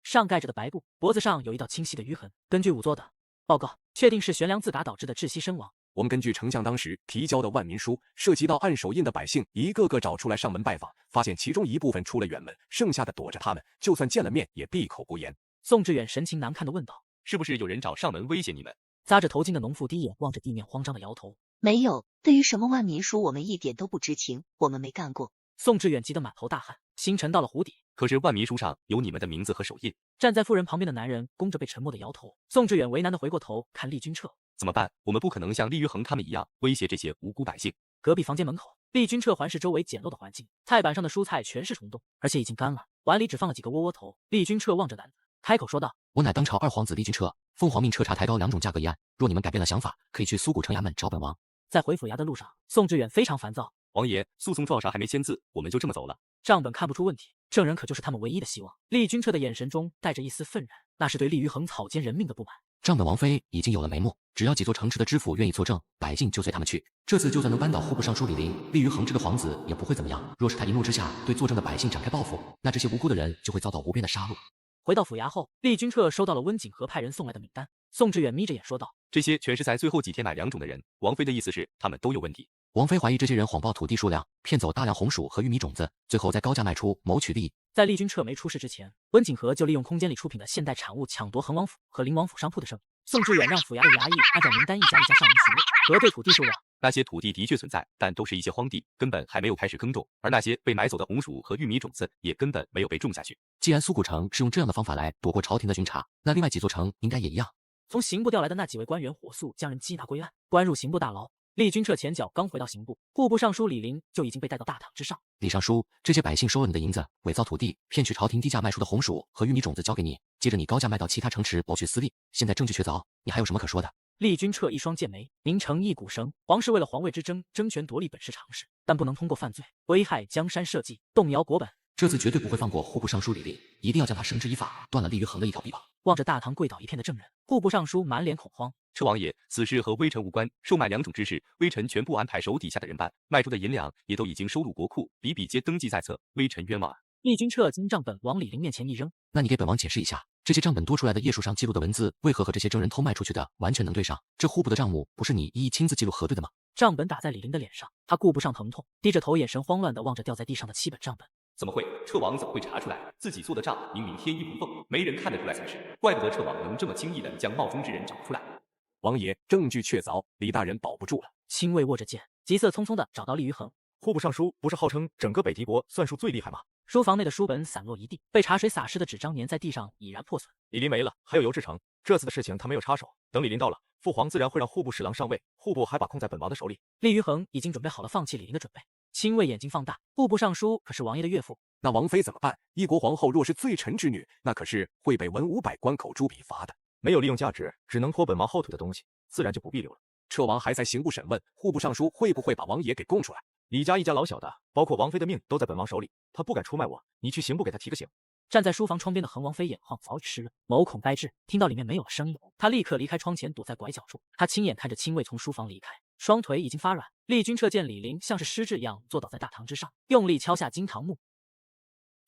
上盖着的白布，脖子上有一道清晰的淤痕。根据仵作的报告，确定是悬梁自打导致的窒息身亡。我们根据丞相当时提交的万民书，涉及到按手印的百姓一个个找出来上门拜访，发现其中一部分出了远门，剩下的躲着他们，就算见了面也闭口不言。宋志远神情难看地问道：“是不是有人找上门威胁你们？”扎着头巾的农妇低眼望着地面，慌张地摇头：“没有，对于什么万民书，我们一点都不知情，我们没干过。”宋志远急得满头大汗，心沉到了湖底。可是万民书上有你们的名字和手印。站在妇人旁边的男人弓着背沉默地摇头。宋志远为难地回过头看厉君彻：“怎么办？我们不可能像厉于恒他们一样威胁这些无辜百姓。”隔壁房间门口，厉君彻环视周围简陋的环境，菜板上的蔬菜全是虫洞，而且已经干了，碗里只放了几个窝窝头。厉君彻望着男子，开口说道：“我乃当朝2皇子厉君彻，奉皇命彻查抬高2种价格一案，若你们改变了想法，可以去苏古城衙门找本王。”在回府衙的路上，宋志远非常烦躁。王爷，诉讼状上还没签字，我们就这么走了？账本看不出问题，证人可就是他们唯一的希望。厉君彻的眼神中带着一丝愤然，那是对厉于恒草菅人命的不满。账本王妃已经有了眉目，只要几座城池的知府愿意作证，百姓就随他们去。这次就算能扳倒户部尚书李林，厉于恒这个皇子也不会怎么样。若是他一怒之下对作证的百姓展开报复，那这些无辜的人就会遭到无边的杀戮。回到府衙后，厉君彻收到了温景和派人送来的名单。宋志远眯着眼说道：“这些全是在最后几天买2种的人，王妃的意思是他们都有问题。”王妃怀疑这些人谎报土地数量，骗走大量红薯和玉米种子，最后再高价卖出，谋取利益。在厉君彻没出事之前，温景和就利用空间里出品的现代产物抢夺恒王府和灵王府商铺的生意。宋志远让府衙的衙役按照名单一家一家上门询问，核对土地数量。那些土地的确存在，但都是一些荒地，根本还没有开始耕种，而那些被买走的红薯和玉米种子也根本没有被种下去。既然苏古城是用这样的方法来躲过朝廷的巡查，那另外几座城应该也一样。从刑部调来的那几位官员火速将人缉拿归案，关入刑部大牢。厉君彻前脚刚回到刑部，户部尚书李林就已经被带到大堂之上。李尚书，这些百姓收了你的银子，伪造土地，骗取朝廷低价卖出的红薯和玉米种子交给你，接着你高价卖到其他城池谋取私利，现在证据确凿，你还有什么可说的？厉君彻一双剑眉，凝成一股绳。皇室为了皇位之争，争权夺利本是常事，但不能通过犯罪危害江山社稷，动摇国本。这次绝对不会放过户部尚书李林，一定要将他绳之以法，断了利于衡的一条臂膀。望着大堂跪倒一片的证人，户部尚书满脸恐慌。车王爷，此事和微臣无关，售卖两种之事，微臣全部安排手底下的人办，卖出的银两也都已经收入国库，笔笔皆登记在册，微臣冤枉。厉君彻将账本往李林面前一扔，那你给本王解释一下，这些账本多出来的页数上记录的文字，为何和这些证人偷卖出去的完全能对上？这户部的账目不是你一一亲自记录核对的吗？账本打在李林的脸上，他顾不上疼痛，低着头，眼神慌乱地望着掉在地上的7本账本。怎么会？车王怎么会查出来？自己做的账明明天衣无缝，没人看得出来才是。怪不得车王能这么轻易地将冒充之人找出来。王爷，证据确凿，李大人保不住了。亲卫握着剑，急色匆匆地找到厉于衡。户部尚书不是号称整个北狄国算术最厉害吗？书房内的书本散落一地，被茶水洒湿的纸张粘在地上，已然破损。李林没了，还有尤志成，这次的事情他没有插手，等李林到了，父皇自然会让户部侍郎上位，户部还把控在本王的手里。厉于衡已经准备好了放弃李林的准备。亲卫眼睛放大，户部尚书可是王爷的岳父，那王妃怎么办？一国皇后若是罪臣之女，那可是会被文500关口诛笔罚的。没有利用价值，只能拖本王后腿的东西，自然就不必留了。车王还在刑部审问，户部尚书会不会把王爷给供出来？李家一家老小的，包括王妃的命都在本王手里，他不敢出卖我，你去刑部给他提个醒。站在书房窗边的恒王妃眼眶早已湿润，眸孔呆滞，听到里面没有了声音，他立刻离开窗前，躲在拐角处。他亲眼看着亲卫从书房离开，双腿已经发软。厉君彻见李林像是失智一样坐倒在大堂之上，用力敲下金堂木。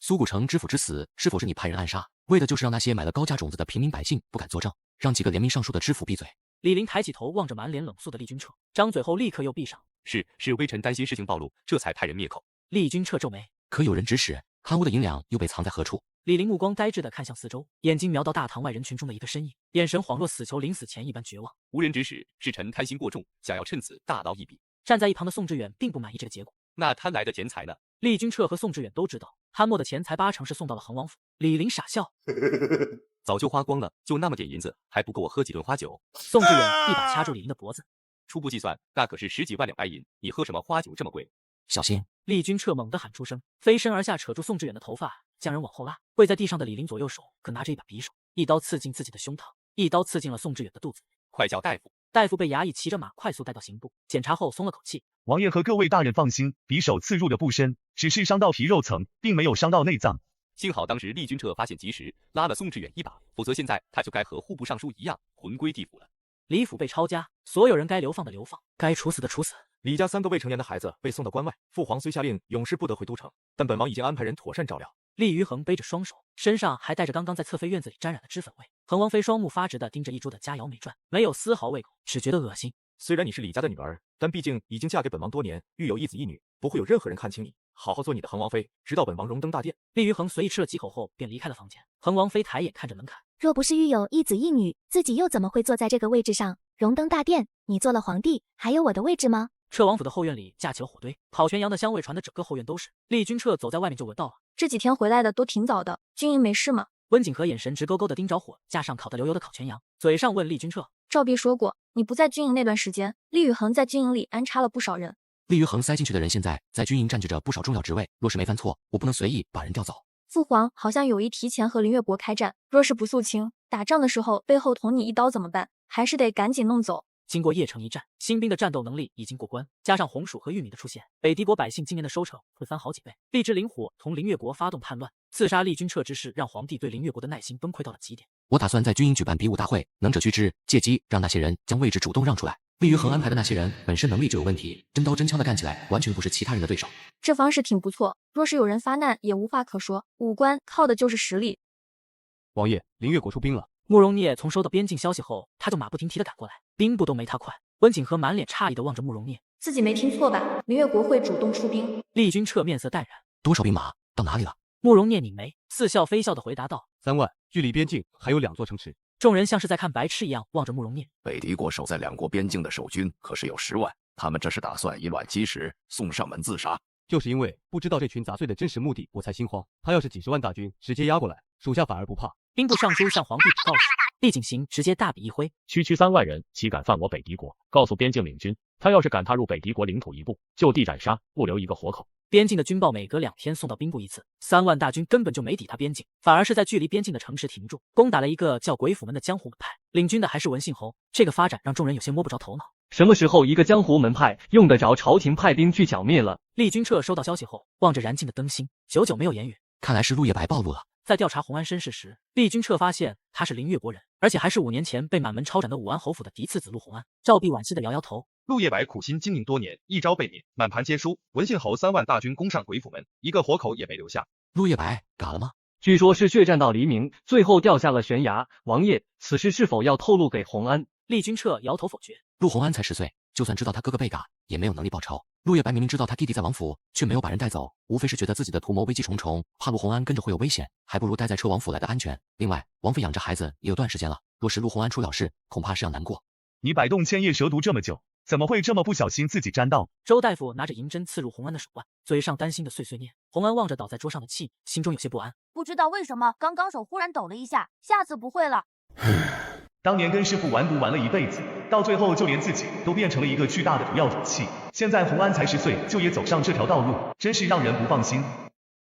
苏古城知府之死，是否是你派人暗杀？为的就是让那些买了高价种子的平民百姓不敢作证，让几个联名上书的知府闭嘴。李林抬起头望着满脸冷肃的厉君彻，张嘴后立刻又闭上。是微臣担心事情暴露，这才派人灭口。厉君彻皱眉，可有人指使，贪污的银两又被藏在何处？李林目光呆滞地看向四周，眼睛瞄到大堂外人群中的一个身影，眼神恍若死囚临死前一般绝望。无人指使，是臣贪心过重，想要趁此大捞一笔。站在一旁的宋志远并不满意这个结果。那贪来的钱财呢？厉君彻和宋志远都知道，贪墨的钱财80%是送到了恒王府。李林傻笑，早就花光了，就那么点银子，还不够我喝几顿花酒。宋志远一把掐住李林的脖子，初步计算，那可是10几万两白银，你喝什么花酒这么贵？小心！厉君彻猛地喊出声，飞身而下，扯住宋志远的头发，将人往后拉。跪在地上的李林左右手各拿着一把匕首，一刀刺进自己的胸膛，一刀刺进了宋志远的肚子。快叫大夫！大夫被衙役骑着马快速带到刑部，检查后松了口气。王爷和各位大人放心，匕首刺入的不深，只是伤到皮肉层，并没有伤到内脏。幸好当时厉君彻发现及时，拉了宋志远一把，否则现在他就该和户部尚书一样魂归地府了。李府被抄家，所有人该流放的流放，该处死的处死。李家3个未成年的孩子被送到关外，父皇虽下令永世不得回都城，但本王已经安排人妥善照料。厉于衡背着双手，身上还带着刚刚在侧妃院子里沾染的脂粉味。恒王妃双目发直地盯着一桌的佳肴美馔，没有丝毫胃口，只觉得恶心。虽然你是李家的女儿，但毕竟已经嫁给本王多年，育有一子一女，不会有任何人看轻你。好好做你的恒王妃，直到本王荣登大殿。厉于衡随意吃了几口后，便离开了房间。恒王妃抬眼看着门槛，若不是育有一子一女，自己又怎么会坐在这个位置上荣登大殿？你做了皇帝，还有我的位置吗？彻王府的后院里架起了火堆，烤全羊的香味传得整个后院都是。厉君彻走在外面就闻到了。这几天回来的都挺早的，军营没事吗？温景和眼神直勾勾地盯着火架上烤得流油的烤全羊，嘴上问厉君彻：赵弼说过，你不在军营那段时间，厉宇衡在军营里安插了不少人。厉于衡塞进去的人现在在军营占据着不少重要职位，若是没犯错，我不能随意把人调走。父皇好像有意提前和林月国开战，若是不肃清，打仗的时候背后捅你一刀怎么办？还是得赶紧弄走。经过邺城一战，新兵的战斗能力已经过关，加上红薯和玉米的出现，北狄国百姓今年的收成会翻好几倍。厉之灵火同林月国发动叛乱，刺杀厉君彻之事，让皇帝对林月国的耐心崩溃到了极点。我打算在军营举办比武大会，能者居之，借机让那些人将位置主动让出来。厉于衡安排的那些人本身能力就有问题，真刀真枪的干起来，完全不是其他人的对手。这方式挺不错，若是有人发难，也无话可说。武官靠的就是实力。王爷，林月国出兵了。慕容聂从收到边境消息后，他就马不停蹄地赶过来，兵部都没他快。温景和满脸诧异地望着慕容聂，自己没听错吧？林月国会主动出兵？厉君彻面色淡然，多少兵马到哪里了？慕容聂拧眉，似笑非笑地回答道：3万，距离边境还有2座城池。众人像是在看白痴一样望着慕容聂。北狄国守在2国边境的守军可是有10万，他们这是打算以卵击石，送上门自杀。就是因为不知道这群杂碎的真实目的，我才心慌。他要是几10万大军直接压过来，属下反而不怕。兵部尚书向皇帝告示，厉景行直接大笔一挥，区3万人，岂敢犯我北狄国？告诉边境领军，他要是敢踏入北敌国领土一步，就地斩杀，不留一个活口。边境的军报每隔2天送到兵部一次，3万大军根本就没抵达边境，反而是在距离边境的城池停住，攻打了一个叫鬼府门的江湖门派，领军的还是文信侯。这个发展让众人有些摸不着头脑。什么时候一个江湖门派用得着朝廷派兵去剿灭了？厉君彻收到消息后，望着燃尽的灯芯，久久没有言语。看来是陆夜白暴露了。在调查洪安身世时，厉君彻发现他是灵越国人，而且还是5年前被满门抄斩的武安侯府的嫡次子陆洪安。赵弼惋惜的摇摇头。陆夜白苦心经营多年，一朝被灭，满盘皆输。文信侯3万大军攻上鬼府门，一个活口也没留下。陆夜白嘎了吗？据说是血战到黎明，最后掉下了悬崖。王爷，此事是否要透露给洪安？厉君彻摇头否决。陆洪安才10岁，就算知道他哥哥被嘎，也没有能力报仇。陆夜白明明知道他弟弟在王府，却没有把人带走，无非是觉得自己的图谋危机重重，怕陆洪安跟着会有危险，还不如待在车王府来的安全。另外，王妃养着孩子也有段时间了，若是陆洪安出了事，恐怕是要难过。你摆动千叶蛇毒这么久，怎么会这么不小心自己沾到？周大夫拿着银针刺入洪安的手腕，嘴上担心的碎碎念。洪安望着倒在桌上的器，心中有些不安。不知道为什么刚刚手忽然抖了一下，下次不会了。当年跟师傅玩毒玩了一辈子，到最后就连自己都变成了一个巨大的毒药武器。现在洪安才10岁，就也走上这条道路，真是让人不放心。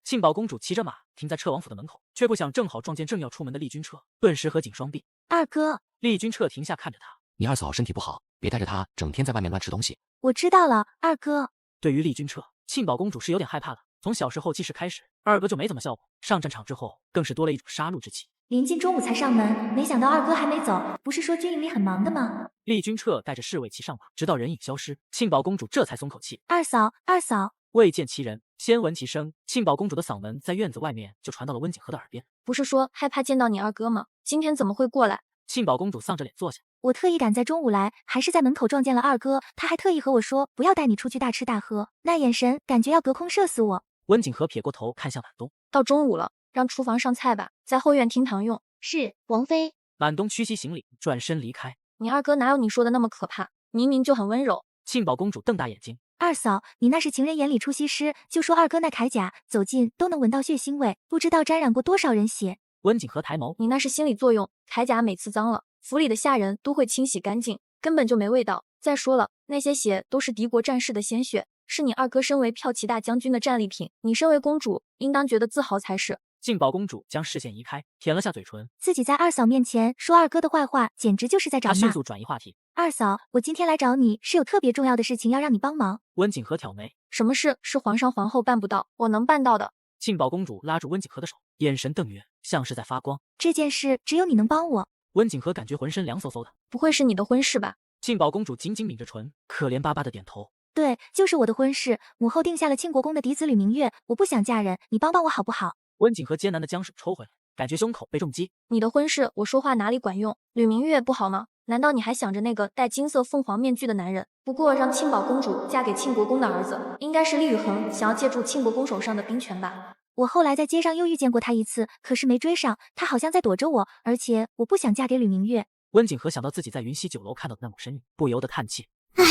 庆宝公主骑着马停在彻王府的门口，却不想正好撞见正要出门的厉君彻，顿时合紧双臂。二哥，厉君彻停下看着他，你二嫂身体不好，别带着她整天在外面乱吃东西。我知道了，二哥。对于厉君彻，庆宝公主是有点害怕的。从小时候记事开始，二哥就没怎么笑过，上战场之后更是多了一种杀戮之气。临近中午才上门，没想到二哥还没走，不是说军营里很忙的吗？厉君彻带着侍卫骑上马，直到人影消失，庆宝公主这才松口气。二嫂，二嫂。未见其人，先闻其声，庆宝公主的嗓门在院子外面就传到了温景和的耳边。不是说害怕见到你二哥吗？今天怎么会过来？庆宝公主丧着脸坐下。我特意赶在中午来，还是在门口撞见了二哥，他还特意和我说不要带你出去大吃大喝，那眼神感觉要隔空射死我。温景和撇过头看向满东，到中午了，让厨房上菜吧，在后院厅堂用。是，王妃。满东屈膝行礼，转身离开。你二哥哪有你说的那么可怕？明明就很温柔。庆宝公主瞪大眼睛。二嫂，你那是情人眼里出西施，就说二哥那铠甲，走近都能闻到血腥味，不知道沾染过多少人血。温景和抬眸，你那是心理作用，铠甲每次脏了，府里的下人都会清洗干净，根本就没味道。再说了，那些血都是敌国战士的鲜血，是你二哥身为骠骑大将军的战利品，你身为公主，应当觉得自豪才是。庆宝公主将视线移开，舔了下嘴唇。自己在二嫂面前说二哥的坏话，简直就是在找骂。她迅速转移话题。二嫂，我今天来找你是有特别重要的事情要让你帮忙。温景和挑眉，什么事是皇上皇后办不到，我能办到的。庆宝公主拉住温景和的手，眼神瞪圆，像是在发光。这件事只有你能帮我。温景和感觉浑身凉飕飕的。不会是你的婚事吧？庆宝公主紧紧抿着唇，可怜巴巴的点头。对，就是我的婚事。母后定下了庆国公的嫡子吕明月，我不想嫁人，你帮帮我好不好？温景和艰难的将手抽回来，感觉胸口被重击。你的婚事，我说话哪里管用？吕明月不好吗？难道你还想着那个戴金色凤凰面具的男人？不过让庆宝公主嫁给庆国公的儿子，应该是厉雨恒想要借助庆国公手上的兵权吧？我后来在街上又遇见过他一次，可是没追上，他好像在躲着我，而且我不想嫁给吕明月。温景和想到自己在云溪酒楼看到的那抹身影，不由得叹气。唉，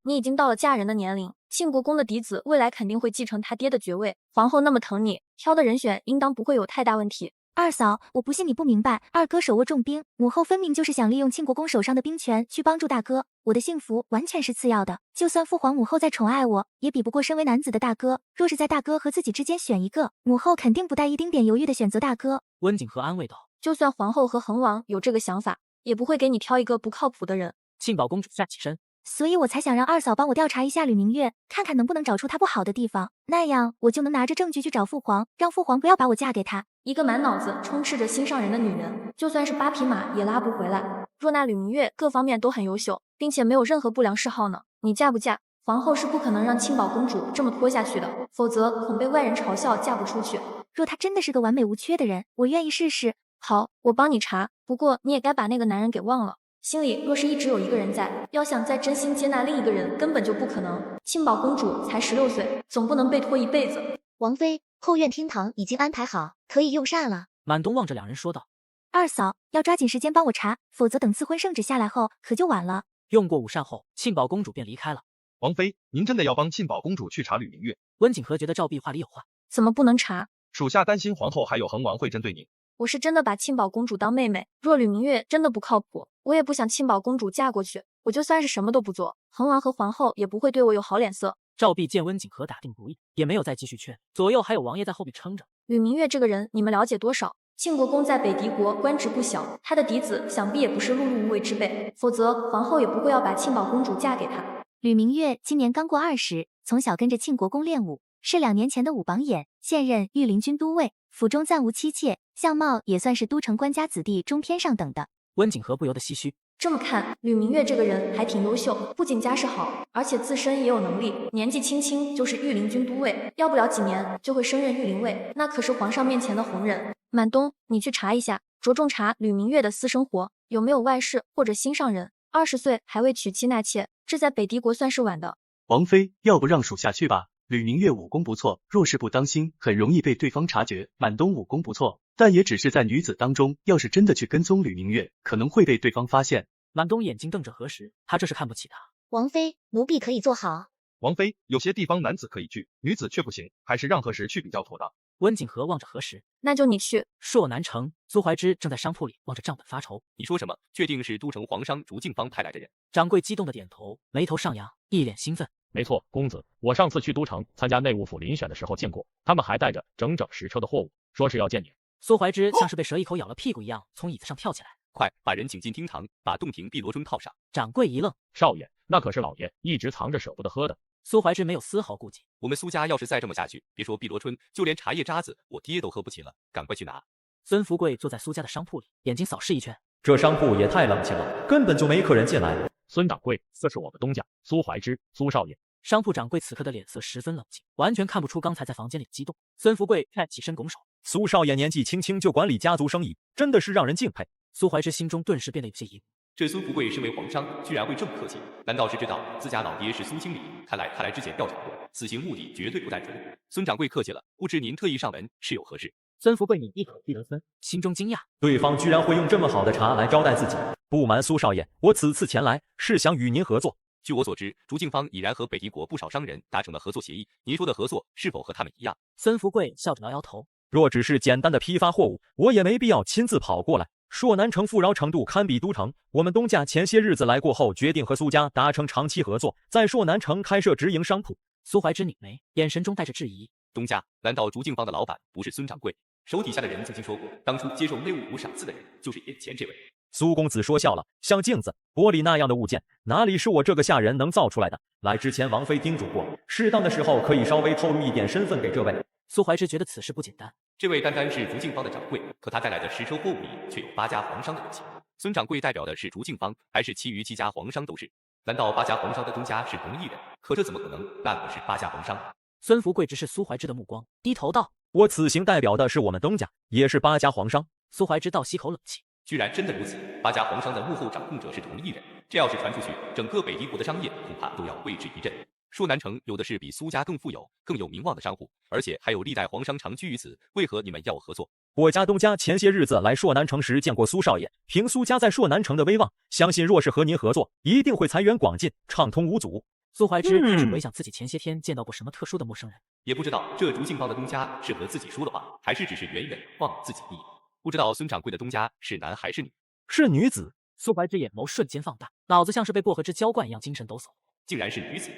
你已经到了嫁人的年龄，庆国公的嫡子未来肯定会继承他爹的爵位，皇后那么疼你，挑的人选应当不会有太大问题。二嫂，我不信你不明白，二哥手握重兵，母后分明就是想利用庆国公手上的兵权去帮助大哥。我的幸福完全是次要的，就算父皇母后再宠爱我，也比不过身为男子的大哥。若是在大哥和自己之间选一个，母后肯定不带一丁点犹豫的选择大哥。温景和安慰道，就算皇后和恒王有这个想法，也不会给你挑一个不靠谱的人。庆宝公主站起身，所以我才想让二嫂帮我调查一下吕明月，看看能不能找出他不好的地方，那样我就能拿着证据去找父皇，让父皇不要把我嫁给他。一个满脑子充斥着心上人的女人，就算是8匹马也拉不回来。若那吕明月各方面都很优秀，并且没有任何不良嗜好呢，你嫁不嫁？皇后是不可能让庆宝公主这么拖下去的，否则恐被外人嘲笑嫁不出去。若他真的是个完美无缺的人，我愿意试试。好，我帮你查，不过你也该把那个男人给忘了。心里若是一直有一个人在，要想再真心接纳另一个人，根本就不可能。庆宝公主才16岁，总不能被拖一辈子。王妃，后院厅堂已经安排好，可以用膳了。满东望着两人说道：“二嫂，要抓紧时间帮我查，否则等赐婚圣旨下来后，可就晚了。”用过午膳后，庆宝公主便离开了。王妃，您真的要帮庆宝公主去查吕明月？温景和觉得赵碧话里有话，怎么不能查？属下担心皇后还有恒王会针对您。我是真的把庆宝公主当妹妹。若吕明月真的不靠谱，我也不想庆宝公主嫁过去。我就算是什么都不做，恒王和皇后也不会对我有好脸色。赵碧见温景和打定主意，也没有再继续劝，左右还有王爷在后面撑着。吕明月这个人，你们了解多少？庆国公在北狄国官职不小，他的嫡子想必也不是碌碌无为之辈，否则皇后也不会要把庆宝公主嫁给他。吕明月今年刚过20，从小跟着庆国公练武，是2年前的武榜眼，现任御林军都尉，府中暂无妻妾，相貌也算是都城官家子弟中偏上等的。温景和不由得唏嘘。这么看，吕明月这个人还挺优秀，不仅家世好，而且自身也有能力。年纪轻轻就是御林军都尉，要不了几年就会升任御林尉，那可是皇上面前的红人。满东，你去查一下，着重查吕明月的私生活，有没有外室或者心上人。20岁还未娶妻纳妾，这在北狄国算是晚的。王妃，要不让属下去吧？吕明月武功不错，若是不当心，很容易被对方察觉。满东武功不错，但也只是在女子当中，要是真的去跟踪吕明月，可能会被对方发现。满东眼睛瞪着何时，他这是看不起他。王妃，奴婢可以做好。王妃，有些地方男子可以去，女子却不行，还是让何时去比较妥当。温景和望着何时，那就你去。朔南城，苏怀之正在商铺里望着账本发愁。你说什么？确定是都城皇商竹敬方派来的人？掌柜激动的点头，眉头上扬，一脸兴奋。没错，公子，我上次去都城参加内务府遴选的时候见过，他们还带着整整10车的货物，说是要见你。苏怀之像是被蛇一口咬了屁股一样，从椅子上跳起来。快把人请进厅堂，把洞庭碧螺春铐上。掌柜一愣，少爷，那可是老爷一直藏着舍不得喝的。苏怀之没有丝毫顾忌。我们苏家要是再这么下去，别说碧螺春，就连茶叶渣子我爹都喝不起了，赶快去拿。孙福贵坐在苏家的商铺里，眼睛扫视一圈。这商铺也太冷清了，根本就没客人进来。孙掌柜，这是我们东家苏怀之，苏少爷。商铺掌柜此刻的脸色十分冷静，完全看不出刚才在房间里的激动。孙福贵起身拱手，苏少爷年纪轻轻就管理家族生意，真的是让人敬佩。苏怀之心中顿时变得有些疑惑。这孙福贵身为皇商，居然会这么客气，难道是知道自家老爹是苏经理？看来之前调查过，此行目的绝对不单纯。孙掌柜客气了，不知您特意上门是有何事？孙福贵抿一口碧螺春，心中惊讶，对方居然会用这么好的茶来招待自己。不瞒苏少爷，我此次前来是想与您合作。据我所知，竹敬方已然和北狄国不少商人达成了合作协议，您说的合作是否和他们一样？孙福贵笑着摇摇头，若只是简单的批发货物，我也没必要亲自跑过来。朔南城富饶程度堪比都城，我们东家前些日子来过后，决定和苏家达成长期合作，在朔南城开设直营商铺。苏怀之拧眉，眼神中带着质疑。东家，难道竹敬方的老板不是孙掌柜？手底下的人曾经说过，当初接受内务府赏赐的人就是眼前这位。苏公子说笑了，像镜子、玻璃那样的物件，哪里是我这个下人能造出来的？来之前，王妃叮嘱过，适当的时候可以稍微透露一点身份给这位。苏怀之觉得此事不简单，这位单单是竹敬方的掌柜，可他带来的10车货物里却有8家皇商的东西。孙掌柜代表的是竹敬方，还是其余7家皇商都是？难道8家皇商的东家是同一人？可这怎么可能？那可是8家皇商。孙福贵直视苏怀之的目光，低头道：“我此行代表的是我们东家，也是8家皇商。”苏怀之倒吸口冷气，居然真的如此！8家皇商的幕后掌控者是同一人，这要是传出去，整个北狄国的商业恐怕都要为之一振。朔南城有的是比苏家更富有、更有名望的商户，而且还有历代皇商长居于此，为何你们要我合作？我家东家前些日子来朔南城时见过苏少爷，凭苏家在朔南城的威望，相信若是和您合作，一定会财源广进，畅通无阻。苏怀之开始回想自己前些天见到过什么特殊的陌生人，也不知道这竹敬方的东家是和自己说的话，还是只是远远望自己一眼。不知道孙掌柜的东家是男还是女？是女子。苏怀之眼眸瞬间放大，脑子像是被薄荷汁浇灌一样精神抖擞。竟然是女子。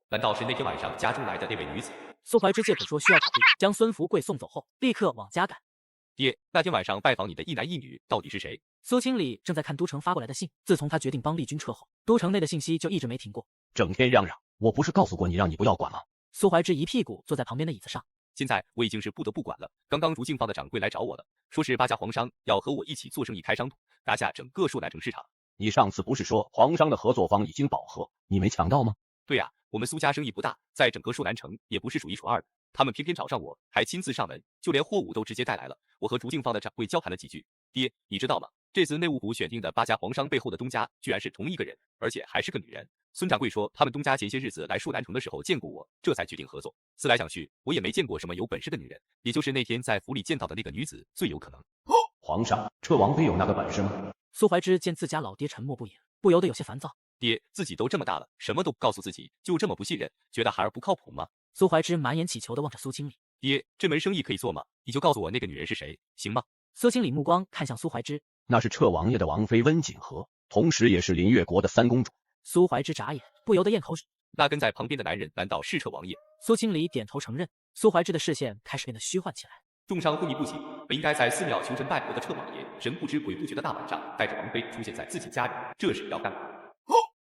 难道是那天晚上家中来的那位女子？苏怀之借口说需要考虑，将孙福贵送走后，立刻往家赶。爹，那天晚上拜访你的一男一女到底是谁？苏经理正在看都城发过来的信，自从他决定帮丽君撤后，都城内的信息就一直没停过。整天嚷嚷，我不是告诉过你让你不要管吗？苏怀之一屁股坐在旁边的椅子上。现在我已经是不得不管了。刚刚竹敬方的掌柜来找我了，说是8家皇商要和我一起做生意开商铺，拿下整个朔南城市场。你上次不是说皇商的合作方已经饱和，你没抢到吗？对呀，我们苏家生意不大，在整个朔南城也不是数1数2的。他们偏偏找上我，还亲自上门，就连货物都直接带来了。我和竹敬方的掌柜交谈了几句，爹，你知道吗？这次内务府选定的8家皇商背后的东家，居然是同一个人，而且还是个女人。孙掌柜说，他们东家前些日子来朔南城的时候见过我，这才决定合作。思来想去，我也没见过什么有本事的女人，也就是那天在府里见到的那个女子最有可能。皇上，这王妃有那个本事吗？苏怀之见自家老爹沉默不言，不由得有些烦躁。爹，自己都这么大了，什么都不告诉自己，就这么不信任，觉得孩儿不靠谱吗？苏怀之满眼乞求地望着苏经理。爹，这门生意可以做吗？你就告诉我那个女人是谁，行吗？苏清礼目光看向苏怀之，那是彻王爷的王妃温景和，同时也是林越国的三公主。苏怀之眨眼，不由得咽口水。那跟在旁边的男人难道是彻王爷？苏清礼点头承认。苏怀之的视线开始变得虚幻起来。重伤昏迷不醒，本应该在寺庙求神拜佛的彻王爷，神不知鬼不觉的大晚上带着王妃出现在自己家里，这是要干嘛？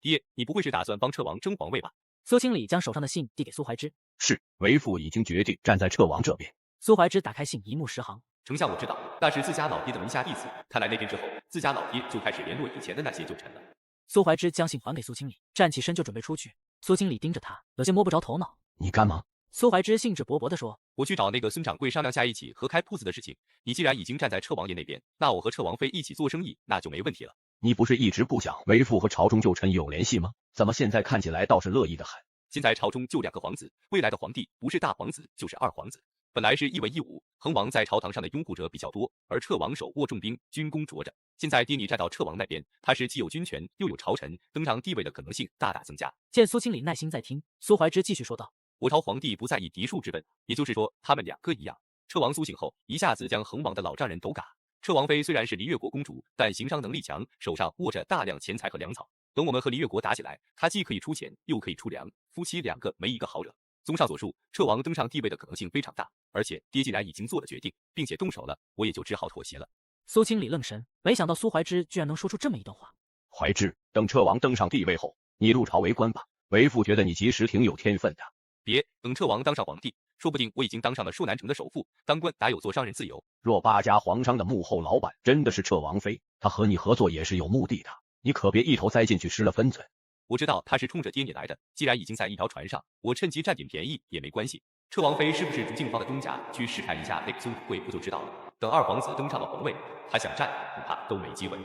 爹，你不会是打算帮彻王争皇位吧？苏清礼将手上的信递给苏怀之。是，为父已经决定站在彻王这边。苏怀之打开信，一目十行。丞相，我知道，那是自家老爹的门下弟子。看来那天之后，自家老爹就开始联络以前的那些旧臣了。苏怀之将信还给苏清礼，站起身就准备出去。苏清礼盯着他，有些摸不着头脑。你干嘛？苏怀之兴致勃勃地说：“我去找那个孙掌柜商量下一起合开铺子的事情。你既然已经站在彻王爷那边，那我和彻王妃一起做生意，那就没问题了。”你不是一直不想为父和朝中旧臣有联系吗？怎么现在看起来倒是乐意的很？现在朝中就2个皇子，未来的皇帝不是大皇子就是二皇子。本来是一文一武，恒王在朝堂上的拥护者比较多，而彻王手握重兵，军功卓着。现在爹你站到彻王那边，他是既有军权又有朝臣，登上帝位的可能性大大增加。见苏清礼耐心在听，苏怀之继续说道：“我朝皇帝不再以嫡庶之分，也就是说他们2个一样。彻王苏醒后，一下子将恒王的老丈人都嘎。彻王妃虽然是林越国公主，但行商能力强，手上握着大量钱财和粮草。等我们和林越国打起来，她既可以出钱，又可以出粮，夫妻2个没一个好惹。综上所述，彻王登上帝位的可能性非常大，而且爹既然已经做了决定，并且动手了，我也就只好妥协了。”苏清礼愣神，没想到苏怀之居然能说出这么一段话。怀之，等彻王登上帝位后，你入朝为官吧。为父觉得你其实挺有天分的。别，等彻王当上皇帝，说不定我已经当上了朔南城的首富，当官哪有做商人自由？若8家皇商的幕后老板真的是彻王妃，他和你合作也是有目的的，你可别一头栽进去失了分寸。我知道他是冲着爹你来的，既然已经在一条船上，我趁机占点便宜也没关系。彻王妃是不是竹静芳的东家？去试探一下那个孙富贵不就知道了？等二皇子登上了皇位，他想战恐怕都没机会。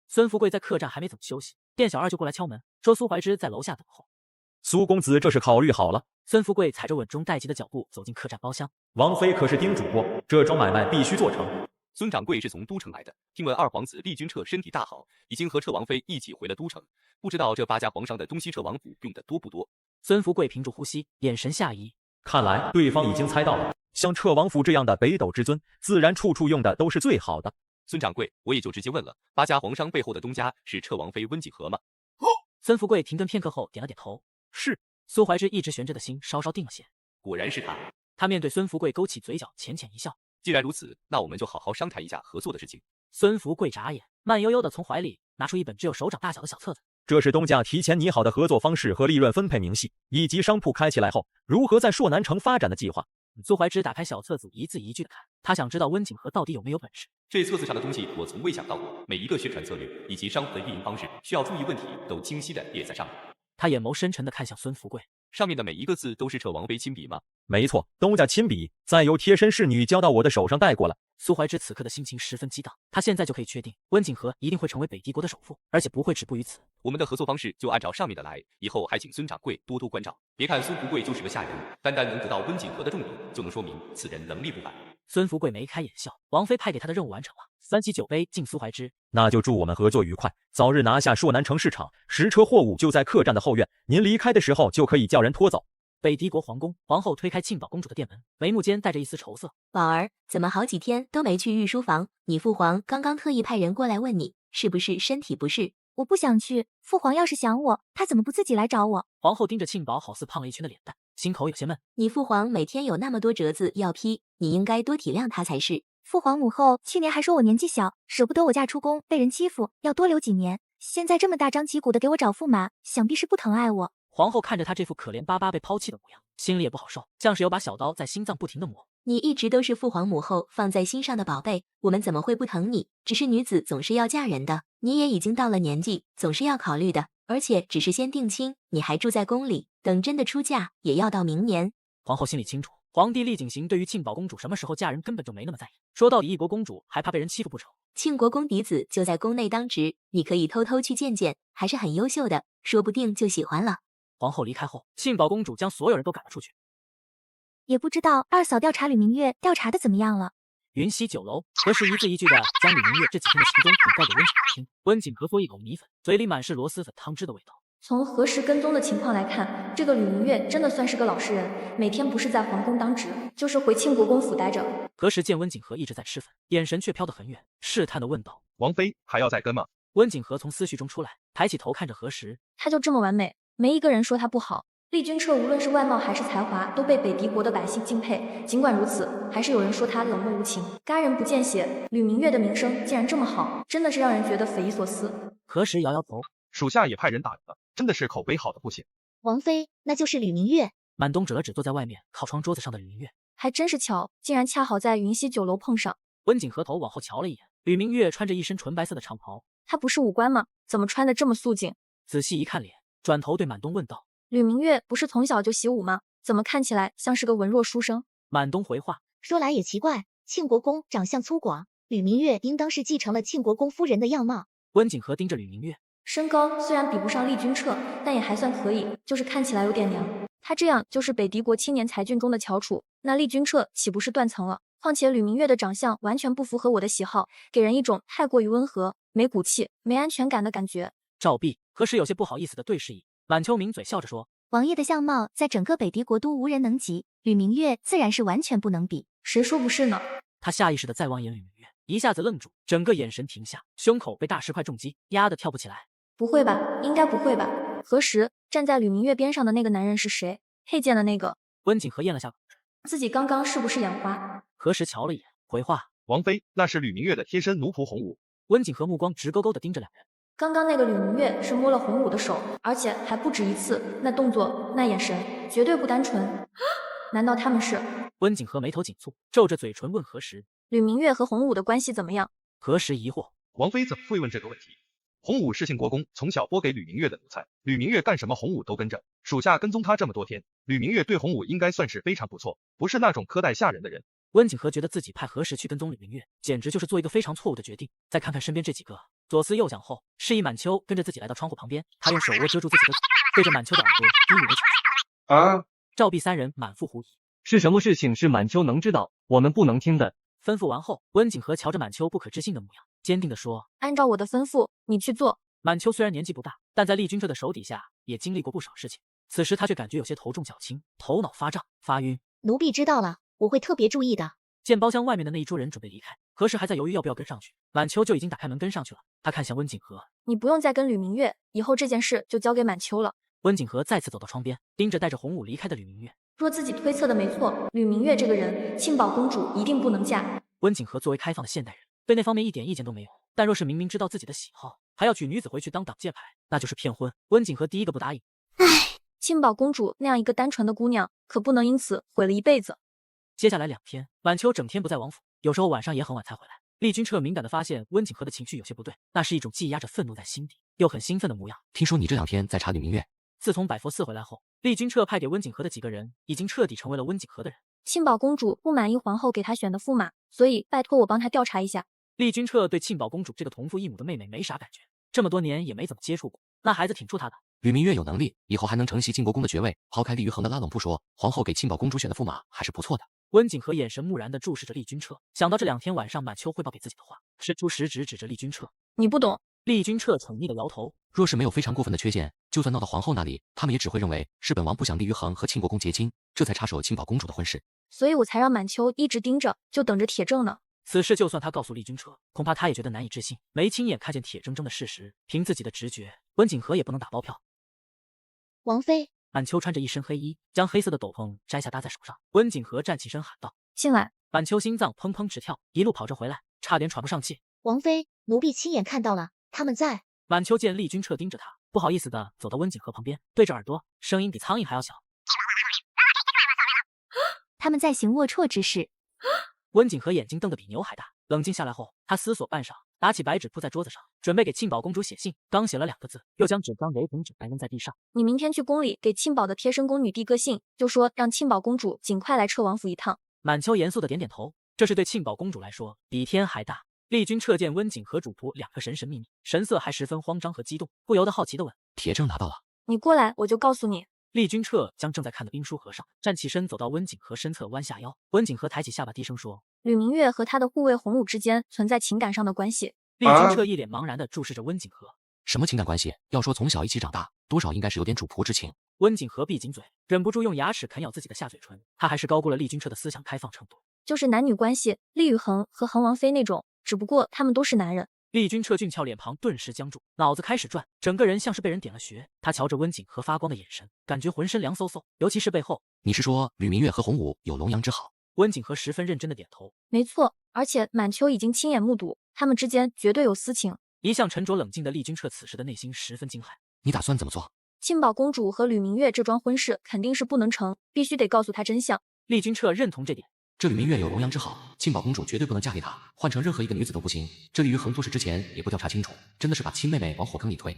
孙富贵在客栈还没怎么休息，店小二就过来敲门，说苏怀之在楼下等候。苏公子这是考虑好了？孙富贵踩着稳中带急的脚步走进客栈包厢。王妃可是叮嘱过，这桩买卖必须做成。孙掌柜是从都城来的，听闻二皇子厉君彻身体大好，已经和彻王妃一起回了都城。不知道这8家皇商的东西彻王府用的多不多？孙富贵屏住呼吸，眼神下移。看来对方已经猜到了，像彻王府这样的北斗之尊，自然处处用的都是最好的。孙掌柜，我也就直接问了，8家皇商背后的东家是彻王妃温景和吗？孙富贵停顿片刻后点了点头，是。苏怀之一直悬着的心稍稍定了些，果然是他。他面对孙富贵勾起嘴角，浅浅一笑。既然如此，那我们就好好商谈一下合作的事情。孙富贵眨眼，慢悠悠地从怀里拿出一本只有手掌大小的小册子。这是东家提前拟好的合作方式和利润分配明细，以及商铺开起来后如何在朔南城发展的计划。苏怀之打开小册子，一字一句地看，他想知道温景和到底有没有本事。这册子上的东西我从未想到过，每一个宣传策略以及商铺的运营方式需要注意问题都清晰地列在上面。他眼眸深沉地看向孙富贵，上面的每一个字都是彻王妃亲笔吗？没错，东家亲笔，再由贴身侍女交到我的手上带过来。苏怀之此刻的心情十分激荡，他现在就可以确定温景和一定会成为北帝国的首富，而且不会止步于此。我们的合作方式就按照上面的来，以后还请孙掌柜多多关照。别看孙富贵就是个下人，单单能得到温景和的重用，就能说明此人能力不凡。孙富贵眉开眼笑，王妃派给他的任务完成了，翻起酒杯敬苏怀之。那就祝我们合作愉快，早日拿下朔南城市场，10车货物就在客栈的后院，您离开的时候就可以叫人拖走。北帝国皇宫，皇后推开庆宝公主的店门，眉目间带着一丝愁色。宝儿，怎么好几天都没去御书房？你父皇刚刚特意派人过来问你，是不是身体不适？我不想去，父皇要是想我，他怎么不自己来找我？皇后盯着庆宝好似胖了一圈的脸蛋，心口有些闷。你父皇每天有那么多折子要批，你应该多体谅他才是。父皇母后去年还说我年纪小，舍不得我嫁出宫被人欺负，要多留几年。现在这么大张旗鼓的给我找驸马，想必是不疼爱我。皇后看着他这副可怜巴巴被抛弃的模样，心里也不好受，像是有把小刀在心脏不停地磨。你一直都是父皇母后放在心上的宝贝，我们怎么会不疼你？只是女子总是要嫁人的，你也已经到了年纪，总是要考虑的。而且只是先定亲，你还住在宫里，等真的出嫁也要到明年。皇后心里清楚，皇帝厉景行对于庆宝公主什么时候嫁人根本就没那么在意。说到底，一国公主还怕被人欺负不成？庆国公嫡子就在宫内当值，你可以偷偷去见见，还是很优秀的，说不定就喜欢了。皇后离开后，庆宝公主将所有人都赶了出去。也不知道二嫂调查吕明月调查的怎么样了。云溪酒楼，何氏一字一句的将吕明月这几天的行踪禀告给温景和听。温景和嗦一口米粉，嘴里满是螺蛳粉汤汁的味道。从何时跟踪的情况来看，这个吕明月真的算是个老实人，每天不是在皇宫当值，就是回庆国公府待着。何时见温景和一直在吃粉，眼神却飘得很远，试探地问道：“王妃还要再跟吗？”温景和从思绪中出来，抬起头看着何时，他就这么完美，没一个人说他不好。厉君彻无论是外貌还是才华，都被北狄国的百姓敬佩。尽管如此，还是有人说他冷漠无情，干人不见血。吕明月的名声竟然这么好，真的是让人觉得匪夷所思。何时摇摇头，属下也派人打听了，真的是口碑好的不行。王妃，那就是吕明月。满东指了指坐在外面靠窗桌子上的吕明月，还真是巧，竟然恰好在云溪酒楼碰上。温景和头往后瞧了一眼，吕明月穿着一身纯白色的长袍，他不是武官吗？怎么穿得这么素净？仔细一看脸，转头对满东问道：“吕明月不是从小就习武吗？怎么看起来像是个文弱书生？”满东回话：“说来也奇怪，庆国公长相粗犷，吕明月应当是继承了庆国公夫人的样貌。”温景和盯着吕明月，身高虽然比不上厉君彻，但也还算可以，就是看起来有点娘。他这样就是北狄国青年才俊中的翘楚，那厉君彻岂不是断层了？况且吕明月的长相完全不符合我的喜好，给人一种太过于温和、没骨气、没安全感的感觉。照壁，何时有些不好意思的对视一，满秋抿嘴笑着说：“王爷的相貌在整个北狄国都无人能及，吕明月自然是完全不能比。谁说不是呢？”他下意识的再望一眼吕明月，一下子愣住，整个眼神停下，胸口被大石块重击，压得跳不起来。不会吧？应该不会吧？何时站在吕明月边上的那个男人是谁？佩剑的那个？温景和咽了下口水，自己刚刚是不是眼花？何时瞧了一眼，回话：“王妃，那是吕明月的贴身奴仆红武。”温景和目光直勾勾的盯着两人。刚刚那个吕明月是摸了洪武的手，而且还不止一次，那动作，那眼神，绝对不单纯。难道他们是？温景和眉头紧蹙，皱着嘴唇问何时：“吕明月和洪武的关系怎么样？”何时疑惑：“王妃怎么会问这个问题？洪武是庆国公从小拨给吕明月的奴才，吕明月干什么洪武都跟着，属下跟踪他这么多天，吕明月对洪武应该算是非常不错，不是那种苛待下人的人。”温景和觉得自己派何时去跟踪吕明月，简直就是做一个非常错误的决定。再看看身边这几个，左思右想后，示意满秋跟着自己来到窗户旁边，他用手握遮住自己的嘴，对着满秋的耳朵低语了几句。啊！赵壁三人满腹狐疑，是什么事情是满秋能知道，我们不能听的？吩咐完后，温景和瞧着满秋不可置信的模样，坚定地说：“按照我的吩咐，你去做。”满秋虽然年纪不大，但在厉君彻的手底下也经历过不少事情，此时他却感觉有些头重脚轻，头脑发胀发晕。奴婢知道了，我会特别注意的。见包厢外面的那一桌人准备离开，何时还在犹豫要不要跟上去，满秋就已经打开门跟上去了。他看向温景和：“你不用再跟吕明月，以后这件事就交给满秋了。”温景和再次走到窗边，盯着带着洪武离开的吕明月。若自己推测的没错，吕明月这个人，庆宝公主一定不能嫁。温景和作为开放的现代人，对那方面一点意见都没有。但若是明明知道自己的喜好，还要娶女子回去当挡箭牌，那就是骗婚。温景和第一个不答应。唉，庆宝公主那样一个单纯的姑娘，可不能因此毁了一辈子。接下来2天，晚秋整天不在王府，有时候晚上也很晚才回来。厉君彻敏感地发现温景和的情绪有些不对，那是一种积压着愤怒在心底，又很兴奋的模样。听说你这2天在查吕明月？自从百佛寺回来后，厉君彻派给温景和的几个人，已经彻底成为了温景和的人。庆宝公主不满意皇后给她选的驸马，所以拜托我帮她调查一下。厉君彻对庆宝公主这个同父异母的妹妹没啥感觉，这么多年也没怎么接触过，那孩子挺怵他的。吕明月有能力，以后还能承袭晋国公的爵位。抛开厉于衡的拉拢不说，皇后给庆宝公主选的驸马还是不错的。温景和眼神木然地注视着厉君彻，想到这2天晚上满秋汇报给自己的话，伸出食指指着厉君彻：“你不懂。”厉君彻宠溺地摇头：“若是没有非常过分的缺陷，就算闹到皇后那里，他们也只会认为是本王不想厉于衡和庆国公结亲，这才插手庆宝公主的婚事。所以我才让满秋一直盯着，就等着铁证呢。”此事就算他告诉厉君彻，恐怕他也觉得难以置信，没亲眼看见铁铮铮的事实，凭自己的直觉，温景和也不能打包票。王妃，满秋穿着一身黑衣，将黑色的斗篷摘下搭在手上。温景和站起身喊道：“进来！”满秋心脏砰砰直跳，一路跑着回来，差点喘不上气。王妃，奴婢亲眼看到了，他们在。满秋见厉君彻盯着他，不好意思的走到温景和旁边，对着耳朵，声音比苍蝇还要小：“他们在行龌龊之事。”温景和眼睛瞪得比牛还大，冷静下来后，他思索半晌，拿起白纸铺在桌子上，准备给庆宝公主写信。刚写了2个字，又将纸张雷同纸白扔在地上。你明天去宫里给庆宝的贴身宫女递个信，就说让庆宝公主尽快来彻王府一趟。满秋严肃的点点头，这是对庆宝公主来说比天还大。厉君彻见温景和主仆2个神神秘秘，神色还十分慌张和激动，不由得好奇地问：“铁证拿到了？”你过来，我就告诉你。厉君彻将正在看的兵书合上，站起身走到温景和身侧，弯下腰。温景和抬起下巴，低声说：“吕明月和他的护卫洪武之间存在情感上的关系。”厉君彻一脸茫然地注视着温景和。什么情感关系？要说从小一起长大，多少应该是有点主仆之情。温景和闭紧嘴，忍不住用牙齿啃咬自己的下嘴唇。他还是高估了厉君彻的思想开放程度。就是男女关系，厉雨恒和恒王妃那种，只不过他们都是男人。厉君彻俊俏脸庞顿时僵住，脑子开始转，整个人像是被人点了穴。他瞧着温景和发光的眼神，感觉浑身凉飕飕，尤其是背后。你是说吕明月和洪武有龙阳之好？温景和十分认真的点头。没错，而且满秋已经亲眼目睹，他们之间绝对有私情。一向沉着冷静的厉君彻此时的内心十分惊骇。你打算怎么做？庆宝公主和吕明月这桩婚事肯定是不能成，必须得告诉他真相。厉君彻认同这点。这吕明月有龙阳之好，庆宝公主绝对不能嫁给他，换成任何一个女子都不行。这厉于恒做事之前也不调查清楚，真的是把亲妹妹往火坑里推。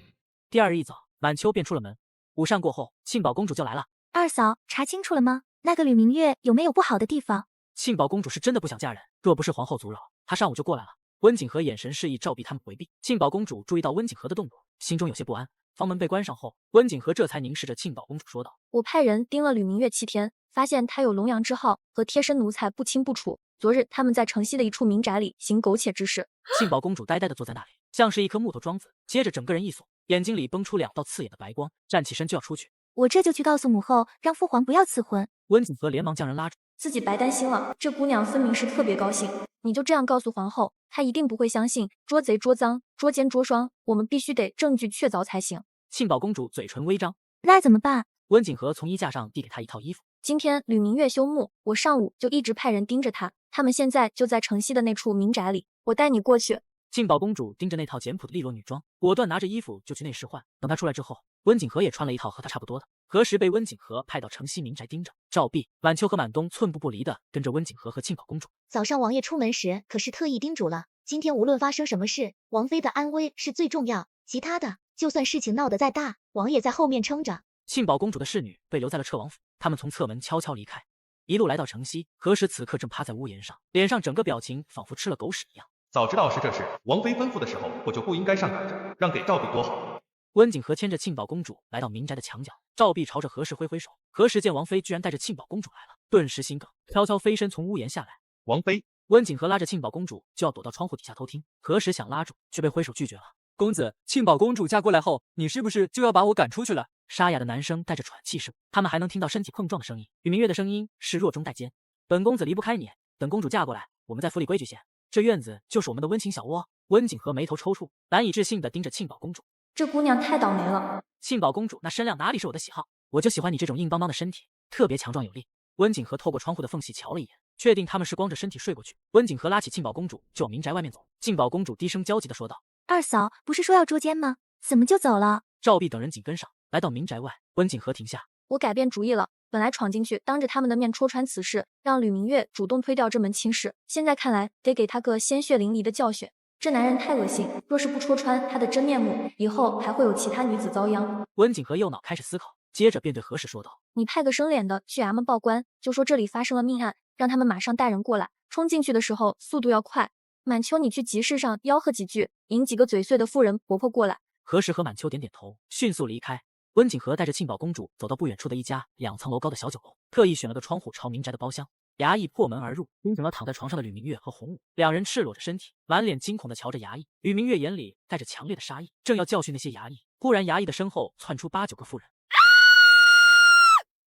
第二日一早，满秋便出了门。午膳过后，庆宝公主就来了。二嫂，查清楚了吗？那个吕明月有没有不好的地方？庆宝公主是真的不想嫁人，若不是皇后阻扰，她上午就过来了。温景和眼神示意赵碧他们回避。庆宝公主注意到温景和的动作，心中有些不安。房门被关上后，温景和这才凝视着庆宝公主说道：“我派人盯了吕明月7天，发现他有龙阳之好，和贴身奴才不清不楚。昨日他们在城西的一处民宅里行苟且之事。”庆宝公主呆呆地坐在那里，像是一颗木头桩子，接着整个人一锁，眼睛里崩出2道刺眼的白光，站起身就要出去。我这就去告诉母后，让父皇不要赐婚。温景和连忙将人拉住，自己白担心了。这姑娘分明是特别高兴，你就这样告诉皇后，她一定不会相信，捉贼捉赃，捉奸捉双，我们必须得证据确凿才行。庆宝公主嘴唇微张，那怎么办？温景和从衣架上递给她一套衣服。今天吕明月休沐，我上午就一直派人盯着她，他们现在就在城西的那处民宅里，我带你过去。庆宝公主盯着那套简朴的利落女装，果断拿着衣服就去内室换。等她出来之后，温景和也穿了一套和她差不多的。何时被温景和派到城西民宅盯着？赵碧、晚秋和满东寸步不离的跟着温景和庆宝公主。早上王爷出门时可是特意叮嘱了，今天无论发生什么事，王妃的安危是最重要，其他的就算事情闹得再大，王爷在后面撑着。庆宝公主的侍女被留在了彻王府，他们从侧门悄悄离开，一路来到城西。何时此刻正趴在屋檐上，脸上整个表情仿佛吃了狗屎一样。早知道是这事，王妃吩咐的时候，我就不应该上赶着，让给赵碧多好。温景和牵着庆宝公主来到民宅的墙角，赵碧朝着何时挥挥手。何时见王妃居然带着庆宝公主来了，顿时心梗，悄悄飞身从屋檐下来。王妃，温景和拉着庆宝公主就要躲到窗户底下偷听，何时想拉住，却被挥手拒绝了。公子，庆宝公主嫁过来后，你是不是就要把我赶出去了？沙哑的男声带着喘气声，他们还能听到身体碰撞的声音。吕明月的声音是弱中带尖，本公子离不开你，等公主嫁过来，我们在府里规矩些。这院子就是我们的温情小窝。温景和眉头抽搐，难以置信地盯着庆宝公主。这姑娘太倒霉了。庆宝公主那身量哪里是我的喜好，我就喜欢你这种硬邦邦的身体，特别强壮有力。温景和透过窗户的缝隙瞧了一眼，确定他们是光着身体睡过去。温景和拉起庆宝公主就往民宅外面走。庆宝公主低声焦急地说道：“二嫂，不是说要捉奸吗？怎么就走了？”赵碧等人紧跟上来到民宅外，温景和停下。我改变主意了，本来闯进去当着他们的面戳穿此事，让吕明月主动推掉这门亲事，现在看来得给他个鲜血淋漓的教训。这男人太恶心，若是不戳穿他的真面目，以后还会有其他女子遭殃。温景和右脑开始思考，接着便对何时说道：“你派个生脸的去衙门报官，就说这里发生了命案，让他们马上带人过来。冲进去的时候速度要快。满秋，你去集市上吆喝几句，引几个嘴碎的妇人婆婆过来。”何时和满秋点点头，迅速离开。温景和带着庆宝公主走到不远处的一家2层楼高的小酒楼，特意选了个窗户朝民宅的包厢。衙役破门而入，盯准了躺在床上的吕明月和洪武，两人赤裸着身体，满脸惊恐地瞧着衙役。吕明月眼里带着强烈的杀意，正要教训那些衙役，忽然衙役的身后窜出8、9个妇人，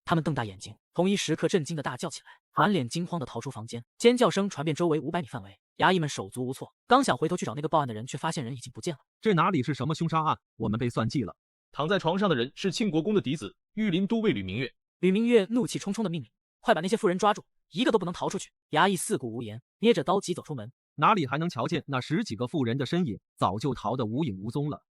他们瞪大眼睛，同一时刻震惊地大叫起来，满脸惊慌地逃出房间，尖叫声传遍周围500米范围。衙役们手足无措，刚想回头去找那个报案的人，却发现人已经不见了。这哪里是什么凶杀案？我们被算计了。躺在床上的人是庆国公的嫡子，御林都尉吕明月。吕明月怒气冲冲地命令：“快把那些妇人抓住，一个都不能逃出去！”衙役四顾无言，捏着刀急走出门。哪里还能瞧见那10几个妇人的身影？早就逃得无影无踪了。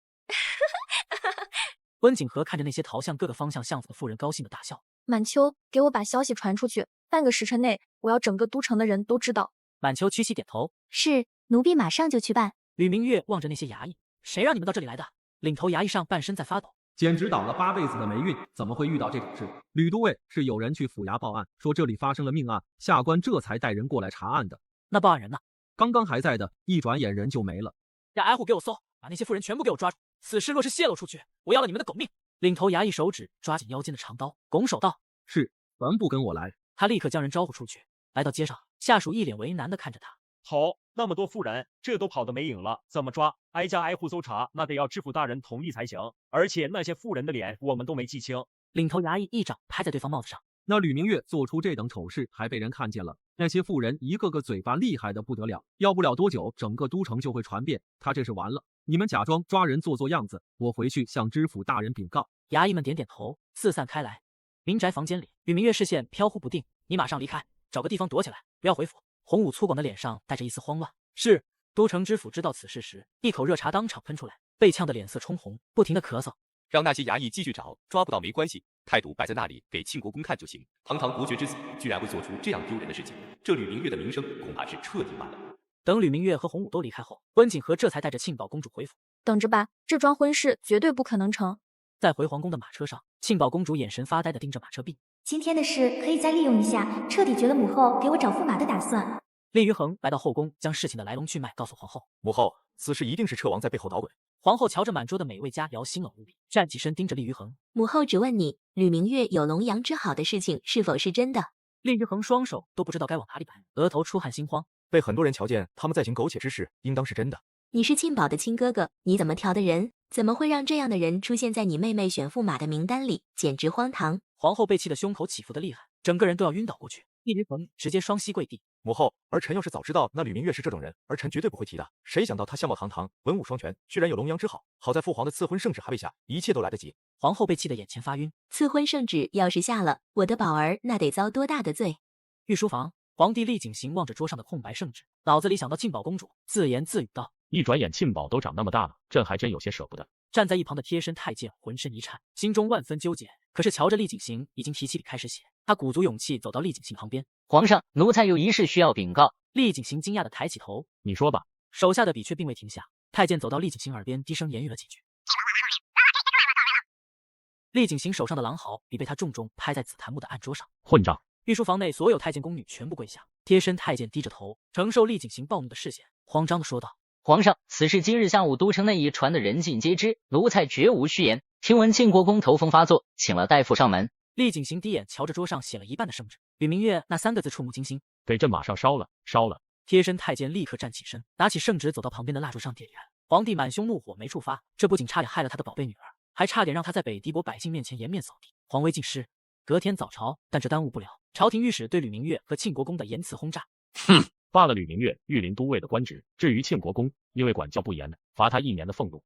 温景和看着那些逃向各个方向巷子的妇人，高兴地大笑。满秋，给我把消息传出去，半个时辰内，我要整个都城的人都知道。满秋屈膝点头：“是，奴婢马上就去办。”吕明月望着那些衙役：“谁让你们到这里来的？”领头衙役上半身在发抖，简直倒了8辈子的霉运，怎么会遇到这种事？吕都尉，是有人去府衙报案，说这里发生了命案，下官这才带人过来查案的。那报案人呢？刚刚还在的，一转眼人就没了。让挨户给我搜，把那些妇人全部给我抓住！此事若是泄露出去，我要了你们的狗命！领头衙役手指抓紧腰间的长刀，拱手道：“是，全部跟我来。”他立刻将人招呼出去。来到街上，下属一脸为难地看着他。好，那么多妇人，这都跑得没影了，怎么抓？挨家挨户搜查，那得要知府大人同意才行。而且那些妇人的脸我们都没记清。领头衙役一掌拍在对方帽子上。那吕明月做出这等丑事，还被人看见了。那些妇人一个个嘴巴厉害的不得了，要不了多久，整个都城就会传遍。他这是完了。你们假装抓人做样子，我回去向知府大人禀告。衙役们点点头，四散开来。民宅房间里，吕明月视线飘忽不定。你马上离开，找个地方躲起来，不要回府。洪武粗犷的脸上带着一丝慌乱。是。都城知府知道此事时，一口热茶当场喷出来，被呛得脸色冲红，不停的咳嗽。让那些衙役继续找，抓不到没关系，态度摆在那里给庆国公看就行。堂堂伯爵之子，居然会做出这样丢人的事情，这吕明月的名声恐怕是彻底完了。等吕明月和洪武都离开后，温景和这才带着庆宝公主回府。等着吧，这桩婚事绝对不可能成。在回皇宫的马车上，庆宝公主眼神发呆的盯着马车壁。今天的事可以再利用一下，彻底绝了母后给我找驸马的打算。厉于衡来到后宫，将事情的来龙去脉告诉皇后。母后，此事一定是车王在背后捣鬼。皇后瞧着满桌的美味佳肴，心冷无比，站起身盯着厉于衡。母后只问你，吕明月有龙阳之好的事情是否是真的？厉于衡双手都不知道该往哪里摆，额头出汗心慌。被很多人瞧见，他们在行苟且之事，应当是真的。你是庆宝的亲哥哥，你怎么调的人？怎么会让这样的人出现在你妹妹选驸马的名单里？简直荒唐！皇后被气得胸口起伏的厉害，整个人都要晕倒过去。厉于衡直接双膝跪地。母后，儿臣要是早知道那吕明月是这种人，儿臣绝对不会提的。谁想到他相貌堂堂，文武双全，居然有龙阳之好。好在父皇的赐婚圣旨还未下，一切都来得及。皇后被气得眼前发晕。赐婚圣旨要是下了，我的宝儿那得遭多大的罪？御书房，皇帝厉景行望着桌上的空白圣旨，脑子里想到庆宝公主，自言自语道：一转眼庆宝都长那么大了，朕还真有些舍不得。站在一旁的贴身太监浑身一颤，心中万分纠结。可是瞧着厉景行已经提起笔开始写，他鼓足勇气走到厉景行旁边。皇上，奴才有一事需要禀告。厉景行惊讶的抬起头，你说吧。手下的笔却并未停下。太监走到厉景行耳边低声言语了几句。厉景行手上的狼毫笔被他重重拍在紫檀木的案桌上。混账！御书房内所有太监宫女全部跪下，贴身太监低着头承受厉景行暴怒的视线，慌张的说道：皇上，此事今日下午都城内已传得人尽皆知，奴才绝无虚言。听闻庆国公头风发作，请了大夫上门。厉景行低眼瞧着桌上写了一半的圣旨，吕明月那3个字触目惊心。给朕马上烧了，烧了！贴身太监立刻站起身，拿起圣旨走到旁边的蜡烛上点燃。皇帝满胸怒火没处发，这不仅差点害了他的宝贝女儿，还差点让他在北狄国百姓面前颜面扫地，皇威尽失。隔天早朝，但这耽误不了朝廷御史对吕明月和庆国公的言辞轰炸。哼，罢了吕明月御林都尉的官职，至于庆国公，因为管教不严，罚他1年的俸禄。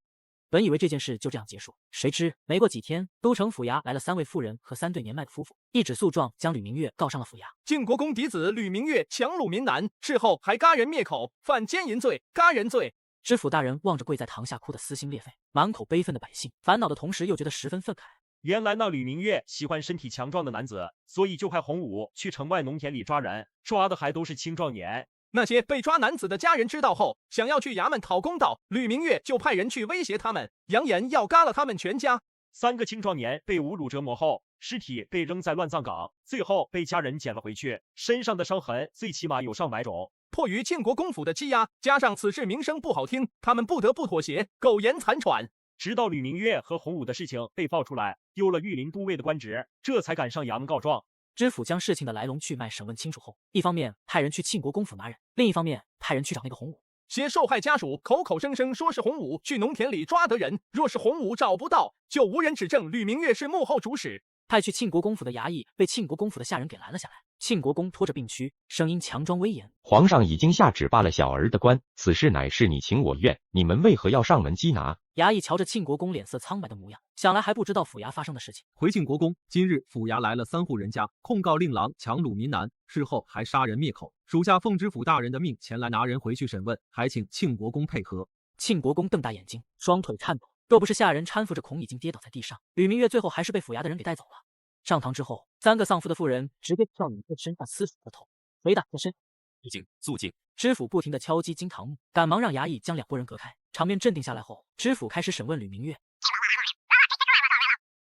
本以为这件事就这样结束，谁知没过几天，都城府衙来了3位妇人和3对年迈的夫妇，一纸诉状将吕明月告上了府衙。晋国公嫡子吕明月强掳民男，事后还嘎人灭口，犯奸淫罪、嘎人罪。知府大人望着跪在堂下哭得撕心裂肺、满口悲愤的百姓，烦恼的同时又觉得十分愤慨。原来那吕明月喜欢身体强壮的男子，所以就派洪武去城外农田里抓人，抓的还都是青壮年。那些被抓男子的家人知道后，想要去衙门讨公道，吕明月就派人去威胁他们，扬言要嘎了他们全家。3个青壮年被侮辱折磨后，尸体被扔在乱葬岗，最后被家人捡了回去，身上的伤痕最起码有上百种。迫于庆国公府的积压，加上此事名声不好听，他们不得不妥协，苟延残喘。直到吕明月和洪武的事情被爆出来，丢了御林都尉的官职，这才赶上衙门告状。知府将事情的来龙去脉审问清楚后，一方面派人去庆国公府拿人，另一方面派人去找那个洪武。些受害家属口口声声说是洪武去农田里抓得人，若是洪武找不到，就无人指证吕明月是幕后主使。派去庆国公府的衙役被庆国公府的下人给拦了下来。庆国公拖着病躯，声音强装威严：皇上已经下旨罢了小儿的官，此事乃是你情我愿，你们为何要上门缉拿？衙役瞧着庆国公脸色苍白的模样，想来还不知道府衙发生的事情。回庆国公，今日府衙来了3户人家，控告令郎强掳民男，事后还杀人灭口。属下奉知府大人的命前来拿人回去审问，还请庆国公配合。庆国公瞪大眼睛，双腿颤抖。若不是下人搀扶着孔已经跌倒在地上，吕明月最后还是被府衙的人给带走了。上堂之后，3个丧夫的妇人直接跳吕明月身上撕他的头，捶打在身。肃静，肃静！知府不停地敲击金堂木，赶忙让衙役将2拨人隔开。场面镇定下来后，知府开始审问吕明月。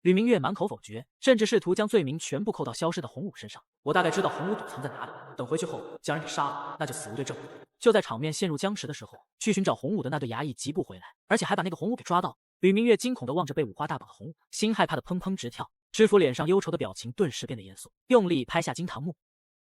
吕明月满口否决，甚至试图将罪名全部扣到消失的洪武身上。我大概知道洪武躲藏在哪里，等回去后将人给杀了，那就死无对证。就在场面陷入僵持的时候，去寻找洪武的那对衙役疾步回来，而且还把那个洪武给抓到。吕明月惊恐地望着被五花大绑的洪武，心害怕的砰砰直跳。知府脸上忧愁的表情顿时变得严肃，用力拍下金堂木。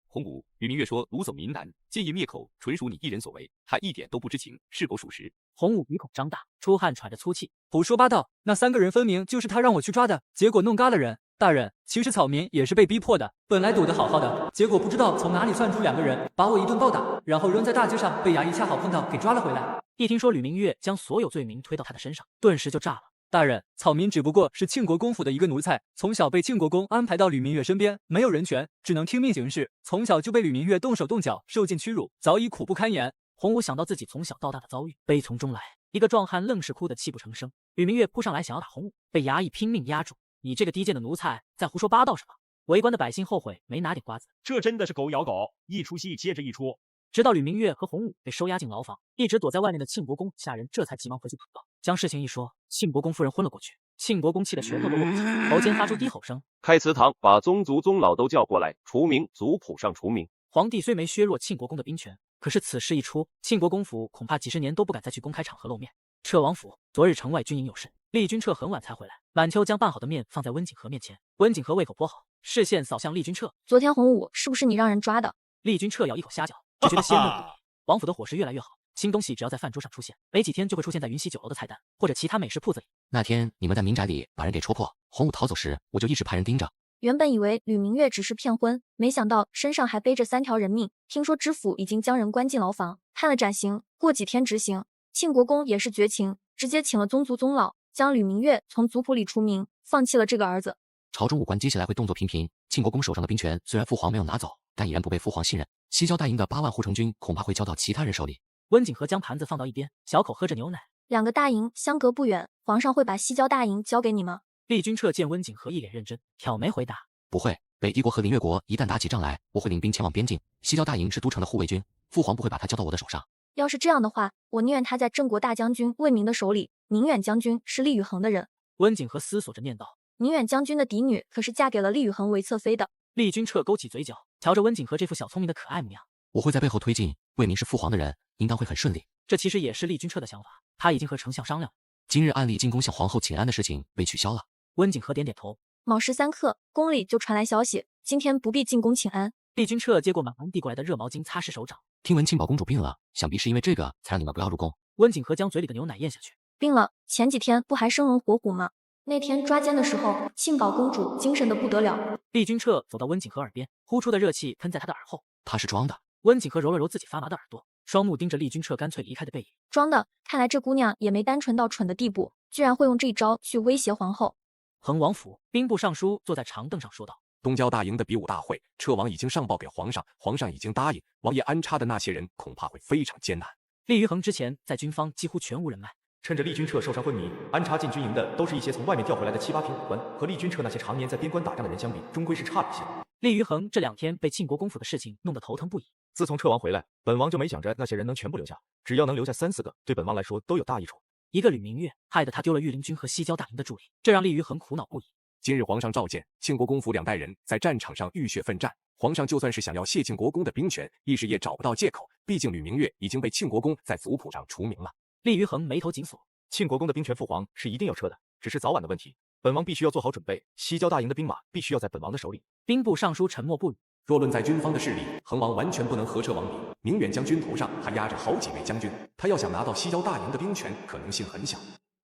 洪武，吕明月说掳走民男，借业灭口，纯属你一人所为，他一点都不知情，是否属实？洪武鼻孔张大，出汗喘着粗气，胡说八道！那3个人分明就是他让我去抓的，结果弄嘎了人。大人，其实草民也是被逼迫的，本来躲得好好的，结果不知道从哪里窜出2个人，把我一顿暴打，然后扔在大街上，被衙役恰好碰到，给抓了回来。一听说吕明月将所有罪名推到他的身上，顿时就炸了。大人，草民只不过是庆国公府的一个奴才，从小被庆国公安排到吕明月身边，没有人权，只能听命行事，从小就被吕明月动手动脚，受尽屈辱，早已苦不堪言。洪武想到自己从小到大的遭遇，悲从中来，一个壮汉愣是哭得泣不成声。吕明月扑上来想要打洪武，被衙役拼命压住。你这个低贱的奴才，在胡说八道什么？围观的百姓后悔没拿点瓜子。这真的是狗咬狗，一出戏接着一出。直到吕明月和洪武被收押进牢房，一直躲在外面的庆国公下人这才急忙回去禀告，将事情一说，庆国公夫人昏了过去。庆国公气得舌头都落不下，喉间发出低吼声：“开祠堂，把宗族宗老都叫过来，除名，族谱上除名。”皇帝虽没削弱庆国公的兵权，可是此事一出，庆国公府恐怕几十年都不敢再去公开场合露面。彻王府，昨日城外军营有事，厉君彻很晚才回来。满秋将拌好的面放在温景和面前，温景和胃口颇好，视线扫向厉君彻：“昨天洪武是不是你让人抓的？”厉君彻咬一口虾饺，只觉得鲜嫩无比。王府的伙食越来越好，新东西只要在饭桌上出现，没几天就会出现在云溪酒楼的菜单或者其他美食铺子里。那天你们在民宅里把人给戳破，洪武逃走时，我就一直派人盯着。原本以为吕明月只是骗婚，没想到身上还背着3条人命。听说知府已经将人关进牢房，判了斩刑，过几天执行。庆国公也是绝情，直接请了宗族宗老，将吕明月从族谱里除名，放弃了这个儿子。朝中武官接下来会动作频频，庆国公手上的兵权虽然父皇没有拿走，但已然不被父皇信任。西郊大营的8万护城军恐怕会交到其他人手里。温景和将盘子放到一边，小口喝着牛奶。2个大营相隔不远，皇上会把西郊大营交给你吗？厉君彻见温景和一脸认真，挑眉回答：“不会。北狄国和林越国一旦打起仗来，我会领兵前往边境。西郊大营是都城的护卫军，父皇不会把他交到我的手上。要是这样的话，我宁愿他在郑国大将军魏明的手里。宁远将军是厉雨恒的人。”温景和思索着念道：“宁远将军的嫡女可是嫁给了厉雨恒为侧妃的。”厉君彻勾起嘴角，瞧着温景和这副小聪明的可爱模样。我会在背后推进，魏明是父皇的人，应当会很顺利。这其实也是厉君彻的想法，他已经和丞相商量了。今日按例进宫向皇后请安的事情被取消了。温景和点点头。卯时3刻，宫里就传来消息，今天不必进宫请安。厉君彻接过满安递过来的热毛巾，擦拭手掌。听闻庆宝公主病了，想必是因为这个才让你们不要入宫。温景和将嘴里的牛奶咽下去。病了，前几天不还生龙活虎吗？那天抓奸的时候，庆宝公主精神的不得了。厉君彻走到温景和耳边，呼出的热气喷在他的耳后。他是装的。温景和揉了揉自己发麻的耳朵，双目盯着厉君彻干脆离开的背影。装的，看来这姑娘也没单纯到蠢的地步，居然会用这一招去威胁皇后。恒王府，兵部尚书坐在长凳上说道：“东郊大营的比武大会，彻王已经上报给皇上，皇上已经答应，王爷安插的那些人恐怕会非常艰难。”厉于恒之前在军方几乎全无人脉，趁着厉君彻受伤昏迷，安插进军营的都是一些从外面调回来的7、8品武官，和厉君彻那些常年在边关打仗的人相比，终归是差了些。厉于恒这2天被庆国公府的事情弄得头疼不已。自从彻王回来，本王就没想着那些人能全部留下，只要能留下3、4个，对本王来说都有大益处。一个吕明月，害得他丢了御林军和西郊大营的助力，这让厉于恒苦恼不已。今日皇上召见庆国公府2代人在战场上浴血奋战，皇上就算是想要谢庆国公的兵权，一时也找不到借口。毕竟吕明月已经被庆国公在族谱上除名了。厉于恒眉头紧锁，庆国公的兵权父皇是一定要撤的，只是早晚的问题。本王必须要做好准备，西郊大营的兵马必须要在本王的手里。兵部尚书沉默不语。若论在军方的势力，恒王完全不能和彻王比。明远将军头上还压着好几位将军，他要想拿到西郊大营的兵权，可能性很小。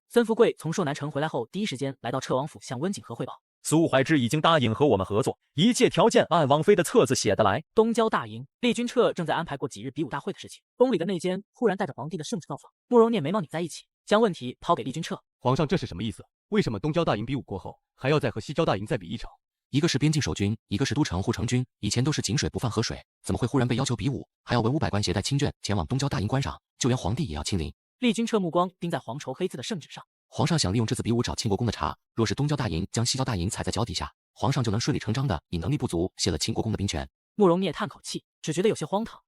孙富贵从朔南城回来后，第一时间来到彻王府向温景和汇报。苏怀之已经答应和我们合作，一切条件按王妃的册子写得来。东郊大营，厉君彻正在安排过几日比武大会的事情。宫里的内监忽然带着皇帝的圣旨到访，慕容念眉毛拧在一起，将问题抛给厉君彻。皇上，这是什么意思？为什么东郊大营比武过后，还要再和西郊大营再比一场？一个是边境守军，一个是都城护城军，以前都是井水不犯河水，怎么会忽然被要求比武？还要文武百官携带亲眷前往东郊大营观赏，就连皇帝也要亲临。厉君彻目光盯在黄绸黑字的圣旨上。皇上想利用这次比武找庆国公的茬，若是东郊大营将西郊大营踩在脚底下，皇上就能顺理成章的以能力不足卸了庆国公的兵权。慕容聂叹口气，只觉得有些荒唐。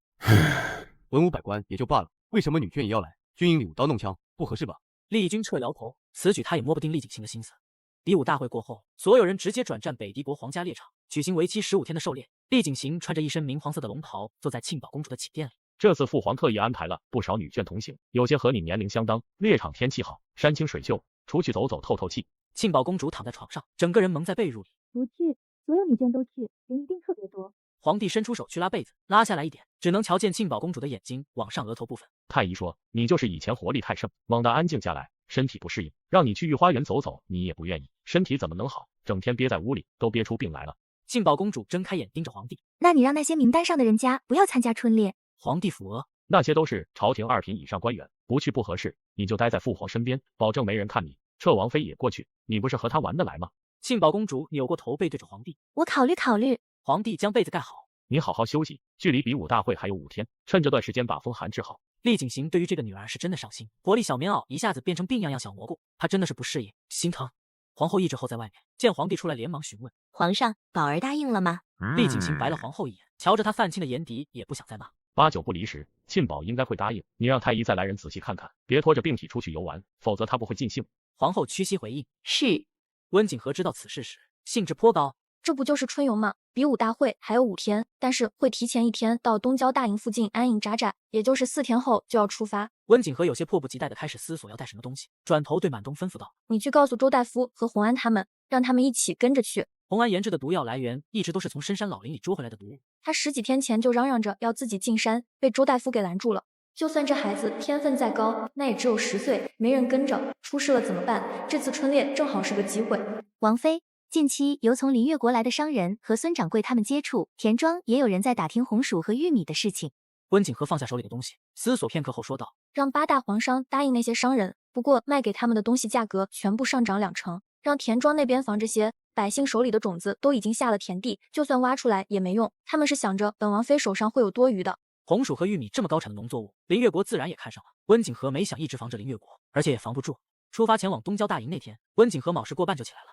文武百官也就罢了，为什么女眷也要来？军营里舞刀弄枪，不合适吧？厉君彻摇头，此举他也摸不定厉景行的心思。比武大会过后，所有人直接转战北狄国皇家猎场，举行为期15天的狩猎。厉景行穿着一身明黄色的龙袍，坐在庆宝公主的寝殿里。这次父皇特意安排了不少女眷同行，有些和你年龄相当。猎场天气好，山清水秀，出去走走透透气。庆宝公主躺在床上，整个人蒙在被褥里。不去，所有女眷都去，人一定特别多。皇帝伸出手去拉被子，拉下来一点，只能瞧见庆宝公主的眼睛往上额头部分。太医说，你就是以前活力太盛，猛地安静下来，身体不适应，让你去御花园走走，你也不愿意，身体怎么能好？整天憋在屋里，都憋出病来了。庆宝公主睁开眼盯着皇帝，那你让那些名单上的人家不要参加春猎。皇帝抚额，那些都是朝廷2品以上官员，不去不合适，你就待在父皇身边，保证没人看你。撤王妃也过去，你不是和他玩得来吗？庆宝公主扭过头背对着皇帝，我考虑考虑。皇帝将被子盖好，你好好休息，距离比武大会还有5天，趁这段时间把风寒治好。厉景行对于这个女儿是真的伤心，活力小棉袄一下子变成病怏怏小蘑菇，她真的是不适应，心疼。皇后抑制后在外面见皇帝出来，连忙询问皇上，宝儿答应了吗？厉景行白了皇后一眼，瞧着他泛青的眼底，也不想再骂。8九不离10，庆宝应该会答应。你让太医再来人仔细看看，别拖着病体出去游玩，否则他不会尽兴。皇后屈膝回应是。温景和知道此事时，兴致颇高。这不就是春游吗？比武大会还有5天，但是会提前1天到东郊大营附近安营扎寨，也就是4天后就要出发。温景和有些迫不及待地开始思索要带什么东西，转头对满东吩咐道：“你去告诉周大夫和洪安他们，让他们一起跟着去。”洪安研制的毒药来源一直都是从深山老林里捉回来的毒物，他10几天前就嚷嚷着要自己进山，被周大夫给拦住了。就算这孩子天分再高，那也只有10岁，没人跟着，出事了怎么办？这次春猎正好是个机会。王妃，近期由从林越国来的商人和孙掌柜他们接触，田庄也有人在打听红薯和玉米的事情。温景和放下手里的东西，思索片刻后说道：“让8大皇商答应那些商人，不过卖给他们的东西价格全部上涨2成，让田庄那边防这些。百姓手里的种子都已经下了田地，就算挖出来也没用。他们是想着本王妃手上会有多余的。”红薯和玉米这么高产的农作物，林越国自然也看上了。温景和没想一直防着林越国，而且也防不住。出发前往东郊大营那天，温景和卯时过半就起来了。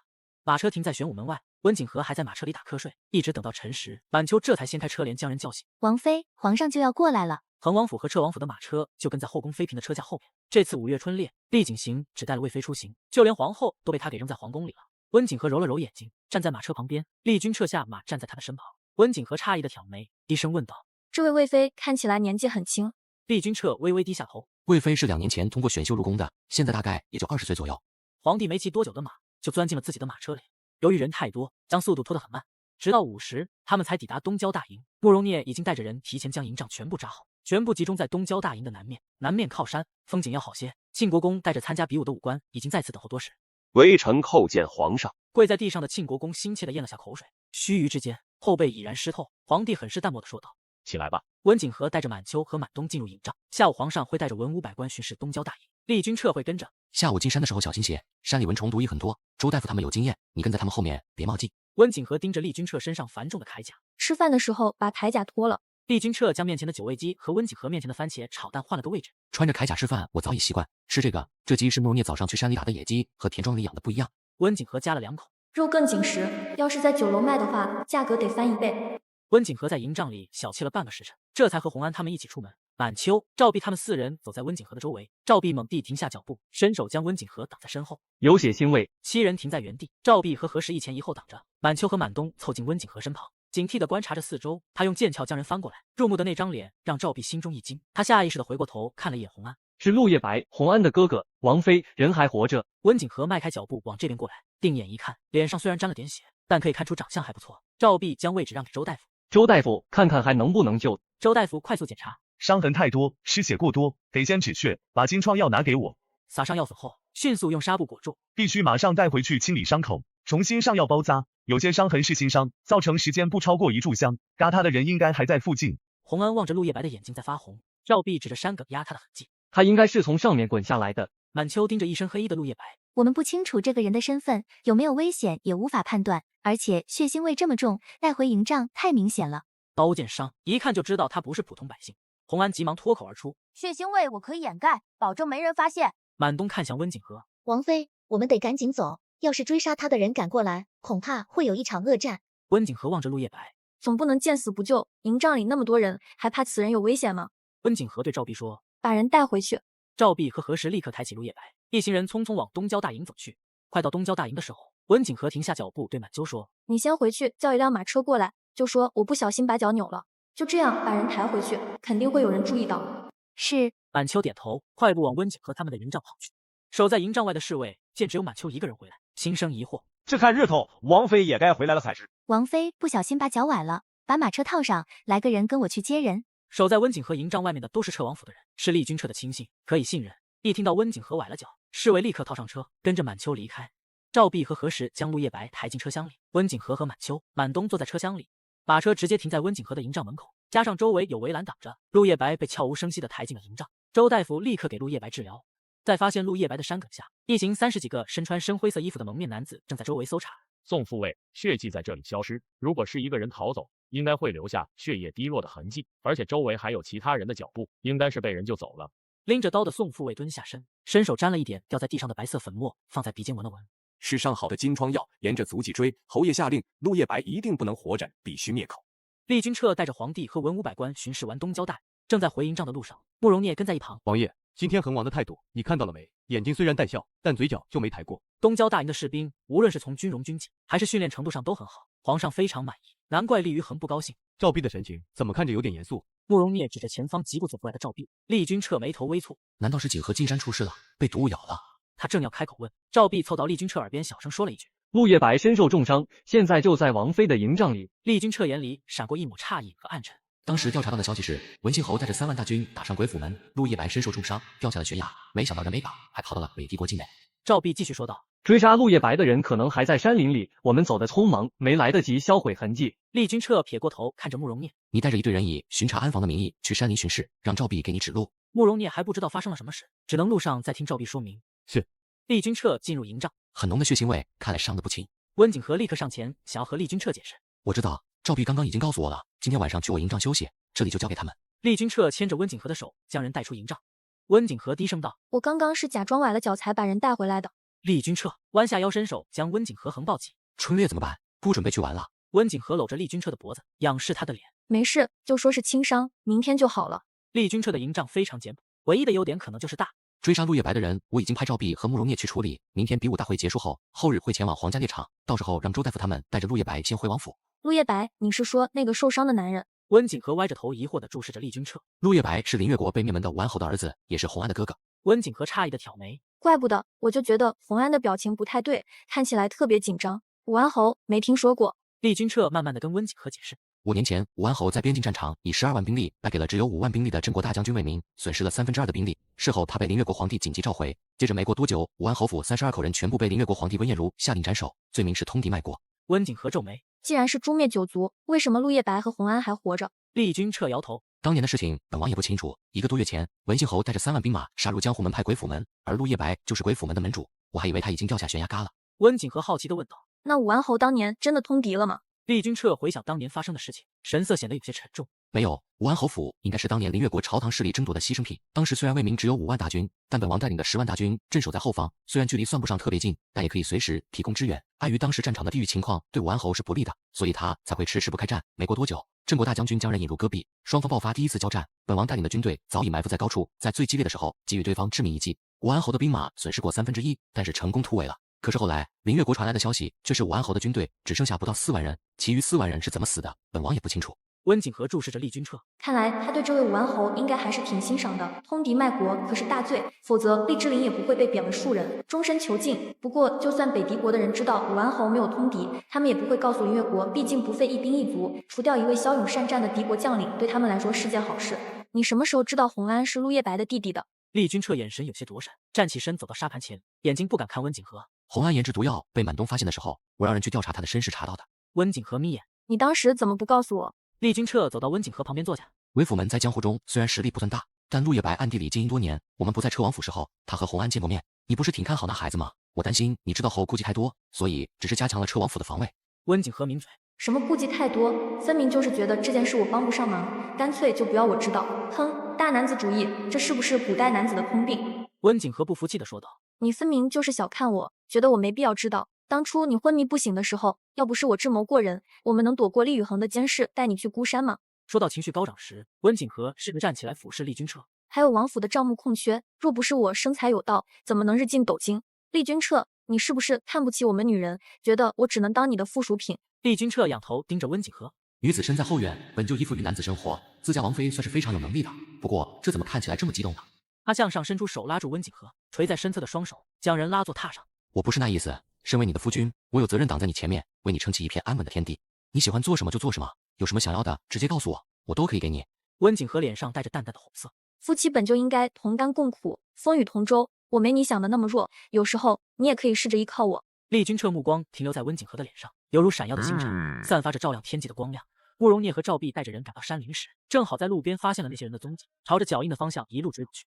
马车停在玄武门外，温景和还在马车里打瞌睡，一直等到辰时，晚秋这才掀开车帘将人叫醒。王妃，皇上就要过来了。恒王府和彻王府的马车就跟在后宫妃嫔的车架后面。这次5月春猎，厉景行只带了魏妃出行，就连皇后都被他给扔在皇宫里了。温景和揉了揉眼睛，站在马车旁边，厉军撤下马，站在他的身旁。温景和诧异的挑眉，低声问道：“这位魏妃看起来年纪很轻。”厉军撤微微低下头，魏妃是2年前通过选秀入宫的，现在大概也就20岁左右。皇帝没骑多久的马，就钻进了自己的马车里。由于人太多，将速度拖得很慢，直到午时，他们才抵达东郊大营。慕容聂已经带着人提前将营帐全部扎好，全部集中在东郊大营的南面，南面靠山，风景要好些。庆国公带着参加比武的武官已经在此等候多时。微臣叩见皇上。跪在地上的庆国公心切地咽了下口水，须臾之间，后背已然湿透。皇帝很是淡漠地说道：“起来吧。”温景和带着满秋和满东进入营帐。下午皇上会带着文武百官巡视东郊大营，厉军撤会跟着。下午进山的时候小心些，山里蚊虫毒蚁很多。周大夫他们有经验，你跟在他们后面，别冒进。温景和盯着厉军撤身上繁重的铠甲，吃饭的时候把铠甲脱了。厉军撤将面前的9味鸡和温景和面前的番茄炒蛋换了个位置。穿着铠甲吃饭，我早已习惯。吃这个，这鸡是慕容聂早上去山里打的野鸡，和田庄里养的不一样。温景和夹了2口，肉更紧实，要是在酒楼卖的话，价格得翻1倍。温景和在营帐里小憩了半个时辰，这才和洪安他们一起出门。满秋、赵碧他们4人走在温景和的周围，赵碧猛地停下脚步，伸手将温景和挡在身后。有血腥味。7人停在原地，赵碧和何时一前一后挡着，满秋和满东凑近温景和身旁，警惕地观察着四周。他用剑鞘将人翻过来，入目的那张脸让赵碧心中一惊，他下意识地回过头看了一眼洪安，是陆夜白，洪安的哥哥。王妃人还活着。温景和迈开脚步往这边过来，定眼一看，脸上虽然沾了点血，但可以看出长相还不错。赵碧将位置让给周大夫。周大夫，看看还能不能救。周大夫快速检查，伤痕太多，失血过多，得先止血，把金疮药拿给我。撒上药粉后，迅速用纱布裹住，必须马上带回去清理伤口，重新上药包扎。有些伤痕是新伤，造成时间不超过1炷香，嘎他的人应该还在附近。洪安望着陆夜白的眼睛在发红，赵碧指着山埂压他的痕迹，他应该是从上面滚下来的。满秋盯着一身黑衣的陆夜白，我们不清楚这个人的身份，有没有危险也无法判断，而且血腥味这么重，带回营帐太明显了。刀剑伤，一看就知道他不是普通百姓。洪安急忙脱口而出，血腥味我可以掩盖，保证没人发现。满东看向温景和，王妃，我们得赶紧走，要是追杀他的人赶过来，恐怕会有一场恶战。温景和望着陆夜白，总不能见死不救，营帐里那么多人，还怕此人有危险吗？温景和对赵碧说，把人带回去。赵碧和何时立刻抬起陆夜白，一行人匆匆往东郊大营走去。快到东郊大营的时候，温景和停下脚步对满秋说，你先回去叫一辆马车过来，就说我不小心把脚扭了，就这样把人抬回去，肯定会有人注意到。是。满秋点头，快步往温景和他们的营帐跑去。守在营帐外的侍卫见只有满秋一个人回来，心生疑惑，这看日头，王妃也该回来了才是。王妃不小心把脚崴了。把马车套上，来个人跟我去接人。守在温景和营帐外面的都是车王府的人，是厉君彻的亲信，可以信任。一听到温景和崴了脚，侍卫立刻套上车，跟着满秋离开。赵弼和何时将陆叶白抬进车厢里，温景和满秋、满东坐在车厢里，马车直接停在温景和的营帐门口，加上周围有围栏挡着，陆叶白被悄无声息地抬进了营帐。周大夫立刻给陆叶白治疗。在发现陆叶白的山埂下，一行30几个身穿深灰色衣服的蒙面男子正在周围搜查。宋副卫，血迹在这里消失，如果是一个人逃走，应该会留下血液滴落的痕迹，而且周围还有其他人的脚步，应该是被人救走了。拎着刀的宋副卫蹲下身，伸手沾了一点掉在地上的白色粉末，放在鼻尖闻了闻。是上好的金疮药，沿着足迹追。侯爷下令，陆叶白一定不能活斩，必须灭口。厉君彻带着皇帝和文武百官巡视完东郊带，正在回营帐的路上，慕容聂跟在一旁。王爷，今天恒王的态度你看到了没？眼睛虽然带笑，但嘴角就没抬过。东郊大营的士兵，无论是从军容军纪还是训练程度上都很好，皇上非常满意，难怪厉于恒不高兴。赵弼的神情怎么看着有点严肃？慕容聂指着前方疾步走过来的赵弼，厉君彻眉头微蹙，难道是景和金山出事了，被毒物咬了？他正要开口问，赵弼凑到厉君彻耳边小声说了一句：“陆叶白身受重伤，现在就在王妃的营帐里。”厉君彻眼里闪过一抹诧异和暗沉。当时调查到的消息是，文信侯带着3万大军打上鬼府门，陆叶白身受重伤，掉下了悬崖，没想到人没绑，还逃到了北帝国境内。赵弼继续说道：“追杀陆叶白的人可能还在山林里，我们走得匆忙，没来得及销毁痕迹。”厉君彻撇过头看着慕容聂：“你带着一队人以巡查安防的名义去山林巡视，让赵弼给你指路。”慕容聂还不知道发生了什么事，只能路上再听赵弼说明。是。厉君彻进入营帐，很浓的血腥味，看来伤得不轻。温景和立刻上前想要和厉君彻解释：“我知道，赵弼刚刚已经告诉我了，今天晚上去我营帐休息，这里就交给他们。”厉君彻牵着温景和的手，将人带出营帐。温景和低声道：“我刚刚是假装崴了脚才把人带回来的。”厉君彻弯下腰，伸手将温景和横抱起。春猎怎么办？不准备去玩了？温景和搂着厉君彻的脖子，仰视他的脸。没事，就说是轻伤，明天就好了。厉君彻的营帐非常简朴，唯一的优点可能就是大。追杀陆叶白的人，我已经派赵弼和慕容聂去处理。明天比武大会结束后，后日会前往皇家猎场，到时候让周大夫他们带着陆叶白先回王府。陆叶白，你是说那个受伤的男人？温景和歪着头疑惑地注视着厉君彻。陆叶白是林越国被灭门的武安侯的儿子，也是洪安的哥哥。温景和诧异地挑眉，怪不得，我就觉得洪安的表情不太对，看起来特别紧张。武安侯没听说过。厉君彻慢慢地跟温景和解释，5年前，武安侯在边境战场以12万兵力败给了只有5万兵力的郑国大将军魏明，损失了2/3的兵力。事后，他被林越国皇帝紧急召回。接着没过多久，武安侯府32口人全部被林越国皇帝温彦如下令斩首，罪名是通敌卖国。温景和皱眉，既然是诛灭9族，为什么陆叶白和洪安还活着？厉君彻摇头，当年的事情本王也不清楚。1个多月前，文信侯带着3万兵马杀入江湖门派鬼府门，而陆叶白就是鬼府门的门主，我还以为他已经掉下悬崖嘎了。温景和好奇地问道：“那武安侯当年真的通敌了吗？”厉君彻回想当年发生的事情，神色显得有些沉重。没有，武安侯府应该是当年林越国朝堂势力争夺的牺牲品。当时虽然魏明只有5万大军，但本王带领的10万大军镇守在后方，虽然距离算不上特别近，但也可以随时提供支援。碍于当时战场的地域情况对武安侯是不利的，所以他才会迟迟不开战。没过多久，郑国大将军将人引入戈壁，双方爆发第一次交战。本王带领的军队早已埋伏在高处，在最激烈的时候给予对方致命一击。武安侯的兵马损失过1/3，但是成功突围了。可是后来，林越国传来的消息却是武安侯的军队只剩下不到4万人，其余4万人是怎么死的，本王也不清楚。温景和注视着厉君彻，看来他对这位武安侯应该还是挺欣赏的。通敌卖国可是大罪，否则厉之琳也不会被贬为庶人，终身囚禁。不过，就算北狄国的人知道武安侯没有通敌，他们也不会告诉林越国，毕竟不费一兵一卒，除掉一位骁勇善战的敌国将领，对他们来说是件好事。你什么时候知道洪安是陆叶白的弟弟的？厉君彻眼神有些躲闪，站起身走到沙盘前，眼睛不敢看温景和。洪安研制毒药被满东发现的时候，我让人去调查他的身世查到的。温景和眯眼，你当时怎么不告诉我？厉君彻走到温景和旁边坐下。韦府门在江湖中虽然实力不算大，但陆叶白暗地里经营多年，我们不在车王府时候，他和洪安见过面。你不是挺看好那孩子吗？我担心你知道后顾忌太多，所以只是加强了车王府的防卫。温景和抿嘴，什么顾忌太多？分明就是觉得这件事我帮不上忙，干脆就不要我知道。哼，大男子主义，这是不是古代男子的通病？温景和不服气地说道。你分明就是小看我，觉得我没必要知道。当初你昏迷不醒的时候，要不是我智谋过人，我们能躲过厉雨恒的监视，带你去孤山吗？说到情绪高涨时，温景和是站起来俯视厉君彻。还有王府的账目空缺，若不是我生财有道，怎么能日进斗金？厉君彻，你是不是看不起我们女人，觉得我只能当你的附属品？厉君彻仰头盯着温景和。女子身在后院，本就依附于男子生活，自家王妃算是非常有能力的。不过这怎么看起来这么激动呢？他向上伸出手拉住温景和，垂在身侧的双手将人拉坐榻上。我不是那意思，身为你的夫君，我有责任挡在你前面，为你撑起一片安稳的天地。你喜欢做什么就做什么，有什么想要的直接告诉我，我都可以给你。温景和脸上带着淡淡的红色。夫妻本就应该同甘共苦，风雨同舟。我没你想的那么弱，有时候你也可以试着依靠我。厉君彻目光停留在温景和的脸上，犹如闪耀的星辰，散发着照亮天际的光亮。慕容聂和赵碧带着人赶到山林时，正好在路边发现了那些人的踪迹，朝着脚印的方向一路追过去。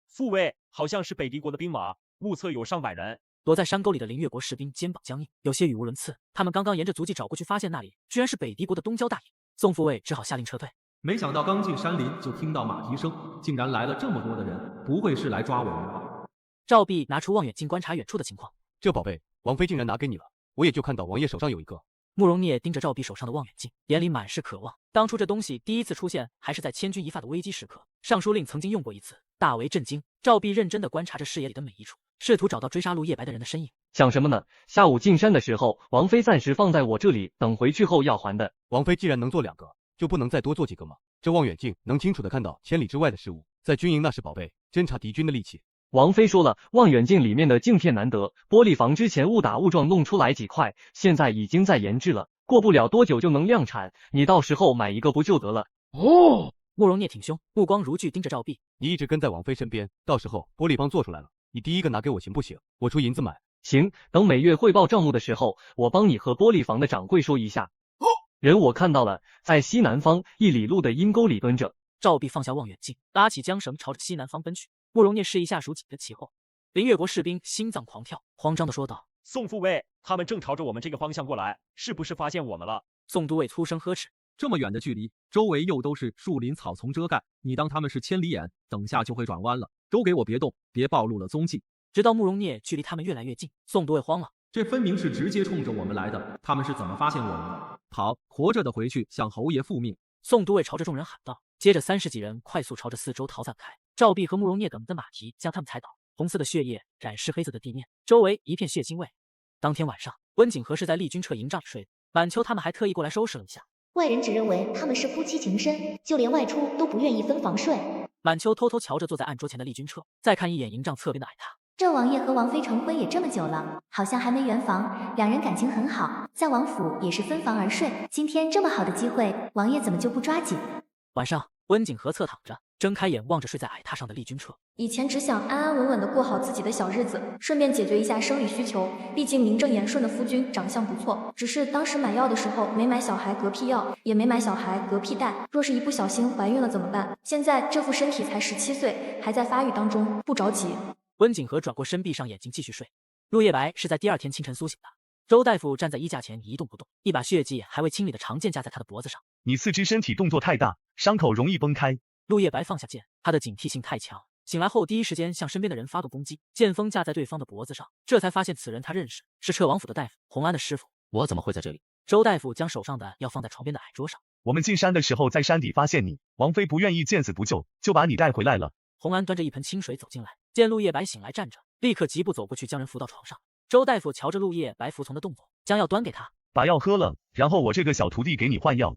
父卫，好像是北狄国的兵马，目测有上百人。躲在山沟里的林越国士兵肩膀僵硬，有些语无伦次。他们刚刚沿着足迹找过去，发现那里居然是北狄国的东郊大营。宋父卫只好下令撤退。没想到刚进山林就听到马蹄声，竟然来了这么多的人，不会是来抓我们吧？赵碧拿出望远镜观察远处的情况。这宝贝，王妃竟然拿给你了，我也就看到王爷手上有一个。慕容聂盯着赵碧手上的望远镜，眼里满是渴望。当初这东西第一次出现，还是在千钧一发的危机时刻，尚书令曾经用过一次，大为震惊。赵碧认真地观察着视野里的每一处，试图找到追杀陆夜白的人的身影。想什么呢？下午进山的时候，王妃暂时放在我这里，等回去后要还的。王妃既然能做2个，就不能再多做几个吗？这望远镜能清楚地看到千里之外的事物，在军营那是宝贝，侦察敌军的利器。王妃说了，望远镜里面的镜片难得，玻璃房之前误打误撞弄出来几块，现在已经在研制了，过不了多久就能量产，你到时候买一个不就得了？哦，慕容聂挺胸，目光如炬盯着赵碧。你一直跟在王妃身边，到时候玻璃房做出来了，你第一个拿给我行不行？我出银子买。行，等每月汇报账目的时候，我帮你和玻璃房的掌柜说一下。人我看到了，在西南方1里路的阴沟里蹲着。赵碧放下望远镜，拉起缰绳朝着西南方奔去。慕容聂示意下属紧跟其后。林越国士兵心脏狂跳，慌张地说道：“宋父卫，他们正朝着我们这个方向过来，是不是发现我们了？”宋都尉粗声呵斥：“这么远的距离，周围又都是树林草丛遮盖，你当他们是千里眼？等下就会转弯了。都给我别动，别暴露了踪迹。”直到慕容聂距离他们越来越近，宋都尉慌了。这分明是直接冲着我们来的，他们是怎么发现我们的？跑，活着的回去向侯爷复命！宋都尉朝着众人喊道。接着30几人快速朝着四周逃散开。赵碧和慕容聂等的马蹄将他们踩倒，红色的血液染湿黑色的地面，周围一片血腥味。当天晚上，温景和是在厉军彻营帐睡的，晚秋他们还特意过来收拾了一下。外人只认为他们是夫妻情深，就连外出都不愿意分房睡。晚秋偷偷瞧着坐在案桌前的厉军彻，再看一眼营帐侧边的矮榻。这王爷和王妃成婚也这么久了，好像还没圆房，两人感情很好，在王府也是分房而睡。今天这么好的机会，王爷怎么就不抓紧？晚上，温景和侧躺着，睁开眼望着睡在矮榻上的厉军彻。以前只想安安稳稳的过好自己的小日子，顺便解决一下生理需求。毕竟名正言顺的夫君，长相不错，只是当时买药的时候没买小孩嗝屁药，也没买小孩嗝屁袋。若是一不小心怀孕了怎么办？现在这副身体才17岁，还在发育当中，不着急。温景和转过身，闭上眼睛继续睡。陆夜白是在第2天清晨苏醒的。周大夫站在衣架前一动不动，一把血迹还未清理的长剑架在他的脖子上。你4肢身体动作太大，伤口容易崩开。陆夜白放下剑，他的警惕性太强，醒来后第一时间向身边的人发动攻击，剑锋架在对方的脖子上，这才发现此人他认识，是彻王府的大夫洪安的师傅。我怎么会在这里？周大夫将手上的药放在床边的矮桌上。我们进山的时候在山底发现你，王妃不愿意见死不救，就把你带回来了。洪安端着一盆清水走进来，见陆夜白醒来站着，立刻疾步走过去将人扶到床上。周大夫瞧着陆夜白服从的动作，将药端给他，把药喝了，然后我这个小徒弟给你换药。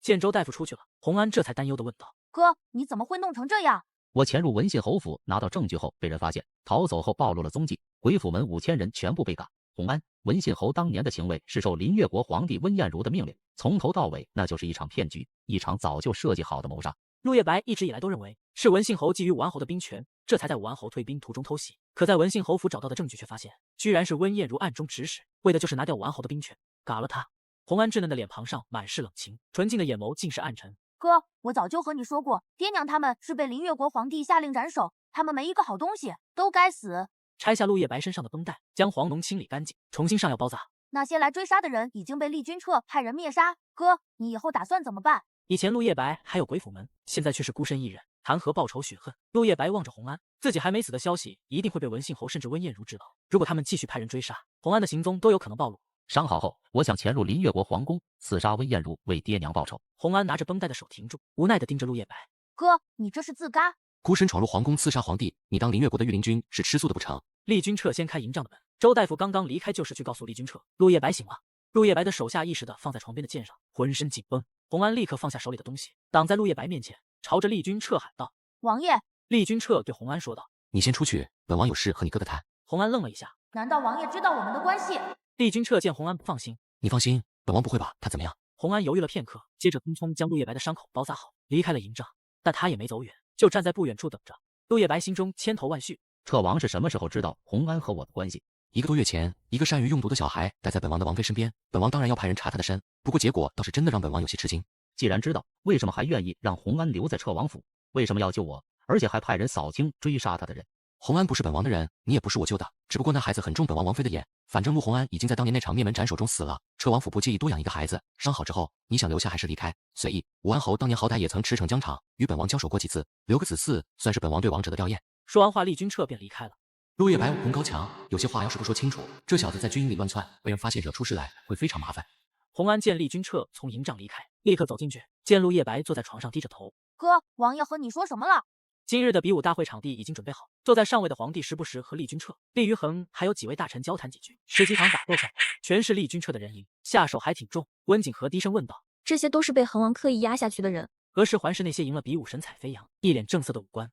见周大夫出去了，洪安这才担忧地问道：“哥，你怎么会弄成这样？”我潜入文信侯府，拿到证据后被人发现，逃走后暴露了踪迹，回府门5000人全部被赶。洪安，文信侯当年的行为是受林越国皇帝温彦如的命令，从头到尾那就是一场骗局，一场早就设计好的谋杀。陆夜白一直以来都认为是文信侯觊觎武安侯的兵权，这才在武安侯退兵途中偷袭。可在文信侯府找到的证据却发现，居然是温彦如暗中指使，为的就是拿掉武安侯的兵权，嘎了他。洪安稚嫩的脸庞上满是冷情，纯净的眼眸尽是暗沉。哥，我早就和你说过，爹娘他们是被林越国皇帝下令斩首，他们没一个好东西，都该死。拆下陆夜白身上的绷带，将黄脓清理干净，重新上药包扎。那些来追杀的人已经被厉军彻派人灭杀，哥，你以后打算怎么办？以前陆夜白还有鬼府门，现在却是孤身一人，谈何报仇雪恨？陆夜白望着洪安，自己还没死的消息一定会被文信侯甚至温彦如知道。如果他们继续派人追杀，洪安的行踪都有可能暴露。伤好后，我想潜入林越国皇宫，刺杀温彦如，为爹娘报仇。洪安拿着绷带的手停住，无奈地盯着陆夜白。哥，你这是自嘎！孤身闯入皇宫刺杀皇帝，你当林越国的御林军是吃素的不成？厉军彻先开营帐的门，周大夫刚刚离开就是去告诉厉军彻，陆夜白醒了。陆夜白的手下意识地放在床边的剑上，浑身紧绷。洪安立刻放下手里的东西，挡在陆夜白面前，朝着厉军彻喊道：“王爷！”厉军彻对洪安说道：“你先出去，本王有事和你哥哥谈。”洪安愣了一下，难道王爷知道我们的关系？厉军彻见洪安不放心：“你放心，本王不会把他怎么样。”洪安犹豫了片刻，接着匆匆将陆叶白的伤口包扎好，离开了营帐。但他也没走远，就站在不远处等着。陆叶白心中千头万绪。彻王是什么时候知道洪安和我的关系？1个多月前，一个善于用毒的小孩待在本王的王妃身边，本王当然要派人查他的身，不过结果倒是真的让本王有些吃惊。既然知道，为什么还愿意让洪安留在彻王府？为什么要救我，而且还派人扫清追杀他的人？洪安不是本王的人，你也不是我救的，只不过那孩子很中本王王妃的眼。反正陆洪安已经在当年那场灭门斩首中死了，彻王府不介意多养一个孩子。伤好之后，你想留下还是离开，随意。武安侯当年好歹也曾驰骋疆场，与本王交手过几次，留个子嗣，算是本王对王者的吊唁。说完话，厉君彻便离开了。陆叶白武功高强，有些话要是不说清楚，这小子在军营里乱窜，被人发现惹出事来，会非常麻烦。洪安见厉君彻从营帐离开，立刻走进去，见陆叶白坐在床上低着头。哥，王爷和你说什么了？今日的比武大会场地已经准备好，坐在上位的皇帝时不时和厉君彻、厉于衡还有几位大臣交谈几句。吃鸡场打斗上，全是厉君彻的人赢，下手还挺重。温景和低声问道：“这些都是被衡王刻意压下去的人？何时还是那些赢了比武神采飞扬、一脸正色的武官？”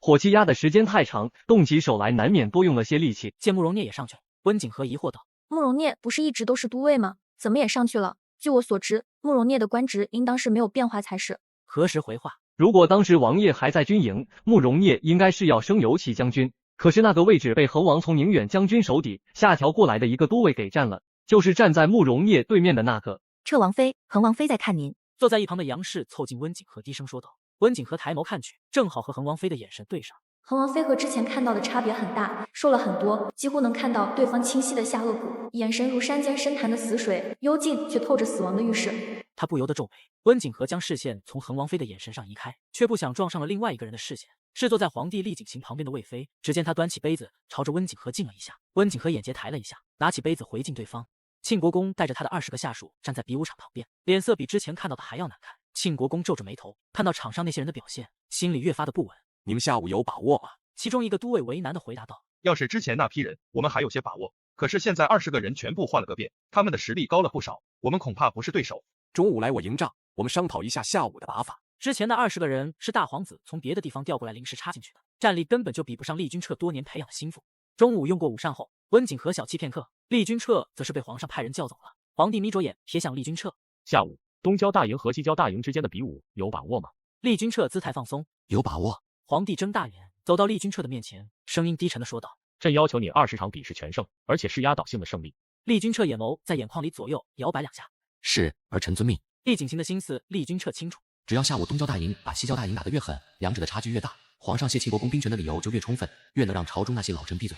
火气压的时间太长，动起手来难免多用了些力气。见慕容聂也上去了，温景和疑惑道：“慕容聂不是一直都是都尉吗？怎么也上去了？据我所知，慕容聂的官职应当是没有变化才是。”何时回话？如果当时王爷还在军营，慕容聂应该是要升游骑将军，可是那个位置被衡王从宁远将军手底下调过来的一个都尉给占了，就是站在慕容聂对面的那个。彻王妃，衡王妃在看您。坐在一旁的杨氏凑近温景和低声说道。温景和抬眸看去，正好和衡王妃的眼神对上。衡王妃和之前看到的差别很大，瘦了很多，几乎能看到对方清晰的下颚骨，眼神如山间深潭的死水，幽静却透着死亡的预示。他不由得皱眉。温景和将视线从衡王妃的眼神上移开，却不想撞上了另外一个人的视线，是坐在皇帝厉景行旁边的魏妃。只见他端起杯子，朝着温景和敬了一下。温景和眼睫抬了一下，拿起杯子回敬对方。庆国公带着他的20个下属站在比武场旁边，脸色比之前看到的还要难看。庆国公皱着眉头，看到场上那些人的表现，心里越发的不稳。你们下午有把握吗？其中一个都尉为难的回答道：“要是之前那批人，我们还有些把握。可是现在20个人全部换了个遍，他们的实力高了不少，我们恐怕不是对手。中午来我营帐，我们商讨一下下午的打法。”之前的20个人是大皇子从别的地方调过来临时插进去的，战力根本就比不上厉君彻多年培养的心腹。中午用过午膳后，温景和小憩片刻，厉君彻则是被皇上派人叫走了。皇帝眯着眼瞥向厉君彻：“下午东郊大营和西郊大营之间的比武有把握吗？”厉君彻姿态放松：“有把握。”皇帝睁大眼，走到厉君彻的面前，声音低沉的说道：“朕要求你20场比试全胜，而且是压倒性的胜利。”厉君彻眼眸在眼眶里左右摇摆2下：“是，儿臣遵命。”厉景行的心思，厉君彻清楚。只要下午东郊大营把西郊大营打得越狠，两者的差距越大，皇上谢庆国公兵权的理由就越充分，越能让朝中那些老臣闭嘴。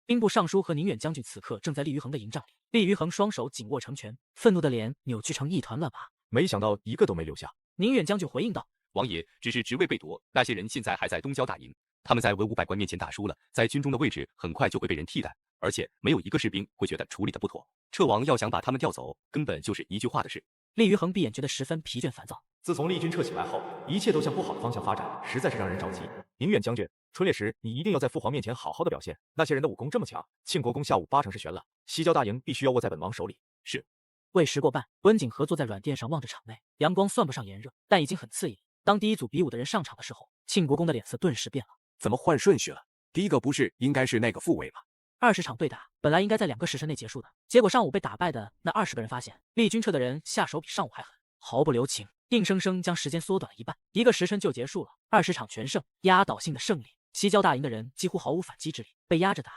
兵部尚书和宁远将军此刻正在厉于衡的营帐里，厉于衡双手紧握成拳，愤怒的脸扭曲成一团乱麻。没想到一个都没留下。宁远将军回应道：“王爷，只是职位被夺，那些人现在还在东郊大营，他们在文武百官面前打输了，在军中的位置很快就会被人替代，而且没有一个士兵会觉得处理的不妥。彻王要想把他们调走，根本就是一句话的事。”厉于衡闭眼觉得十分疲倦烦躁。自从厉军撤起来后，一切都向不好的方向发展，实在是让人着急。宁远将军，春猎时你一定要在父皇面前好好的表现。那些人的武功这么强，庆国公下午8成是悬了。西郊大营必须要握在本王手里。是。未时过半，温景和坐在软垫上望着场内，阳光算不上炎热，但已经很刺眼。当第一组比武的人上场的时候，庆国公的脸色顿时变了。怎么换顺序了？第一个不是应该是那个副尉吗？20场对打本来应该在2个时辰内结束的，结果上午被打败的那20个人发现，厉君彻的人下手比上午还狠，毫不留情，硬生生将时间缩短了一半，1个时辰就结束了，20场全胜，压倒性的胜利。西郊大营的人几乎毫无反击之力，被压着打。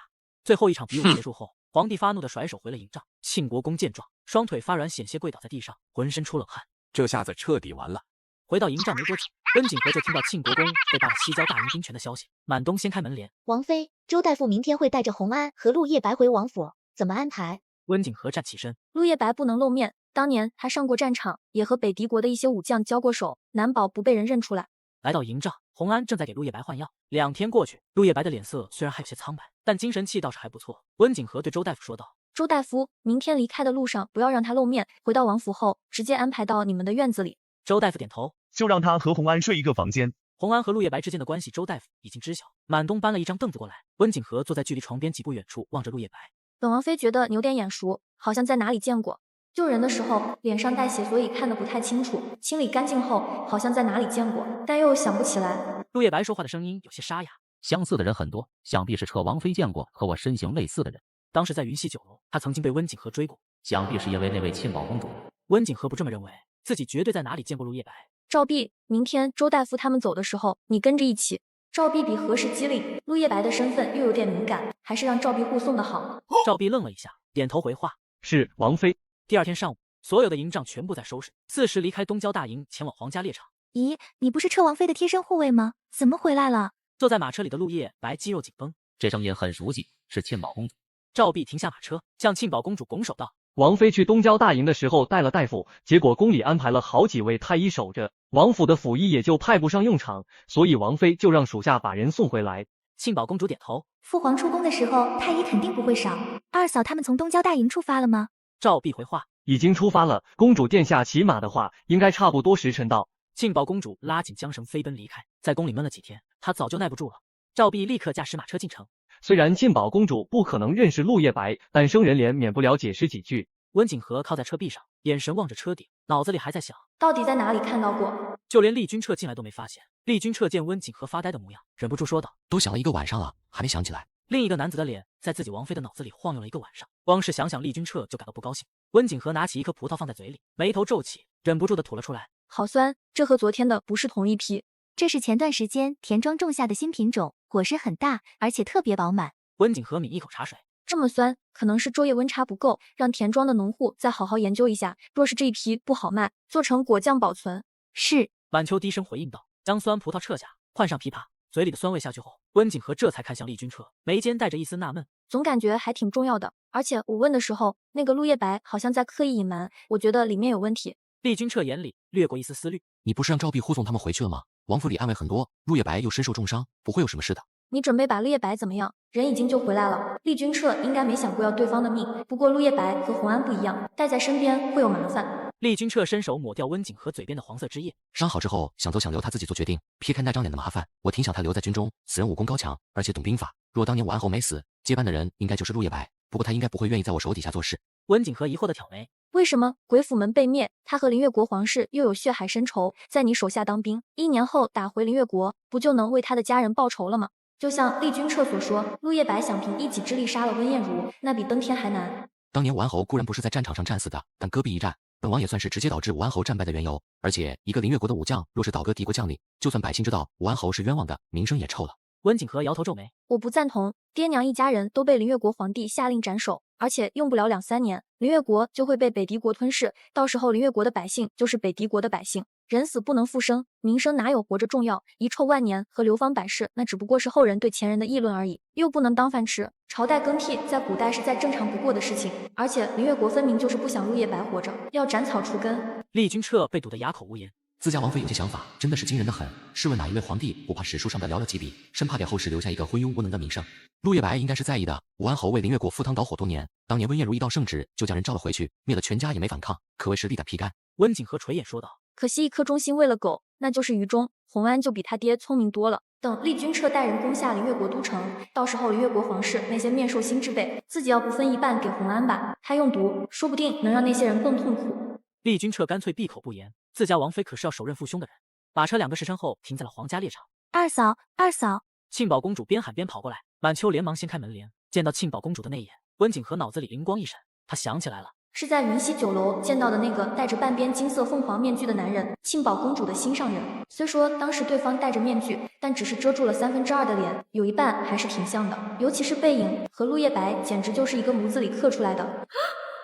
最后一场比武结束后，皇帝发怒的甩手回了营帐。庆国公见状，双腿发软，险些跪倒在地上，浑身出冷汗。这下子彻底完了。回到营帐没多久，温景和就听到庆国公被罢了西郊大营兵权的消息。满东掀开门帘：“王妃，周大夫明天会带着洪安和陆叶白回王府，怎么安排？”温景和站起身：“陆叶白不能露面，当年还上过战场，也和北狄国的一些武将交过手，难保不被人认出来。”来到营帐，洪安正在给陆叶白换药。2天过去，陆叶白的脸色虽然还有些苍白，但精神气倒是还不错。温景和对周大夫说道：“周大夫，明天离开的路上不要让他露面，回到王府后直接安排到你们的院子里。”周大夫点头，就让他和洪安睡一个房间。洪安和陆叶白之间的关系，周大夫已经知晓。满东搬了一张凳子过来，温景和坐在距离床边几步远处，望着陆叶白。本王妃觉得你有点眼熟，好像在哪里见过。救人的时候脸上带血，所以看得不太清楚。清理干净后，好像在哪里见过，但又想不起来。陆叶白说话的声音有些沙哑。相似的人很多，想必是彻王妃见过和我身形类似的人。当时在云溪酒楼，他曾经被温景和追过。想必是因为那位庆宝公主。温景和不这么认为，自己绝对在哪里见过陆叶白。赵弼，明天周大夫他们走的时候，你跟着一起。赵弼比何时机灵，陆叶白的身份又有点敏感，还是让赵弼护送的好。赵弼愣了一下，点头回话：“是王妃。”第二天上午，所有的营帐全部在收拾，4时离开东郊大营，前往皇家猎场。咦，你不是车王妃的贴身护卫吗？怎么回来了？坐在马车里的陆叶白肌肉紧绷，这声音很熟悉，是庆宝公主。赵弼停下马车，向庆宝公主拱手道：“王妃去东郊大营的时候带了大夫，结果宫里安排了好几位太医守着，王府的府医也就派不上用场，所以王妃就让属下把人送回来。”庆宝公主点头：“父皇出宫的时候，太医肯定不会少。二嫂他们从东郊大营出发了吗？”赵弼回话：“已经出发了，公主殿下骑马的话，应该差不多时辰到。”庆宝公主拉紧缰绳飞奔离开，在宫里闷了几天，她早就耐不住了。赵弼立刻驾驶马车进城。虽然庆宝公主不可能认识陆叶白，但生人脸免不了解释几句。温景和靠在车壁上，眼神望着车顶，脑子里还在想，到底在哪里看到过？就连厉君彻进来都没发现。厉君彻见温景和发呆的模样，忍不住说道：“都想了1个晚上了，还没想起来。”另一个男子的脸在自己王妃的脑子里晃悠了1个晚上，光是想想厉君彻就感到不高兴。温景和拿起一颗葡萄放在嘴里，眉头皱起，忍不住的吐了出来。好酸，这和昨天的不是同一批。这是前段时间田庄种下的新品种，果实很大，而且特别饱满。温景和抿一口茶水，这么酸，可能是昼夜温差不够，让田庄的农户再好好研究一下。若是这一批不好卖，做成果酱保存。是。晚秋低声回应道，将酸葡萄撤下，换上枇杷。嘴里的酸味下去后，温景和这才看向厉君彻，眉间带着一丝纳闷，总感觉还挺重要的。而且我问的时候，那个陆叶白好像在刻意隐瞒，我觉得里面有问题。厉君彻眼里掠过一丝思虑，你不是让赵弼护送他们回去了吗？王府里暗卫很多，陆叶白又身受重伤，不会有什么事的。你准备把陆叶白怎么样？人已经救回来了，厉君彻应该没想过要对方的命。不过陆叶白和洪安不一样，带在身边会有麻烦。厉君彻伸手抹掉温景和嘴边的黄色汁液，伤好之后想走想留他自己做决定，撇开那张脸的麻烦，我挺想他留在军中。此人武功高强，而且懂兵法。若当年武安侯没死，接班的人应该就是陆叶白。不过他应该不会愿意在我手底下做事。温景和疑惑的挑眉，为什么鬼府门被灭，他和林越国皇室又有血海深仇，在你手下当兵，1年后打回林越国，不就能为他的家人报仇了吗？就像厉君彻所说，陆叶白想凭一己之力杀了温彦如，那比登天还难。当年武安侯固然不是在战场上战死的，但戈壁一战，本王也算是直接导致武安侯战败的缘由。而且一个林越国的武将，若是倒戈敌国将领，就算百姓知道武安侯是冤枉的，名声也臭了。温景和摇头皱眉，我不赞同，爹娘一家人都被林越国皇帝下令斩首，而且用不了2、3年，林越国就会被北狄国吞噬，到时候林越国的百姓就是北狄国的百姓。人死不能复生，名声哪有活着重要？遗臭万年和流芳百世，那只不过是后人对前人的议论而已，又不能当饭吃。朝代更替在古代是再正常不过的事情，而且林越国分明就是不想陆叶白活着，要斩草除根。厉君彻被堵得哑口无言。自家王妃有些想法，真的是惊人的很。试问哪一位皇帝不怕史书上的寥寥几笔，生怕给后世留下一个昏庸无能的名声？陆叶白应该是在意的。武安侯为林越国赴汤蹈火多年，当年温彦如一道圣旨，就将人召了回去，灭了全家也没反抗，可谓是力胆披肝。温景和垂眼说道，可惜一颗忠心为了狗，那就是愚忠。洪安就比他爹聪明多了。等厉君彻带人攻下林越国都城，到时候林越国皇室那些面授心之辈，自己要不分一半给洪安吧，他用毒，说不定能让那些人更痛苦。厉君彻干脆闭口不言，自家王妃可是要手刃父兄的人。马车2个时辰后停在了皇家猎场。二嫂，二嫂！庆宝公主边喊边跑过来，满秋连忙掀开门帘，见到庆宝公主的那一眼，温景和脑子里灵光一闪，他想起来了，是在云溪酒楼见到的那个戴着半边金色凤凰面具的男人，庆宝公主的心上人。虽说当时对方戴着面具，但只是遮住了2/3的脸，有一半还是挺像的，尤其是背影和陆叶白简直就是一个模子里刻出来的。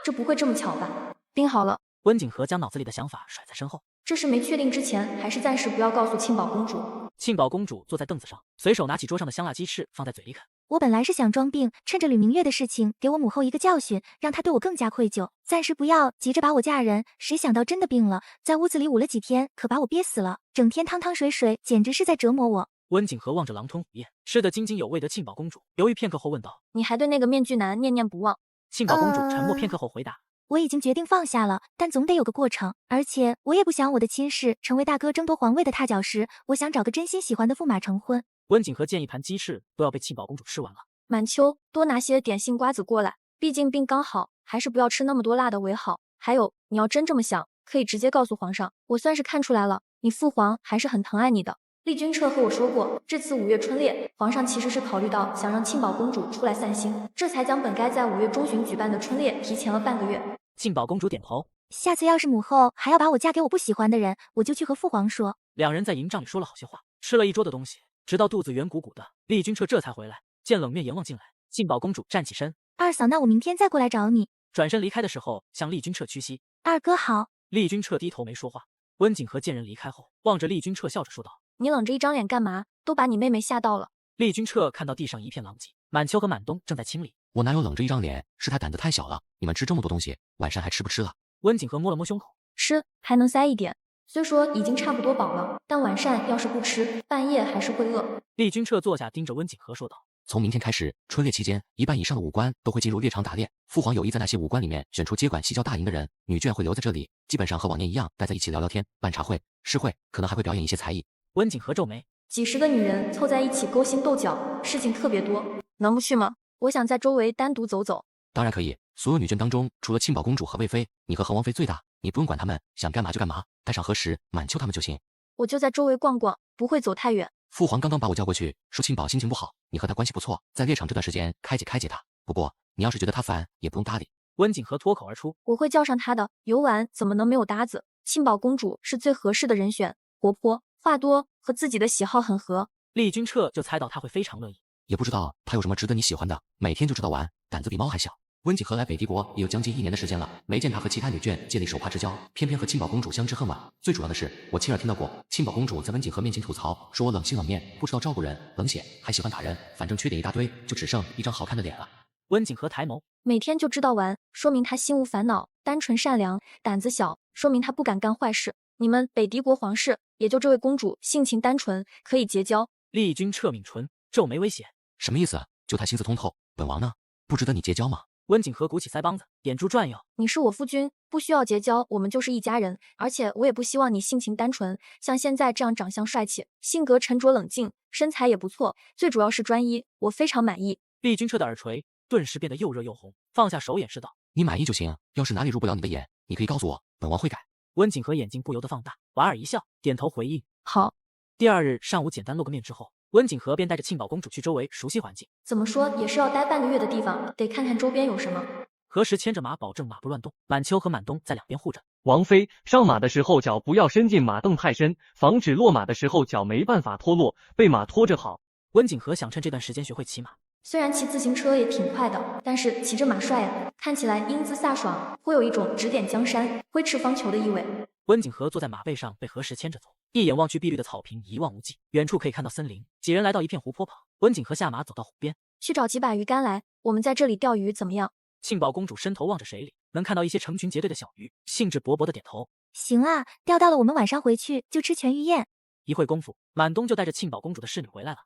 这不会这么巧吧？冰好了。温景和将脑子里的想法甩在身后，这是没确定之前，还是暂时不要告诉庆宝公主。庆宝公主坐在凳子上，随手拿起桌上的香辣鸡翅放在嘴里啃。我本来是想装病，趁着吕明月的事情给我母后一个教训，让她对我更加愧疚，暂时不要急着把我嫁人。谁想到真的病了，在屋子里捂了几天，可把我憋死了，整天汤汤水水，简直是在折磨我。温景和望着狼吞虎咽、吃得津津有味的庆宝公主，犹豫片刻后问道：“你还对那个面具男念念不忘？”庆宝公主沉默片刻后回答：“我已经决定放下了，但总得有个过程，而且我也不想我的亲事成为大哥争夺皇位的踏脚石，我想找个真心喜欢的驸马成婚。”温景和见一盘鸡翅都要被庆宝公主吃完了。满秋，多拿些点心瓜子过来，毕竟病刚好，还是不要吃那么多辣的为好。还有，你要真这么想，可以直接告诉皇上，我算是看出来了，你父皇还是很疼爱你的。厉君彻和我说过，这次5月春猎，皇上其实是考虑到想让庆宝公主出来散心，这才将本该在5月中旬举办的春猎提前了半个月。庆宝公主点头，下次要是母后还要把我嫁给我不喜欢的人，我就去和父皇说。两人在营帐里说了好些话，吃了一桌的东西，直到肚子圆鼓鼓的。厉君彻这才回来，见冷面阎王进来，庆宝公主站起身，二嫂，那我明天再过来找你。转身离开的时候，向厉君彻屈膝。二哥好。厉君彻低头没说话。温景和见人离开后，望着厉君彻笑着说道：“你冷着一张脸干嘛？都把你妹妹吓到了。”厉君彻看到地上一片狼藉，满秋和满冬正在清理。我哪有冷着一张脸，是他胆子太小了。你们吃这么多东西，晚上还吃不吃了？温景和摸了摸胸口，吃还能塞一点。虽说已经差不多饱了，但晚膳要是不吃，半夜还是会饿。厉君彻坐下，盯着温景和说道：“从明天开始，春猎期间，一半以上的武官都会进入猎场打猎。父皇有意在那些武官里面选出接管西郊大营的人，女眷会留在这里，基本上和往年一样，待在一起聊聊天、办茶会、诗会，可能还会表演一些才艺。”温景和皱眉，几十个女人凑在一起勾心斗角，事情特别多，能不去吗？我想在周围单独走走。当然可以，所有女眷当中，除了庆宝公主和魏妃，你和恒王妃最大，你不用管他们，想干嘛就干嘛，带上何时、满秋他们就行。我就在周围逛逛，不会走太远。父皇刚刚把我叫过去，说庆宝心情不好，你和他关系不错，在猎场这段时间开解他。不过你要是觉得他烦，也不用搭理。温景和脱口而出：“我会叫上他的。游玩怎么能没有搭子？庆宝公主是最合适的人选，活泼、话多，和自己的喜好很合。”厉君彻就猜到他会非常乐意。也不知道他有什么值得你喜欢的，每天就知道玩，胆子比猫还小。温景和来北帝国也有将近1年的时间了，没见他和其他女眷建立手帕之交，偏偏和庆宝公主相知恨晚。最主要的是，我亲耳听到过庆宝公主在温景和面前吐槽，说我冷心冷面，不知道照顾人，冷血，还喜欢打人，反正缺点一大堆，就只剩一张好看的脸了。温景和抬眸，每天就知道玩，说明他心无烦恼，单纯善良，胆子小，说明他不敢干坏事。你们北帝国皇室也就这位公主性情单纯，可以结交。厉君彻抿唇，皱眉威胁：“什么意思？就他心思通透，本王呢？不值得你结交吗？”温景和鼓起腮帮子，眼珠转悠：“你是我夫君，不需要结交，我们就是一家人。而且我也不希望你性情单纯，像现在这样长相帅气，性格沉着冷静，身材也不错，最主要是专一，我非常满意。”厉君彻的耳垂顿时变得又热又红，放下手眼示道：“你满意就行，要是哪里入不了你的眼，你可以告诉我，本王会改。”温景和眼睛不由得放大，莞尔一笑，点头回应：“好。”第二日上午简单露个面之后，温景和便带着庆宝公主去周围熟悉环境。怎么说也是要待半个月的地方，得看看周边有什么。何时牵着马，保证马不乱动。满秋和满冬在两边护着。王妃，上马的时候脚不要伸进马镫太深，防止落马的时候脚没办法脱落，被马拖着好。温景和想趁这段时间学会骑马。虽然骑自行车也挺快的，但是骑着马帅啊，看起来英姿飒爽，会有一种指点江山、挥斥方遒的意味。温景和坐在马背上，被何时牵着走，一眼望去，碧绿的草坪一望无际，远处可以看到森林。几人来到一片湖泊旁，温景和下马走到湖边，去找几把鱼竿来，我们在这里钓鱼怎么样？庆宝公主伸头望着水里，能看到一些成群结队的小鱼，兴致勃勃地点头。行啊，钓到了，我们晚上回去就吃全鱼宴。一会功夫，满冬就带着庆宝公主的侍女回来了。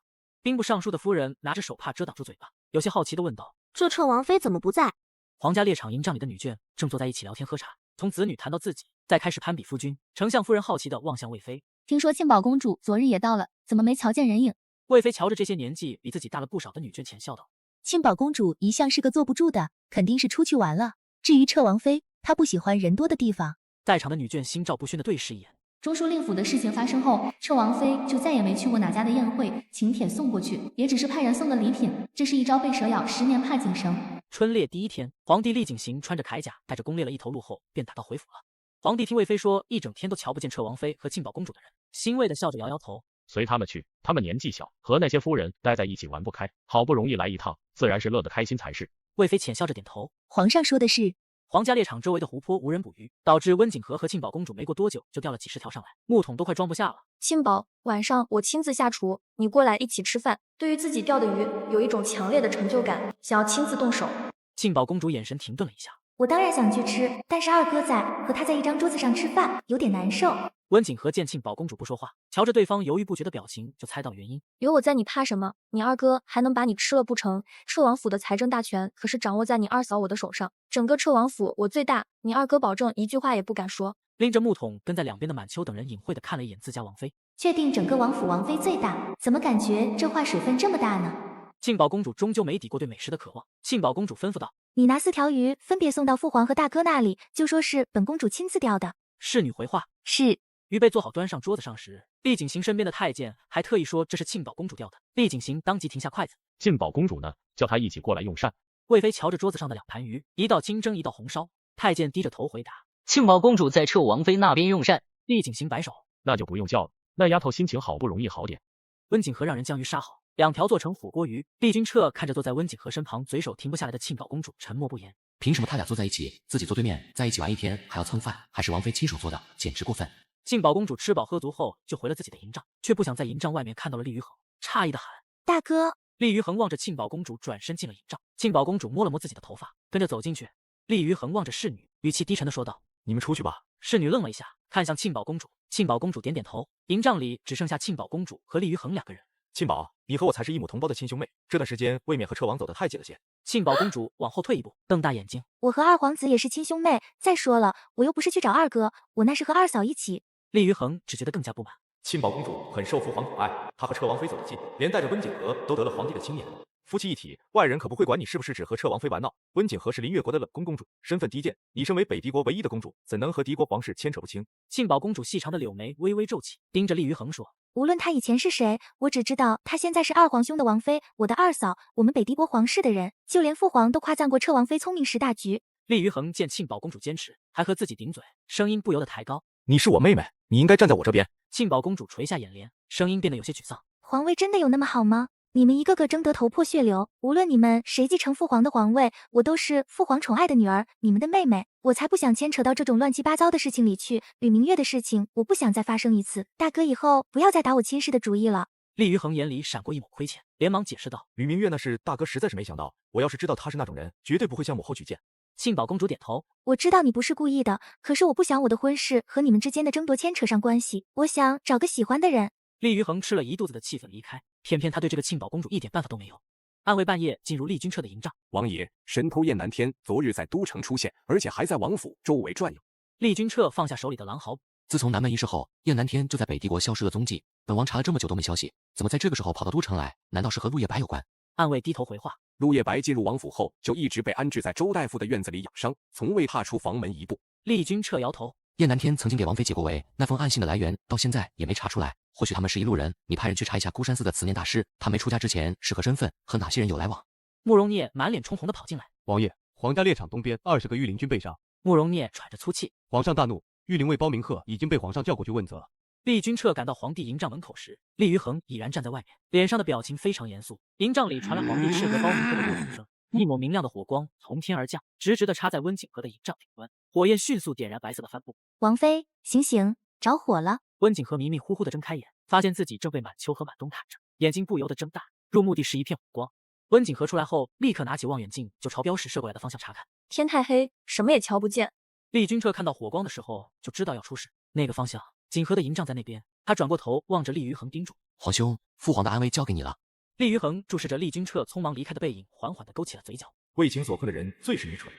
兵部尚书的夫人拿着手帕遮挡住嘴巴，有些好奇地问道：“这彻王妃怎么不在？”皇家猎场营帐里的女眷正坐在一起聊天喝茶，从子女谈到自己，再开始攀比夫君。丞相夫人好奇地望向魏妃，听说庆宝公主昨日也到了，怎么没瞧见人影？魏妃瞧着这些年纪比自己大了不少的女眷，浅笑道：“庆宝公主一向是个坐不住的，肯定是出去玩了。至于彻王妃，她不喜欢人多的地方。”在场的女眷心照不宣地对视一眼。中书令府的事情发生后，彻王妃就再也没去过哪家的宴会，请帖送过去，也只是派人送个礼品。这是一招被蛇咬10年怕井绳。春猎第一天，皇帝厉景行穿着铠甲，带着弓猎了一头鹿后，便打道回府了。皇帝听魏妃说一整天都瞧不见彻王妃和庆宝公主的人，欣慰地笑着摇摇头，随他们去，他们年纪小，和那些夫人待在一起玩不开，好不容易来一趟，自然是乐得开心才是。魏妃浅笑着点头。皇上说的是。皇家猎场周围的湖泊无人捕鱼，导致温景和庆宝公主没过多久就钓了几10条上来，木桶都快装不下了。庆宝，晚上我亲自下厨，你过来一起吃饭。对于自己钓的鱼有一种强烈的成就感，想要亲自动手。庆宝公主眼神停顿了一下，我当然想去吃，但是二哥在，和他在一张桌子上吃饭，有点难受。温景和见庆宝公主不说话，瞧着对方犹豫不决的表情，就猜到原因。有我在，你怕什么？你二哥还能把你吃了不成？彻王府的财政大权可是掌握在你二嫂我的手上，整个彻王府我最大，你二哥保证一句话也不敢说。拎着木桶跟在两边的满秋等人隐晦地看了一眼自家王妃，确定整个王府王妃最大？怎么感觉这话水分这么大呢？庆宝公主终究没抵过对美食的渴望。庆宝公主吩咐道：“你拿4条鱼分别送到父皇和大哥那里，就说是本公主亲自钓的。”侍女回话：“是。”鱼被做好端上桌子上时，厉景行身边的太监还特意说这是庆宝公主钓的。厉景行当即停下筷子。庆宝公主呢？叫她一起过来用膳。魏妃瞧着桌子上的2盘鱼，一道清蒸，一道红烧。太监低着头回答：“庆宝公主在撤王妃那边用膳，厉景行摆手，那就不用叫了，那丫头心情好不容易好点。温景和让人将鱼杀好，2条做成火锅鱼。厉君彻看着坐在温景和身旁，嘴手停不下来的庆宝公主，沉默不言。凭什么他俩坐在一起，自己坐对面，在一起玩一天还要蹭饭，还是王妃亲手做的，简直过分。庆宝公主吃饱喝足后，就回了自己的营帐，却不想在营帐外面看到了厉于恒，诧异的喊：“大哥！”厉于恒望着庆宝公主转身进了营帐，庆宝公主摸了摸自己的头发，跟着走进去。厉于恒望着侍女，语气低沉的说道：“你们出去吧。”侍女愣了一下，看向庆宝公主。庆宝公主点点头。营帐里只剩下庆宝公主和厉于恒2个人。庆宝，你和我才是一母同胞的亲兄妹，这段时间未免和车王走得太近了些。庆宝公主往后退一步，瞪大眼睛：“我和二皇子也是亲兄妹，再说了，我又不是去找二哥，我那是和二嫂一起。”厉于恒只觉得更加不满。庆宝公主很受父皇宠爱，她和车王妃走得近，连带着温景和都得了皇帝的青眼。夫妻一体，外人可不会管你是不是只和车王妃玩闹。温景和是林越国的冷宫公主，身份低贱，你身为北敌国唯一的公主，怎能和敌国皇室牵扯不清？庆宝公主细长的柳眉微微皱起，盯着厉于恒说：“无论她以前是谁，我只知道她现在是二皇兄的王妃，我的二嫂，我们北敌国皇室的人，就连父皇都夸赞过车王妃聪明识大局。”厉于恒见庆宝公主坚持，还和自己顶嘴，声音不由得抬高：“你是我妹妹，你应该站在我这边。”庆宝公主垂下眼帘，声音变得有些沮丧：“皇位真的有那么好吗？你们一个个争得头破血流，无论你们谁继承父皇的皇位，我都是父皇宠爱的女儿，你们的妹妹，我才不想牵扯到这种乱七八糟的事情里去。吕明月的事情，我不想再发生一次。大哥以后不要再打我亲事的主意了。”厉于恒眼里闪过一抹亏欠，连忙解释道：“吕明月那事，大哥实在是没想到，我要是知道他是那种人，绝对不会向母后举荐。”庆宝公主点头：“我知道你不是故意的，可是我不想我的婚事和你们之间的争夺牵扯上关系，我想找个喜欢的人。”厉于恒吃了一肚子的气愤离开，偏偏他对这个庆宝公主一点办法都没有。暗卫半夜进入厉君彻的营帐，王爷，神偷燕南天昨日在都城出现，而且还在王府周围转悠。厉君彻放下手里的狼毫，自从南门一事后，燕南天就在北帝国消失了踪迹，本王查了这么久都没消息，怎么在这个时候跑到都城来？难道是和陆夜白有关？暗卫低头回话：“陆夜白进入王府后，就一直被安置在周大夫的院子里养伤，从未踏出房门一步。”厉君彻摇头：“燕南天曾经给王妃解过围，那封暗信的来源到现在也没查出来。或许他们是一路人，你派人去查一下孤山寺的慈念大师，他没出家之前是何身份，和哪些人有来往？”慕容聂满脸充红的跑进来：“王爷，皇家猎场东边20个御林军被杀。”慕容聂喘着粗气：“皇上大怒，御林卫包明鹤已经被皇上叫过去问责了。”厉君彻赶到皇帝营帐门口时，厉于恒已然站在外面，脸上的表情非常严肃。营帐里传来皇帝斥责包明鹤的怒吼声，一抹明亮的火光从天而降，直直的插在温景和的营帐顶端，火焰迅速点燃白色的帆布。王妃，醒醒，着火了！温景和迷迷糊糊的睁开眼，发现自己正被满秋和满冬看着，眼睛不由得睁大，入目的是一片火光。温景和出来后，立刻拿起望远镜就朝标识射过来的方向查看。天太黑，什么也瞧不见。厉君彻看到火光的时候，就知道要出事。那个方向，景和的营帐在那边。他转过头望着厉于恒，叮嘱：“皇兄，父皇的安危交给你了。”厉于恒注视着厉君彻匆忙离开的背影，缓缓地勾起了嘴角。为情所困的人最是愚蠢。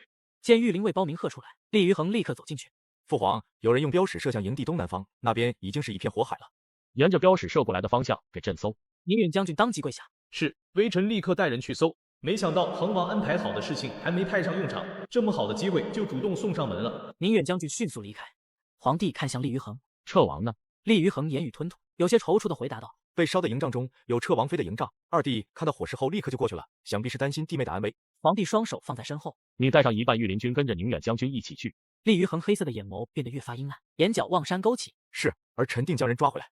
见御林卫包明鹤出来，厉于恒立刻走进去。父皇，有人用标矢射向营地东南方，那边已经是一片火海了。沿着标矢射过来的方向给朕搜。宁远将军当即跪下：“是，微臣立刻带人去搜。没想到恒王安排好的事情还没派上用场，这么好的机会就主动送上门了。”宁远将军迅速离开。皇帝看向厉于恒：“彻王呢？”厉于恒言语吞吐，有些踌躇地回答道：“被烧的营帐中有彻王妃的营帐，二弟看到火势后立刻就过去了，想必是担心弟妹的安危。”皇帝双手放在身后：“你带上一半御林军，跟着宁远将军一起去。”厉于恒黑色的眼眸变得越发阴暗，眼角望山勾起。“是，而臣定将人抓回来。”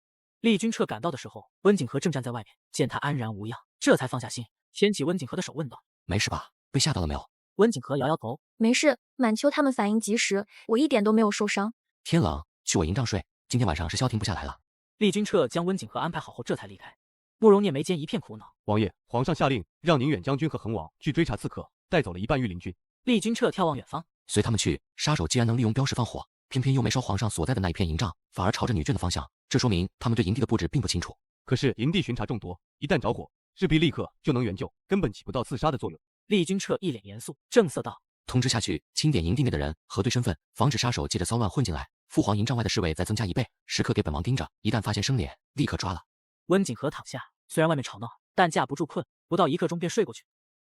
厉君彻赶到的时候，温景和正站在外面，见他安然无恙，这才放下心，牵起温景和的手问道：“没事吧？被吓到了没有？”温景和摇摇头：“没事，满秋他们反应及时，我一点都没有受伤。”天冷，去我营帐睡，今天晚上是消停不下来了。厉君彻将温景和安排好后，这才离开。慕容聂眉间一片苦恼：“王爷，皇上下令让宁远将军和恒王去追查刺客，带走了一半御林军。”厉君彻眺望远方：“随他们去。杀手既然能利用标识放火，偏偏又没烧皇上所在的那一片营帐，反而朝着女眷的方向，这说明他们对营地的布置并不清楚。可是营地巡查众多，一旦着火，势必立刻就能援救，根本起不到刺杀的作用。”厉君彻一脸严肃，正色道：“通知下去，清点营地内的人，核对身份，防止杀手借着骚乱混进来。父皇营帐外的侍卫再增加1倍，时刻给本王盯着，一旦发现生脸，立刻抓了。”温景和躺下，虽然外面吵闹，但架不住困，不到1刻钟便睡过去。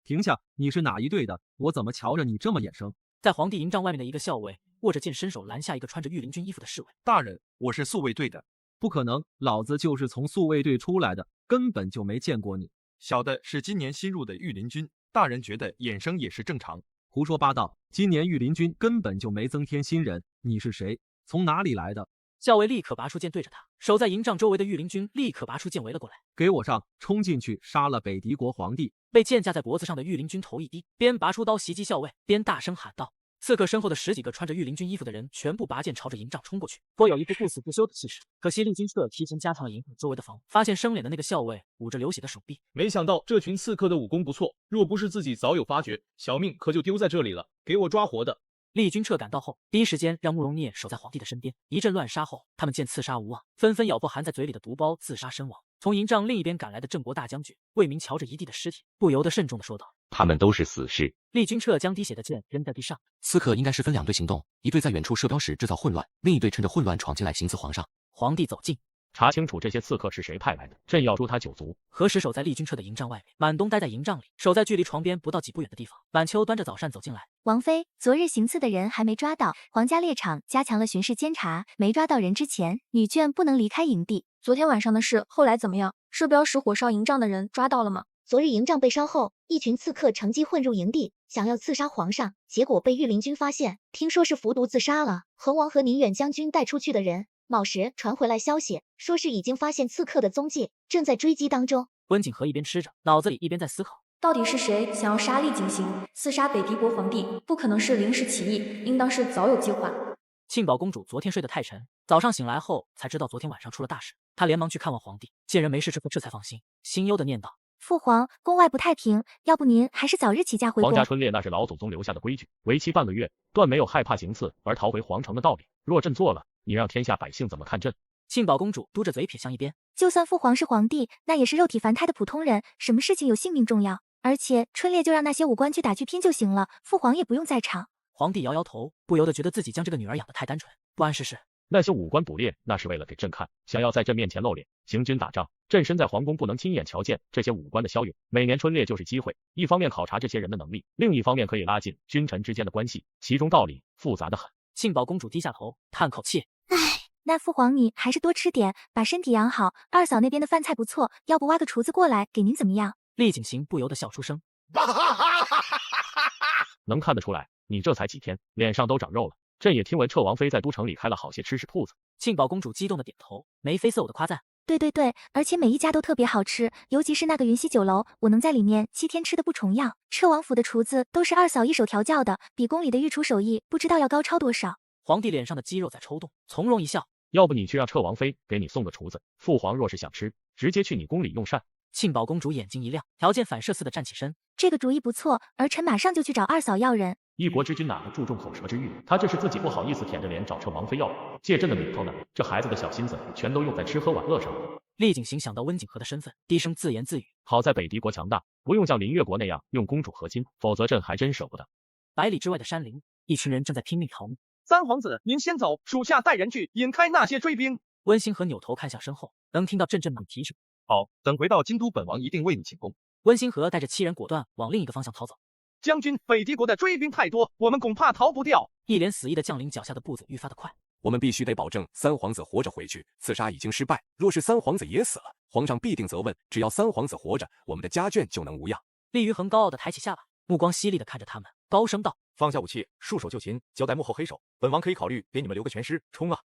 停下！你是哪一队的？我怎么瞧着你这么眼生？在皇帝营帐外面的一个校尉握着剑，伸手拦下一个穿着御林军衣服的侍卫。大人，我是宿卫队的。不可能，老子就是从宿卫队出来的，根本就没见过你。小的是今年新入的御林军，大人觉得眼生也是正常。胡说八道！今年御林军根本就没增添新人，你是谁？从哪里来的？校尉立刻拔出剑对着他，守在营帐周围的御林军立刻拔出剑围了过来。给我上！冲进去杀了北狄国皇帝！被剑架在脖子上的御林军头一低，边拔出刀袭击校尉，边大声喊道。刺客身后的10几个穿着御林军衣服的人全部拔剑朝着营帐冲过去，颇有一副不死不休的气势。可惜厉军彻提前加强了营帐周围的防务，发现生脸的那个校尉捂着流血的手臂。没想到这群刺客的武功不错，若不是自己早有发觉，小命可就丢在这里了。给我抓活的！厉军彻赶到后，第一时间让慕容聂守在皇帝的身边。一阵乱杀后，他们见刺杀无望，纷纷咬破含在嘴里的毒包，自杀身亡。从营帐另一边赶来的郑国大将军魏明瞧着一地的尸体，不由得慎重地说道：“他们都是死士。”厉军彻将滴血的剑扔在地上。刺客应该是分2队行动，一队在远处设标时制造混乱，另一队趁着混乱闯进来行刺皇上。皇帝走近，查清楚这些刺客是谁派来的，朕要诛他9族。何时守在厉军彻的营帐外面，满东待在营帐里，守在距离床边不到几步远的地方。晚秋端着早膳走进来。王妃，昨日行刺的人还没抓到，皇家猎场加强了巡视监察，没抓到人之前，女眷不能离开营地。昨天晚上的事后来怎么样？设标时火烧营帐的人抓到了吗？昨日营帐被烧后，一群刺客乘机混入营地，想要刺杀皇上，结果被御林军发现，听说是服毒自杀了。恒王和宁远将军带出去的人，卯时传回来消息，说是已经发现刺客的踪迹，正在追击当中。温景和一边吃着，脑子里一边在思考，到底是谁想要杀厉景行，刺杀北狄国皇帝？不可能是临时起意，应当是早有计划。庆宝公主昨天睡得太沉，早上醒来后才知道昨天晚上出了大事。她连忙去看望皇帝，见人没事之后这才放心，心忧的念道：“父皇，宫外不太平，要不您还是早日起驾回宫。”皇家春猎那是老祖宗留下的规矩，为期半个月，断没有害怕行刺而逃回皇城的道理。若朕做了，你让天下百姓怎么看朕？庆宝公主嘟着嘴撇向一边，就算父皇是皇帝，那也是肉体凡胎的普通人，什么事情有性命重要？而且春猎就让那些武官去打去拼就行了，父皇也不用在场。皇帝摇摇头，不由得觉得自己将这个女儿养得太单纯，不谙世事。那些武官捕猎，那是为了给朕看，想要在朕面前露脸。行军打仗，朕身在皇宫，不能亲眼瞧见这些武官的骁勇。每年春猎就是机会，一方面考察这些人的能力，另一方面可以拉近君臣之间的关系，其中道理复杂的很。庆宝公主低下头，叹口气：“唉，那父皇你还是多吃点，把身体养好。二嫂那边的饭菜不错，要不挖个厨子过来给您怎么样？”厉景行不由得笑出声。能看得出来，你这才几天，脸上都长肉了。朕也听闻彻王妃在都城里开了好些吃食铺子。庆宝公主激动的点头，眉飞色舞的夸赞：“对对对，而且每一家都特别好吃，尤其是那个云溪酒楼，我能在里面7天吃的不重样。彻王府的厨子都是二嫂一手调教的，比宫里的御厨手艺不知道要高超多少。”皇帝脸上的肌肉在抽动，从容一笑：“要不你去让彻王妃给你送个厨子，父皇若是想吃，直接去你宫里用膳。”庆宝公主眼睛一亮，条件反射似的站起身：“这个主意不错，儿臣马上就去找二嫂要人。”一国之君哪个注重口舌之欲？他这是自己不好意思舔着脸找彻王妃要人，借朕的名头呢。这孩子的小心思全都用在吃喝玩乐上了。厉景行想到温景和的身份，低声自言自语：“好在北狄国强大，不用像林越国那样用公主和亲，否则朕还真舍不得。”100里之外的山林，一群人正在拼命逃命。三皇子，您先走，属下带人去引开那些追兵。温馨和扭头看向身后，能听到阵阵猛蹄声。好，等回到京都，本王一定为你请功。温馨和带着7人果断往另一个方向逃走。将军，北狄国的追兵太多，我们恐怕逃不掉。一脸死意的将领脚下的步子愈发的快。我们必须得保证三皇子活着回去，刺杀已经失败。若是三皇子也死了，皇上必定责问。只要三皇子活着，我们的家眷就能无恙。厉于衡高傲的抬起下巴，目光犀利的看着他们，高声道：“放下武器，束手就擒，交代幕后黑手。本王可以考虑给你们留个全尸。冲啊！”